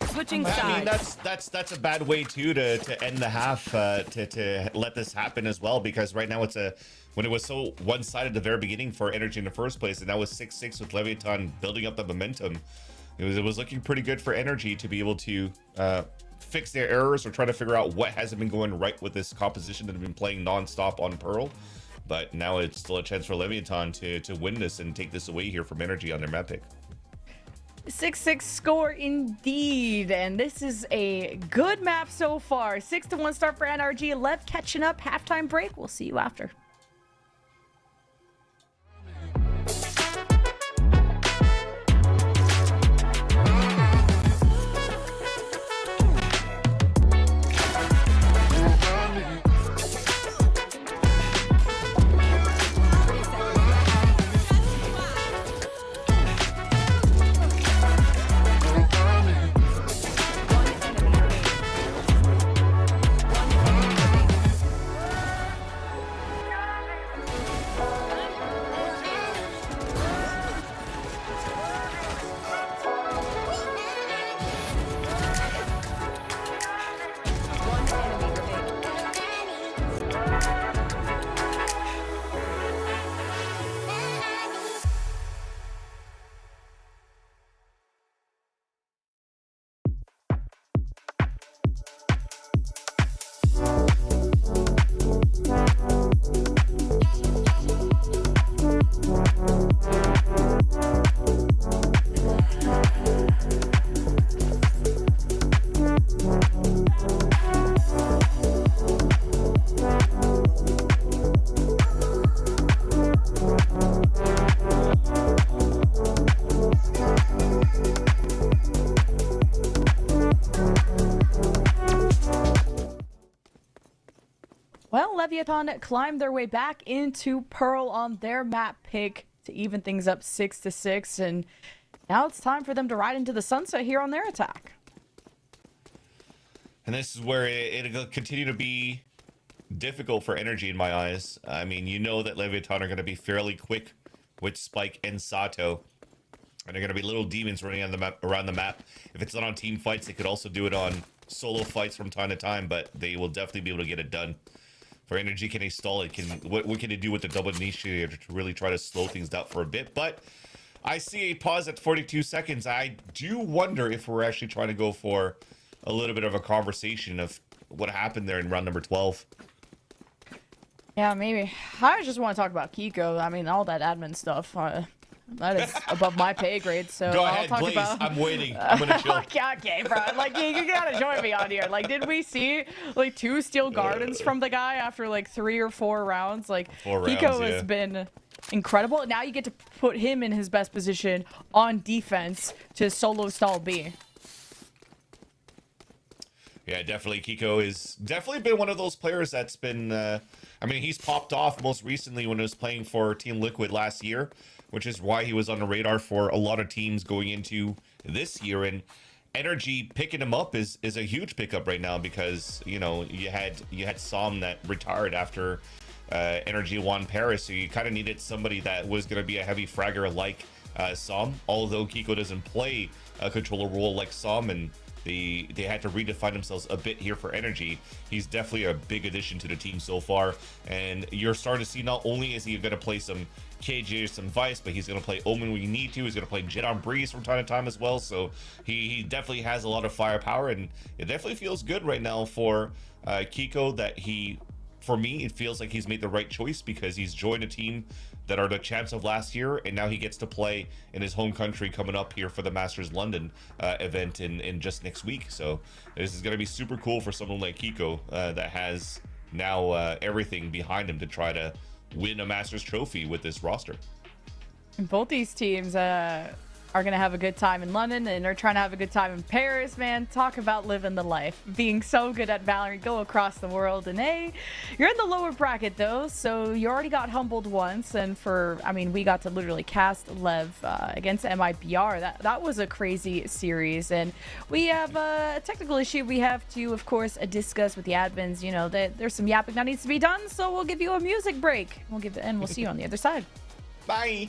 Switching I mean, sides. that's a bad way too to end the half, to let this happen as well, because right now when it was so one-sided at the very beginning for energy in the first place, and that was 6-6 with Leviathan building up the momentum. it was looking pretty good for NRG to be able to fix their errors or try to figure out what hasn't been going right with this composition that have been playing non-stop on Pearl. But now it's still a chance for Leviathan to win this and take this away here from NRG on their map pick. 6-6 score indeed, and this is a good map so far. 6-1 start for NRG. Lev catching up. Halftime break. We'll see you after. Well, Leviathan climbed their way back into Pearl on their map pick to even things up 6-6, and now it's time for them to ride into the sunset here on their attack. And this is where it'll continue to be difficult for NRG in my eyes. I mean, you know that Leviathan are going to be fairly quick with Spike and Sato. And they're going to be little demons running on the map, around the map. If it's not on team fights, they could also do it on solo fights from time to time, but they will definitely be able to get it done. For NRG, can they stall it? What can they do with the double initiator to really try to slow things down for a bit? But I see a pause at 42 seconds. I do wonder if we're actually trying to go for a little bit of a conversation of what happened there in round number 12. Yeah, maybe. I just want to talk about Kiko. I mean, all that admin stuff. That is above my pay grade, so Go I'll ahead, talk Blaze. about... I'm waiting. I'm gonna chill. Okay, bro. Like, you gotta join me on here. Like, did we see, like, 2 Steel Gardens from the guy after, like, 3 or 4 rounds? Like, 4 Kiko rounds, yeah. has been incredible. Now you get to put him in his best position on defense to solo stall B. Yeah, definitely. Kiko is definitely been one of those players that's been, I mean, he's popped off most recently when he was playing for Team Liquid last year, which is why he was on the radar for a lot of teams going into this year. And NRG picking him up is a huge pickup right now because, you know, you had Som that retired after NRG won Paris, so you kind of needed somebody that was going to be a heavy fragger like Som, although Kiko doesn't play a controller role like Som, and they had to redefine themselves a bit here for NRG. He's definitely a big addition to the team so far, and you're starting to see not only is he going to play some KJ, some Vice, but he's going to play Omen when you need to. He's going to play Jet on Breeze from time to time as well, so he definitely has a lot of firepower, and it definitely feels good right now for Kiko that for me, it feels like he's made the right choice because he's joined a team that are the champs of last year, and now he gets to play in his home country coming up here for the Masters London event in just next week. So this is going to be super cool for someone like Kiko that has now everything behind him to try to win a Masters trophy with this roster. Both these teams are going to have a good time in London, and they're trying to have a good time in Paris, man. Talk about living the life. Being so good at Valorant, go across the world. And hey, you're in the lower bracket, though, so you already got humbled once. And we got to literally cast Lev against MIBR. That was a crazy series. And we have a technical issue we have to, of course, discuss with the admins. You know, there's some yapping that needs to be done, so we'll give you a music break. We'll see you on the other side. Bye!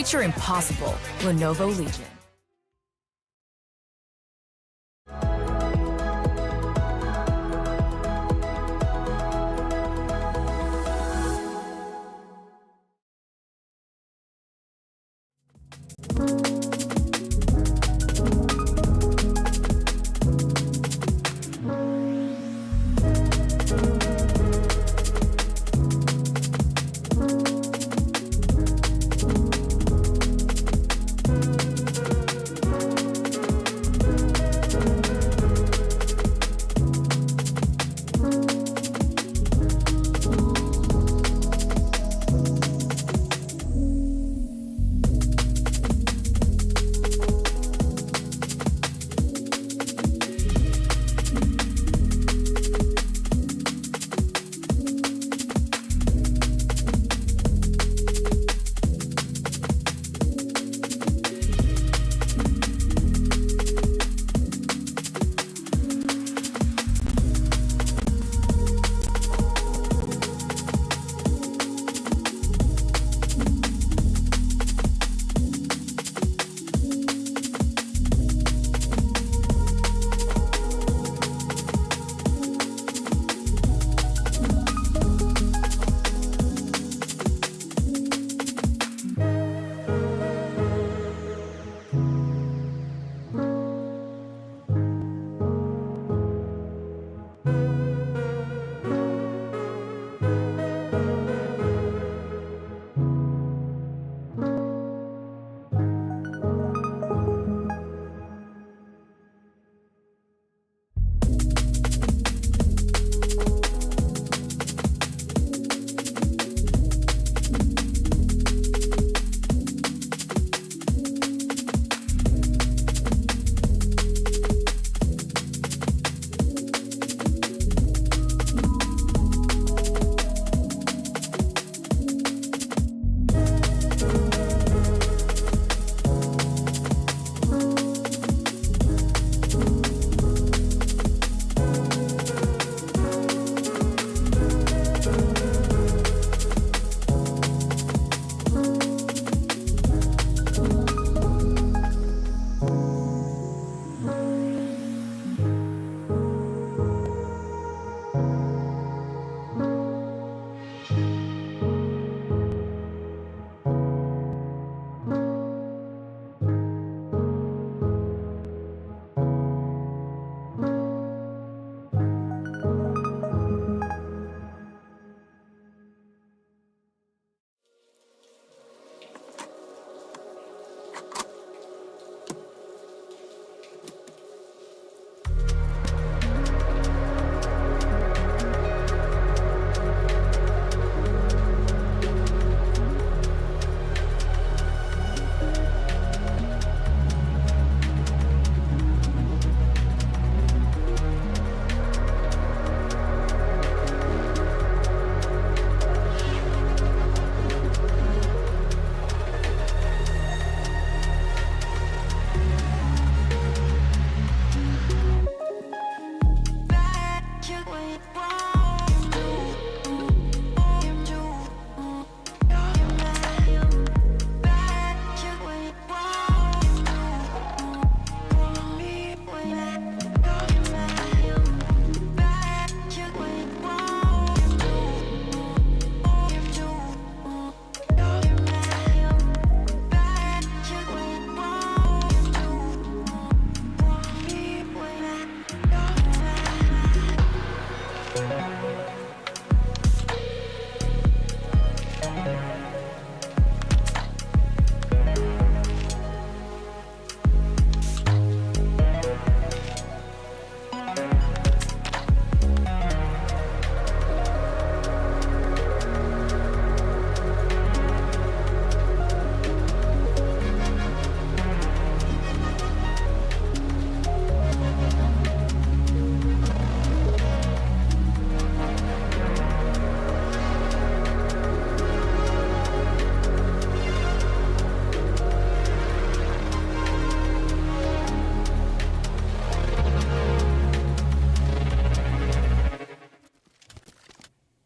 Reach your impossible. Lenovo Legion.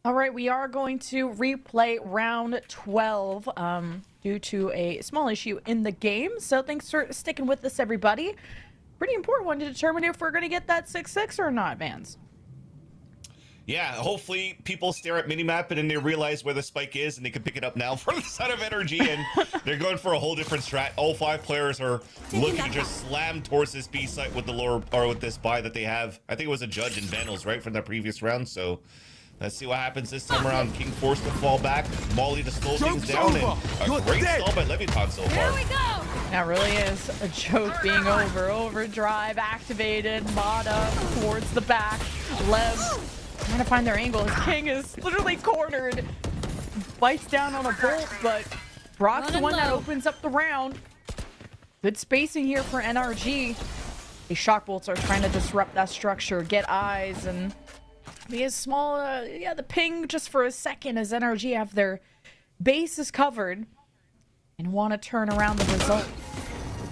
All right, we are going to replay round 12 due to a small issue in the game. So thanks for sticking with us, everybody. Pretty important one to determine if we're going to get that 6-6 or not, Vans. Yeah, hopefully people stare at minimap and then they realize where the spike is and they can pick it up now for the side of NRG, and they're going for a whole different strat. All 5 players are looking to just slam towards this B site with the lower, or with this buy that they have. I think it was a Judge and Vandals, right, from the previous round. So let's see what happens this time around. King forced to fall back. Molly to slow things down, and a great stall by Leviatan so far. Here we go. That really is a joke being over. Overdrive activated. Mata towards the back. Lev trying to find their angle. His King is literally cornered. Bites down on a bolt, but Brock's the one that opens up the round. Good spacing here for NRG. These shock bolts are trying to disrupt that structure, get eyes, and be a small, the ping just for a second as NRG have their bases covered and want to turn around the result.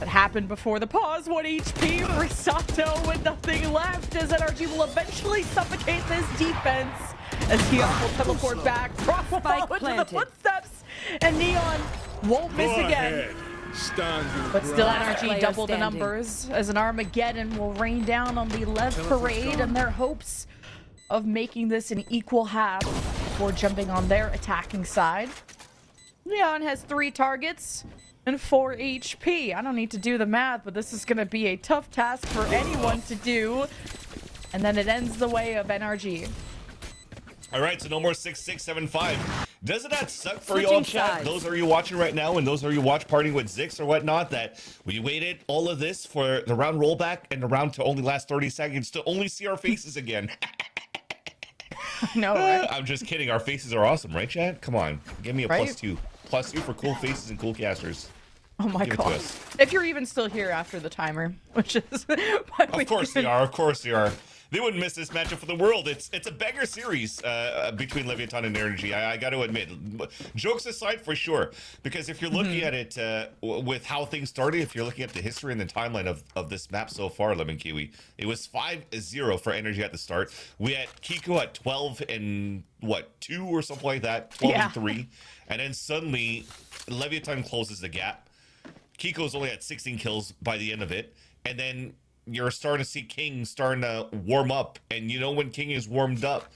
That happened before the pause. 1 HP for Sato with nothing left as NRG will eventually suffocate this defense as Neon will teleport back. Brock will follow into the footsteps and Neon won't miss again. But still NRG double the numbers as an Armageddon will rain down on the Lev Parade and their hopes of making this an equal half before jumping on their attacking side. Neon has 3 targets and 4 HP. I don't need to do the math, but this is going to be a tough task for anyone to do. And then it ends the way of NRG. All right, so no more 6-6-7-5. Doesn't that suck for y'all, chat? Those are you watching right now, and those are you watch partying with Zix or whatnot, that we waited all of this for the round rollback and the round to only last 30 seconds to only see our faces again. No, right? I'm just kidding. Our faces are awesome, right, chat? Come on, give me a +2. +2 for cool faces and cool casters. Oh my god. If you're even still here after the timer, which is... Of course they are. Of course they are. They wouldn't miss this matchup for the world. It's a beggar series between Leviathan and NRG. I got to admit, jokes aside, for sure. Because if you're looking at it with how things started, if you're looking at the history and the timeline of this map so far, Lemon Kiwi, it was 5-0 for NRG at the start. We had Kiko at 12 and what, 2 or something like that, 12 and 3, and then suddenly Leviathan closes the gap. Kiko's only at 16 kills by the end of it, and then you're starting to see King starting to warm up. And you know when King is warmed up,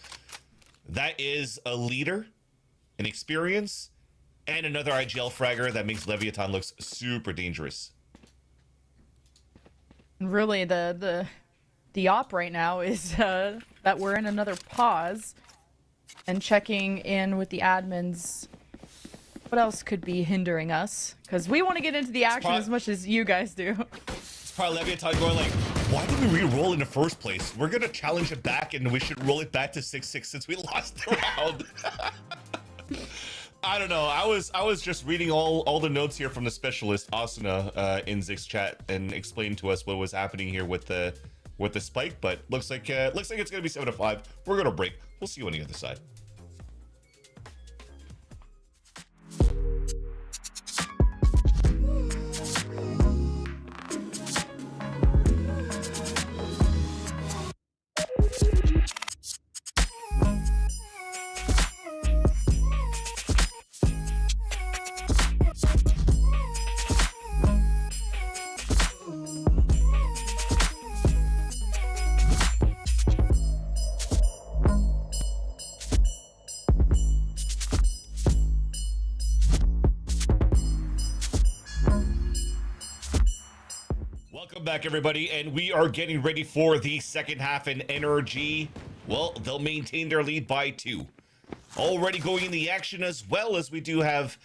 that is a leader, an experience, and another IGL fragger that makes Leviathan looks super dangerous. Really, the op right now is that we're in another pause and checking in with the admins. What else could be hindering us? Because we want to get into the action as much as you guys do. It's probably Leviathan going like, why did we re-roll in the first place? We're going to challenge it back and we should roll it back to 6-6 since we lost the round. I don't know. I was just reading all the notes here from the specialist, Asuna, in Zix chat and explained to us what was happening here with the spike, but looks like it's going to be 7-5. We're going to break. We'll see you on the other side. Welcome back, everybody, and we are getting ready for the second half in NRG. Well, they'll maintain their lead by 2. Already going in the action as well, as we do have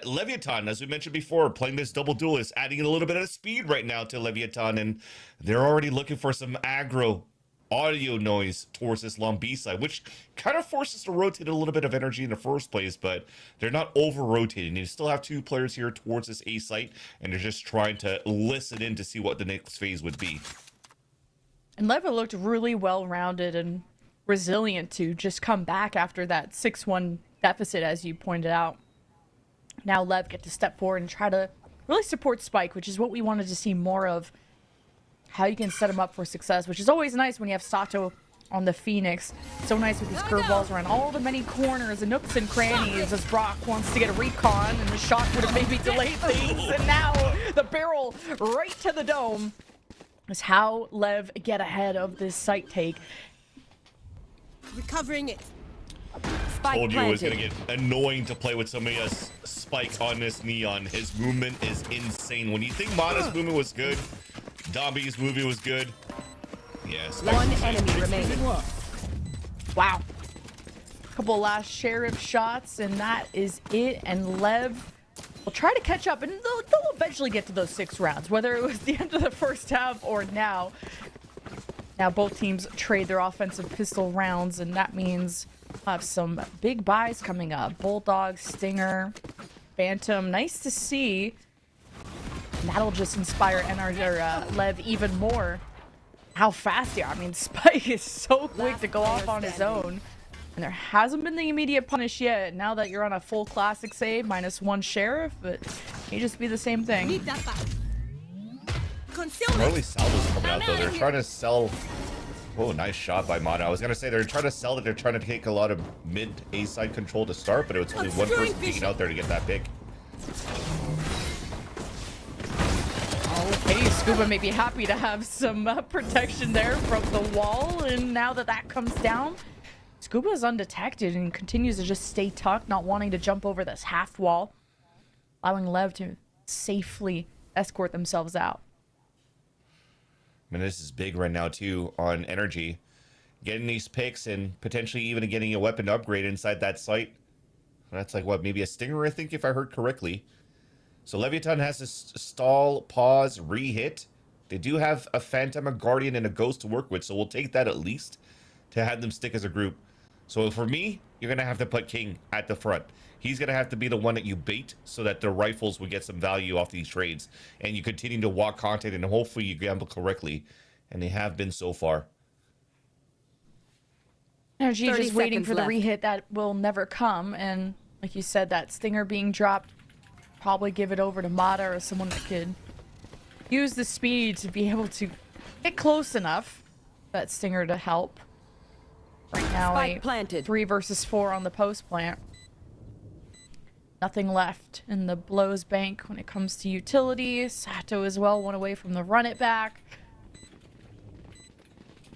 Leviathan, as we mentioned before, playing this double duelist, adding a little bit of speed right now to Leviathan, and they're already looking for some aggro audio noise towards this long B side, which kind of forces to rotate a little bit of energy in the first place, but they're not over rotating. You still have 2 players here towards this A site, and they're just trying to listen in to see what the next phase would be. And Leva looked really well-rounded and resilient to just come back after that 6-1 deficit, as you pointed out. Now Lev get to step forward and try to really support Spike, which is what we wanted to see more of. How you can set him up for success, which is always nice when you have Sato on the Phoenix. So nice with these curveballs around all the many corners and nooks and crannies, as Brock wants to get a recon, and the shot would have maybe delayed things. And now the barrel right to the dome is how Lev get ahead of this site take. Recovering it. Told you it was going to get annoying to play with somebody as Spike on this Neon. His movement is insane. When you think Mana's movement was good, Dobby's movie was good. Yes. One enemy remaining. Wow. Couple last sheriff shots, and that is it. And Lev will try to catch up, and they'll eventually get to those 6 rounds, whether it was the end of the first half or now. Now both teams trade their offensive pistol rounds, and that means we'll have some big buys coming up. Bulldog, Stinger, Phantom. Nice to see. And that'll just inspire NRG or Lev even more. How fast they are. I mean, Spike is so quick to go off on his own. And there hasn't been the immediate punish yet. Now that you're on a full classic save, -1 sheriff, but it may just be the same thing. Need that back. Early salvos coming out though. They're trying to sell. Oh, nice shot by Mana. I was gonna say they're trying to sell that they're trying to take a lot of mid A side control to start, but it was only one person taking out there to get that pick. Okay, Scuba may be happy to have some protection there from the wall, and now that that comes down, Scuba is undetected and continues to just stay tucked, not wanting to jump over this half wall, allowing Lev to safely escort themselves out. I mean, this is big right now too on NRG, getting these picks and potentially even getting a weapon upgrade inside that site. That's like what, maybe a Stinger, I think, if I heard correctly. So Leviathan has a stall, pause, re-hit. They do have a Phantom, a Guardian, and a Ghost to work with, so we'll take that at least to have them stick as a group. So for me, you're going to have to put King at the front. He's going to have to be the one that you bait so that the rifles will get some value off these trades. And you continue to walk content, and hopefully you gamble correctly. And they have been so far. NRG just waiting for the re-hit that will never come. And like you said, that Stinger being dropped, probably give it over to Mata or someone that could use the speed to be able to get close enough that Stinger to help. Right now, Spike planted. 3 versus 4 on the post plant. Nothing left in the blows bank when it comes to utility. Sato as well, one away from the run it back.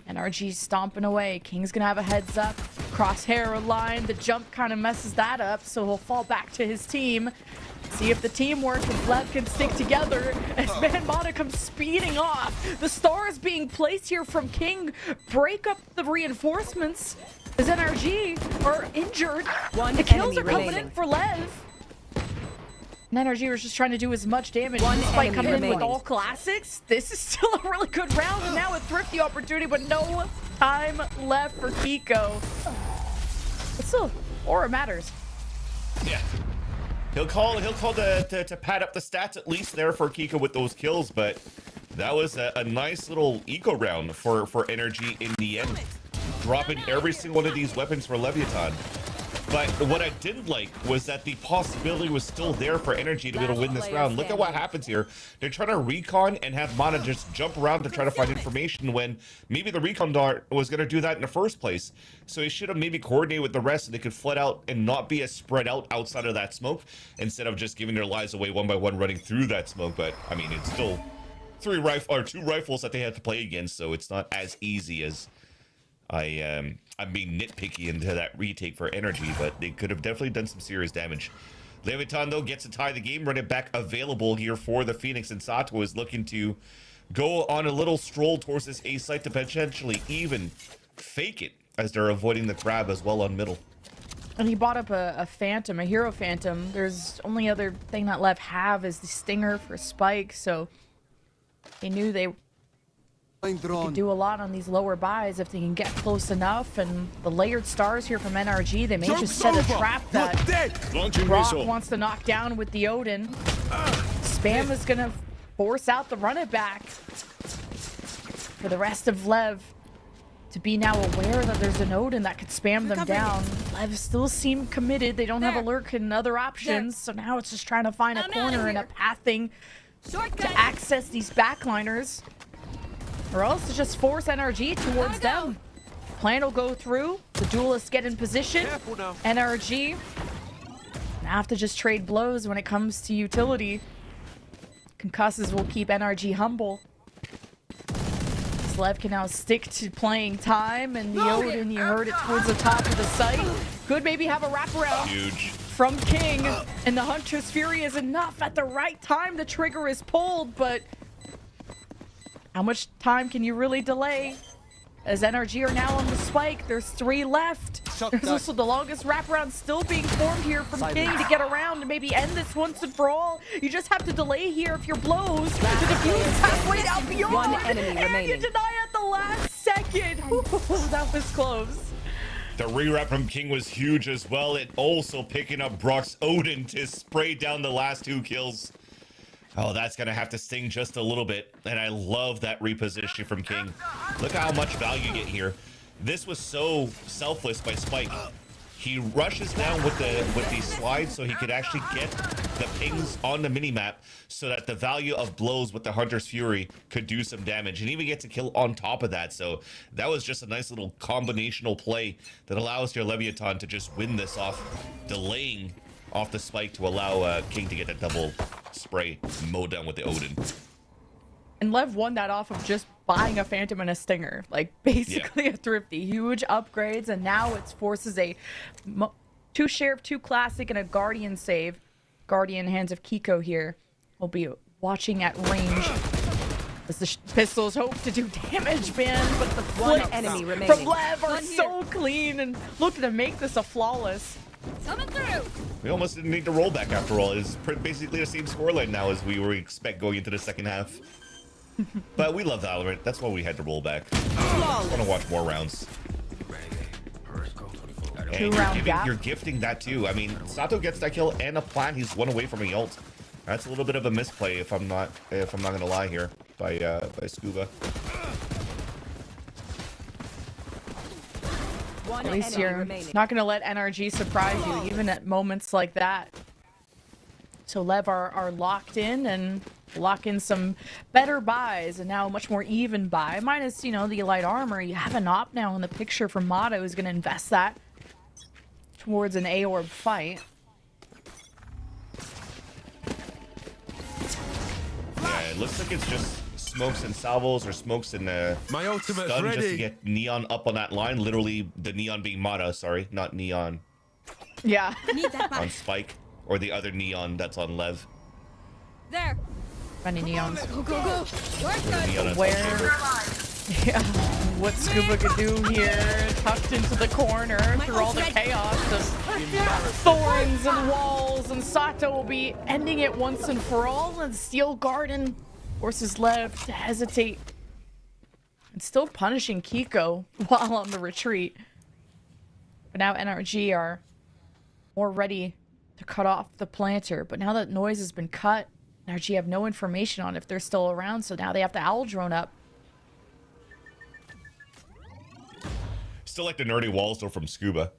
NRG stomping away. King's gonna have a heads up. Crosshair line. The jump kind of messes that up, so he'll fall back to his team. See if the teamwork and Lev can stick together as Man Mata comes speeding off. The stars being placed here from King break up the reinforcements as NRG are injured. The kills are coming in for Lev. And NRG was just trying to do as much damage despite coming in with all classics. This is still a really good round, and now a thrifty opportunity, but no time left for Kiko. But still, aura matters. Yeah. He'll call to pad up the stats at least there for Kiko with those kills, but that was a nice little eco round for NRG in the end, dropping every single one of these weapons for Leviathan. But what I didn't like was that the possibility was still there for NRG to be able to win this round. Look at what happens here. They're trying to recon and have Mana just jump around to try to find information when maybe the recon dart was going to do that in the first place. So he should have maybe coordinated with the rest so they could flood out and not be as spread out outside of that smoke instead of just giving their lives away one by one running through that smoke. But I mean, it's still two rifles that they had to play against, so it's not as easy as I'm being nitpicky into that retake for NRG, but they could have definitely done some serious damage. Leviathan, though, gets to tie the game, run it back available here for the Phoenix, and Sato is looking to go on a little stroll towards this A site to potentially even fake it as they're avoiding the grab as well on middle. And he bought up a Phantom, a Hero Phantom. There's only other thing that Lev have is the Stinger for Spike, so they knew they could do a lot on these lower buys if they can get close enough. And the layered stars here from NRG, they may just set a trap that Brock wants to knock down with the Odin. Spam is gonna force out the run it back for the rest of Lev to be now aware that there's an Odin that could spam them down. Lev still seem committed. They don't have a lurk and other options, so now it's just trying to find a corner and a pathing to access these backliners, or else to just force NRG towards them. Plan will go through. The duelists get in position. NRG have to just trade blows when it comes to utility. Concusses will keep NRG humble. Lev can now stick to playing time, and the Odin, you heard it towards the top of the site. Could maybe have a wraparound. Huge. From King, and the Hunter's Fury is enough at the right time. The trigger is pulled, but how much time can you really delay? As NRG are now on the spike, there's 3 left. There's also the longest wraparound still being formed here from King to get around and maybe end this once and for all. You just have to delay here if your blows to defuse halfway down beyond. One enemy and remaining. you deny at the last second. That was close. The rewrap from King was huge as well. It also picking up Brock's Odin to spray down the last 2 kills. Oh, that's going to have to sting just a little bit. And I love that repositioning from King. Look at how much value you get here. This was so selfless by Spike. He rushes down with the slide so he could actually get the pings on the minimap so that the value of blows with the Hunter's Fury could do some damage and even get to kill on top of that. So that was just a nice little combinational play that allows your Leviathan to just win this off, delaying off the spike to allow King to get that double spray mowed down with the Odin. And Lev won that off of just buying a Phantom and a Stinger. Like, basically a thrifty. Huge upgrades, and now it forces a 2 Sheriff, 2 Classic, and a Guardian save. Guardian, hands of Kiko here, will be watching at range. As the pistols hope to do damage, man, but the flips enemy remaining. from Lev are so clean, and looking to make this a flawless. Coming through. We almost didn't need to roll back after all. It's basically the same scoreline now as we would expect going into the second half. But we love Valorant. That's why we had to roll back. I want to watch more rounds. And you're gifting that too. I mean, Sato gets that kill and a plant. He's 1 away from a ult. That's a little bit of a misplay if I'm not gonna lie here by Scuba. At least you're not going to let NRG surprise you, even at moments like that. So Lev are locked in and lock in some better buys, and now a much more even buy. Minus, you know, the light armor. You have an op now in the picture from Motto who's going to invest that towards an A-orb fight. Yeah, it looks like it's just smokes and salvos or smokes and My ultimate's stun ready. just to get Neon up on that line. Literally, the Neon being Mata, sorry, not Neon Yeah. on Spike, or the other Neon that's on Lev. There. Many neons. Go, go, go. Shortcut. Neon on Where? Chamber. Yeah. What Scuba could do here, tucked into the corner through all the chaos of thorns and walls, and Sato will be ending it once and for all, and Steel Garden forces Lev to hesitate and still punishing Kiko while on the retreat. But now NRG are more ready to cut off the planter, but now that noise has been cut, NRG have no information on if they're still around, so now they have the owl drone up. Still like the nerdy walls though from Scuba.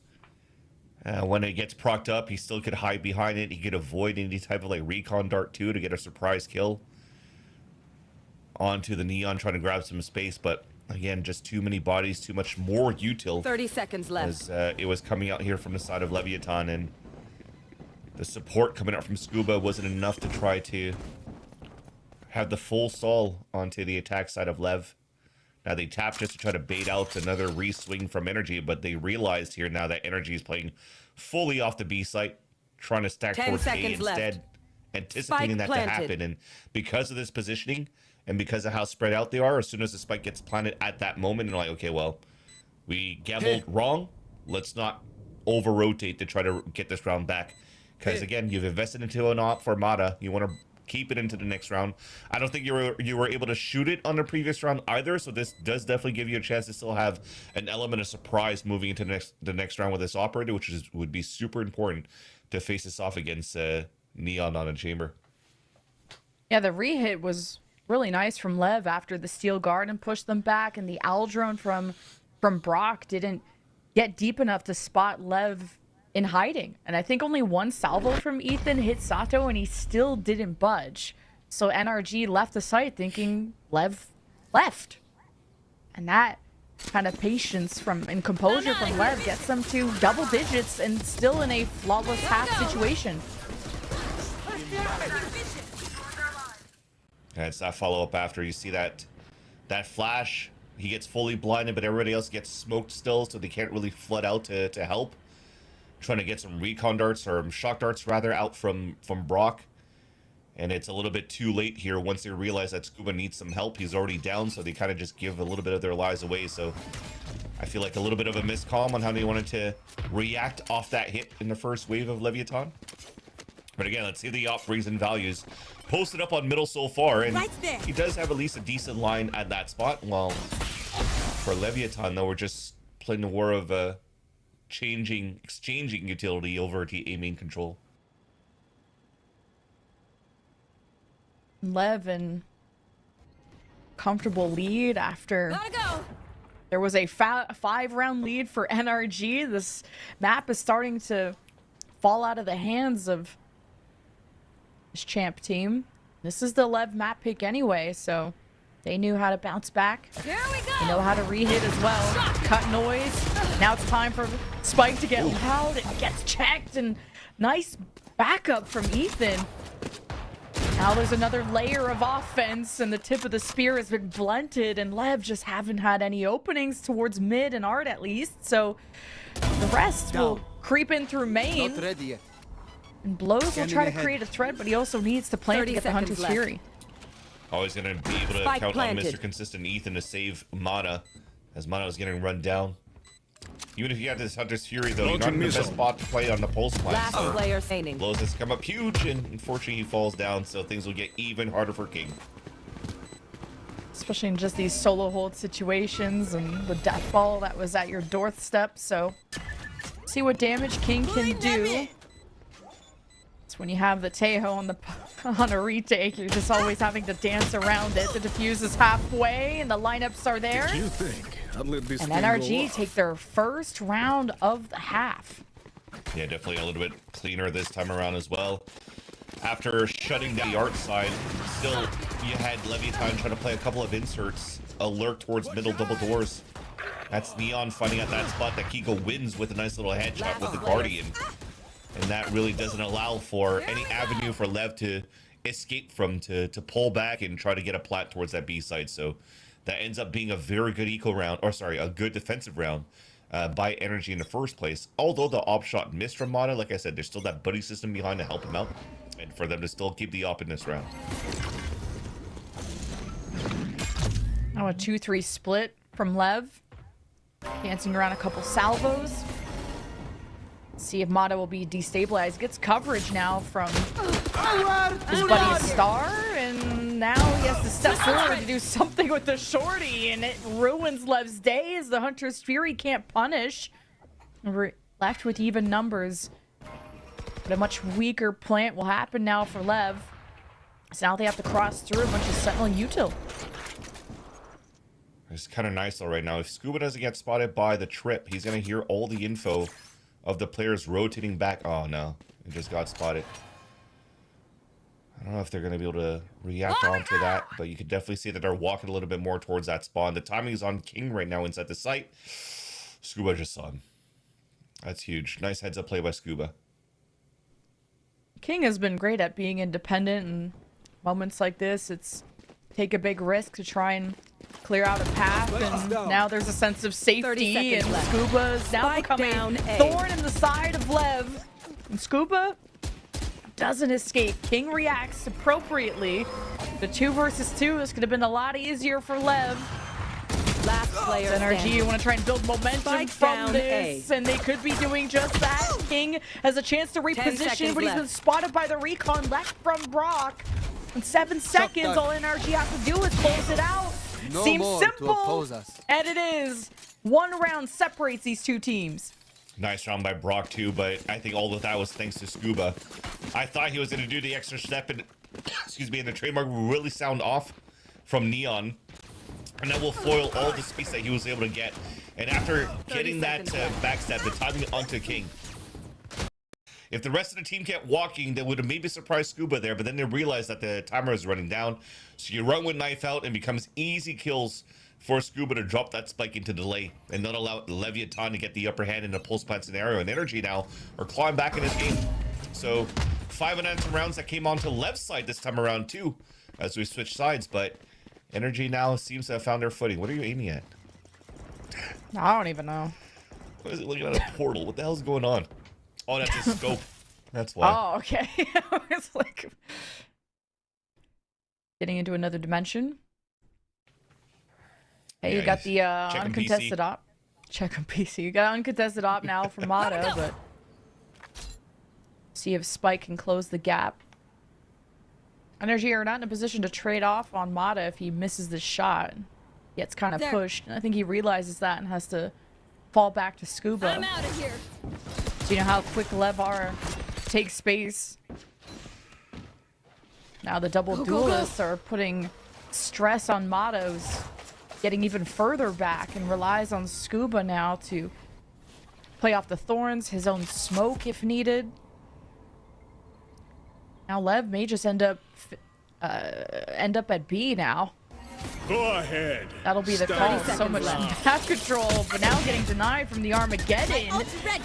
When it gets procced up, he still could hide behind it. He could avoid any type of like recon dart too to get a surprise kill onto the Neon, trying to grab some space. But again, just too many bodies, too much more util. 30 seconds left. As it was coming out here from the side of Leviathan, and the support coming out from Scuba wasn't enough to try to have the full stall onto the attack side of Lev. Now they tapped just to try to bait out another re-swing from NRG, but they realized here now that NRG is playing fully off the B site, trying to stack 10 towards A seconds instead, left. anticipating Spike that to planted. happen. And because of this positioning and because of how spread out they are, as soon as the spike gets planted at that moment, they're like, okay, well, We gambled wrong. Let's not over-rotate to try to get this round back. Because, again, you've invested into an op for Mata. You want to keep it into the next round. I don't think you were able to shoot it on the previous round either, so this does definitely give you a chance to still have an element of surprise moving into the next round with this operator, which would be super important to face this off against Neon on a chamber. Yeah, the re-hit was really nice from Lev after the Steel Garden pushed them back, and the Owl Drone from Brock didn't get deep enough to spot Lev in hiding. And I think only one salvo from Ethan hit Sato, and he still didn't budge. So NRG left the site thinking Lev left. And that kind of patience and composure from Lev gets them to double digits and still in a flawless half situation. And it's that follow-up after you see that flash. He gets fully blinded, but everybody else gets smoked still, so they can't really flood out to help. Trying to get some recon darts, or shock darts rather, out from Brock. And it's a little bit too late here. Once they realize that Scuba needs some help, he's already down, so they kind of just give a little bit of their lives away. So I feel like a little bit of a miscom on how they wanted to react off that hit in the first wave of Leviathan. But again, let's see the op brings in values. Posted up on middle so far, and he does have at least a decent line at that spot. Well, for Leviathan, though, we're just playing the war of exchanging utility over to A main control. Lev in comfortable lead after there was a 5-round lead for NRG. This map is starting to fall out of the hands of this champ team. This is the Lev map pick anyway, so they knew how to bounce back. Here we go. They know how to re-hit as well. Cut noise. Now it's time for Spike to get loud. It gets checked, and nice backup from Ethan. Now there's another layer of offense, and the tip of the spear has been blunted, and Lev just haven't had any openings towards mid and Art at least, so the rest will creep in through main. Not ready yet. And Blows will Scanning try to ahead. create a threat, but he also needs to plant to 30 get the seconds Hunter's left. Fury. Always going to be able to Spike count planted. on Mr. Consistent Ethan to save Mana, as Mana is getting run down. Even if you have this Hunter's Fury, though, you're not in the best spot to play on the pulse plant. Last So player standing. Blows has come up huge, and unfortunately he falls down, so things will get even harder for King. Especially in just these solo hold situations, and the death ball that was at your doorstep, so see what damage King can do. It's when you have the Tejo on a retake, you're just always having to dance around it. The defuse is halfway, and the lineups are there. You think I'd let this And thing NRG go off? take their first round of the half. Yeah, definitely a little bit cleaner this time around as well. After shutting down the art side, still you had Leviathan trying to play a couple of inserts, a lurk towards middle double doors. That's Neon finding at that spot that Kiko wins with a nice little headshot with the Guardian. And that really doesn't allow for any avenue for Lev to escape from, to pull back and try to get a plat towards that B side. So that ends up being a very good eco round, or sorry, a good defensive round by NRG in the first place. Although the op shot missed from Mata, like I said, there's still that buddy system behind to help him out, and for them to still keep the op in this round. Now a 2-3 split from Lev. Dancing around a couple salvos. See if Mata will be destabilized. Gets coverage now from his buddy Star, and now he has to step forward to do something with the shorty, and it ruins Lev's day as the Hunter's Fury can't punish. We're left with even numbers, but a much weaker plant will happen now for Lev. So now they have to cross through a bunch of Sentinel util. It's kind of nice though right now. If Scuba doesn't get spotted by the trip, he's going to hear all the info of the players rotating back. Oh no, it just got spotted. I don't know if they're going to be able to react onto that, but you can definitely see that they're walking a little bit more towards that spawn. The timing is on King right now inside the site. Scuba just saw him. That's huge. Nice heads up play by Scuba. King has been great at being independent in moments like this. It's take a big risk to try and clear out a path, and now there's a sense of safety, and left. Scuba is now Spike becoming down A. thorn in the side of Lev. And Scuba doesn't escape. King reacts appropriately. The 2 versus 2 is going to have been a lot easier for Lev. Last player NRG standing. want to try and build momentum Spike from down this, A. and they could be doing just that. King has a chance to 10 reposition, seconds but he's been left. spotted by the recon left from Brock. In 7 seconds, all NRG has to do is close it out. Seems simple, and it is. One round separates these two teams. Nice round by Brock too, but I think all of that was thanks to Scuba. I thought he was going to do the extra step and, excuse me, and the trademark will really sound off from Neon. And that will foil all the space that he was able to get. And after getting that backstab, the timing onto King. If the rest of the team kept walking, they would have maybe surprised Scuba there, but then they realized that the timer is running down. So you run with knife out and becomes easy kills for Scuba to drop that spike into delay and not allow Leviathan to get the upper hand in a pulse plant scenario. And NRG now are clawing back in this game. So 5 unanswered rounds that came onto left side this time around too, as we switch sides. But NRG now seems to have found their footing. What are you aiming at? I don't even know. What is it looking at a portal? What the hell's going on? Oh, that's a scope. That's why. Oh, okay. It's like getting into another dimension. Hey, Yeah, you got the checking uncontested PC. op. Check on PC. You got uncontested op now for Motto, but see if Spike can close the gap. NRG are not in a position to trade off on Mata if he misses the shot. Gets kind of pushed. I think he realizes that and has to fall back to Scuba. I'm out of here. So you know how quick Lev are take space. Now the double duelists are putting stress on Motto's, getting even further back, and relies on Scuba now to play off the thorns, his own smoke if needed. Now Lev may just end up at B now. Go ahead. That'll be the call. So much map control, but now getting denied from the Armageddon.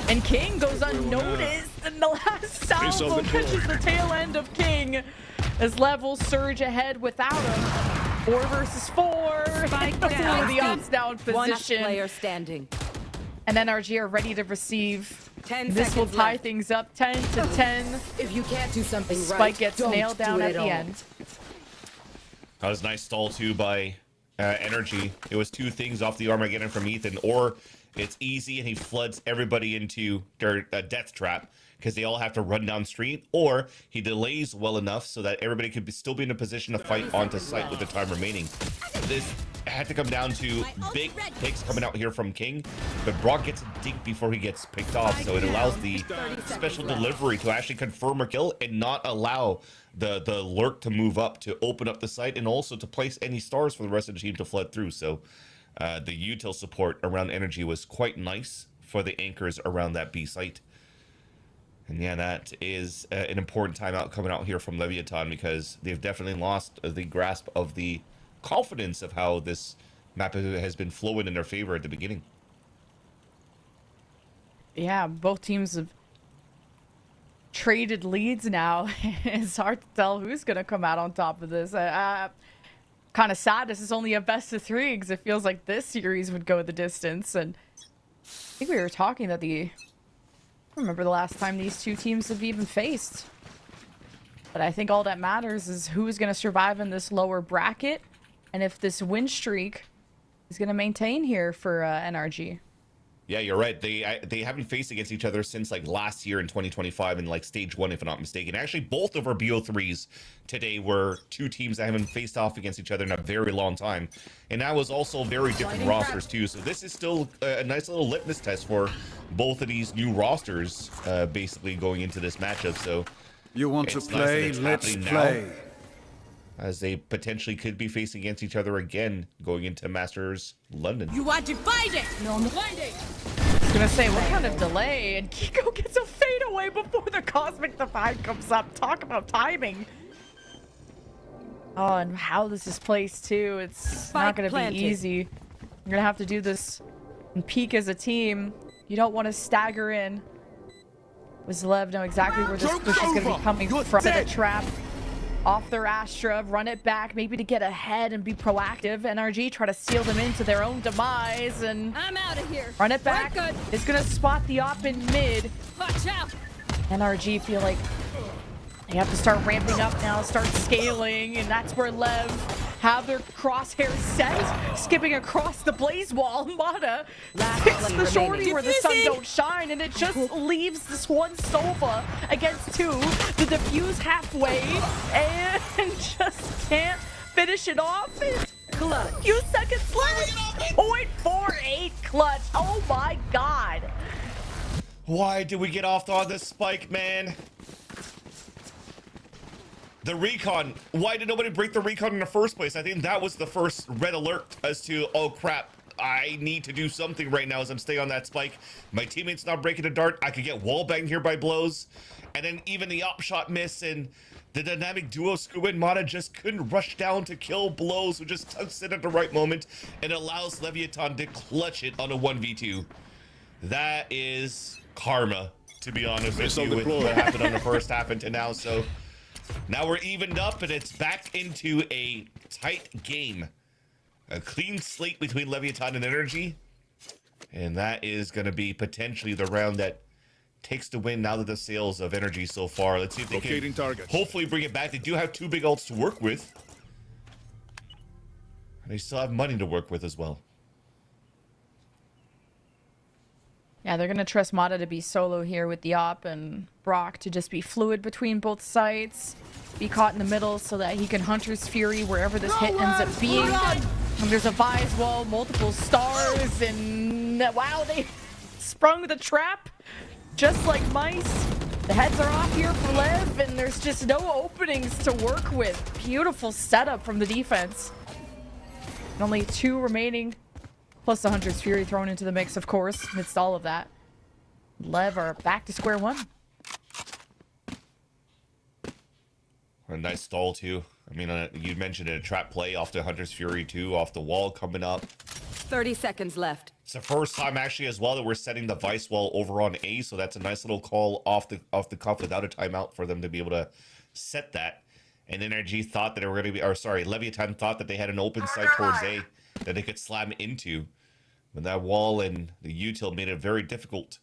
And King goes unnoticed, and the last salvo catches the tail end of King as levels surge ahead without him. 4 versus 4. Spike down. The ops down One position. player standing. And NRG are ready to receive. 10 This will seconds tie left. things up 10 to 10. If you can't do something Spike right, gets don't nailed down do at it the all. end. That was a nice stall too by NRG. It was 2 things off the Armageddon from Ethan, or it's easy and he floods everybody into their death trap because they all have to run down street, or he delays well enough so that everybody could still be in a position to fight onto site with the time remaining. This had to come down to big picks coming out here from King, but Brock gets a dink before he gets picked off, so it allows the special delivery to actually confirm a kill and not allow the lurk to move up to open up the site, and also to place any stars for the rest of the team to flood through. So the util support around NRG was quite nice for the anchors around that B site. And yeah, that is an important timeout coming out here from Leviathan, because they've definitely lost the grasp of the confidence of how this map has been flowing in their favor at the beginning. Yeah, both teams have traded leads now. It's hard to tell who's going to come out on top of this. Kind of sad this is only a best of 3, because it feels like this series would go the distance. And I think we were talking that I don't remember the last time these two teams have even faced. But I think all that matters is who's going to survive in this lower bracket, and if this win streak is going to maintain here for NRG. Yeah, you're right. They haven't faced against each other since like last year in 2025 in like stage 1, if I'm not mistaken. Actually, both of our BO3s today were 2 teams that haven't faced off against each other in a very long time. And that was also very different rosters too. So this is still a nice little litmus test for both of these new rosters, basically going into this matchup. So you want to it's nice play? that it's Let's happening play. now, as they potentially could be facing against each other again going into Masters London. You want to find it? No, I'm blinding. I was gonna say, what kind of delay? And Kiko gets a fadeaway before the Cosmic Divide comes up. Talk about timing. Oh, and how this is placed too. It's not gonna be easy. You're gonna have to do this and peak as a team. You don't want to stagger in. Does Lev know exactly where this push is gonna be coming from? Set a trap off their Astra, run it back, maybe to get ahead and be proactive. NRG try to seal them into their own demise, and I'm out of here. run it back. We're good. It's gonna spot the op in mid. Watch out. NRG feel like they have to start ramping up now, start scaling, and that's where Lev have their crosshairs set, skipping across the blaze wall. Mata picks the shorty where the sun don't shine, and it just leaves this one Sova against two. The defuse halfway, and just can't finish it off. Clutch. Few seconds left. 0.48 clutch. Oh my god. Why did we get off on this spike, man? The recon. Why did nobody break the recon in the first place? I think that was the first red alert as to, oh crap, I need to do something right now as I'm staying on that spike. My teammate's not breaking a dart. I could get wall banged here by blows. And then even the op shot miss, and the dynamic duo Scuba and Mata just couldn't rush down to kill blows, who just tucks it at the right moment and allows Leviathan to clutch it on a 1v2. That is karma, to be honest with you, with what happened on the first half into now. So now we're evened up, and it's back into a tight game. A clean slate between Leviathan and NRG. And that is going to be potentially the round that takes the win now that the sales of NRG so far. Let's see if they can hopefully bring it back. They do have two big ults to work with. And they still have money to work with as well. Yeah, they're going to trust Mata to be solo here with the op, and Brock to just be fluid between both sides. Be caught in the middle so that he can Hunter's Fury wherever this hit ends up being. And there's a Vise wall, multiple stars, and wow, they sprung the trap just like mice. The heads are off here for Lev, and there's just no openings to work with. Beautiful setup from the defense. And only two remaining, plus the Hunter's Fury thrown into the mix, of course, amidst all of that. Lev are back to square one. A nice stall, too. I mean, you mentioned a trap play off the Hunter's Fury, too, off the wall coming up. 30 seconds left. It's the first time, actually, as well, that we're setting the Vice wall over on A, so that's a nice little call off the cuff without a timeout for them to be able to set that. And NRG thought that they were going to be, or sorry, Leviathan thought that they had an open site towards A that they could slam into. But that wall and the util made it very difficult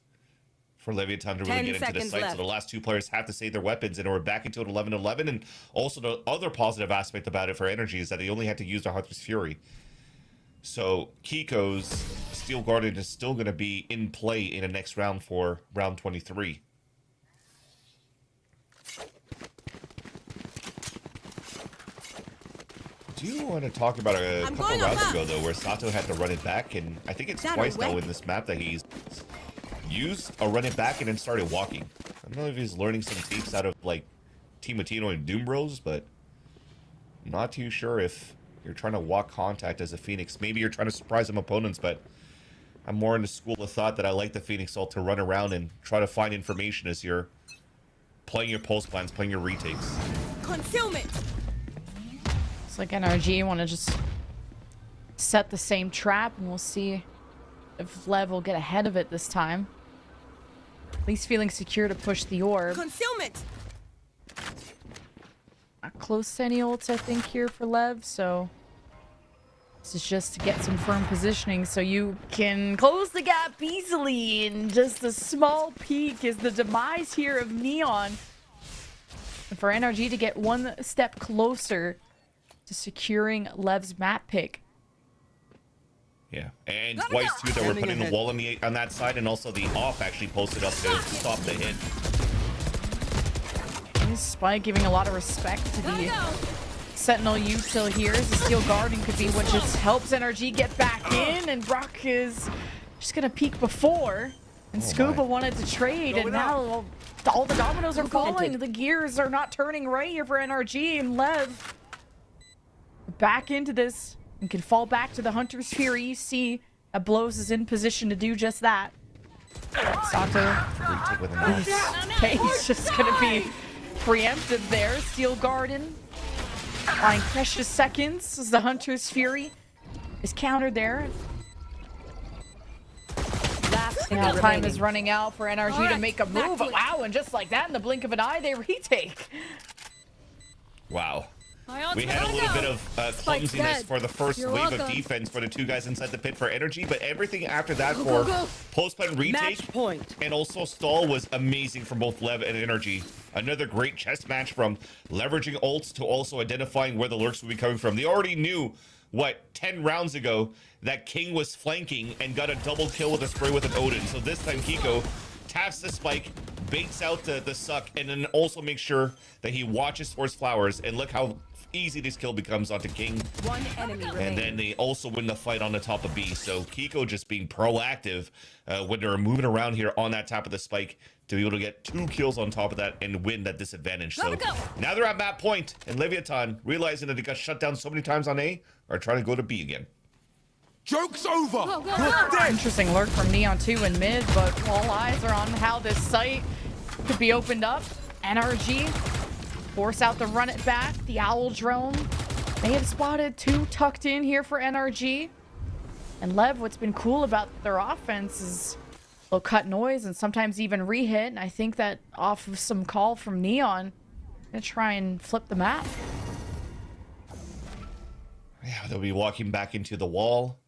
for Leviathan to really get into the site. So the last two players have to save their weapons, and we're back into an 11-11. And also the other positive aspect about it for NRG is that they only had to use their Hunter's Fury. So Kiko's Steel Guardian is still going to be in play in the next round for round 23. Do you want to talk about a couple rounds ago, though, where Sato had to run it back? And I think it's twice now in this map that he's used a run it back and then started walking. I don't know if he's learning some takes out of, like, Team Matino and Doom Bros, but I'm not too sure if you're trying to walk contact as a Phoenix. Maybe you're trying to surprise some opponents, but I'm more in the school of thought that I like the Phoenix ult to run around and try to find information as you're playing your pulse plans, playing your retakes. Concealment. It's like NRG want to just set the same trap, and we'll see if Lev will get ahead of it this time. At least feeling secure to push the orb. Concealment. Not close to any ults, I think, here for Lev, so this is just to get some firm positioning so you can close the gap easily. And just a small peek is the demise here of Neon. And for NRG to get one step closer to securing Lev's map pick. Yeah, and twice too that we're putting the wall on that side, and also the off actually posted up to stop the hit. This Spike giving a lot of respect to the Sentinel util here. The Steel Guardian could be what just helps NRG get back in, and Brock is just gonna peek before. And Scuba wanted to trade, and now all the dominoes are falling. The gears are not turning right here for NRG, and Lev back into this and can fall back to the Hunter's Fury. You see that Blows is in position to do just that. Sato, he's just gonna be preempted there. Steel Guardian buying precious seconds as the Hunter's Fury is countered there. Now time is running out for NRG to make a move. Wow, and just like that, in the blink of an eye, they retake. Wow. We had a little bit of clumsiness dead. for the first You're wave of welcome. defense for the two guys inside the pit for energy, but everything after that Go, for go. post-plant retake Match point. and also stall was amazing from both Lev and energy. Another great chess match from leveraging ults to also identifying where the lurks would be coming from. They already knew, what, 10 rounds ago that King was flanking and got a double kill with a spray with an Odin. So this time Kiko taps the spike, baits out the suck, and then also makes sure that he watches towards flowers. And look how easy this kill becomes onto King. One enemy remaining. And then they also win the fight on the top of B. So Kiko just being proactive when they're moving around here on that top of the spike to be able to get 2 kills on top of that and win that disadvantage. So now they're at map point, and Leviathan, realizing that they got shut down so many times on A, are trying to go to B again. Joke's over! Go, go, go. Interesting lurk from Neon 2 in mid, but all eyes are on how this site could be opened up. NRG force out the run it back. The owl drone. They have spotted 2 tucked in here for NRG. And Lev, what's been cool about their offense is they'll cut noise and sometimes even re-hit. And I think that off of some call from Neon, gonna try and flip the map. Yeah, they'll be walking back into the wall.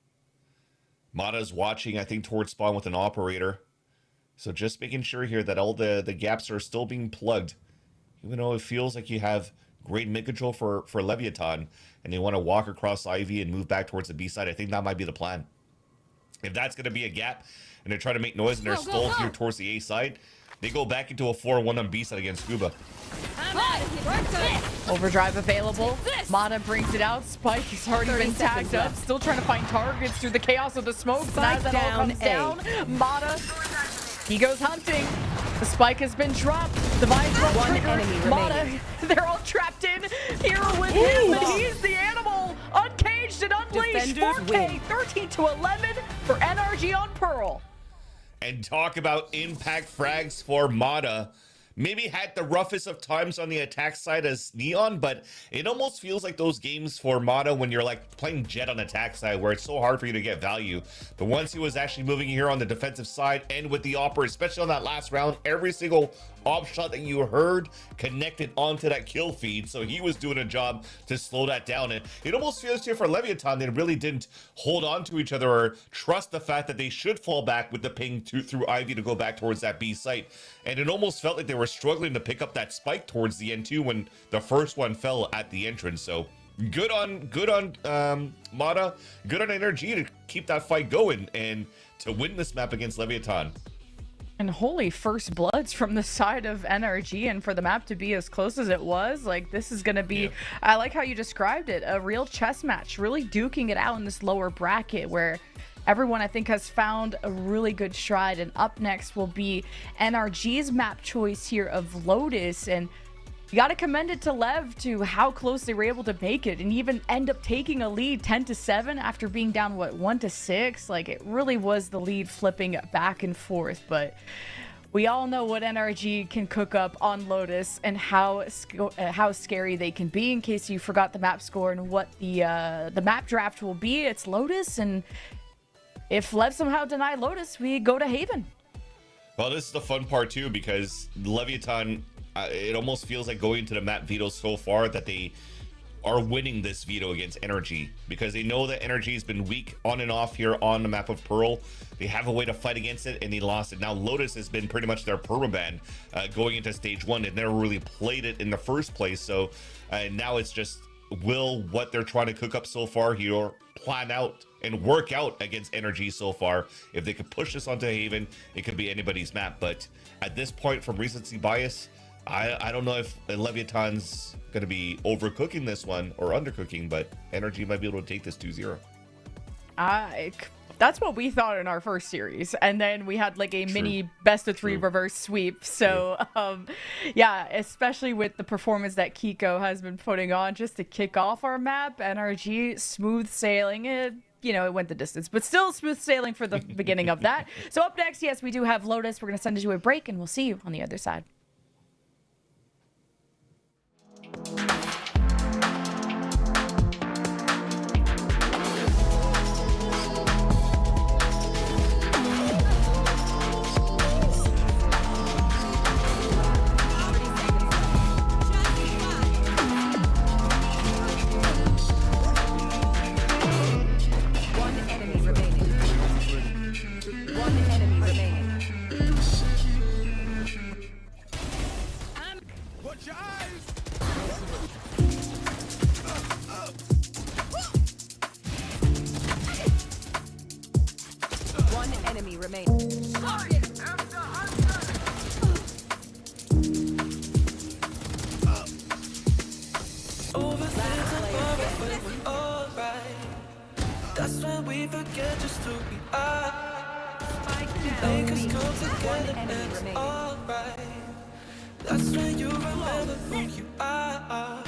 Mata's watching, I think, towards spawn with an operator. So just making sure here that all the gaps are still being plugged. Even though it feels like you have great mid control for Leviathan, and they want to walk across Ivy and move back towards the B side, I think that might be the plan. If that's going to be a gap, and they're trying to make noise and they're stalled here towards the A side, they go back into a 4-1 on B side against Scuba. Overdrive available. Mata brings it out. Spike has already been tagged up. Still trying to find targets through the chaos of the smoke. As that all comes down, Mata, he goes hunting. The spike has been dropped. The vines won't One trigger. enemy Mata, remaining. they're all trapped in here with him, and he's the animal, uncaged and unleashed. Defenders 4K, win. 13-11 for NRG on Pearl. And talk about impact frags for Mata. Maybe had the roughest of times on the attack side as Neon, but it almost feels like those games for Mata when you're like playing Jet on attack side where it's so hard for you to get value. But once he was actually moving here on the defensive side and with the opera, especially on that last round, every single op shot that you heard connected onto that kill feed. So he was doing a job to slow that down. And it almost feels here for Leviathan, they really didn't hold on to each other or trust the fact that they should fall back with the ping through Ivy to go back towards that B site. And it almost felt like they were struggling to pick up that spike towards the end too when the first one fell at the entrance. So good on Mata, good on NRG to keep that fight going and to win this map against Leviathan. And holy first bloods from the side of NRG, and for the map to be as close as it was, like this is going to be, I like how you described it, a real chess match, really duking it out in this lower bracket where everyone I think has found a really good stride. And up next will be NRG's map choice here of Lotus, and you got to commend it to Lev to how close they were able to make it and even end up taking a lead 10-7 after being down, what, 1-6. Like it really was the lead flipping back and forth. But we all know what NRG can cook up on Lotus and how scary they can be. In case you forgot the map score and what the map draft will be, it's Lotus. And if Lev somehow denied Lotus, we go to Haven. Well, this is the fun part too, because Leviathan, it almost feels like going to the map veto so far that they are winning this veto against NRG, because they know that NRG has been weak on and off here on the map of Pearl. They have a way to fight against it and they lost it. Now Lotus has been pretty much their permaban going into stage 1. They've never really played it in the first place. So now it's just, will what they're trying to cook up so far here plan out and work out against NRG so far? If they could push this onto Haven, it could be anybody's map. But at this point, from recency bias, I don't know if Leviathan's going to be overcooking this one or undercooking, but NRG might be able to take this 2-0. That's what we thought in our first series, and then we had like a mini best-of-3 reverse sweep. So yeah, especially with the performance that Kiko has been putting on just to kick off our map, NRG smooth sailing it. You know, it went the distance, but still smooth sailing for the beginning of that. So up next, yes, we do have Lotus. We're going to send it to a break, and we'll see you on the other side. Watch your eyes! One enemy remaining. Alright, that's when we forget just who we are. Make us come together and it's alright. That's when you remember who you are.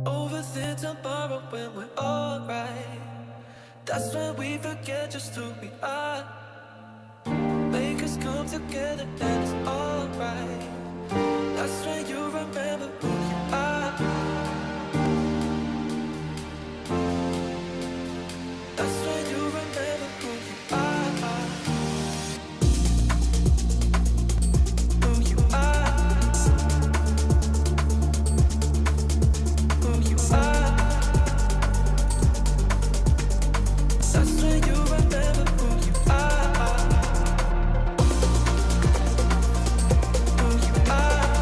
Overthink tomorrow when we're alright. That's when we forget just who we are. Make us come together and it's alright. That's when you remember who you are. That's when you remember who you are. Who you are. Who you are. That's when you remember who you are. Who you are.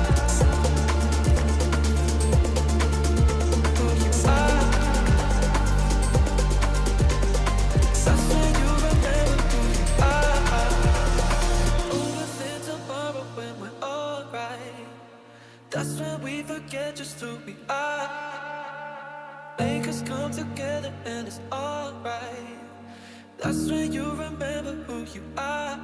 Who you are. That's when you remember who you are. Overthink tomorrow when we're alright. That's when we forget just who we are. Make us come together and it's alright. That's when you remember who you are.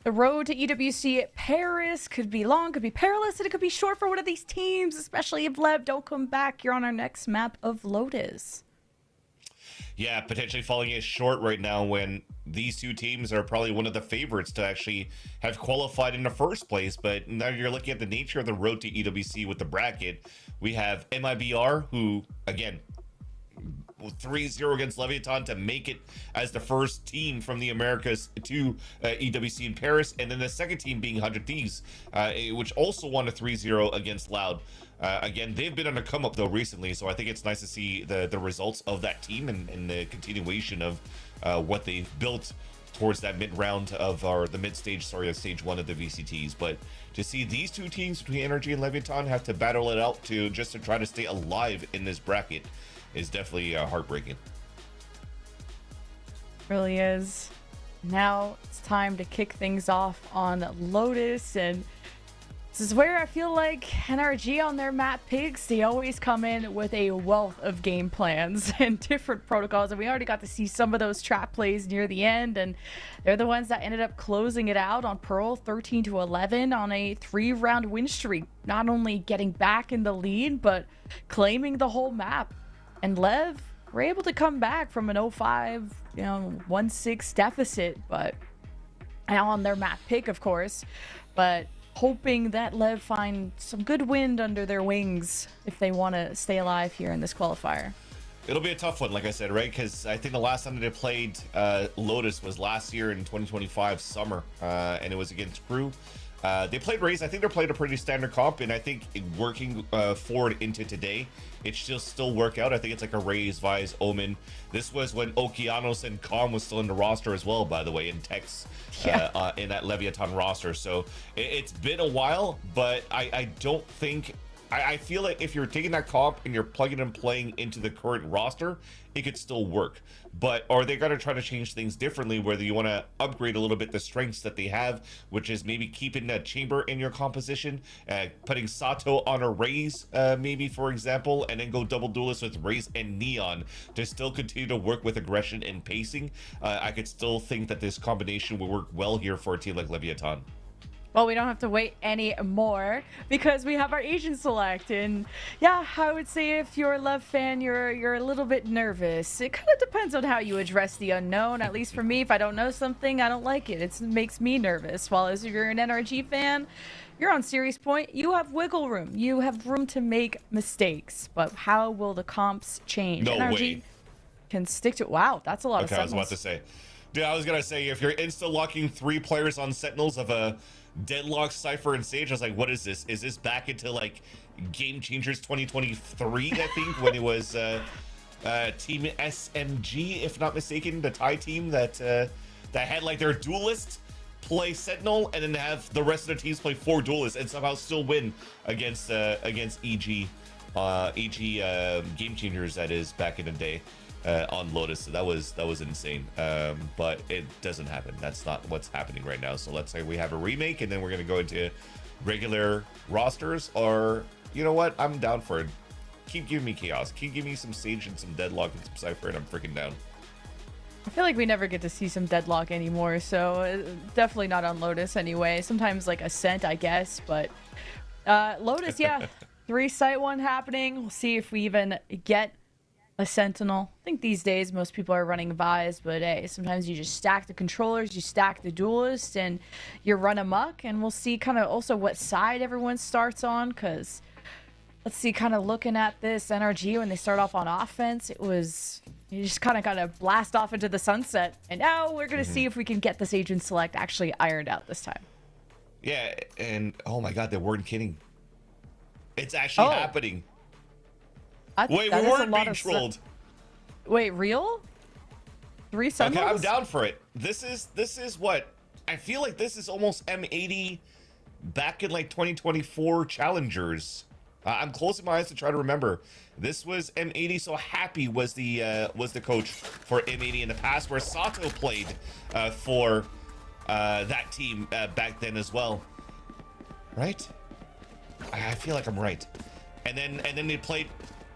The road to EWC Paris could be long, could be perilous, and it could be short for one of these teams, especially if Lev don't come back. You're on our next map of Lotus. Yeah, potentially falling it short right now when these two teams are probably one of the favorites to actually have qualified in the first place. But now you're looking at the nature of the road to EWC with the bracket. We have MIBR, who, again, 3-0 against Leviathan to make it as the first team from the Americas to EWC in Paris, and then the second team being 100 Thieves, which also won a 3-0 against Loud. Again, they've been on a come up though recently, so I think it's nice to see the results of that team and the continuation of what they've built towards that mid-round of the mid-stage, of stage 1 of the VCTs. But to see these two teams between NRG and Leviathan have to battle it out to try to stay alive in this bracket is definitely heartbreaking. Really is. Now it's time to kick things off on Lotus, and this is where I feel like NRG on their map picks, they always come in with a wealth of game plans and different protocols, and we already got to see some of those trap plays near the end, and they're the ones that ended up closing it out on Pearl 13-11 on a 3-round win streak, not only getting back in the lead but claiming the whole map. And Lev were able to come back from an 0-5, 1-6 deficit, but now on their map pick, of course, but hoping that Lev find some good wind under their wings if they want to stay alive here in this qualifier. It'll be a tough one, like I said, right? Because I think the last time they played Lotus was last year in 2025 summer, and it was against Crew. They played Raze. I think they played a pretty standard comp, and I think working forward into today, it should still work out. I think it's like a Raze, Vise, Omen. This was when Okeanos and Calm was still in the roster as well, by the way, in Tex, in that Leviathan roster. So it's been a while, but I don't think... I feel like if you're taking that comp and you're plugging and playing into the current roster, it could still work. But are they going to try to change things differently, whether you want to upgrade a little bit the strengths that they have, which is maybe keeping that Chamber in your composition, putting Sato on a Raze, maybe, for example, and then go double duelist with Raze and Neon to still continue to work with aggression and pacing. I could still think that this combination will work well here for a team like Leviathan. Well, we don't have to wait any more because we have our agent select, and yeah, I would say if you're a Lev fan, you're a little bit nervous. It kind of depends on how you address the unknown. At least for me, if I don't know something, I don't like it. It makes me nervous. While as if you're an NRG fan, you're on serious point. You have wiggle room. You have room to make mistakes. But how will the comps change? No NRG way. Can stick to. Wow, that's a lot of Okay, I was sentinels. about to say. Dude, I was gonna say if you're insta locking 3 players on Sentinels of a Deadlock, Cypher, and Sage, I was like, what is this? Is this back into like Game Changers 2023, I think, when it was Team SMG, if not mistaken, the Thai team that had like their duelist play Sentinel and then have the rest of their teams play 4 duelists and somehow still win against EG Game Changers, that is, back in the day. On Lotus. So that was insane, but it doesn't happen. That's not what's happening right now. So let's say we have a remake and then we're gonna go into regular rosters, or you know what, I'm down for it. Keep giving me chaos, keep giving me some Sage and some Deadlock and some Cypher, and I'm freaking down. I feel like we never get to see some Deadlock anymore, so definitely not on Lotus anyway. Sometimes like Ascent, I guess, but Lotus, yeah. 3 site 1 happening. We'll see if we even get a Sentinel. I think these days most people are running Vise, but hey, sometimes you just stack the controllers, you stack the duelists, and you run amok. And we'll see kind of also what side everyone starts on, because let's see, kind of looking at this NRG when they start off on offense, it was, you just kind of blast off into the sunset. And now we're going to see if we can get this agent select actually ironed out this time. Yeah, and oh my god, they weren't kidding. It's actually happening. Wait, we weren't being trolled. Wait, real? 3 Sentinels? Okay, I'm down for it. This is what I feel like. This is almost M80 back in like 2024 challengers. I'm closing my eyes to try to remember. This was M80. So Happy was the coach for M80 in the past, where Sato played for that team back then as well. Right? I feel like I'm right. And then they played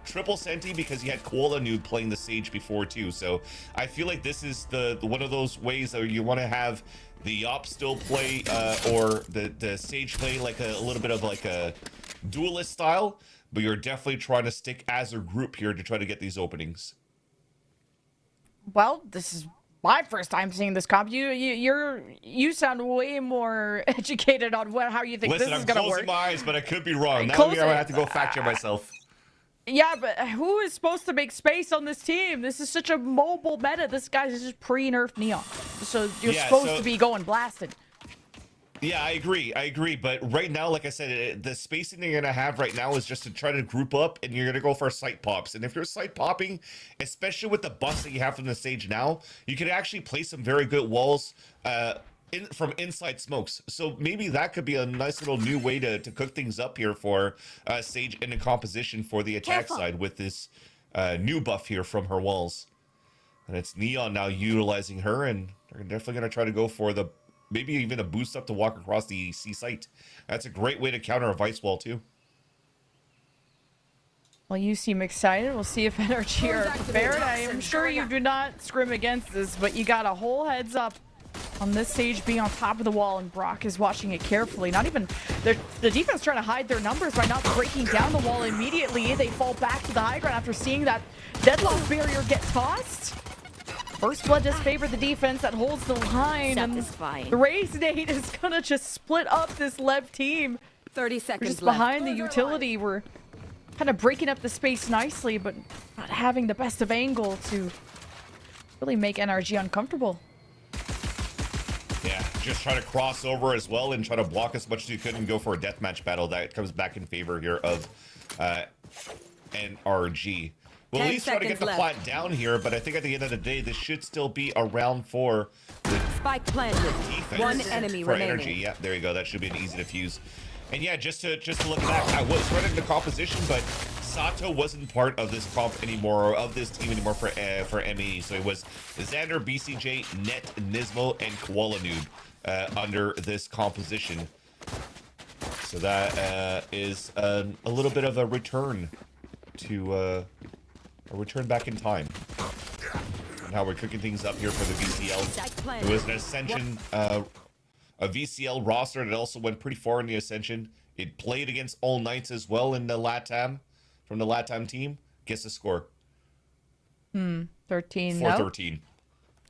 triple Senti because you had Koala Noob playing the Sage before too. So I feel like this is the one of those ways that you want to have the Op still play or the Sage play like a little bit of like a duelist style, but you're definitely trying to stick as a group here to try to get these openings. Well, this is my first time seeing this comp. You sound way more educated on how you think Listen, this is I'm gonna closing work. my eyes, but I could be wrong. Now Close I'm gonna it. have to go fact check myself. Yeah, but who is supposed to make space on this team? This is such a mobile meta. This guy's just pre-nerfed Neon. So you're supposed to be going blasted. Yeah, I agree. But right now, like I said, the spacing that you're going to have right now is just to try to group up, and you're going to go for site pops. And if you're site popping, especially with the buffs that you have from the Sage now, you can actually play some very good walls from inside smokes. So maybe that could be a nice little new way to cook things up here for Sage in a composition for the attack side with this new buff here from her walls. And it's Neon now utilizing her, and they're definitely going to try to go for the maybe even a boost up to walk across the C site. That's a great way to counter a Vice wall too. Well, you seem excited. We'll see if NRG are prepared. I am sure you do not scrim against this, but you got a whole heads up on this Sage being on top of the wall, and Brock is watching it carefully. Not even the defense trying to hide their numbers by not breaking down the wall immediately. They fall back to the high ground after seeing that deadlock barrier get tossed. First blood does favor the defense that holds the line. Satisfying. And the Raze Nate is gonna just split up this Lev team. 30 We're seconds just left. behind the utility. We're kind of breaking up the space nicely, but not having the best of angle to really make NRG uncomfortable. Yeah, just try to cross over as well and try to block as much as you could and go for a deathmatch battle. That comes back in favor here of NRG. We'll at 10 least try to get seconds the left. plant down here, but I think at the end of the day, this should still be a round for the Spike planted. defense One enemy for remaining. energy. Yeah, there you go. That should be an easy defuse. And yeah, just to look back, I was running the composition, but Sato wasn't part of this comp anymore, or of this team anymore for ME. So it was Xander, BCJ, Net, Nismo, and Koala Noob under this composition. So that is a little bit of a return to a return back in time. And how we're cooking things up here for the VCL. It was an Ascension, a VCL roster that also went pretty far in the Ascension. It played against All Knights as well in the LATAM, from the LATAM team. Guess the score. 13. 4-13.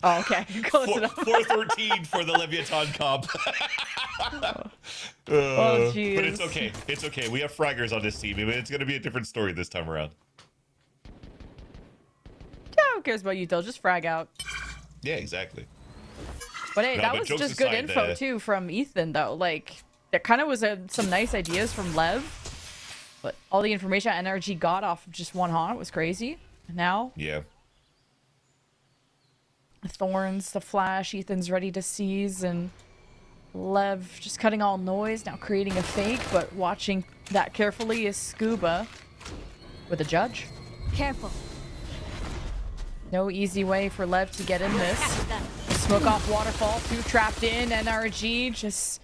Oh, okay. Close enough. 4-13 for the Leviathan comp. Oh, jeez. But it's okay. It's okay. We have fraggers on this team. I mean, it's going to be a different story this time around. Yeah, who cares about you, though? Just frag out. Yeah, exactly. But hey, No, that but was jokes just good aside, info, too, from Ethan, though. Like, there kind of was some nice ideas from Lev. But all the information NRG got off of just one haunt was crazy. And now, Yeah. the Thorns, the Flash, Ethan's ready to seize, and Lev just cutting all noise, now creating a fake, but watching that carefully is Scuba with a judge. Careful. No easy way for Lev to get in this. Smoke off waterfall, 2 trapped in, NRG just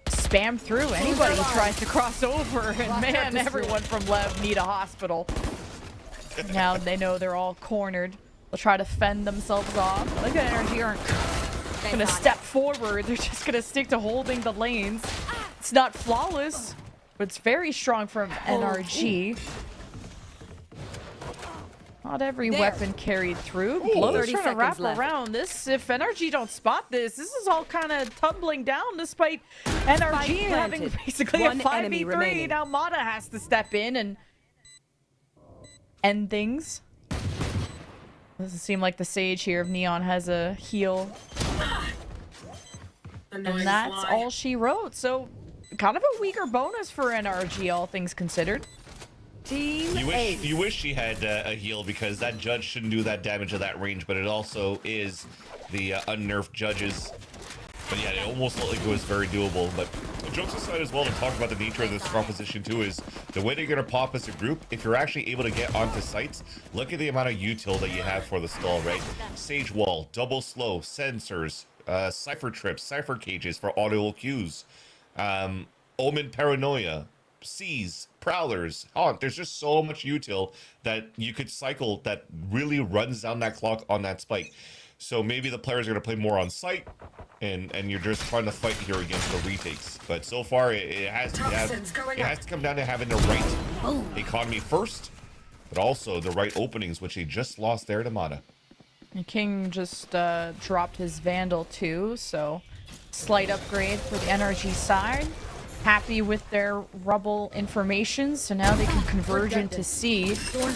spam through anybody who tries to cross over, and man, everyone from Lev need a hospital. Now they know they're all cornered. They'll try to fend themselves off. I think that NRG aren't gonna step forward. They're just gonna stick to holding the lanes. It's not flawless, but it's very strong from NRG. Not every weapon carried through. Glow's 30 trying to wrap seconds left. around this. If NRG don't spot this, this is all kind of tumbling down despite NRG having planted. basically One a enemy 5v3. remaining. Now Mata has to step in and end things. Doesn't seem like the Sage here of Neon has a heal. And that's all she wrote. So kind of a weaker bonus for NRG, all things considered. Team You wish she had a heal, because that judge shouldn't do that damage at that range, but it also is the unnerfed judges. But yeah, it almost looked like it was very doable. But jokes aside as well, to talk about the nature of this composition too, is the way they're going to pop as a group. If you're actually able to get onto sites, look at the amount of util that you have for the stall, right? Sage wall, double slow, sensors, cipher trips, cipher cages for audio cues, omen paranoia, Seas, Prowlers, Haunt. There's just so much util that you could cycle that really runs down that clock on that spike. So maybe the players are going to play more on site, and you're just trying to fight here against the retakes. But so far, it has to come down to having the right economy first, but also the right openings, which he just lost there to Mana. And King just dropped his Vandal too, so slight upgrade for the NRG side. Happy with their rubble information, so now they can converge into C. So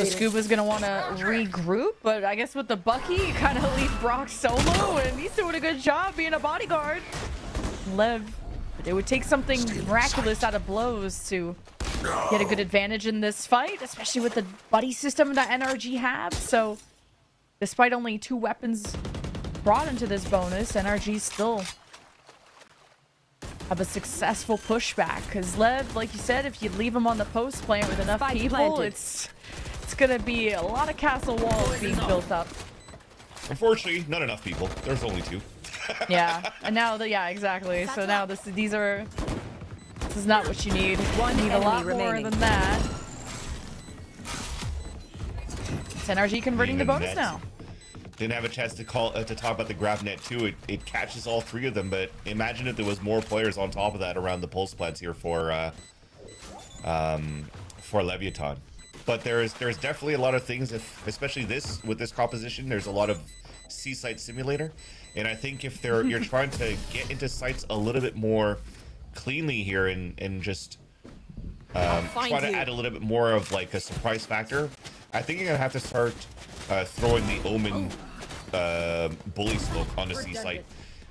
Scuba's gonna want to regroup, but I guess with the Bucky, you kind of leave Brock solo, and he's doing a good job being a bodyguard. Lev, it would take something miraculous out of blows to get a good advantage in this fight, especially with the buddy system that NRG have. So despite only 2 weapons brought into this bonus, NRG still have a successful pushback, because Lev, like you said, if you leave him on the post plant with enough people, it's gonna be a lot of castle walls being built up. Unfortunately, not enough people. There's only 2. Yeah, and now yeah, exactly. So now this is not what you need. You need a lot more than that. It's NRG converting the bonus now. Didn't have a chance to talk about the grab net too. It catches all 3 of them, but imagine if there was more players on top of that around the pulse plants here for Leviathan. But there's definitely a lot of things, especially with this composition. There's a lot of seaside simulator, and I think if you're trying to get into sites a little bit more cleanly here and just try to add a little bit more of like a surprise factor, I think you're gonna have to start throwing the Omen bully smoke on the C site,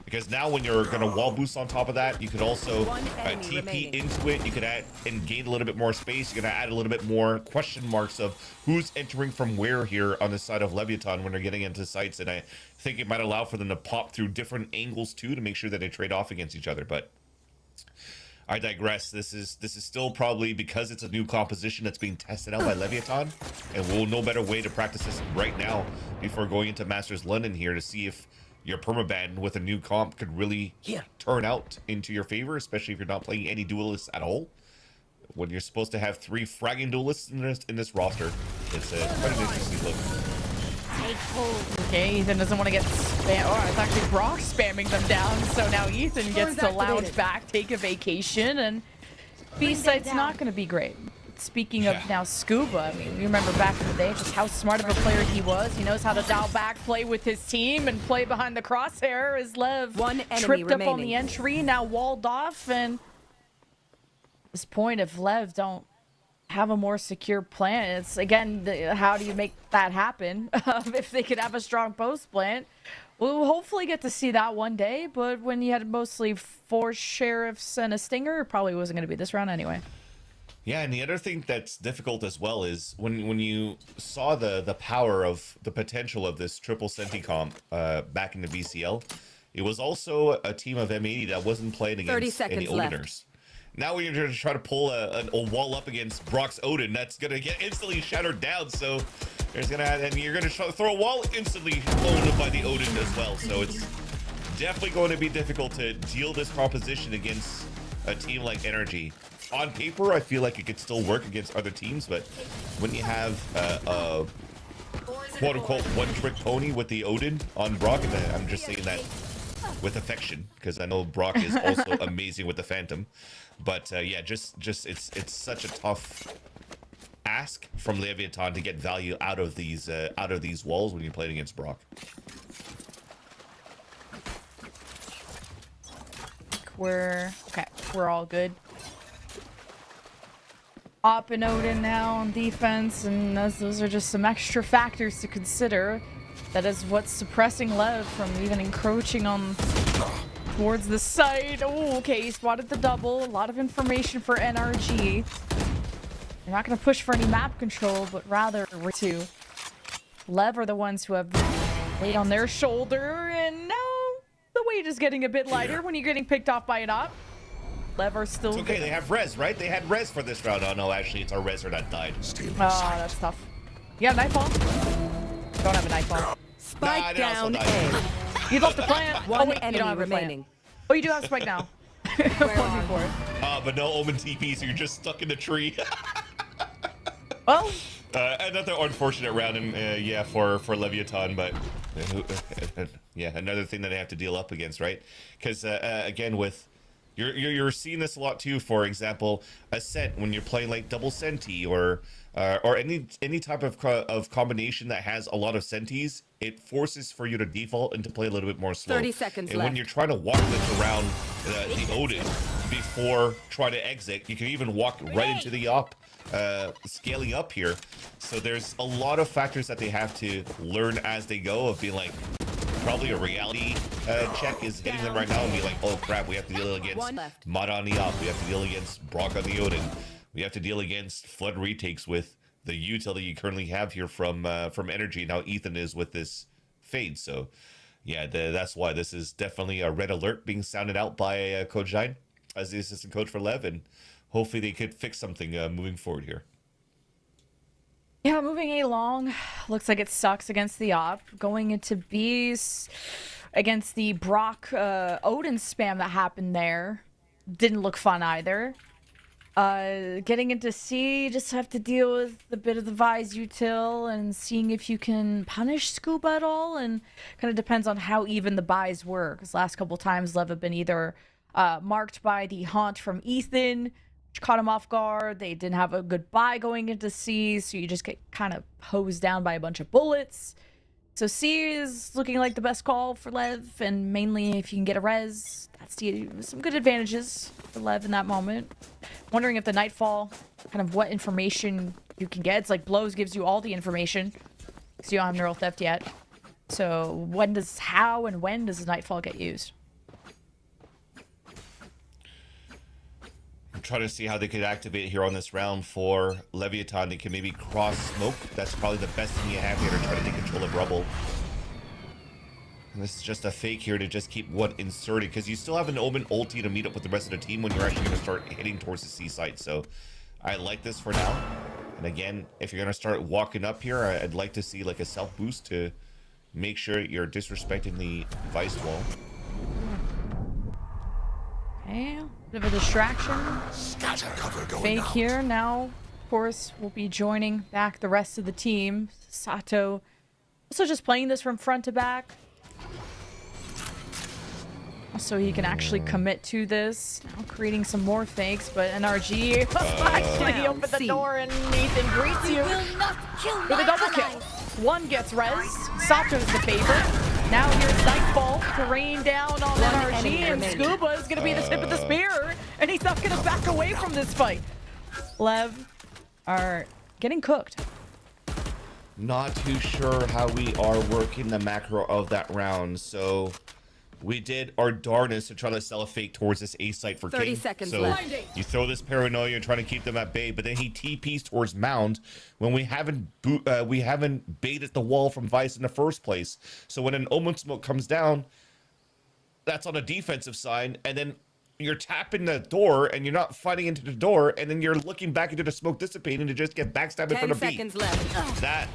because now when you're gonna wall boost on top of that, you could also TP into it. You could add and gain a little bit more space. You're gonna add a little bit more question marks of who's entering from where here on the side of Leviathan when they're getting into sites, and I think it might allow for them to pop through different angles too to make sure that they trade off against each other. But I digress. This is still probably because it's a new composition that's being tested out by Leviathan, and we'll know better way to practice this right now before going into Masters London here to see if your permaban with a new comp could really turn out into your favor, especially if you're not playing any duelists at all. When you're supposed to have 3 fragging duelists in this roster, it's quite an interesting look. Okay, Ethan doesn't want to get spam. Oh, it's actually Brock spamming them down. So now Ethan gets to lounge back, take a vacation, and B-site's not going to be great. Speaking of now Scuba, I mean, you remember back in the day just how smart of a player he was. He knows how to dial back, play with his team, and play behind the crosshair as Lev tripped up on the entry, now walled off. And at this point, if Lev don't have a more secure plan, it's again, how do you make that happen? If they could have a strong post plant, we'll hopefully get to see that one day. But when you had mostly 4 sheriffs and a stinger, it probably wasn't going to be this round anyway. Yeah, and the other thing that's difficult as well is when you saw the power of the potential of this triple Senti comp back in the BCL, it was also a team of M80 that wasn't playing against any Odiners. Now when you're going to try to pull a wall up against Brock's Odin, that's going to get instantly shattered down. So there's going to, and you're going to try to throw a wall instantly owned by the Odin as well. So it's definitely going to be difficult to deal this composition against a team like NRG. On paper, I feel like it could still work against other teams, but when you have a quote-unquote one-trick pony with the Odin on Brock, and I'm just saying that with affection, because I know Brock is also amazing with the Phantom. But yeah, just it's such a tough ask from Leviathan to get value out of these walls when you're playing against Brock. We're all good. Op and Odin now on defense, and those are just some extra factors to consider. That is what's suppressing Lev from even encroaching on towards the site. Oh, okay, he spotted the double. A lot of information for NRG. They're not going to push for any map control, but rather to Lev are the ones who have weight on their shoulder, and now the weight is getting a bit lighter when you're getting picked off by an op. Lev are still... It's okay, they have res, right? They had res for this round. Oh no, actually it's our reser that died. Oh, that's tough. You got a nightfall? Don't have a nightfall. Spike down A. You left the plant. One enemy remaining. Oh, you do have spike now. 1v4. But no Omen TP, so you're just stuck in the tree. Well, another unfortunate round, yeah, for Leviathan, but yeah, another thing that they have to deal up against, right? Because again, with you're seeing this a lot too. For example, Ascent, when you're playing like double Senti or any type of combination that has a lot of Sentis, it forces for you to default and to play a little bit more slow. 30 seconds and left. when you're trying to walk this around the Odin before trying to exit, you can even walk right into the op. Scaling up here, so there's a lot of factors that they have to learn as they go, of being like, probably a reality check is hitting them right now and be like, oh crap, we have to deal against Mod on the op, we have to deal against Brock on the Odin, we have to deal against flood retakes with the util that you currently have here from NRG. Now Ethan is with this fade, so yeah, that's why this is definitely a red alert being sounded out by Coach Jine as the assistant coach for Lev, and hopefully they could fix something moving forward here. yeah, moving along. Looks like it sucks against the op. Going into B's against the Brock Odin spam that happened there. Didn't look fun either. Getting into C, just have to deal with a bit of the Vise util and seeing if you can punish Scuba at all, and kind of depends on how even the buys were, because last couple times Lev have been either marked by the haunt from Ethan, which caught him off guard. They didn't have a good buy going into C, so you just get kind of hosed down by a bunch of bullets. So C is looking like the best call for Lev, and mainly if you can get a res, that's some good advantages for Lev in that moment. Wondering if the Nightfall, kind of what information you can get. It's like Blows gives you all the information, because you don't have Neural Theft yet. So how and when does the Nightfall get used? Trying to see how they could activate here on this round for Leviathan. They can maybe cross smoke. That's probably the best thing you have here to try to take control of Rubble. And this is just a fake here to just keep one inserted, because you still have an Omen ulti to meet up with the rest of the team when you're actually going to start hitting towards the C site. So I like this for now. And again, if you're going to start walking up here, I'd like to see like a self boost to make sure you're disrespecting the Vice wall. Okay, bit of a distraction. Fake here. Now, of course, we'll be joining back the rest of the team. Sato also just playing this from front to back, so he can actually commit to this. Now creating some more fakes, but NRG actually opened the door and Nathan greets you with a double kill. One gets res. Sato's the favorite. Now here's Nightfall to rain down on NRG, and Scuba is going to be the tip of the spear, and he's not going to back away from this fight. Lev are getting cooked. Not too sure how we are working the macro of that round, so we did our darnest to try to sell a fake towards this A site for 30 King. seconds So left. you throw this paranoia and trying to keep them at bay, but then he TPs towards Mound when we haven't baited the wall from Vice in the first place. So when an Omen smoke comes down, that's on a defensive side, and then you're tapping the door and you're not fighting into the door, and then you're looking back into the smoke dissipating to just get backstabbed in 10 front of B. seconds left. That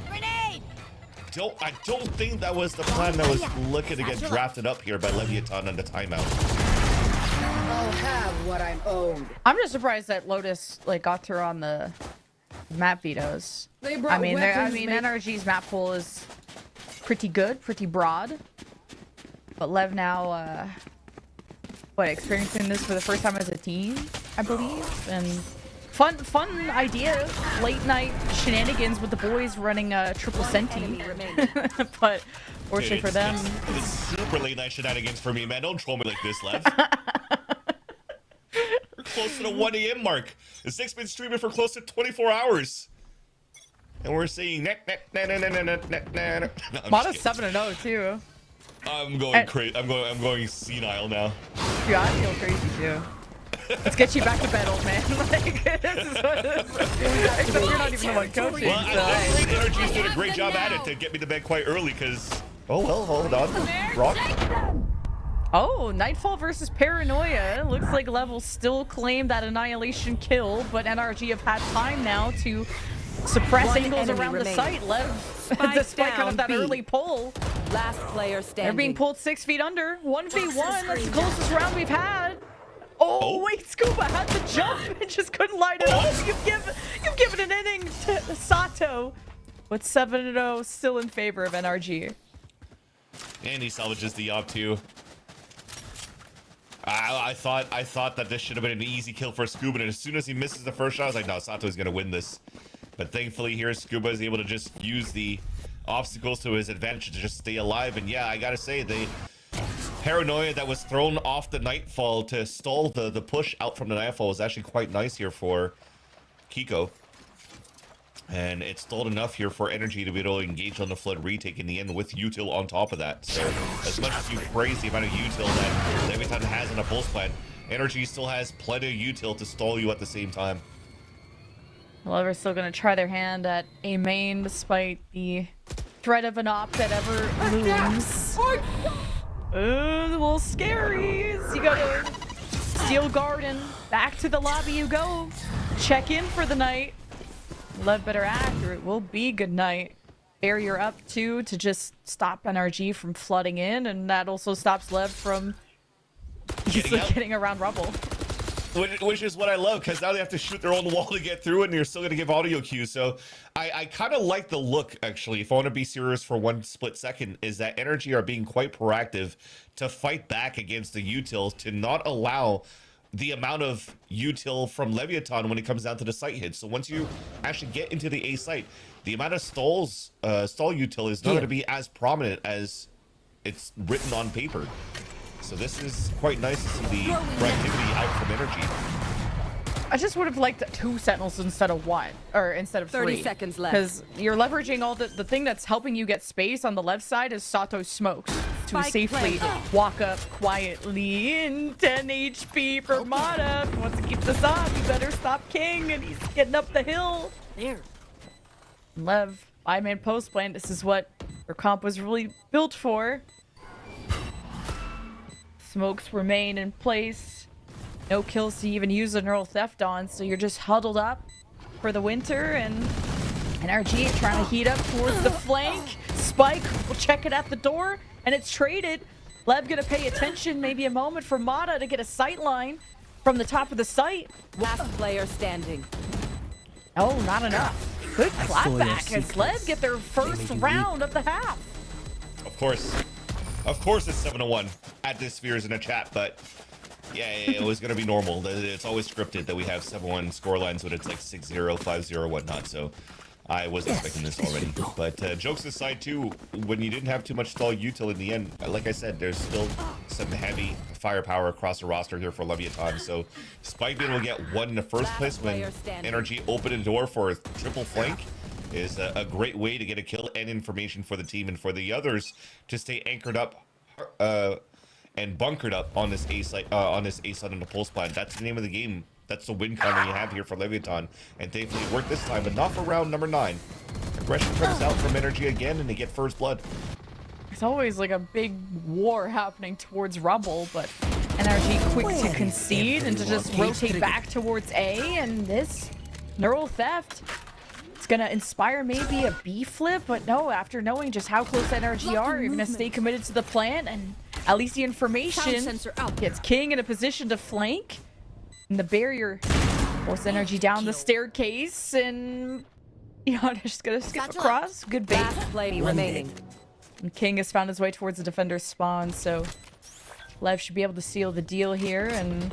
I don't think that was the plan that was looking to get drafted up here by Leviathan on the timeout. I'll have what I'm owed. I'm just surprised that Lotus got through on the map vetoes. They brought I mean, weapons, NRG's map pool is pretty good, pretty broad. But Lev now, experiencing this for the first time as a team, I believe, and fun idea, late night shenanigans with the boys running triple Senti. But fortunately for them, it's super late night shenanigans for me, man. Don't troll me like this, Lev. We're close to the 1 a.m. mark. The 6-been streaming for close to 24 hours. And we're saying Mata's 7-0 too. I'm going crazy. I'm going senile now. Yeah, I feel crazy too. Let's get you back to bed, old man. This is what it is. Except you're not even the one coaching. Well, I think NRG's doing a great job at it to get me to bed quite early, because... Oh, well, hold on. Brock? Oh, Nightfall versus Paranoia. Looks like Lev will still claim that Annihilation kill, but NRG have had time now to suppress angles around the site. Lev, despite kind of that early pull. Last player standing. They're being pulled 6 feet under. 1v1, that's the closest round we've had. Oh, wait, Scuba had to jump and just couldn't line it up. You've given an inning to Sato. With 7-0 still in favor of NRG. And he salvages the op too. I thought that this should have been an easy kill for Scuba, and as soon as he misses the first shot, I was like, no, Sato's gonna win this. But thankfully here, Scuba is able to just use the obstacles to his advantage to just stay alive. And yeah, I gotta say, the paranoia that was thrown off the Nightfall to stall the push out from the Nightfall was actually quite nice here for Kiko. And it stalled enough here for NRG to be able to engage on the Flood retake in the end with util on top of that. So as much as you praise the amount of util that LEVIATAN has in a pulse plan, NRG still has plenty of util to stall you at the same time. Well, they're still going to try their hand at a main despite the threat of an op that ever looms. A little scary. You got to Steel Garden. Back to the lobby you go. Check in for the night. Lev better act or it will be good night. Barrier up too to just stop NRG from flooding in, and that also stops Lev from easily getting around rubble. Which is what I love, because now they have to shoot their own wall to get through it, and you're still going to give audio cues. So I kind of like the look, actually, if I want to be serious for one split second, is that NRG are being quite proactive to fight back against the util to not allow the amount of util from LEVIATAN when it comes down to the site hits. So once you actually get into the A site, the amount of stall util is not going to be as prominent as it's written on paper. So this is quite nice to see the proactivity out from NRG. I just would have liked 2 sentinels instead of 1, or instead of 3. 30 seconds left. Because you're leveraging all the thing that's helping you get space on the left side is Sato's smokes to Spike safely planted. walk up quietly in 10 HP for Mata. If he wants to keep this up, he better stop King, and he's getting up the hill. There. Lev, 5-man post plan. This is what their comp was really built for. Smokes remain in place. No kills to even use a neural theft on, so you're just huddled up for the winter, and NRG trying to heat up towards the flank. Spike will check it at the door, and it's traded. Lev gonna pay attention, maybe a moment for Mata to get a sight line from the top of the site. Last player standing. Oh, not enough. Good clapback as Lev get their first round of the half. Of course it's 7-1 at this Spheres in a chat, but yeah, it was going to be normal. It's always scripted that we have 7-1 scorelines, but it's like 6-0, 5-0, whatnot. So I was expecting this already. But jokes aside, too, when you didn't have too much stall util in the end, like I said, there's still some heavy firepower across the roster here for LEVIATAN. So despite being able to get 1 in the first place when NRG opened the door for a triple flank, is a great way to get a kill and information for the team and for the others to stay anchored up and bunkered up on this A site in the pulse plan. That's the name of the game. That's the win con that you have here for LEVIATAN, and thankfully it worked this time, but not for round number 9. Aggression comes out from NRG again, and they get first blood. There's always like a big war happening towards rubble, but NRG quick to concede and to just rotate back towards A, and this neural theft, it's gonna inspire maybe a B flip, but no, after knowing just how close NRG are, you're gonna stay committed to the plan, and at least the information gets King in a position to flank. And the barrier forces NRG down the staircase, and Yana just gonna skip across. Good bait. Last play remaining. And King has found his way towards the defender's spawn, so Lev should be able to seal the deal here, and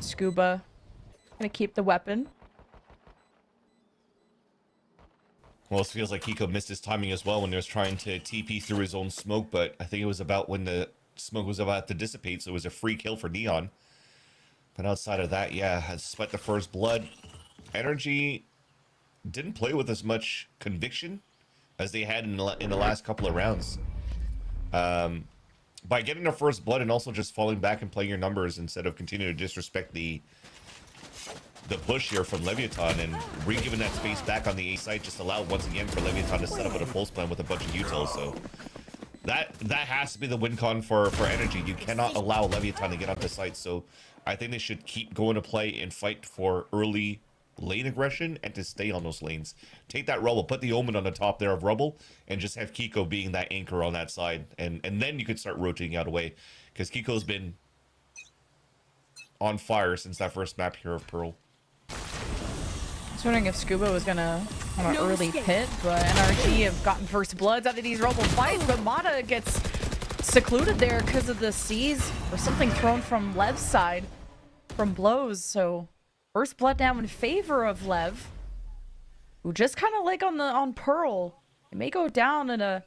Scuba gonna keep the weapon. Well, it feels like Kiko missed his timing as well when he was trying to TP through his own smoke, but I think it was about when the smoke was about to dissipate, so it was a free kill for Neon. But outside of that, yeah, despite the first blood, NRG didn't play with as much conviction as they had in the last couple of rounds. By getting the first blood and also just falling back and playing your numbers instead of continuing to disrespect the push here from LEVIATAN and re-giving that space back on the A site just allowed once again for LEVIATAN to set up with a pulse plan with a bunch of utils. So that has to be the win con for NRG. You cannot allow LEVIATAN to get up the site. So I think they should keep going to play and fight for early lane aggression and to stay on those lanes. Take that rubble, put the Omen on the top there of rubble, and just have Kiko being that anchor on that side. And then you could start rotating out away, because Kiko's been on fire since that first map here of Pearl. I was wondering if Scuba was gonna have an early pit, but NRG have gotten first bloods out of these Rumble fights, but Mata gets secluded there because of the C's or something thrown from Lev's side from blows. So first blood now in favor of Lev, who just kind of like on Pearl. It may go down in a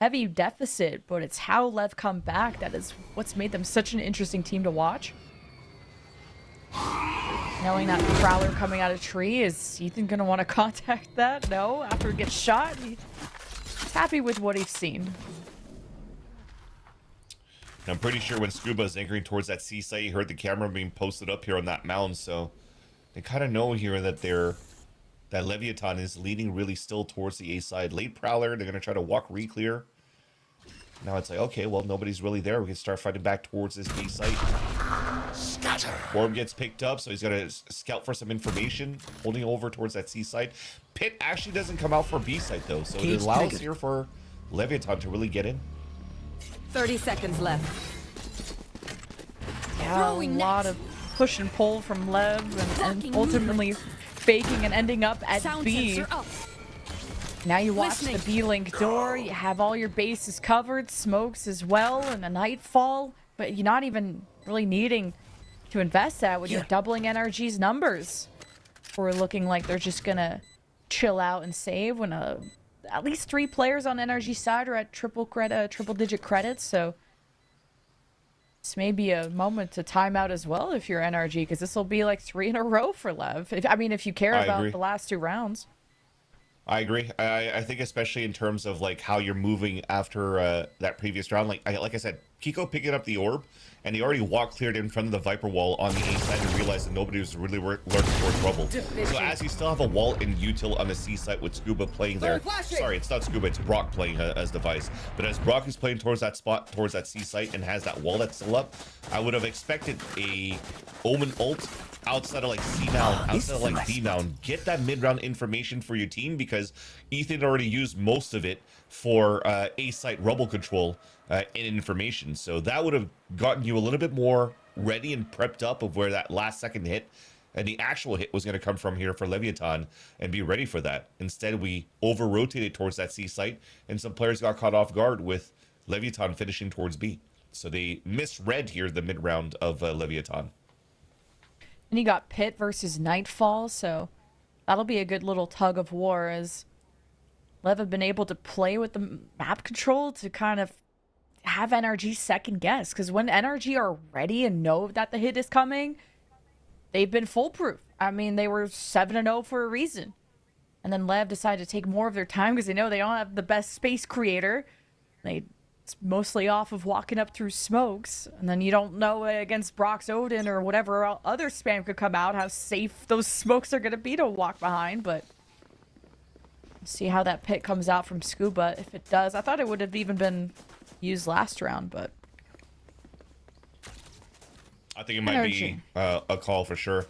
heavy deficit, but it's how Lev come back that is what's made them such an interesting team to watch. Knowing that Prowler coming out of tree, is Ethan gonna want to contact that? No, after he gets shot, he's happy with what he's seen. I'm pretty sure when Scuba is anchoring towards that C site, he heard the camera being posted up here on that mound, so they kind of know here that that Leviathan is leading really still towards the A side. Late Prowler, they're gonna try to walk re-clear. Now it's like, okay, well, nobody's really there. We can start fighting back towards this B site. Scatter. Orb gets picked up, so he's gonna scout for some information, holding over towards that C site. Pit actually doesn't come out for B site though, so it allows here for Leviathan to really get in. 30 seconds left. Yeah, a lot of push and pull from Lev, and ultimately faking and ending up at B. Now you watch the B-Link door, you have all your bases covered, smokes as well, and a Nightfall, but you're not even really needing to invest that when you're doubling NRG's numbers. Or looking like they're just gonna chill out and save when at least 3 players on NRG side are at triple-digit credits, so this may be a moment to time out as well if you're NRG, because this will be like 3 in a row for Lev. If you care about the last 2 rounds. I agree. I think especially in terms of like how you're moving after that previous round. Like I said, Kiko picking up the orb, and he already walked cleared in front of the Viper wall on the A side and realized that nobody was really lurking towards Rubble. So as you still have a wall in util on the C site with Scuba playing there. Sorry, it's not Scuba, it's Brock playing as device. But as Brock is playing towards that spot, towards that C site, and has that wall that's still up, I would have expected a Omen ult outside of like C down, outside of like D down. Get that mid-round information for your team, because Ethan already used most of it for A site Rubble control and information. So that would have gotten you a little bit more ready and prepped up of where that last second hit and the actual hit was going to come from here for Leviathan, and be ready for that. Instead, we over-rotated towards that C site, and some players got caught off guard with Leviathan finishing towards B. So they misread here the mid-round of Leviathan. And you got Pit versus Nightfall, so that'll be a good little tug of war, as Lev have been able to play with the map control to kind of have NRG second guess. Because when NRG are ready and know that the hit is coming, they've been foolproof. I mean, they were 7-0 for a reason. And then Lev decided to take more of their time because they know they don't have the best space creator. It's mostly off of walking up through smokes. And then you don't know against Brock's Odin or whatever other spam could come out how safe those smokes are going to be to walk behind. But see how that pit comes out from Scuba. If it does, I thought it would have even been used last round, but I think it might be a call for sure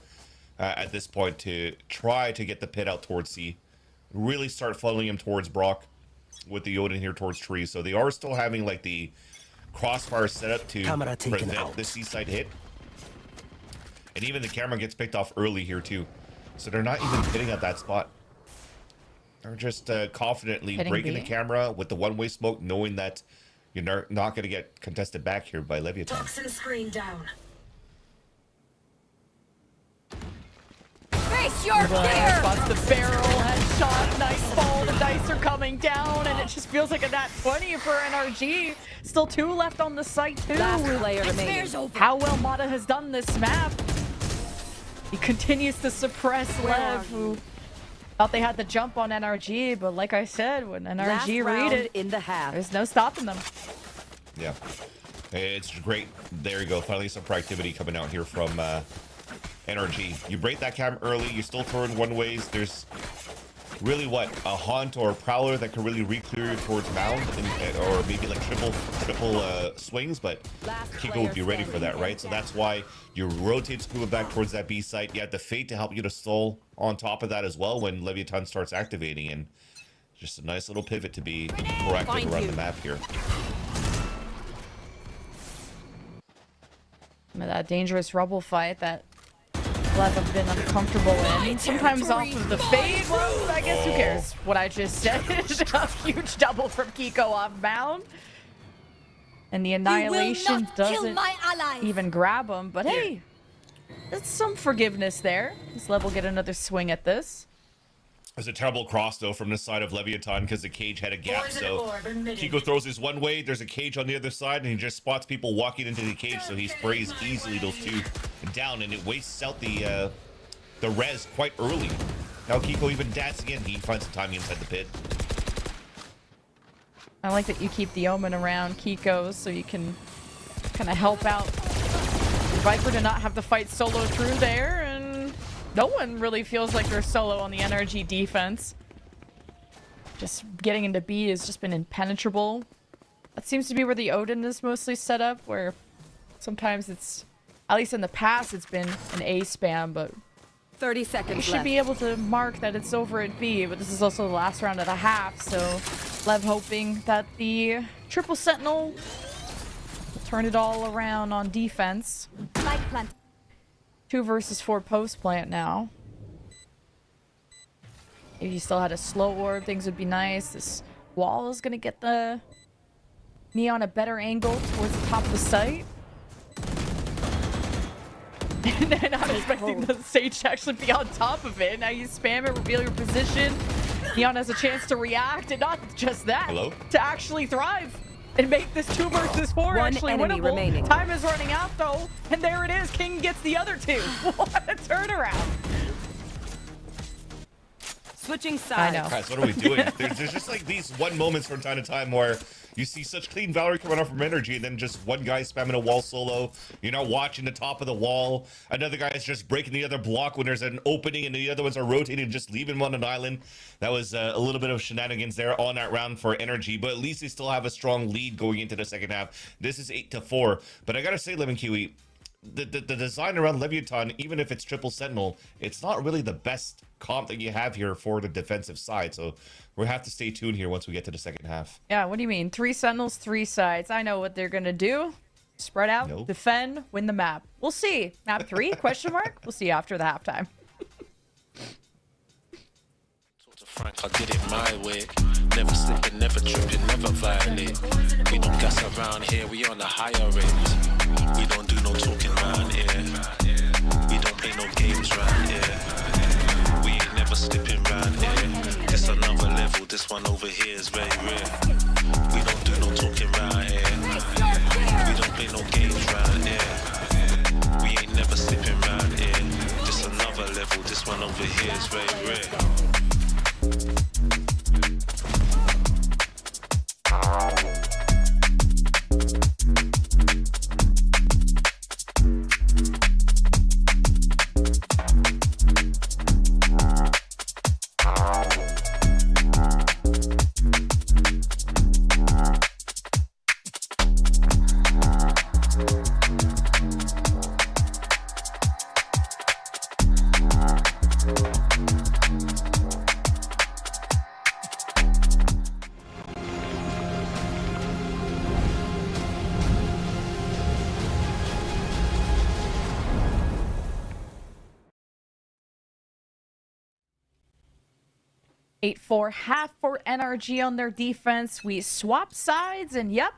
at this point to try to get the pit out towards C. Really start funneling him towards Brock with the Odin here towards tree. So they are still having like the crossfire set up to prevent the C side hit. And even the camera gets picked off early here too. So they're not even hitting at that spot. They're just confidently breaking the camera with the one-way smoke, knowing that you're not going to get contested back here by Leviathan. Toxin screen down. Face your fear! Spots the barrel, headshot, Nightfall, the dice are coming down, and it just feels like a nat 20 for NRG. Still 2 left on the site too. Last player remaining. How well Mata has done this map. He continues to suppress Lev, who thought they had the jump on NRG, but like I said, when NRG read it, in the half. there's no stopping them. Yeah, it's great. There you go. Finally, some proactivity coming out here from NRG. You break that cam early. You still throw in one ways. There's really a Haunt or a Prowler that can really re-clear you towards Mound, or maybe like triple swings, but Kiko would be ready for that, right? So that's why you rotate Scuba back towards that B site. You have the Fate to help you to stall on top of that as well when Leviathan starts activating, and just a nice little pivot to be proactive around the map here. That dangerous rubble fight that Lev have been uncomfortable in. Sometimes off of the fade. Well, I guess who cares what I just said. A huge double from Kiko off bound. And the Annihilation doesn't even grab him. But hey, there's some forgiveness there. This Lev will get another swing at this. It was a terrible cross, though, from the side of Leviathan because the cage had a gap. So Kiko throws his one way. There's a cage on the other side, and he just spots people walking into the cage. So he sprays easily those two down, and it wastes out the res quite early. Now Kiko even dancing in. He finds the timing inside the pit. I like that you keep the Omen around Kiko so you can kind of help out Viper to not have to fight solo through there, and no one really feels like they're solo on the NRG defense. Just getting into B has just been impenetrable. That seems to be where the Odin is mostly set up, where sometimes it's, at least in the past, it's been an A spam, but 30 seconds you should left. be able to mark that it's over at B, but this is also the last round of the half, so Lev hoping that the triple sentinel will turn it all around on defense. 2 versus 4 post plant now. If you still had a slow orb, things would be nice. This wall is going to get the Neon a better angle towards the top of the site. And then I'm expecting the stage to actually be on top of it. Now you spam it, reveal your position. Neon has a chance to react, and not just that, to actually thrive and make this 2 versus 4 actually winnable. Remaining. Time is running out though, and there it is. King gets the other 2. What a turnaround! Switching sides. I know. Guys, what are we doing? There's just like these one moments from time to time where you see such clean Valorant coming off from NRG, and then just one guy spamming a wall solo. You're not watching the top of the wall. Another guy is just breaking the other block when there's an opening, and the other ones are rotating and just leaving him on an island. That was a little bit of shenanigans there on that round for NRG, but at least they still have a strong lead going into the second half. This is 8-4, but I gotta say, Lemon Kiwi, the design around Leviathan, even if it's triple sentinel, it's not really the best comp that you have here for the defensive side, so we'll have to stay tuned here once we get to the second half. Yeah, what do you mean? 3 sentinels, 3 sides. I know what they're gonna do. Spread out, defend, win the map. We'll see. Map 3? Question mark? We'll see after the halftime. Frank, I did it my way. Never slipping, never tripping, never violate. We don't gas around here, we on a higher rate. We don't do no talking round here. We don't play no games round here. We ain't never slipping round here. This another level, this one over here is very rare. We don't do no talking round here. We don't play no games round here. We ain't never slipping round here. This another level, this one over here is very rare. Half for NRG on their defense. We swap sides, and yep,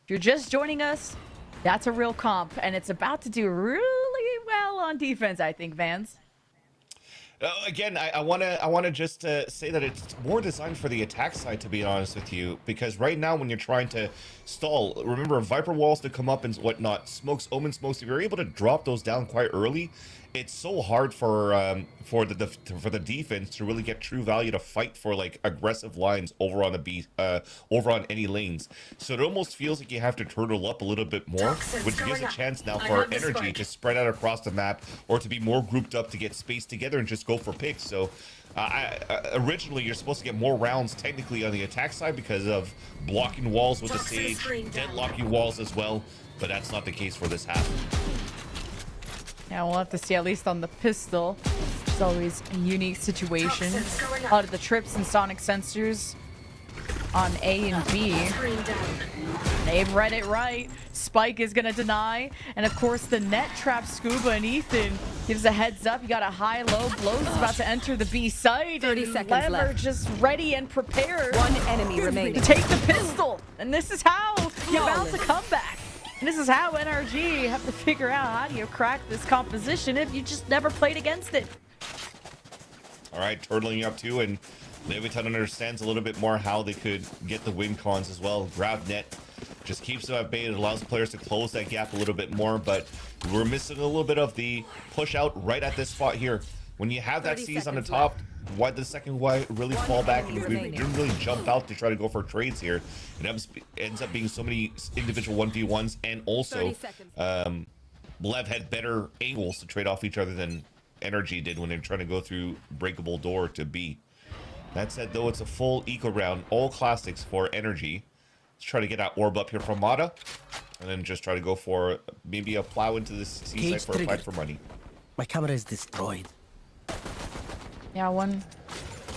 if you're just joining us, that's a real comp, and it's about to do really well on defense, I think, Vans. Again, I want to just say that it's more designed for the attack side, to be honest with you, because right now when you're trying to stall, remember Viper walls to come up and whatnot, smokes, Omen smokes, if you're able to drop those down quite early, it's so hard for the defense to really get true value to fight for like aggressive lines over on the B, over on any lanes. So it almost feels like you have to turtle up a little bit more, which gives a chance now for NRG to spread out across the map or to be more grouped up to get space together and just go for picks. So originally you're supposed to get more rounds technically on the attack side because of blocking walls with the Sage, deadlocking walls as well, but that's not the case for this half. Yeah, we'll have to see, at least on the pistol. It's always a unique situation. A lot of the trips and sonic sensors on A and B. They've read it right. Spike is gonna deny, and of course the net trap. Scuba and Ethan gives a heads up. You got a high-low. Blows is about to enter the B site. 30 and seconds Lever left. just ready and prepared. One enemy to remaining. take the pistol. And this is how you bounce a comeback. And this is how NRG have to figure out how do you crack this composition if you just never played against it. All right, turtling up too, and Leviatan understands a little bit more how they could get the win cons as well. Grab net just keeps them at bay. It allows players to close that gap a little bit more, but we're missing a little bit of the push out right at this spot here. When you have that 30 C's on the seconds top, why the second Y really One fall back, enemy and we remaining. didn't really jump out to try to go for trades here. It ends up being so many individual 1v1s, and also 30 seconds. Lev had better angles to trade off each other than NRG did when they're trying to go through breakable door to B. That said, though, it's a full eco round, all classics for NRG. Let's try to get that orb up here from Mata, and then just try to go for maybe a plow into this C site for a fight for money. My camera is destroyed. Yeah, one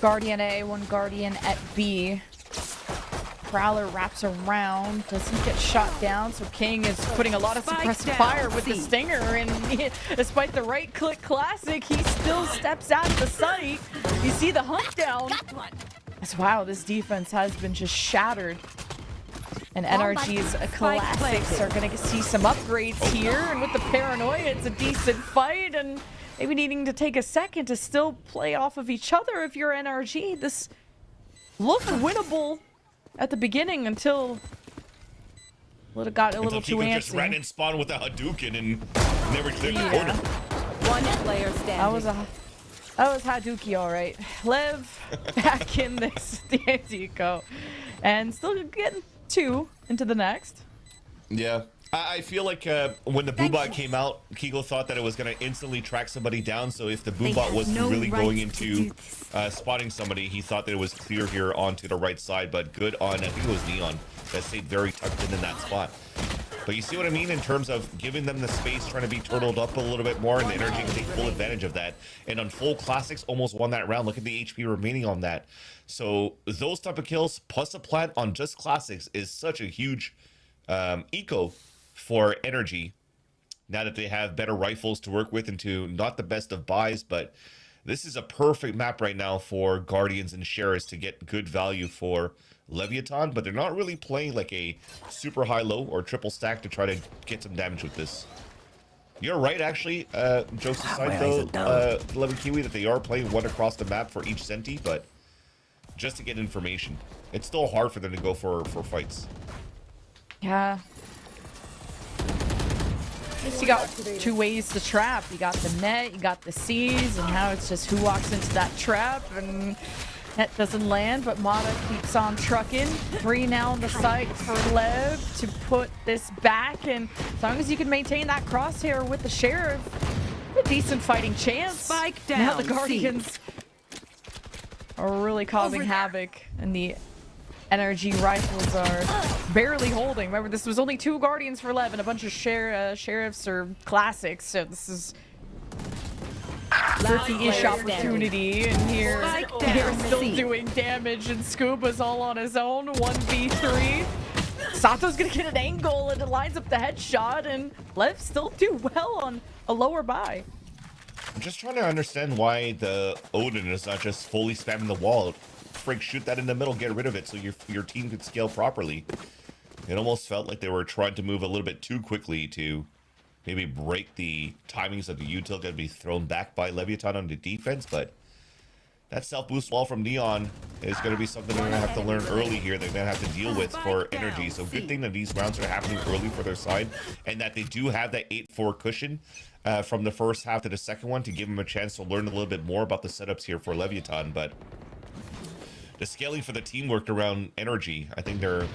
Guardian A, one Guardian at B. Prowler wraps around, doesn't get shot down, so King is putting a lot of Spike suppressive down, fire with the C. Stinger, and despite the right-click classic, he still steps out of the site. You see the hunt down. Wow, this defense has been just shattered. And NRG's classics are going to see some upgrades here, and with the paranoia, it's a decent fight, and maybe needing to take a second to still play off of each other if you're NRG. This looked winnable at the beginning until it got a little too Kiko just ran antsy. in spawn with a Hadouken and never cleared the Yeah. corner. One player standing. That was Hadouken, all right. Lev back in this Diego, and still getting two into the next. Yeah. I feel like when the Boombot came out, Kiko thought that it was going to instantly track somebody down. So if the Boombot wasn't really going into spotting somebody, he thought that it was clear here onto the right side. But good on, I think it was Neon that stayed very tucked in that spot. But you see what I mean in terms of giving them the space, trying to be turtled up a little bit more, and the NRG can take full advantage of that. And on full classics, almost won that round. Look at the HP remaining on that. So those type of kills plus a plant on just classics is such a huge eco for NRG. Now that they have better rifles to work with, into not the best of buys, but this is a perfect map right now for Guardians and Sheriffs to get good value for Leviathan, but they're not really playing like a super high-low or triple stack to try to get some damage with this. You're right, actually, jokes aside though, Levin Kiwi, that they are playing one across the map for each Senti, but just to get information. It's still hard for them to go for fights. Yeah. You got two ways to trap. You got the net, you got the C's, and now it's just who walks into that trap, and net doesn't land, but Mata keeps on trucking. 3 now on the site for Lev to put this back, and as long as you can maintain that crosshair with the Sheriff, a decent fighting chance. Spike Now down, the Guardians are really causing havoc, and the NRG rifles are barely holding. Remember, this was only 2 Guardians for Lev and a bunch of Sheriffs or classics, so this is 30-ish opportunity, and here they're still doing damage, and Scuba's all on his own. 1v3. Sato's gonna get an angle, and it lines up the headshot, and Lev still do well on a lower buy. I'm just trying to understand why the Odin is not just fully spamming the wall. Frick, shoot that in the middle, get rid of it so your team could scale properly. It almost felt like they were trying to move a little bit too quickly to maybe break the timings of the util going to be thrown back by Leviathan on the defense, but that self-boost wall from Neon is going to be something they're going to have to learn early here. They're going to have to deal with for energy. So good thing that these rounds are happening early for their side, and that they do have that 8-4 cushion from the first half to the second one to give them a chance to learn a little bit more about the setups here for Leviathan. But the scaling for the team worked around energy. I think they're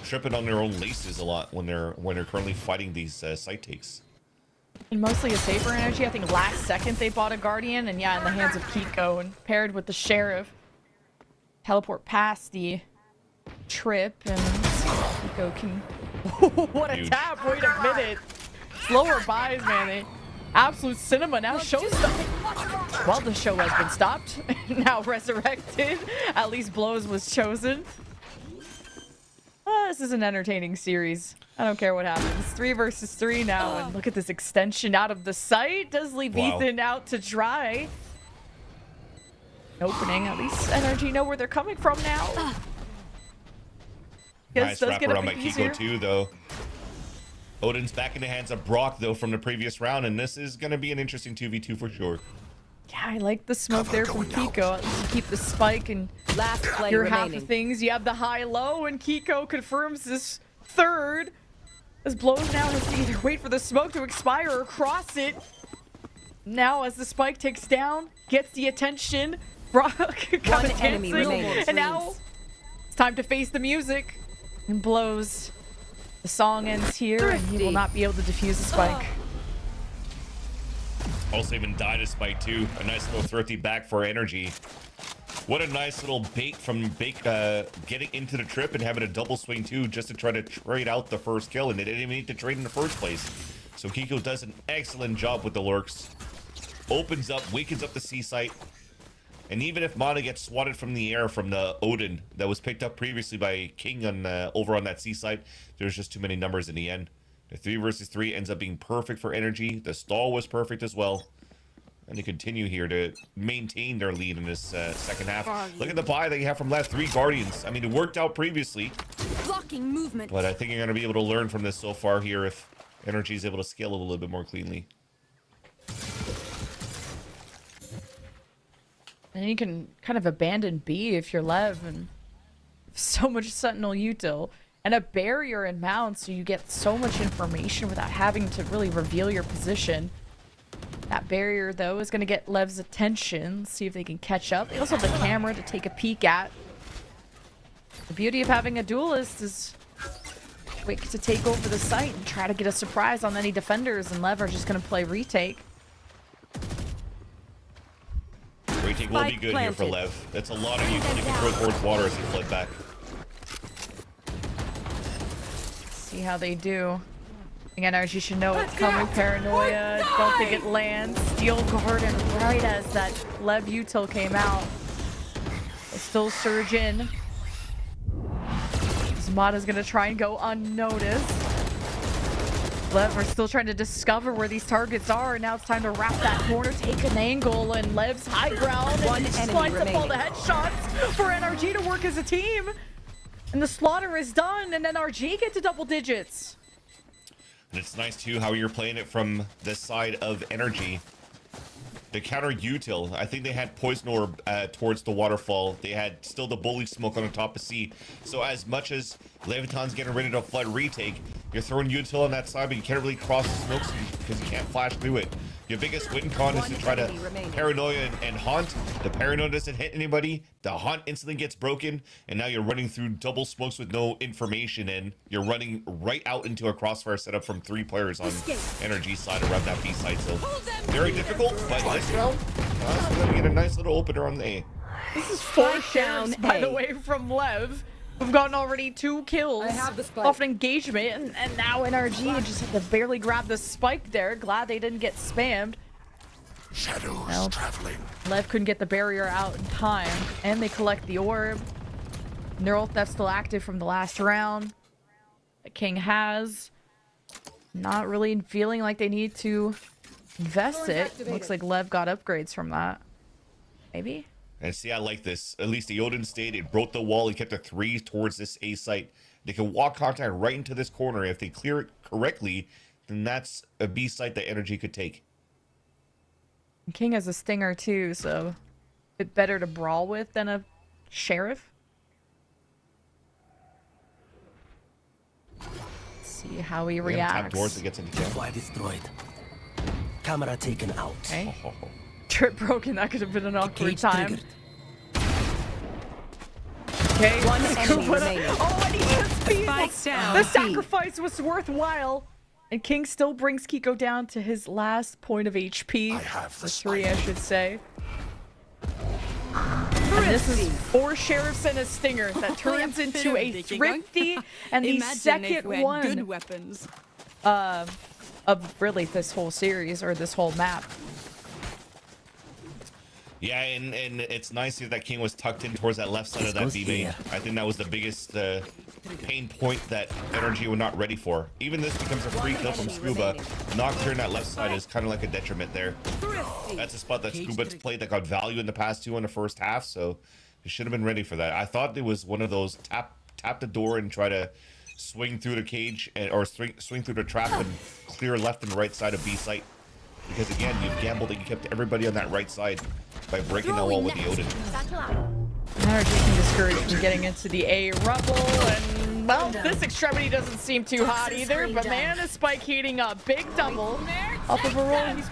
tripping on their own laces a lot when they're currently fighting these site takes. And mostly a safer energy. I think last second they bought a Guardian, and yeah, in the hands of Kiko, and paired with the Sheriff. Teleport past the trip, and Kiko can... What a tap! Wait a minute! Slower buys, man. Absolute cinema now shows them. Well, the show has been stopped. Now resurrected. At least Blows was chosen. This is an entertaining series. I don't care what happens. 3 versus 3 now. And look at this extension out of the sight. Does leave Ethan out to dry. Opening. At least NRG know where they're coming from now. Nice wrapper on my Kiko too, though. Odin's back in the hands of Brock, though, from the previous round, and this is going to be an interesting 2v2 for sure. Yeah, I like the smoke there from Kiko. At least you keep the spike and Last player your half remaining. of things. You have the high-low, and Kiko confirms this third. As Blows now has to either wait for the smoke to expire or cross it. Now, as the spike takes down, gets the attention. Brock kind of enemy dancing, remaining. and now it's time to face the music. And Blows. The song ends here, and he will not be able to defuse the spike. Also even died a spike too. A nice little thrifty back for energy. What a nice little bait from Bake getting into the trip and having a double swing too, just to try to trade out the first kill, and they didn't even need to trade in the first place. So Kiko does an excellent job with the lurks. Opens up, wakens up the C site. And even if Mana gets swatted from the air from the Odin that was picked up previously by King on over on that C site, there's just too many numbers in the end. The 3 versus 3 ends up being perfect for energy. The stall was perfect as well. And they continue here to maintain their lead in this second half. Look at the buy that you have from left. 3 Guardians. I mean, it worked out previously. Blocking movement. But I think you're going to be able to learn from this so far here if energy is able to scale it a little bit more cleanly. And you can kind of abandon B if you're Lev, and so much Sentinel util. And a barrier in mount, so you get so much information without having to really reveal your position. That barrier, though, is going to get Lev's attention. See if they can catch up. They also have the camera to take a peek at. The beauty of having a duelist is quick to take over the site and try to get a surprise on any defenders, and Lev are just going to play retake. Retake will be good here for Lev. That's a lot of utility control towards water as he fled back. See how they do. I think NRG should know it's coming. Paranoia. Don't think it lands. Steel guard, and right as that Lev util came out, they still surge in. Zamada's gonna try and go unnoticed. Lev are still trying to discover where these targets are, and now it's time to wrap that corner, take an angle, and Lev's high ground. One and enemy slides up all remaining. the headshots for NRG to work as a team. And the slaughter is done, and NRG get to double digits. And it's nice too how you're playing it from this side of energy. The counter util, I think they had poison orb towards the waterfall. They had still the bully smoke on the top of C. So as much as Leviatan's getting ready to flood retake, you're throwing util on that side, but you can't really cross the smokes because you can't flash through it. Your biggest win con is to try to paranoia and haunt. The paranoia doesn't hit anybody. The haunt instantly gets broken, and now you're running through double smokes with no information, and you're running right out into a crossfire setup from 3 players on energy side around that B side. So very difficult, but this round, we're gonna get a nice little opener on the A. This is 4 down showers, by A. the way, from Lev. We've gotten already 2 kills I have the spike. off an engagement, and now NRG just had to barely grab the spike there. Glad they didn't get spammed. Shadows traveling. Lev couldn't get the barrier out in time, and they collect the orb. Neural Theft still active from the last round. The King has. Not really feeling like they need to invest it. Looks like Lev got upgrades from that. Maybe? And see, I like this. At least the Odin stayed. It broke the wall. He kept a 3 towards this A site. They can walk contact right into this corner. If they clear it correctly, then that's a B site that energy could take. King has a stinger too, so a bit better to brawl with than a sheriff. Let's see how he We have tap reacts. doors that gets into camp. Why destroyed? Camera taken out. Okay. Trip broken. That could have been an awkward Cage time. triggered. Okay. One enemy remaining. Oh, and he just beat Spike down. The B. sacrifice was worthwhile. And King still brings Kiko down to his last point of HP. I have the Or 3, I spike. should say. And this is 4 sheriffs and a stinger that turns into a thrifty and the second one Good weapons. of really this whole series or this whole map. Yeah, and it's nice that King was tucked in towards that left side of that goes B main. here. I think that was the biggest pain point that NRG were not ready for. Even this becomes a free kill from Scuba. Not clearing that left side is kind of like a detriment there. That's a spot that Scuba's played that got value in the past 2 in the first half, so he should have been ready for that. I thought it was one of those tap the door and try to swing through the cage or swing through the trap and clear left and right side of B site. Because again, you've gambled and you kept everybody on that right side by breaking the wall with the Odin. NRG can discourage from getting into the A rubble, and well, this extremity doesn't seem too hot either, but man, is Spike heating up. Big double off of a roll. He's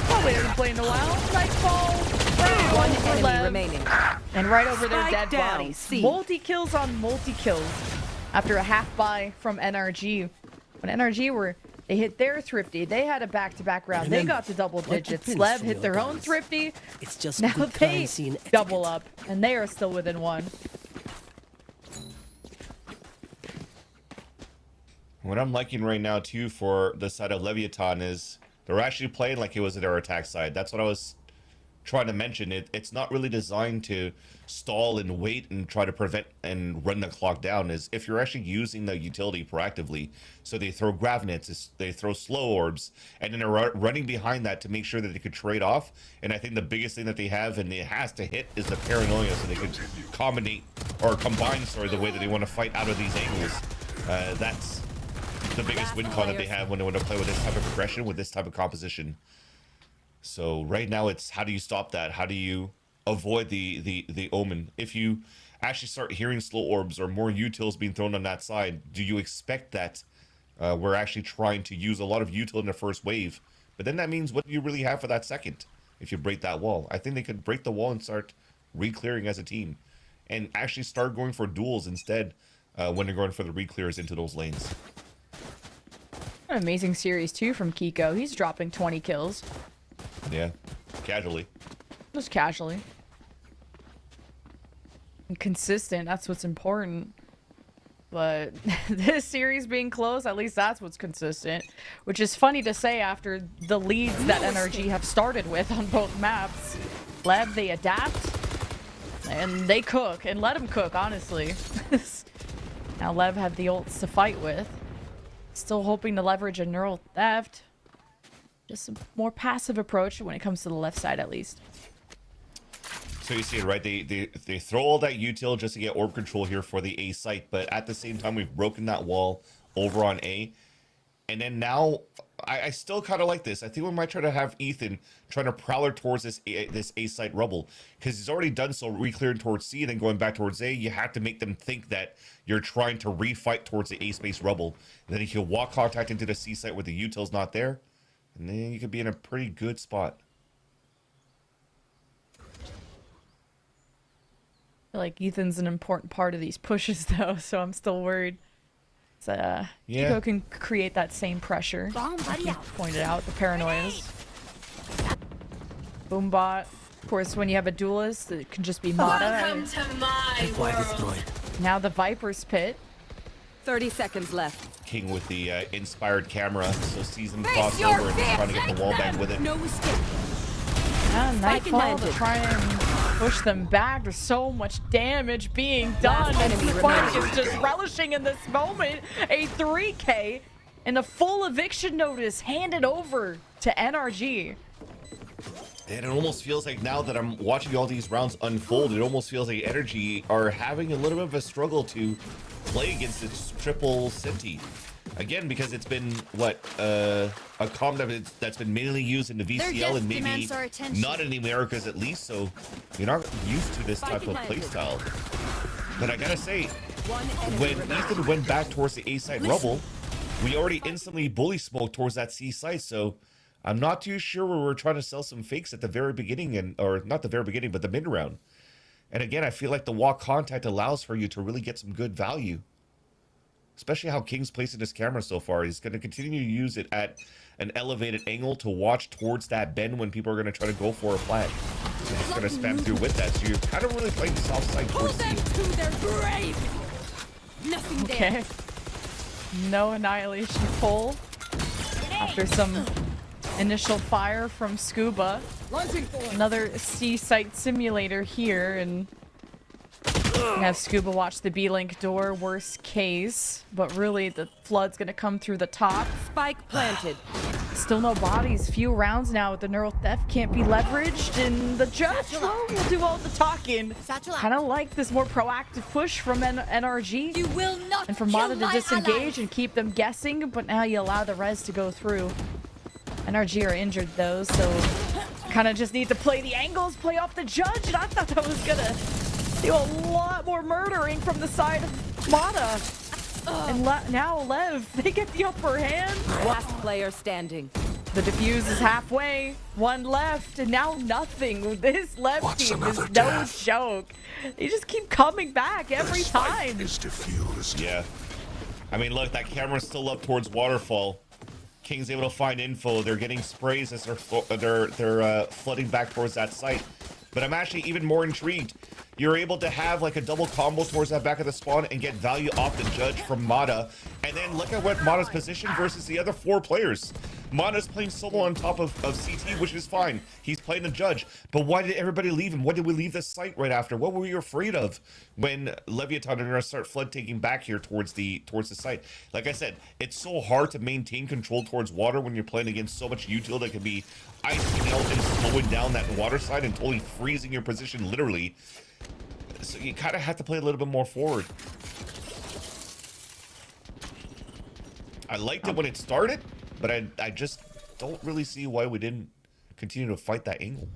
probably hasn't played in a while. Nightfall. One enemy remaining. And right over their Spike dead down, bodies. C. Multi-kills on multi-kills after a half buy from NRG. When NRG they hit their Thrifty. They had a back-to-back round. They got to double digits. Lev hit their own Thrifty. It's just Now good they crime scene double etiquette. up, and they are still within 1. What I'm liking right now too for the side of Leviathan is they're actually playing like it was their attack side. That's what I was trying to mention. It's not really designed to stall and wait and try to prevent and run the clock down. Is if you're actually using the utility proactively. So they throw gravnets, they throw slow orbs, and then they're running behind that to make sure that they could trade off. And I think the biggest thing that they have and it has to hit is the paranoia, so they could combine the way that they want to fight out of these angles. That's the biggest win con that they have when they want to play with this type of progression, with this type of composition. So right now it's how do you stop that? How do you avoid the omen? If you actually start hearing slow orbs or more utils being thrown on that side, do you expect that we're actually trying to use a lot of util in the first wave? But then that means what do you really have for that second if you break that wall? I think they could break the wall and start re-clearing as a team and actually start going for duels instead when they're going for the re-clears into those lanes. An amazing series too from Kiko. He's dropping 20 kills. Yeah, casually. Just casually. And consistent, that's what's important. But this series being close, at least that's what's consistent. Which is funny to say after the leads that NRG have started with on both maps. Lev, they adapt. And they cook. And let them cook, honestly. Now Lev had the ults to fight with. Still hoping to leverage a neural theft. Just a more passive approach when it comes to the left side, at least. So you see it, right? They throw all that util just to get orb control here for the A site, but at the same time, we've broken that wall over on A. And then now, I still kind of like this. I think we might try to have Ethan trying to prowler towards this A site rubble, because he's already done so, re-clearing towards C and then going back towards A. You have to make them think that you're trying to refight towards the A space rubble. And then you can walk contact into the C site where the util's not there. And then you could be in a pretty good spot. I feel like Ethan's an important part of these pushes, though, so I'm still worried. So, Yeah. Kiko can create that same pressure. Like you pointed out, the paranoias. Boombot. Of course, when you have a duelist, it can just be Mata. Why destroyed? Now the Viper's Pit. 30 seconds left. King with the inspired camera, so sees them cross over and just trying to get the wall back with it. No escape. Yeah, Nightfall to landed. try and push them back. There's so much damage being done, and enemy Spike remaining. is just relishing in this moment. A 3K and a full eviction notice handed over to NRG. And it almost feels like now that I'm watching all these rounds unfold, it almost feels like NRG are having a little bit of a struggle to play against this triple Senti. Again, because it's been, what, a comp that's been mainly used in the VCL and maybe not in the Americas at least, so you're not used to this type of playstyle. But I gotta say, when Ethan went back towards the A side rubble, we already instantly bully smoked towards that C side, so I'm not too sure we were trying to sell some fakes at the very beginning, or not the very beginning, but the mid round. And again, I feel like the walk contact allows for you to really get some good value. Especially how King's placing his camera so far. He's going to continue to use it at an elevated angle to watch towards that bend when people are going to try to go for a flag. So he's going to spam through with that. So you're kind of really playing soft side towards Pull them C. to their grave. Nothing there. Okay. No annihilation pull. After some Initial fire from Scuba. Another sea site simulator here, and have Scuba watch the B-Link door, worst case. But really, the flood's gonna come through the top. Spike planted. Still no bodies. Few rounds now with the neural theft can't be leveraged, and the judge will do all the talking. Kind of like this more proactive push from NRG. You will not And for Mata to disengage and keep them guessing, but now you allow the res to go through. NRG are injured though, so kind of just need to play the angles, play off the judge, and I thought that was gonna do a lot more murdering from the side of Mata. And now Lev, they get the upper hand. Last player standing. The defuse is halfway, one left, and now nothing. This Lev What's team is another no death? joke. They just keep coming back every The spike time. is diffused. Yeah. I mean, look, that camera's still up towards Waterfall. King's able to find info. They're getting sprays as they're flooding back towards that site. But I'm actually even more intrigued. You're able to have like a double combo towards that back of the spawn and get value off the judge from Mata. And then look at what Mata's position versus the other 4 players. Mata's playing solo on top of CT, which is fine. He's playing the judge. But why did everybody leave him? Why did we leave the site right after? What were you afraid of when Leviathan are going to start flood taking back here towards the site? Like I said, it's so hard to maintain control towards water when you're playing against so much util that can be icing out and slowing down that water side and totally freezing your position literally. So you kind of have to play a little bit more forward. I liked it when it started, but I just don't really see why we didn't continue to fight that angle.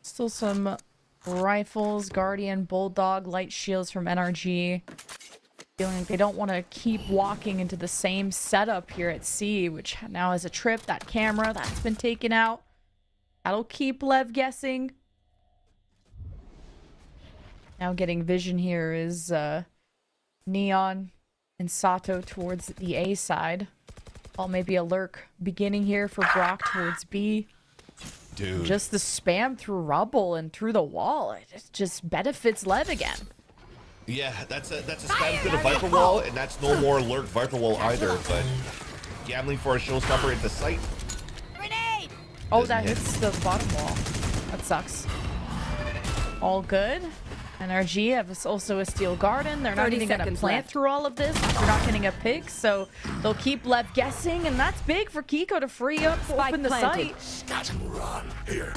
Still some rifles, Guardian, Bulldog, light shields from NRG. Feeling like they don't want to keep walking into the same setup here at C, which now has a trip. That camera, that's been taken out. That'll keep Lev guessing. Now getting vision here is Neon and Sato towards the A side. Well, maybe a lurk beginning here for Brock towards B. Dude. Just the spam through rubble and through the wall. It just benefits Lev again. Yeah, that's a spam through the Viper Wall, and that's no more lurk Viper Wall either, but gambling for a showstopper at the site. Grenade! Oh, that hits the bottom wall. That sucks. All good. NRG have also a Steel Garden. They're not 30 even going to seconds plant left. through all of this. They're not getting a pick, so they'll keep Lev guessing, and that's big for Kiko to free up, open the planted. site. Scat and run. Here.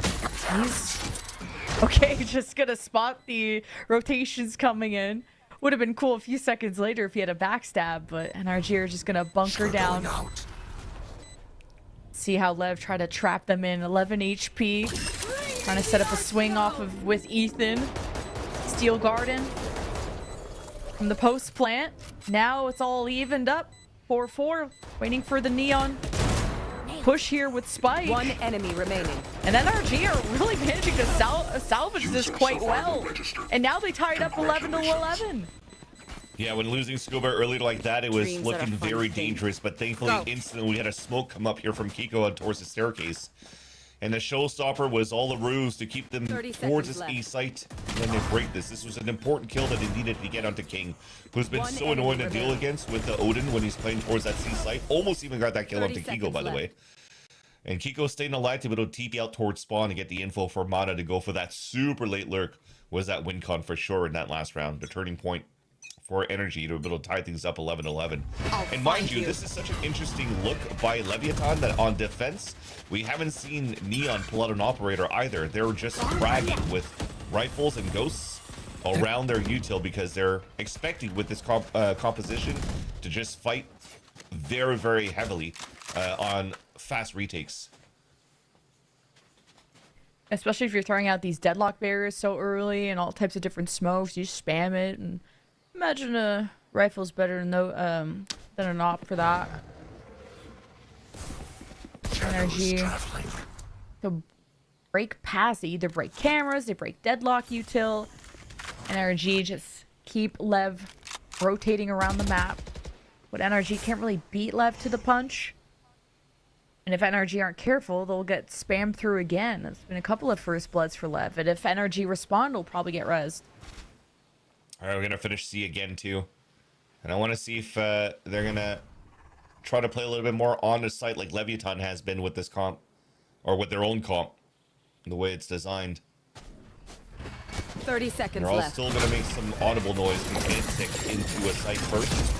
He's okay, just gonna spot the rotations coming in. Would have been cool a few seconds later if he had a backstab, but NRG are just gonna bunker down. Out. See how Lev try to trap them in. 11 HP. Trying to set up a swing off of with Ethan. Steel Garden. From the post plant. Now it's all evened up. 4-4. Waiting for the Neon push here with Spike. One enemy remaining. And NRG are really managing to salvage this quite well. And now they tied up 11-11. Yeah, when losing Scuba early like that, it was Dreams are a looking fun very thing. dangerous. But thankfully, Go. instantly, we had a smoke come up here from Kiko towards the staircase. And the showstopper was all the ruse to keep them 30 towards seconds this left. E site. And then they break this. This was an important kill that they needed to get onto King, who's been One so enemy annoying to deal remaining. against with the Odin when he's playing towards that C site. Almost even got that kill 30 onto Kiko, seconds by the left. way. And Kiko staying alive to be able to TP out towards spawn and get the info for Mata to go for that super late lurk. Was that win con for sure in that last round. The turning point for Energy to be able to tie things up 11-11. And mind you, this is such an interesting look by Leviathan that on defense, we haven't seen Neon pull out an operator either. They're just fragging with rifles and ghosts around their util because they're expecting with this composition to just fight very, very heavily on fast retakes. Especially if you're throwing out these deadlock barriers so early and all types of different smokes. You just spam it, and imagine a rifle's better than an op for that. Energy. Traveling. To break past, they either break cameras, they break deadlock util. NRG just keep Lev rotating around the map. But NRG can't really beat Lev to the punch. And if NRG aren't careful, they'll get spammed through again. There's been a couple of first bloods for Lev. And if NRG respond, they'll probably get rezzed. All right, we're going to finish C again, too. And I want to see if they're going to try to play a little bit more on the site like Leviathan has been with this comp, or with their own comp, the way it's designed. 30 seconds They're all left. still going to make some audible noise to get tick into a site first.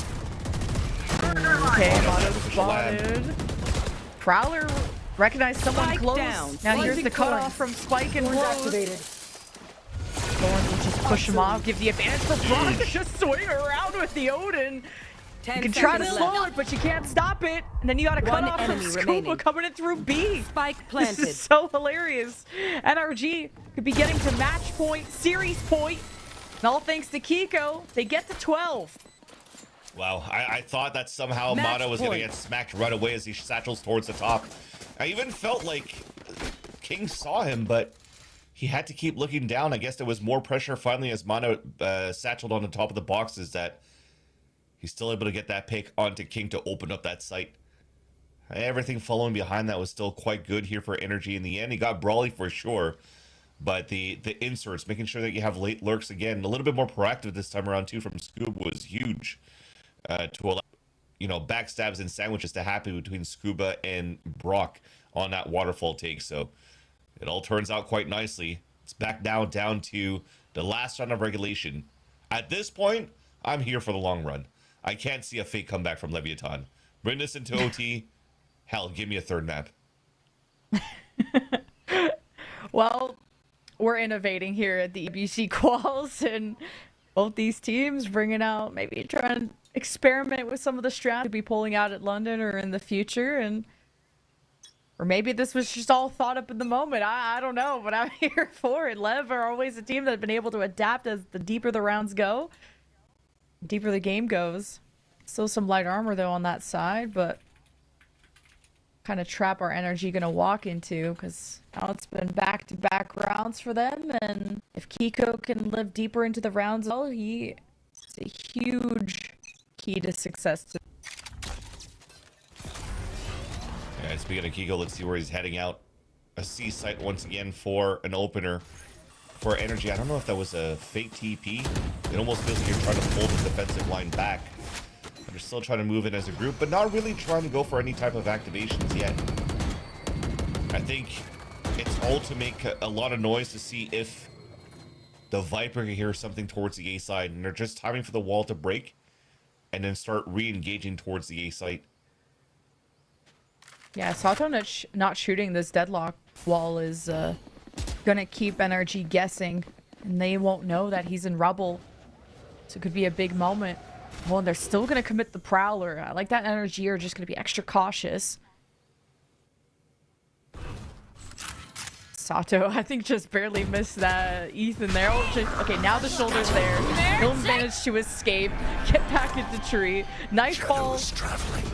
Okay, Motto Official lab. spotted. Prowler recognized someone Spike close. down. Now here's Losing the cutoff points. from Spike and Rose. Activated. Thorns will just push him off, give the advantage for Brock to just swing around with the Odin. 10 You can try to seconds slow left. it, but you can't stop it. And then you got to cut One off from enemy Scuba remaining. coming in through B. Spike This planted. is so hilarious. NRG could be getting to match point, series point. And all thanks to Kiko, they get to 12. Wow, I thought that somehow Match Mata was going to point. get smacked right away as he satchels towards the top. I even felt like King saw him, but he had to keep looking down. I guess there was more pressure finally as Mata satcheled on the top of the boxes that he's still able to get that pick onto King to open up that site. Everything following behind that was still quite good here for Energy in the end. He got Brawly for sure, but the inserts, making sure that you have late lurks again, a little bit more proactive this time around too from Scoob was huge to allow, you know, backstabs and sandwiches to happen between Scuba and Brock on that waterfall take. So it all turns out quite nicely. It's back now down to the last round of regulation. At this point, I'm here for the long run. I can't see a fake comeback from Leviathan. Bring this into OT. Hell, give me a third map. Well, we're innovating here at the EBC Quals, and both these teams bringing out, maybe trying to experiment with some of the strats to be pulling out at London or in the future, and or maybe this was just all thought up in the moment. I don't know, but I'm here for it. Lev are always a team that's been able to adapt as the deeper the rounds go, the deeper the game goes. Still some light armor though on that side, but kind of trap our Energy gonna walk into, because now it's been back-to-back rounds for them, and if Kiko can live deeper into the rounds, well, he is a huge key to success. Yeah, speaking of Kiko, let's see where he's heading out. A C site once again for an opener for Energy. I don't know if that was a fake TP. It almost feels like you're trying to pull the defensive line back. They're still trying to move in as a group, but not really trying to go for any type of activations yet. I think it's all to make a lot of noise to see if the Viper can hear something towards the A side, and they're just timing for the wall to break and then start re-engaging towards the A site. Yeah, Sato not shooting this deadlock wall is gonna keep NRG guessing, and they won't know that he's in rubble. So it could be a big moment. Well, and they're still gonna commit the Prowler. I like that NRG are just gonna be extra cautious. Sato, I think, just barely missed that Ethan there. Oh, okay, now the shoulder's there. He'll manage to escape, get back into tree. Nightfall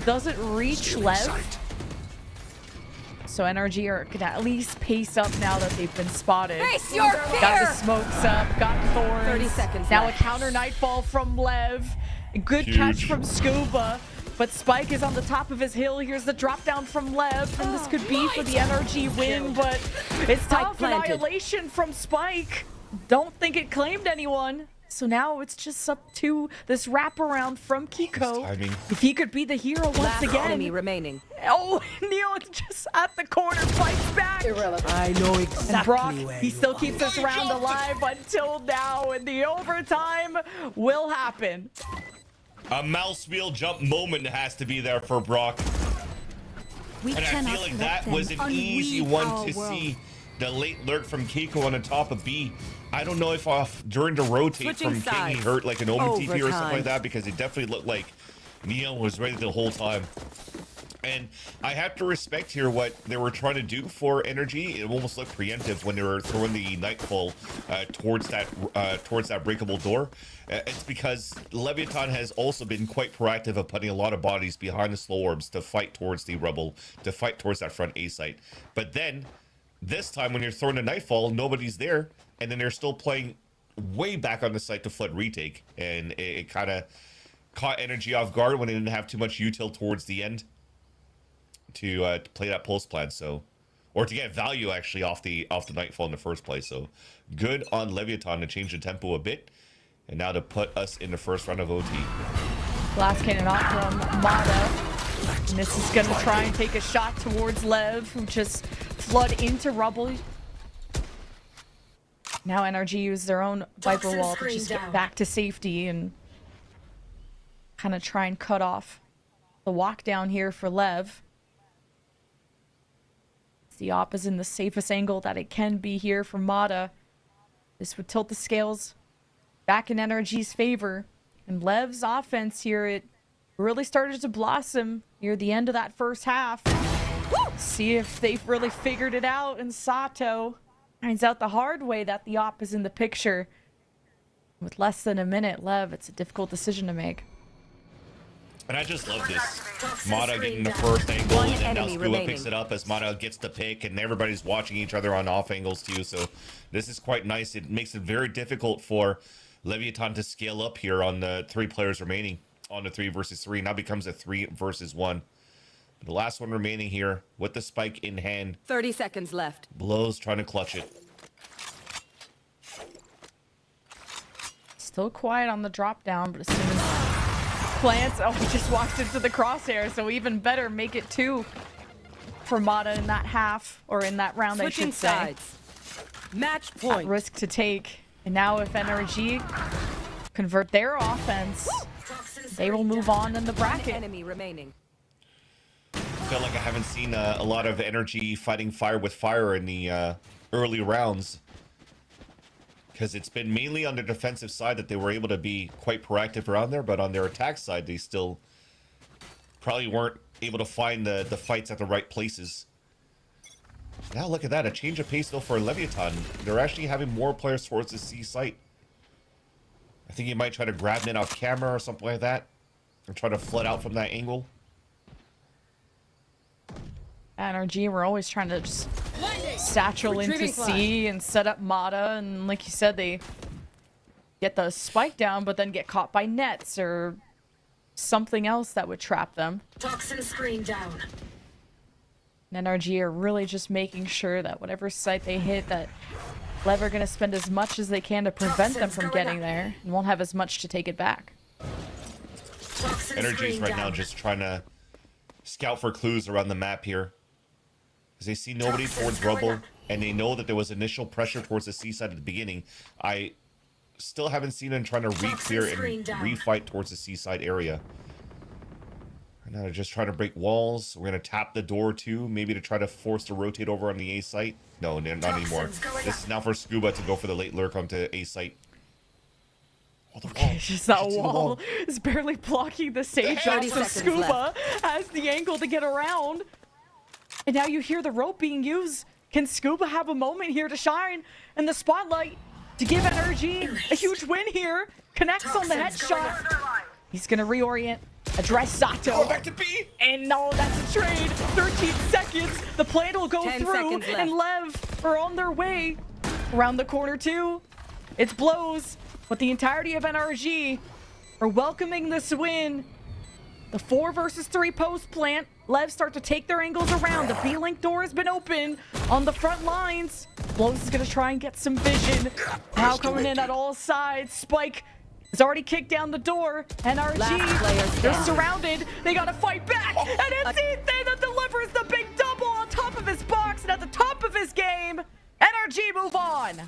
doesn't reach Lev. So NRG are gonna at least pace up now that they've been spotted. Face your fear! Got the smokes up, got Thorns. 30 seconds now left. a counter Nightfall from Lev. A good catch from Scuba. But Spike is on the top of his hill. Here's the drop down from Lev. And this could be for the NRG win, but it's tough. planted. Annihilation from Spike. Don't think it claimed anyone. So now it's just up to this wraparound from Kiko. Timing. If he could be the hero once Last enemy again. remaining. Oh, Neil just at the corner, fights back. I know And exactly Brock, where he you still are. keeps this round alive until now, and the overtime will happen. A mouse wheel jump moment has to be there for Brock. We And I cannot feel like let that was them an easy unweave one our to world. see. The late lurk from Kiko on the top of B. I don't know if during the rotate Switching from King he sides. hurt like an open TP or something Overtime. like that, because it definitely looked like Neil was ready the whole time. And I have to respect here what they were trying to do for Energy. It almost looked preemptive when they were throwing the Nightfall towards that breakable door. It's because Leviathan has also been quite proactive of putting a lot of bodies behind the slow orbs to fight towards the rubble, to fight towards that front A site. But then this time when you're throwing a Nightfall, nobody's there, and then they're still playing way back on the site to flood retake, and it kind of caught Energy off guard when they didn't have too much util towards the end to play that pulse plan, so, or to get value actually off the Nightfall in the first place. So good on Leviathan to change the tempo a bit, and now to put us in the first round of OT. Last cannon off from Mata. And this is going to try and take a shot towards Lev, who just flood into rubble. Now NRG use their own Viper wall to just get back to safety and kind of try and cut off the walk down here for Lev. The op is in the safest angle that it can be here for Mata. This would tilt the scales back in NRG's favor. And Lev's offense here, it really started to blossom near the end of that first half. See if they've really figured it out. And Sato finds out the hard way that the op is in the picture. With less than a minute, Lev, it's a difficult decision to make. And I just love this. Mata getting the first angle, and then now Skua picks it up as Mata gets the pick, and everybody's watching each other on off angles too. So this is quite nice. It makes it very difficult for Leviathan to scale up here on the 3 players remaining on the 3 versus 3. Now becomes a 3 versus 1. The last one remaining here with the spike in hand. 30 seconds left. Blows trying to clutch it. Still quiet on the drop down, but as soon as plants, oh, he just walked into the crosshair, so even better, make it 2 for Mata in that half, or in that round, Switching I should sides. say. Match point. Risk to take. And now if NRG convert their offense, they will move on in the bracket. Enemy remaining. I feel like I haven't seen a lot of NRG fighting fire with fire in the early rounds. Because it's been mainly on the defensive side that they were able to be quite proactive around there, but on their attack side, they still probably weren't able to find the fights at the right places. Now look at that, a change of pace though for Leviathan. They're actually having more players towards the C site. I think he might try to grab it off camera or something like that, and try to flood out from that angle. NRG, we're always trying to just satchel into C and set up Mata, and like you said, they get the spike down, but then get caught by nets or something else that would trap them. Toxin screen down. And NRG are really just making sure that whatever site they hit, that Lev are going to spend as much as they can to prevent them from getting there, and won't have as much to take it back. NRG's right now just trying to scout for clues around the map here. Because they see nobody towards rubble, and they know that there was initial pressure towards the C side at the beginning. I still haven't seen them trying to re-clear and re-fight towards the C side area. And now they're just trying to break walls. We're going to tap the door too, maybe to try to force to rotate over on the A site. No, not anymore. This is now for Scuba to go for the late lurk onto A site. Oh, the wall. It's just that wall is barely blocking the sage off, so Scuba has the angle to get around. And now you hear the rope being used. Can Scuba have a moment here to shine in the spotlight to give NRG a huge win here? Connects on the headshot. He's going to reorient, address Sato. Go back to B. And no, that's a trade. 13 seconds. The plan will go through, and Lev are on their way. Around the corner too. It's blows, but the entirety of NRG are welcoming this win. The 4 versus 3 post plant. Lev start to take their angles around. The B-Link door has been open on the front lines. Blows is going to try and get some vision. Now coming in at all sides. Spike has already kicked down the door. NRG, they're surrounded. They got to fight back. And it's Ethan that delivers the big double on top of his box. And at the top of his game, NRG move on.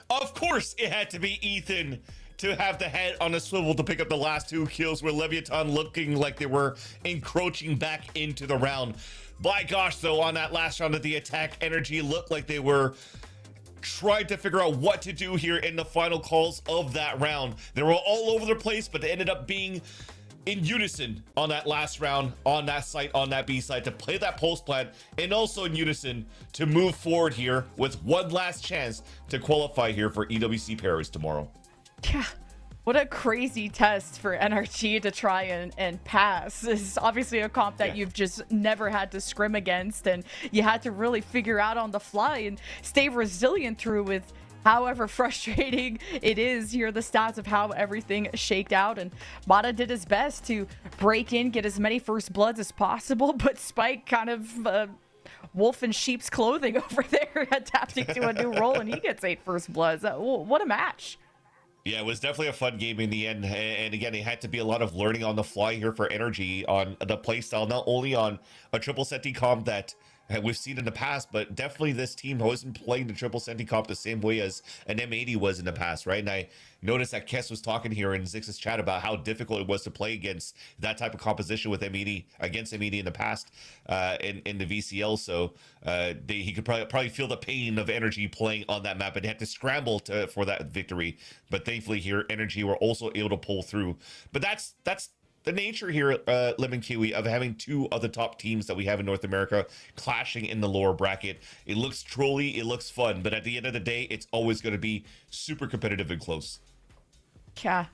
Of course it had to be Ethan to have the head on a swivel to pick up the last 2 kills, with Leviathan looking like they were encroaching back into the round. By gosh, though, on that last round of the attack, NRG looked like they were trying to figure out what to do here in the final calls of that round. They were all over the place, but they ended up being in unison on that last round, on that site, on that B side, to play that post plant, and also in unison to move forward here with one last chance to qualify here for EWC Paris tomorrow. Yeah, what a crazy test for NRG to try and pass. This is obviously a comp that you've just never had to scrim against, and you had to really figure out on the fly and stay resilient through, with however frustrating it is. Here are the stats of how everything shaked out, and Mata did his best to break in, get as many first bloods as possible, but Spike kind of wolf in sheep's clothing over there, adapting to a new role, and he gets 8 first bloods. What a match. Yeah, it was definitely a fun game in the end. And again, it had to be a lot of learning on the fly here for NRG on the playstyle, not only on a triple senti comp that we've seen in the past, but definitely this team wasn't playing the triple senti comp the same way as an M80 was in the past, right? And I noticed that Kess was talking here in Zix's chat about how difficult it was to play against that type of composition with M80, against M80 in the past in the VCL. So he could probably feel the pain of NRG playing on that map and had to scramble for that victory. But thankfully here, NRG were also able to pull through. But that's the nature here, Lemon Kiwi, of having two of the top teams that we have in North America clashing in the lower bracket. It looks trolly, it looks fun, but at the end of the day, it's always going to be super competitive and close. Yeah.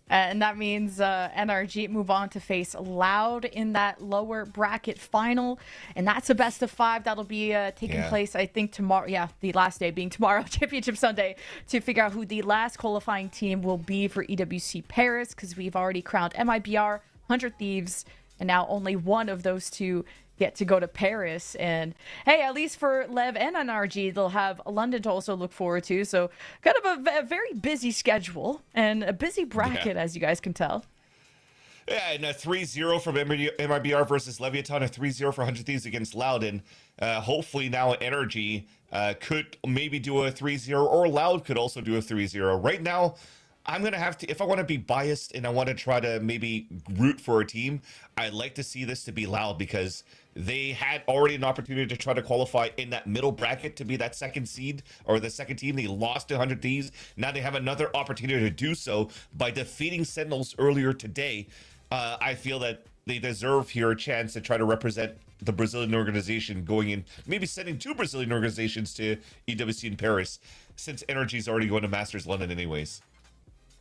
And that means NRG move on to face Loud in that lower bracket final. And that's a best of 5 that'll be taking place, I think, tomorrow. Yeah, the last day being tomorrow, Championship Sunday, to figure out who the last qualifying team will be for EWC Paris, because we've already crowned MIBR, 100 Thieves, and now only one of those two get to go to Paris. And hey, at least for Lev and NRG, they'll have London to also look forward to. So kind of a very busy schedule and a busy bracket, as you guys can tell. Yeah, and a 3-0 from MIBR versus Leviathan, a 3-0 for 100 Thieves against Loud. And hopefully now NRG could maybe do a 3-0, or Loud could also do a 3-0. Right now, I'm going to have to, if I want to be biased and I want to try to maybe root for a team, I'd like to see this to be Loud, because they had already an opportunity to try to qualify in that middle bracket to be that second seed or the second team. They lost to 100 Thieves. Now they have another opportunity to do so by defeating Sentinels earlier today. I feel that they deserve here a chance to try to represent the Brazilian organization going in, maybe sending 2 Brazilian organizations to EWC in Paris, since NRG's already going to Masters London anyways.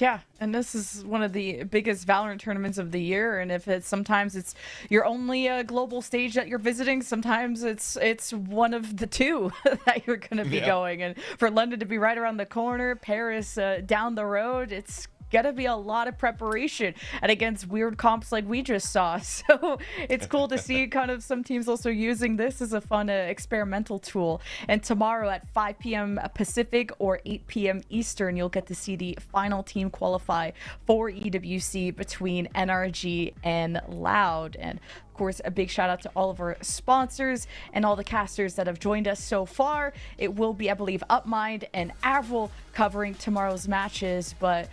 Yeah, and this is one of the biggest Valorant tournaments of the year, and if it's sometimes it's your only global stage that you're visiting, sometimes it's one of the 2 that you're going to be going. And for London to be right around the corner, Paris down the road, it's gonna be a lot of preparation, and against weird comps like we just saw. So it's cool to see kind of some teams also using this as a fun experimental tool. And tomorrow at 5 p.m. Pacific or 8 p.m. Eastern, you'll get to see the final team qualify for EWC between NRG and Loud. And of course, a big shout out to all of our sponsors and all the casters that have joined us so far. It will be, I believe, Upmind and Avril covering tomorrow's matches. But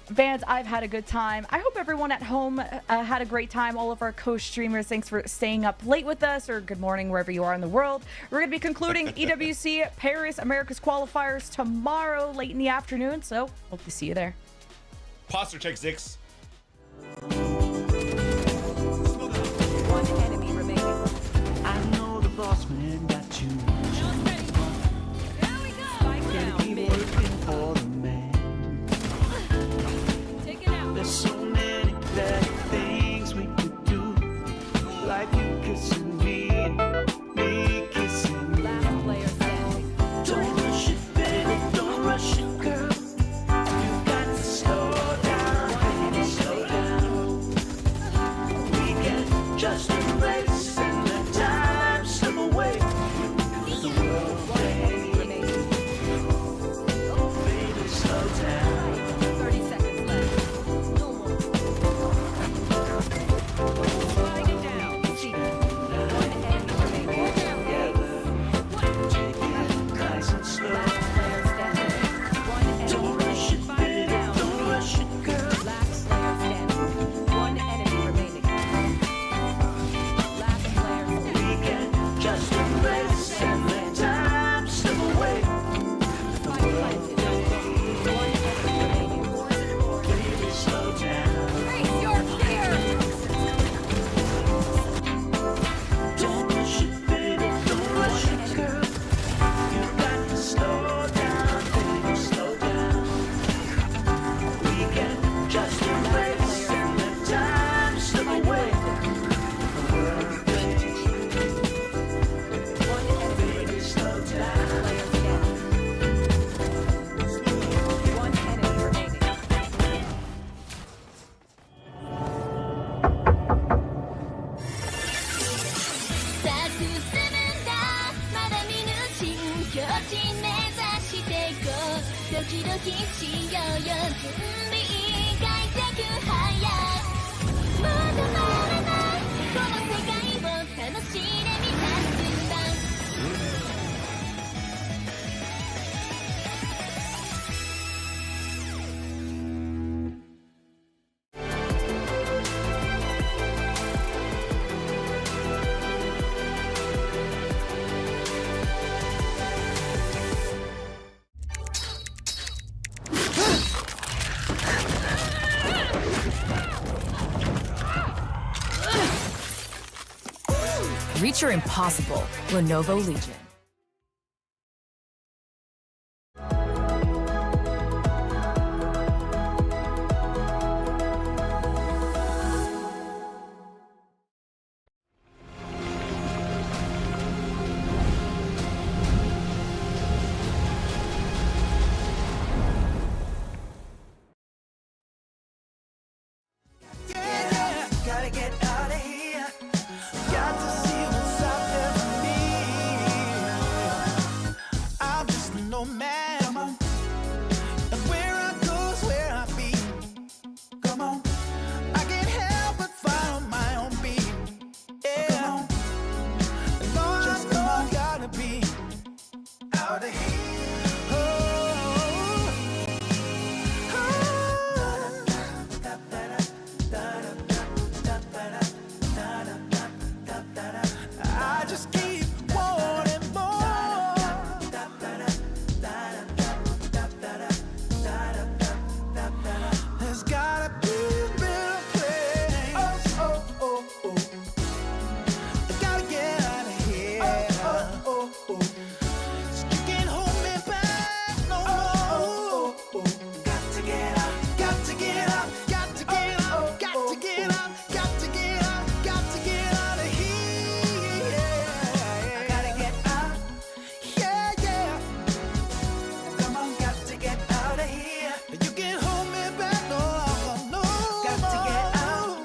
Vans, I've had a good time. I hope everyone at home had a great time. All of our co-streamers, thanks for staying up late with us, or good morning wherever you are in the world. We're going to be concluding EWC Paris America's qualifiers tomorrow late in the afternoon, so hope to see you there. Posture check, Zix. One enemy remaining. I know the boss man got you. There we go. Spike down Keep mid. working for the man. Take it out. There's so many better things we could do, like you kissing me and me kissing you. Last player standing. Don't rush it, baby, don't rush it, girl. You got to slow down, baby, slow down. We can just embrace and let time slip away. しようよ準備開拓早まだまだないこの世界を楽しんでみたんだReach your impossible. Lenovo Legion. Gotta get out of here. Got to see what's out there for me. I'm just a nomad. Come on. And where I go is where I be. Come on. I can't help but follow my own beat. Yeah. Come on. And all just I know I gotta be out of here. I just keep wanting more. There's gotta be a better place. I gotta get out of here. So you can't hold me back no more. Got to get out. Got to get out. Got to get out. Got to get out. Got to get out. Got to get out of here. I gotta get out. Yeah, yeah. Come on, got to get out of here. You can't hold me back no no. Got to get out.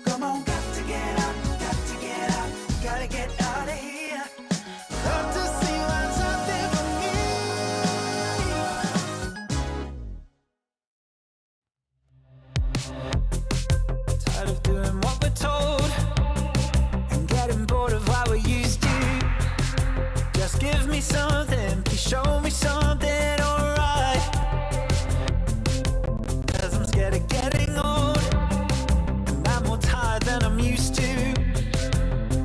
Come on, got to get out. Got to get out. Gotta get out of here. Got to see what's out there for me. Tired of doing what we're told and getting bored of what we used to. Just give me something, please show me something alright. Cause I'm scared of getting old and I'm more tired than I'm used to.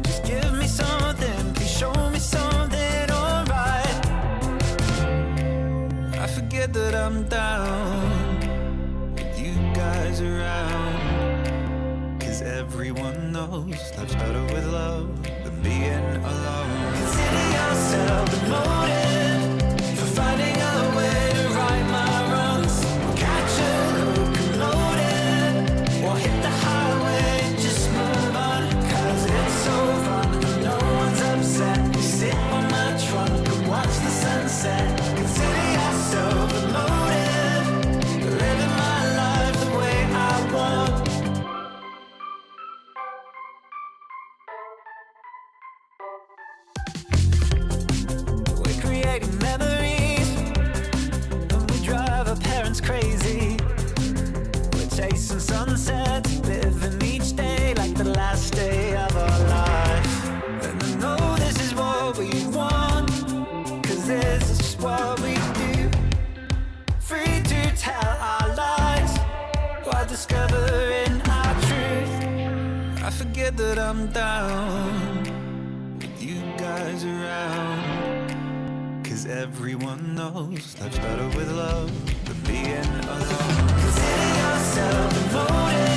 Just give me something, please show me something alright. I forget that I'm down with you guys around. Cause everyone knows life's better with love than being alone. Consider yourself the motive for finding a way to right my wrongs. Catch a locomotive or hit the highway and just move on. Cause it's so fun when no one's upset. You sit on my trunk and watch the sunset. Consider yourself the motive for living my life the way I want. We're creating memories when we drive our parents crazy. We're chasing sunsets, living each day like the last day of our life. And I know this is what we want, cause this is just what we do. Free to tell our lies while discovering our truth. I forget that I'm down with you guys around. Cause everyone knows life's better with love than being alone. Consider yourself the motive